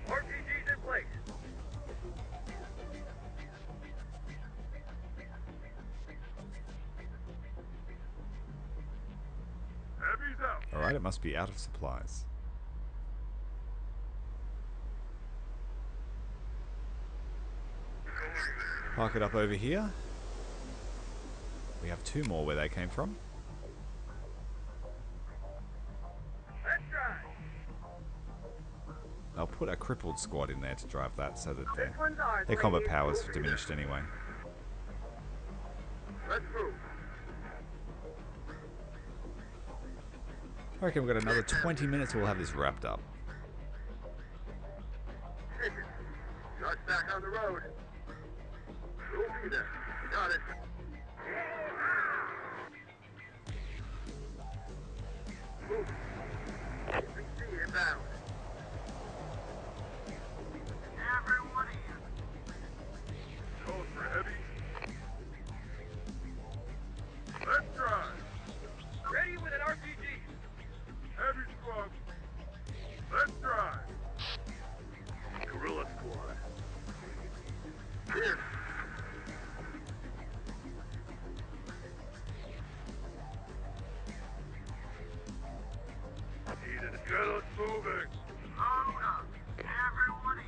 RPG's in place. Heavy's out. Alright, it must be out of supplies. Park it up over here. We have 2 more where they came from. I'll put a crippled squad in there to drive that so that their combat powers are diminished anyway. Let's move. I reckon we've got another 20 minutes and we'll have this wrapped up. Car's back on the road. We'll be there. Got it. Move. PC inbound. Everyone in. Calls for heavies. Let's drive. Ready with an RPG. Heavy squad. Let's drive. Guerrilla squad. Here. Jesus, get us moving. Load up. Everyone in.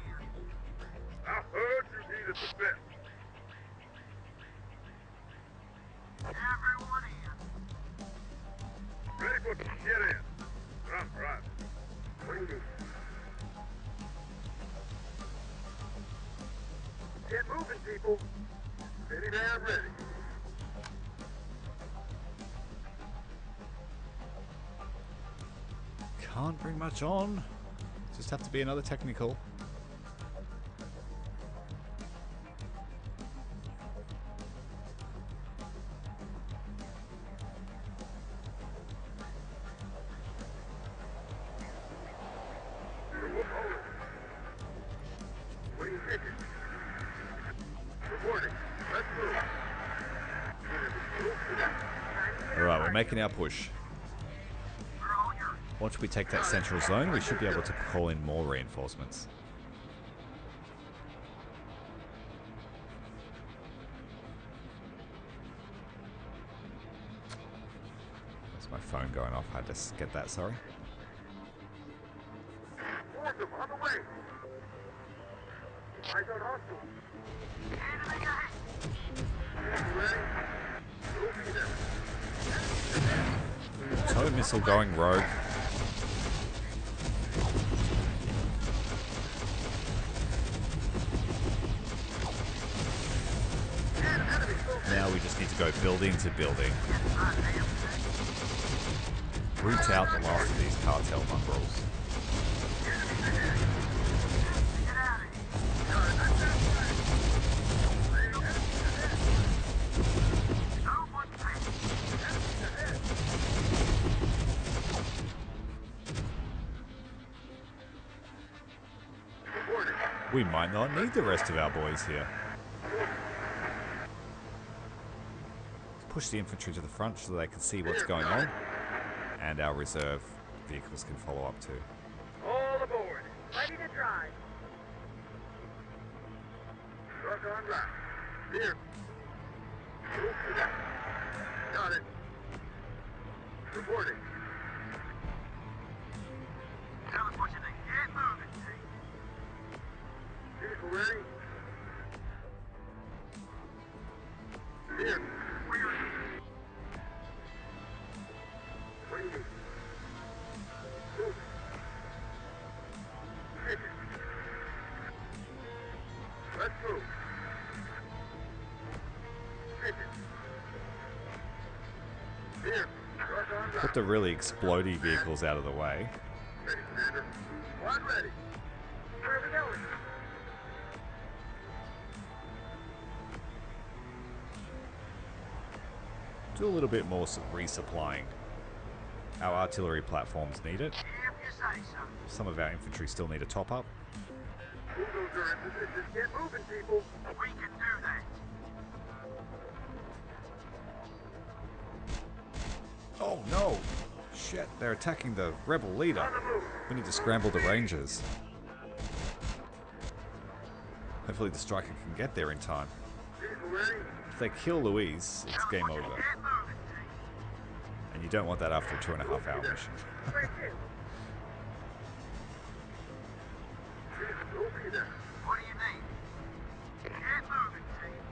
I heard you needed the best. Everyone in. Ready for get in. I'm driving. What do you need? Get moving, people. Minivan ready. Can't bring much on. Just have to be another technical. What are you thinking? Reporting. Let's move. Alright, we're making our push. Once we take that central zone, we should be able to call in more reinforcements. That's my phone going off. I had to get that, sorry. Warn them on the way. Eyes on hostile. Enemy ahead. Ready? We'll be there. Tow missile going rogue. Now we just need to go building to building. Root out the last of these cartel mongrels. We might not need the rest of our boys here. Let's push the infantry to the front so they can see what's going on, and our reserve vehicles can follow up too. All aboard. Ready to drive. Truck on route. Here. Got it. Reporting. Tell us what you think. Get moving. Vehicle ready. Here. What do you need? Move. Take it. Let's move. Take it. Here. Truck on route. Put the really explodey vehicles out of the way. Ready, Commander. Squad ready. Where are we going? Do a little bit more resupplying. Our artillery platforms need it. Some of our infantry still need a top up. Bulldozers are in position. Get moving, people. We can do that. Oh no! Shit, they're attacking the rebel leader. We need to scramble the rangers. Hopefully the striker can get there in time. If they kill Louise, it's game over. And you don't want that after a 2.5-hour mission. What do you need? Get moving, team.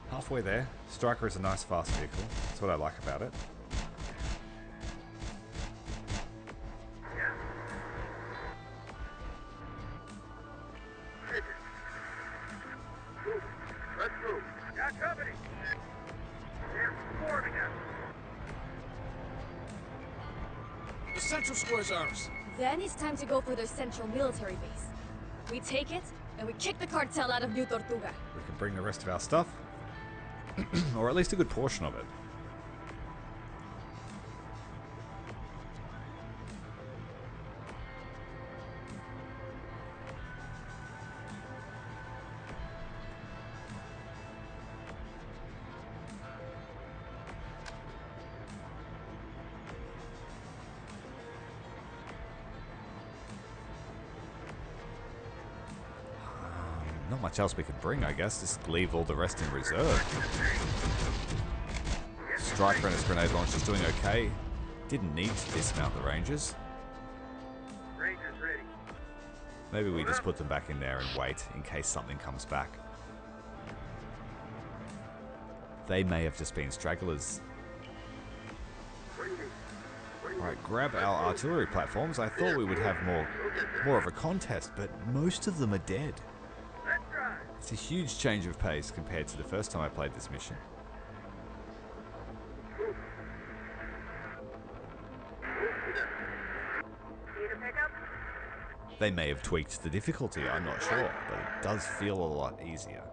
Halfway there, Striker is a nice fast vehicle. That's what I like about it. Let's move. Got company. They're swarming us. The central square's ours. Then it's time to go for their central military base. We take it, and we kick the cartel out of New Tortuga. We can bring the rest of our stuff, or at least a good portion of it. Not much else we could bring, I guess. Just leave all the rest in reserve. Striker and his grenade launcher's doing okay. Didn't need to dismount the Rangers. Rangers ready. Maybe we just put them back in there and wait in case something comes back. They may have just been stragglers. Right, grab our artillery platforms. I thought we would have more of a contest, but most of them are dead. It's a huge change of pace compared to the first time I played this mission. They may have tweaked the difficulty, I'm not sure, but it does feel a lot easier.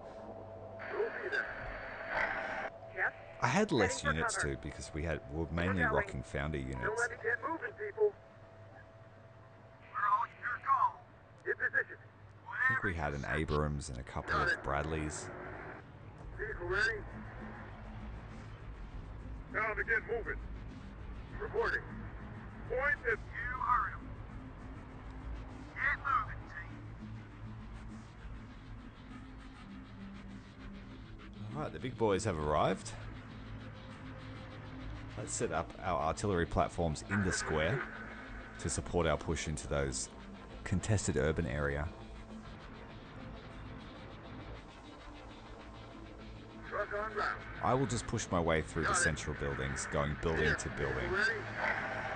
I had less units too, because we were mainly rocking founder units. Don't let me get moving, people. We're all your call. In position. I think we had an Abrams and a couple of Bradleys. Vehicle ready. Time to get moving. Reporting. Point if you heard him. Get moving, team. Alright, the big boys have arrived. Let's set up our artillery platforms in the square to support our push into those contested urban area. I will just push my way through the central buildings, going building to building,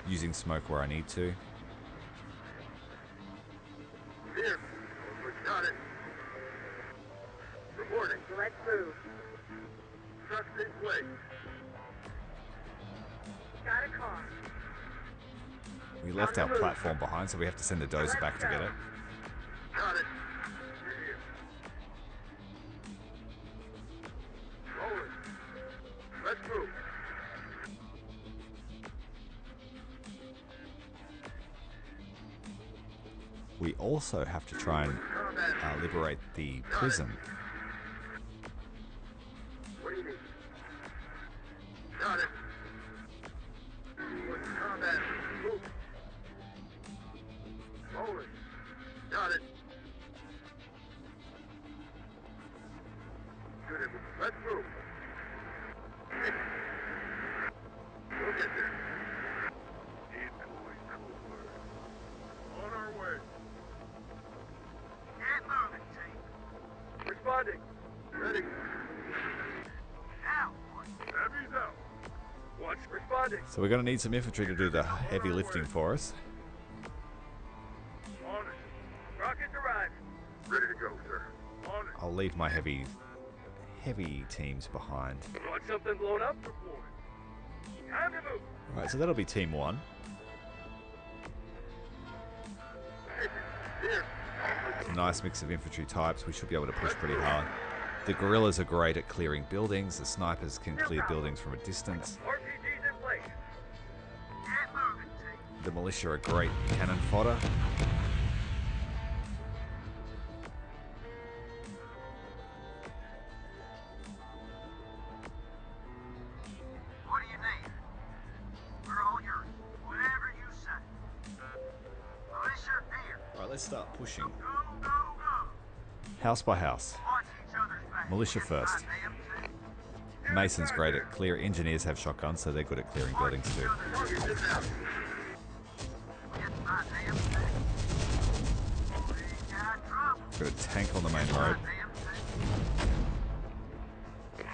using smoke where I need to. Here. Got it. Reporting. Let's move. Trucks in place. Got a car. We left our platform behind, so we have to send the dozer back to get it. Got it. Let's move. We also have to try and liberate the prison. What do you need? Got it. Combat. Move. Forward. Got it. Good. Let's move. We'll get there. On our way. Get moving, team. Responding. Ready. Now. Heavy's out. Watch. Responding. So we're going to need some infantry to do the heavy lifting for us. On it. Rockets arrived. Ready to go, sir. On it. I'll leave my heavy teams behind. Want something blown up? Report. Time to move. Right, so that'll be team 1. Nice mix of infantry types. We should be able to push pretty hard. The guerrillas are great at clearing buildings. The snipers can clear buildings from a distance. RPG's in place. Get moving, team. The militia are great cannon fodder. What do you need? We're all yours. Whatever you say. Militia here. Right, let's start pushing. Go, go, go. House by house. Watch each other's back. Militia first. Mason's great at clear. Engineers have shotguns, so they're good at clearing buildings too. Got a tank on the main road.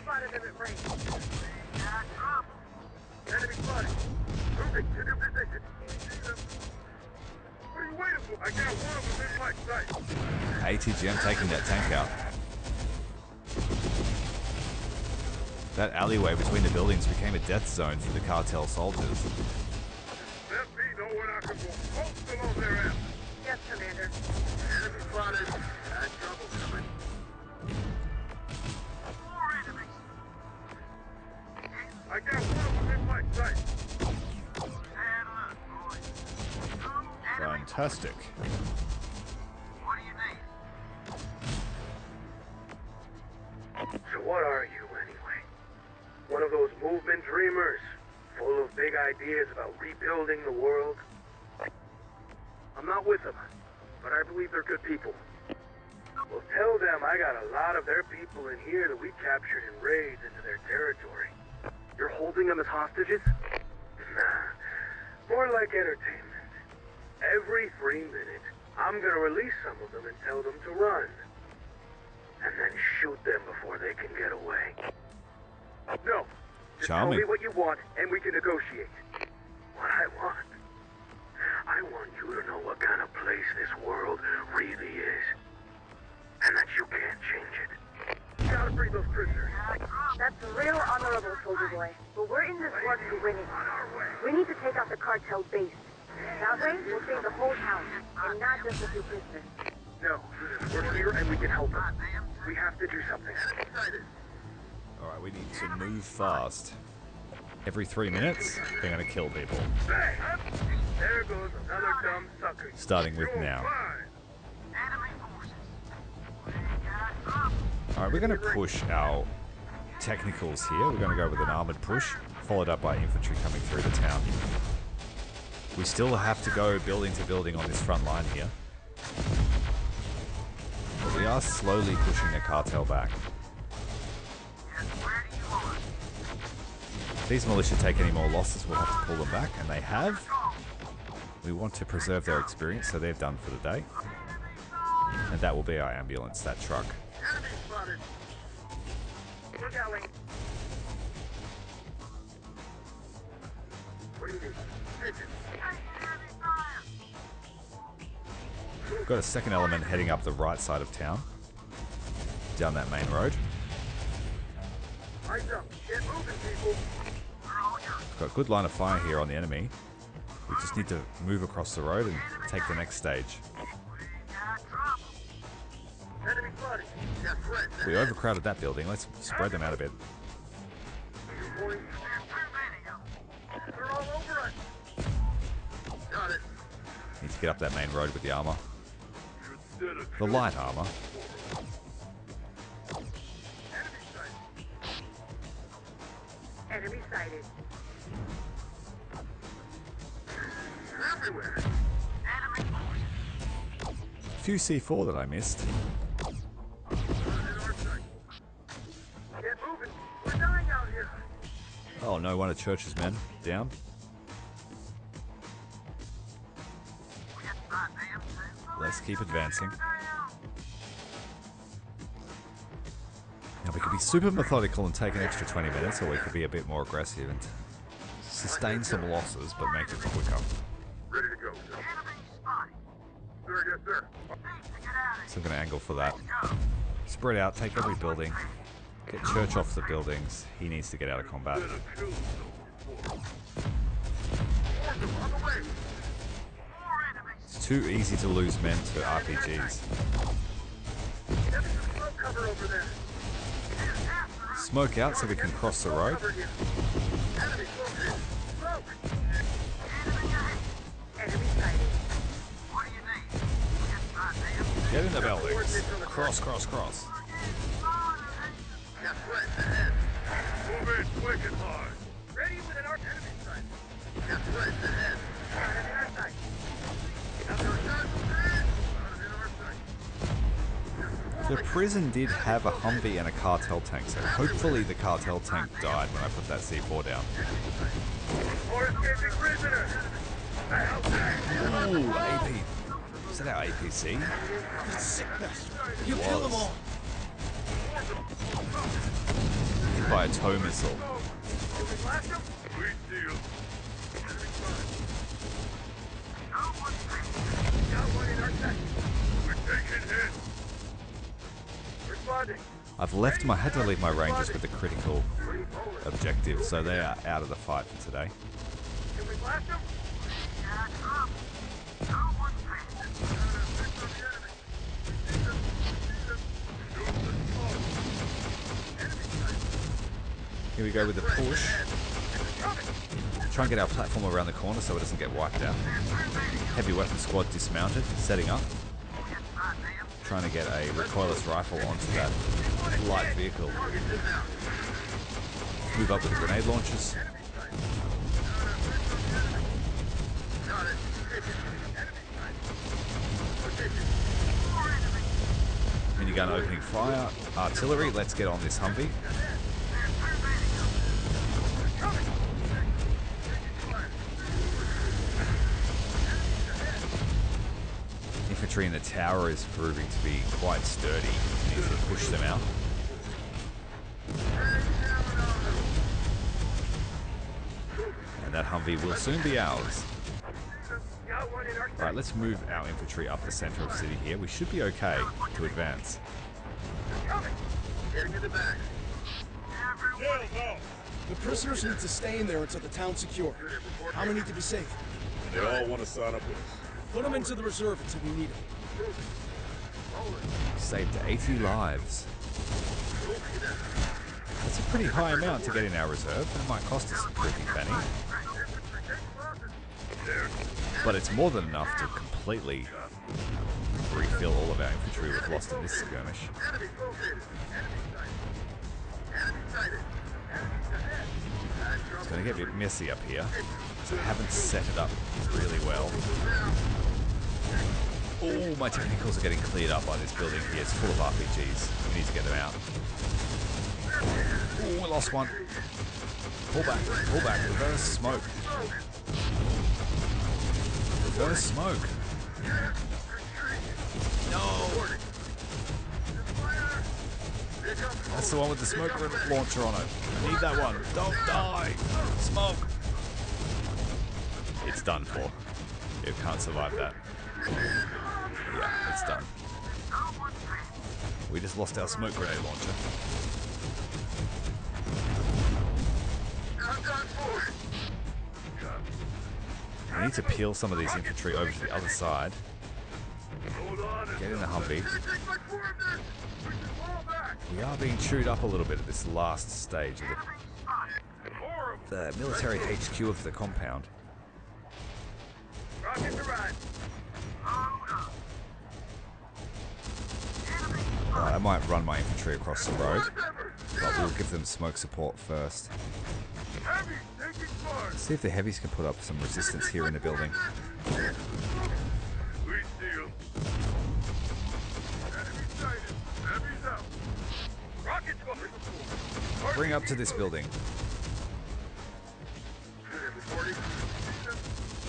Spotted them at range. Enemy spotted. Moving to new position. What are you waiting for? I got one of them in my sight. ATGM taking that tank out. That alleyway between the buildings became a death zone for the cartel soldiers. Let me know when I can go postal on their ass. Yes, Commander. Enemy spotted. Had trouble. Fantastic. What do you need? So what are you, anyway? One of those movement dreamers, full of big ideas about rebuilding the world? I'm not with them, but I believe they're good people. Well, tell them I got a lot of their people in here that we captured in raids into their territory. You're holding them as hostages? Nah, more like entertainment. Every 3 minutes, I'm gonna release some of them and tell them to run. And then shoot them before they can get away. No, just tell me what you want and we can negotiate. What I want you to know what kind of place this world really is. And that you can't change it. You gotta free those prisoners. That's real honorable, soldier boy. But we're in this war to win it. We need to take out the cartel base. That way, we'll save the whole town, and not just a few prisoners. No, we're here and we can help them. We have to do something. Alright, we need to move fast. Every 3 minutes, they're going to kill people. There goes another dumb sucker. Starting with now. Alright, we're going to push our technicals here. We're going to go with an armored push, followed up by infantry coming through the town. We still have to go building to building on this front line here. But we are slowly pushing the cartel back. If these militia take any more losses, we'll have to pull them back, and they have. We want to preserve their experience, so they're done for the day. And that will be our ambulance, that truck. We're going. What do you need? We've got a second element heading up the right side of town, down that main road. Eyes up. Get moving, people. We've got a good line of fire here on the enemy. We just need to move across the road and take the next stage. Enemy spotted. Got threats. We overcrowded that building. Let's spread them out a bit. They're all over us. Got it. Need to get up that main road with the armor. The light armor. Enemy sighted. Everywhere. A few C4 that I missed. Get moving. We're dying out here. Oh no, one of Church's men down. Let's keep advancing. Now we could be super methodical and take an extra 20 minutes, or we could be a bit more aggressive and sustain some losses, but make it quicker. Ready to go, sir. Sir, yes, sir. So I'm going to angle for that. Spread out, take every building. Get Church off the buildings. He needs to get out of combat. It's too easy to lose men to RPGs. Cover over there. Smoke out so we can cross the road. Get in the buildings. Cross, cross, cross. Move in quick and hard. Ready with an arc enemy sight. Got threats ahead. Enemy our sight. The prison did have a Humvee and a cartel tank, so hopefully the cartel tank died when I put that C4 down. More escaping prisoners. Ooh, AP. Is that our APC? You kill them all. Hit by a tow missile. I've left my had to leave my rangers with the critical objective, so they are out of the fight for today. Can we blast them? Here we go with the push. Try and get our platform around the corner so it doesn't get wiped out. Heavy weapon squad dismounted, setting up. Trying to get a recoilless rifle onto that light vehicle. Move up with the grenade launchers. Minigun opening fire. Artillery, let's get on this Humvee. Infantry in the tower is proving to be quite sturdy. We need to push them out. And that Humvee will soon be ours. Alright, let's move our infantry up the center of the city here. We should be okay to advance. The prisoners need to stay in there until the town's secure. How many need to be safe? They all want to sign up with us. Put them into the reserve until we need them. Saved 80 lives. That's a pretty high amount to get in our reserve. That might cost us a pretty penny. But it's more than enough to completely refill all of our infantry we've lost in this skirmish. It's going to get a bit messy up here, so I haven't set it up really well. Oh, my technicals are getting cleared up by this building here. It's full of RPGs. We need to get them out. Oh, we lost one. Pull back, reverse smoke. Reverse smoke. No! That's the one with the smoke launcher on it. I need that one. Don't die! Smoke! It's done for. It can't survive that. Yeah, it's done. We just lost our smoke grenade launcher. We need to peel some of these infantry over to the other side. Get in the Humvee. We are being chewed up a little bit at this last stage of the military HQ of the compound. Alright, I might run my infantry across the road, but we'll give them smoke support first. Let's see if the heavies can put up some resistance here in the building. Bring up to this building.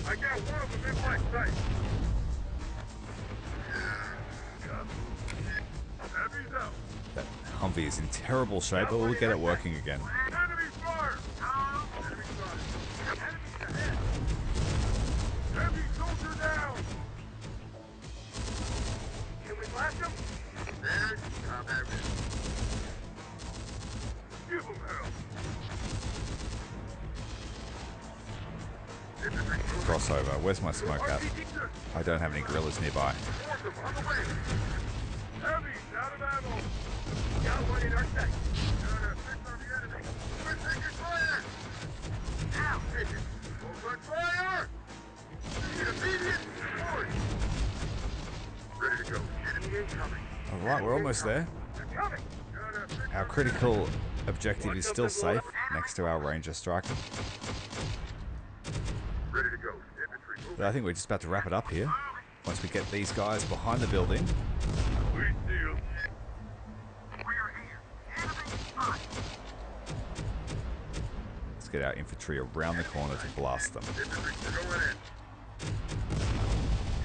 I got one of them in my sight. That Humvee is in terrible shape, but we'll get it working again. Enemy fire! Enemy fire! Heavy soldier down! Can we blast him? There's combat ready. Give him hell! Crossover. Where's my smoke at? I don't have any guerrillas nearby. Heavy, out of ammo! Got one in our sight. Fix on the enemy. We're taking fire! Now, take it. Open fire! Need immediate support! Ready to go. Enemy incoming. Alright, we're almost there. They're coming! Our critical objective is still safe, next to our ranger striker. Ready to go. Infantry moving. But I think we're just about to wrap it up here. Once we get these guys behind the building. We see them. We are here. Enemy spot. Let's get our infantry around the corner to blast them. Infantry, we're going in.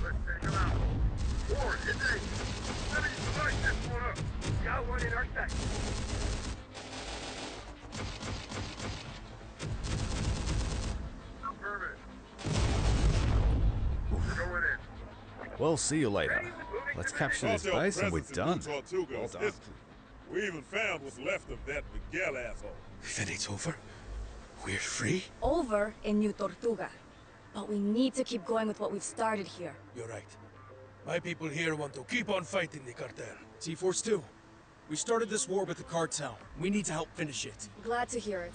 Let's take them out. Forward, hit me. Let me slice this one up. Got one in our sight. Affirmative. We're going in. We'll see you later. Let's capture this base and we're done. Tortuga Well is done. history. We even found what's left of that Miguel asshole. Then it's over? We're free? Over in New Tortuga. But we need to keep going with what we've started here. You're right. My people here want to keep on fighting the cartel. T-Force 2. We started this war with the cartel. We need to help finish it. Glad to hear it.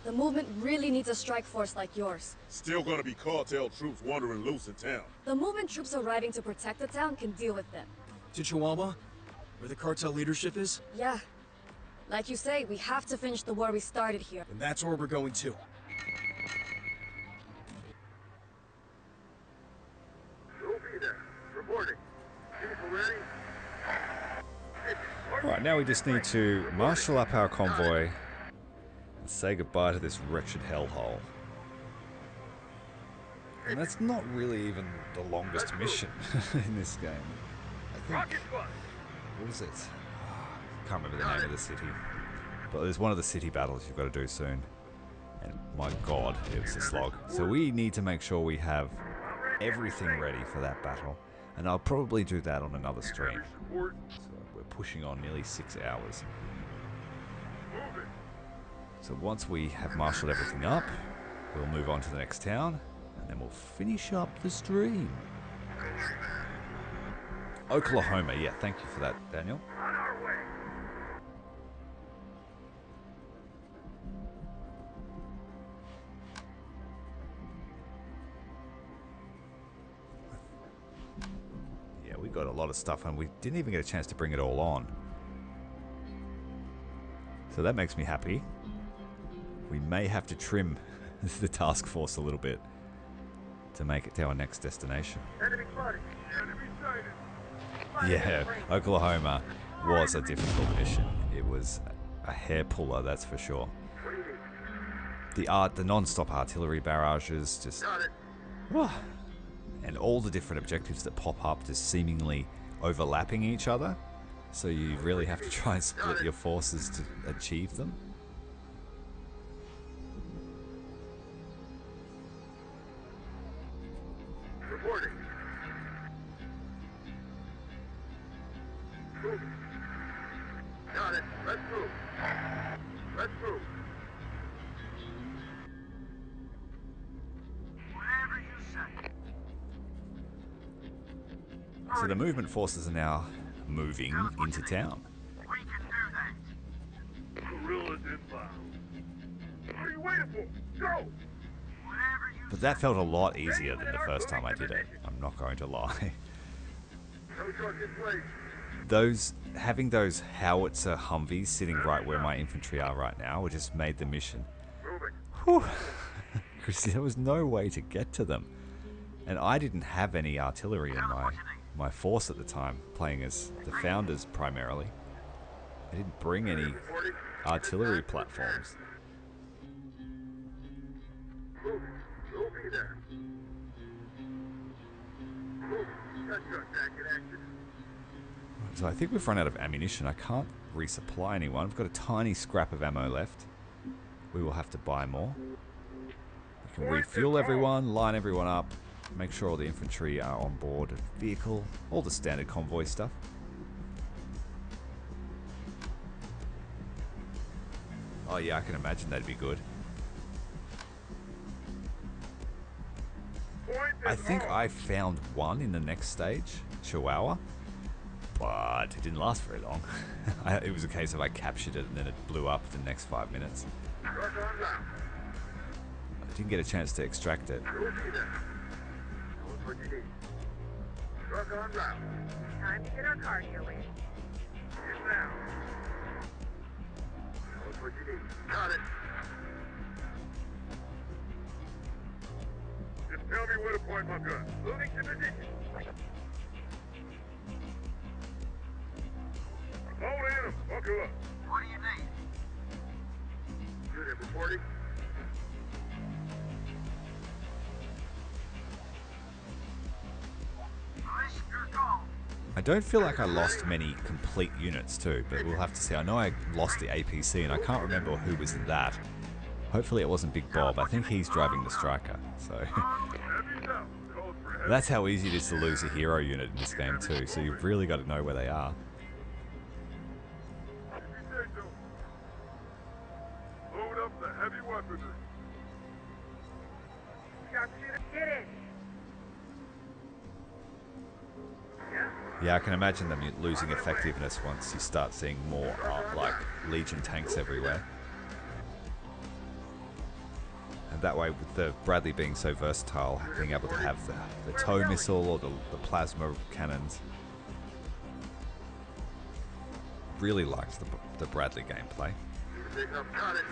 The movement really needs a strike force like yours. Still gonna be cartel troops wandering loose in town. The movement troops arriving to protect the town can deal with them. To Chihuahua? Where the cartel leadership is? Yeah. Like you say, we have to finish the war we started here. And that's where we're going to. We'll be there. Reporting. People ready? Alright, now we just need to marshal up our convoy and say goodbye to this wretched hellhole. And that's not really even the longest mission in this game. I think... What is it? I can't remember the name of the city. But there's one of the city battles you've got to do soon. And my god, it was a slog. So we need to make sure we have everything ready for that battle. And I'll probably do that on another stream. So we're pushing on nearly 6 hours. So once we have marshaled everything up, we'll move on to the next town. And then we'll finish up the stream. Oklahoma, yeah, thank you for that, Daniel. Yeah, we got a lot of stuff and we didn't even get a chance to bring it all on. So that makes me happy. We may have to trim the task force a little bit to make it to our next destination. Enemy spotted. Enemy sighted. Yeah, Oklahoma was a difficult mission. It was a hair puller, that's for sure. The non-stop artillery barrages, just and all the different objectives that pop up just seemingly overlapping each other. So you really have to try and split your forces to achieve them. Reporting. Got it. Let's move. Let's move. Whatever you say. So the movement forces are now moving into town. We can do that. Guerrillas inbound. What are you waiting for? Go! But that felt a lot easier than the first time I did it. I'm not going to lie. Having those howitzer Humvees sitting right where my infantry are right now, just made the mission. Whew. There was no way to get to them. And I didn't have any artillery in my force at the time, playing as the Founders primarily. I didn't bring any artillery platforms. We'll be there. Got your attack in action. So I think we've run out of ammunition. I can't resupply anyone. We've got a tiny scrap of ammo left. We will have to buy more. We can refuel everyone, line everyone up, make sure all the infantry are on board a vehicle, all the standard convoy stuff. Oh yeah, I can imagine that'd be good. I think I found one in the next stage, Chihuahua, but it didn't last very long. It was a case of I captured it and then it blew up in the next 5 minutes. I didn't get a chance to extract it. Time to get our cardio in. Got it. Just tell me where to point my gun. Moving to position. Hold in him. Buckle up. What do you need? Unit reporting. Risk your call. I don't feel like I lost many complete units too, but we'll have to see. I know I lost the APC and I can't remember who was in that. Hopefully it wasn't Big Bob. I think he's driving the Striker, so... That's how easy it is to lose a hero unit in this game too, so you've really got to know where they are. Load up the heavy weaponry. Get in. Yeah, I can imagine them losing effectiveness once you start seeing more, like, Legion tanks everywhere. that way, with the Bradley being so versatile, being able to have the tow missile or the plasma cannons. Really liked the Bradley gameplay. Got it.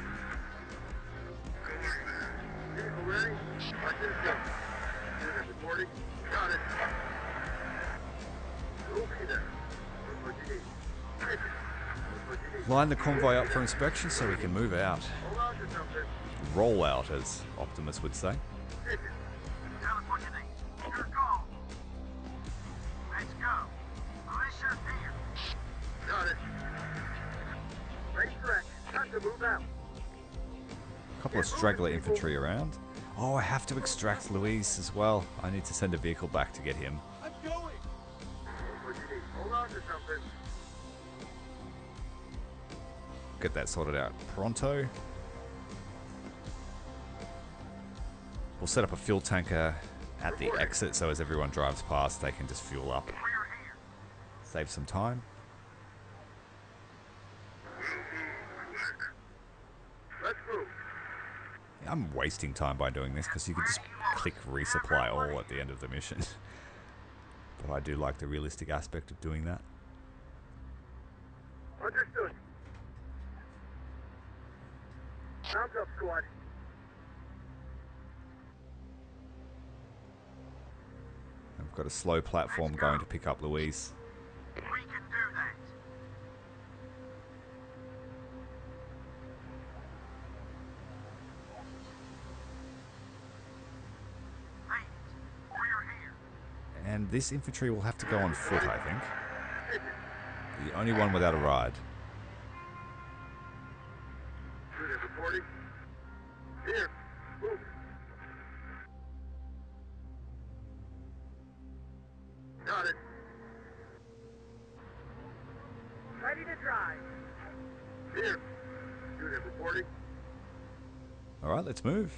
Vehicle ready? Watch this go. Unit reporting. Got it. We'll be there. What you need. What you need. Line the convoy up for inspection so we can move out. Hold on to something. Roll out, as Optimus would say. Tell us what you need. Your call. Let's go. Militia here. Got it. Ready for action. Time to move out. A couple of straggler infantry around. Oh, I have to extract Luis as well. I need to send a vehicle back to get him. I'm going. What you need. Hold on to something. Get that sorted out pronto. We'll set up a fuel tanker at the exit so as everyone drives past, they can just fuel up. Save some time. Let's move. I'm wasting time by doing this because you can just click resupply all at the end of the mission. But I do like the realistic aspect of doing that. Understood. Sounds up, squad. I've got a slow platform going to pick up Louise. We can do that. And this infantry will have to go on foot, I think. The only one without a ride. Unit reporting. Here. Move. Got it. Ready to drive. Here. Unit reporting. Alright, let's move.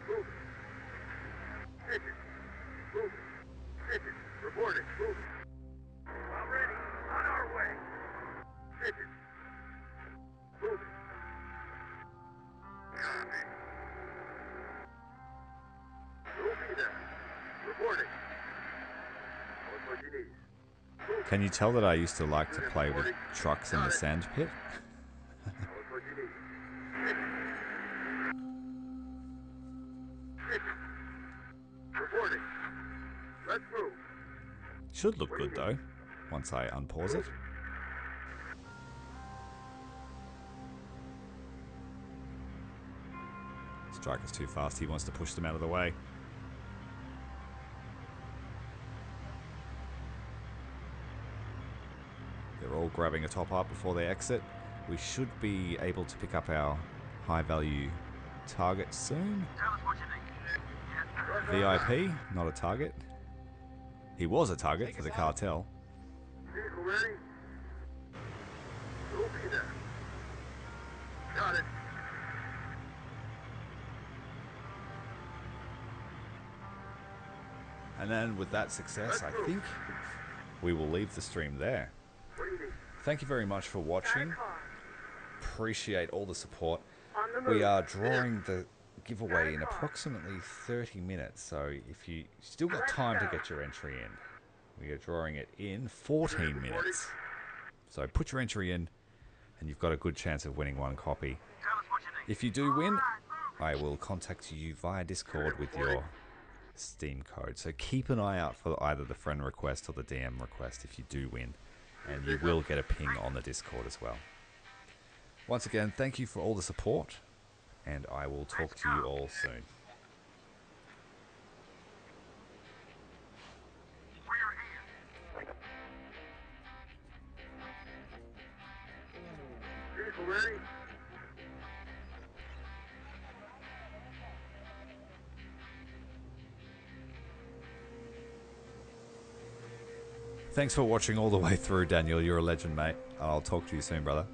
Move. Engine. Move. Engine. Reporting. Move. Already. On our way. Engine. Move. Copy. We'll be there. Reporting. What you need. Can you tell that I used to like to play with trucks in the sand pit? What you need. Reporting. Let's move. Should look good though, once I unpause it. Striker's too fast, he wants to push them out of the way. They're all grabbing a top up before they exit. We should be able to pick up our high value target soon. VIP, not a target. He was a target for the cartel. Vehicle ready? We'll be there. Got it. And then with that success, I think we will leave the stream there. Thank you very much for watching. Appreciate all the support. We are drawing the giveaway in approximately 30 minutes, so if you still got time to get your entry in, we are drawing it in 14 minutes. So put your entry in and you've got a good chance of winning one copy. If you do win, I will contact you via Discord with your Steam code. So keep an eye out for either the friend request or the DM request if you do win, and you will get a ping on the Discord as well. Once again, thank you for all the support, and I will talk to you all soon. Vehicle ready? Thanks for watching all the way through, Daniel. You're a legend, mate. I'll talk to you soon, brother.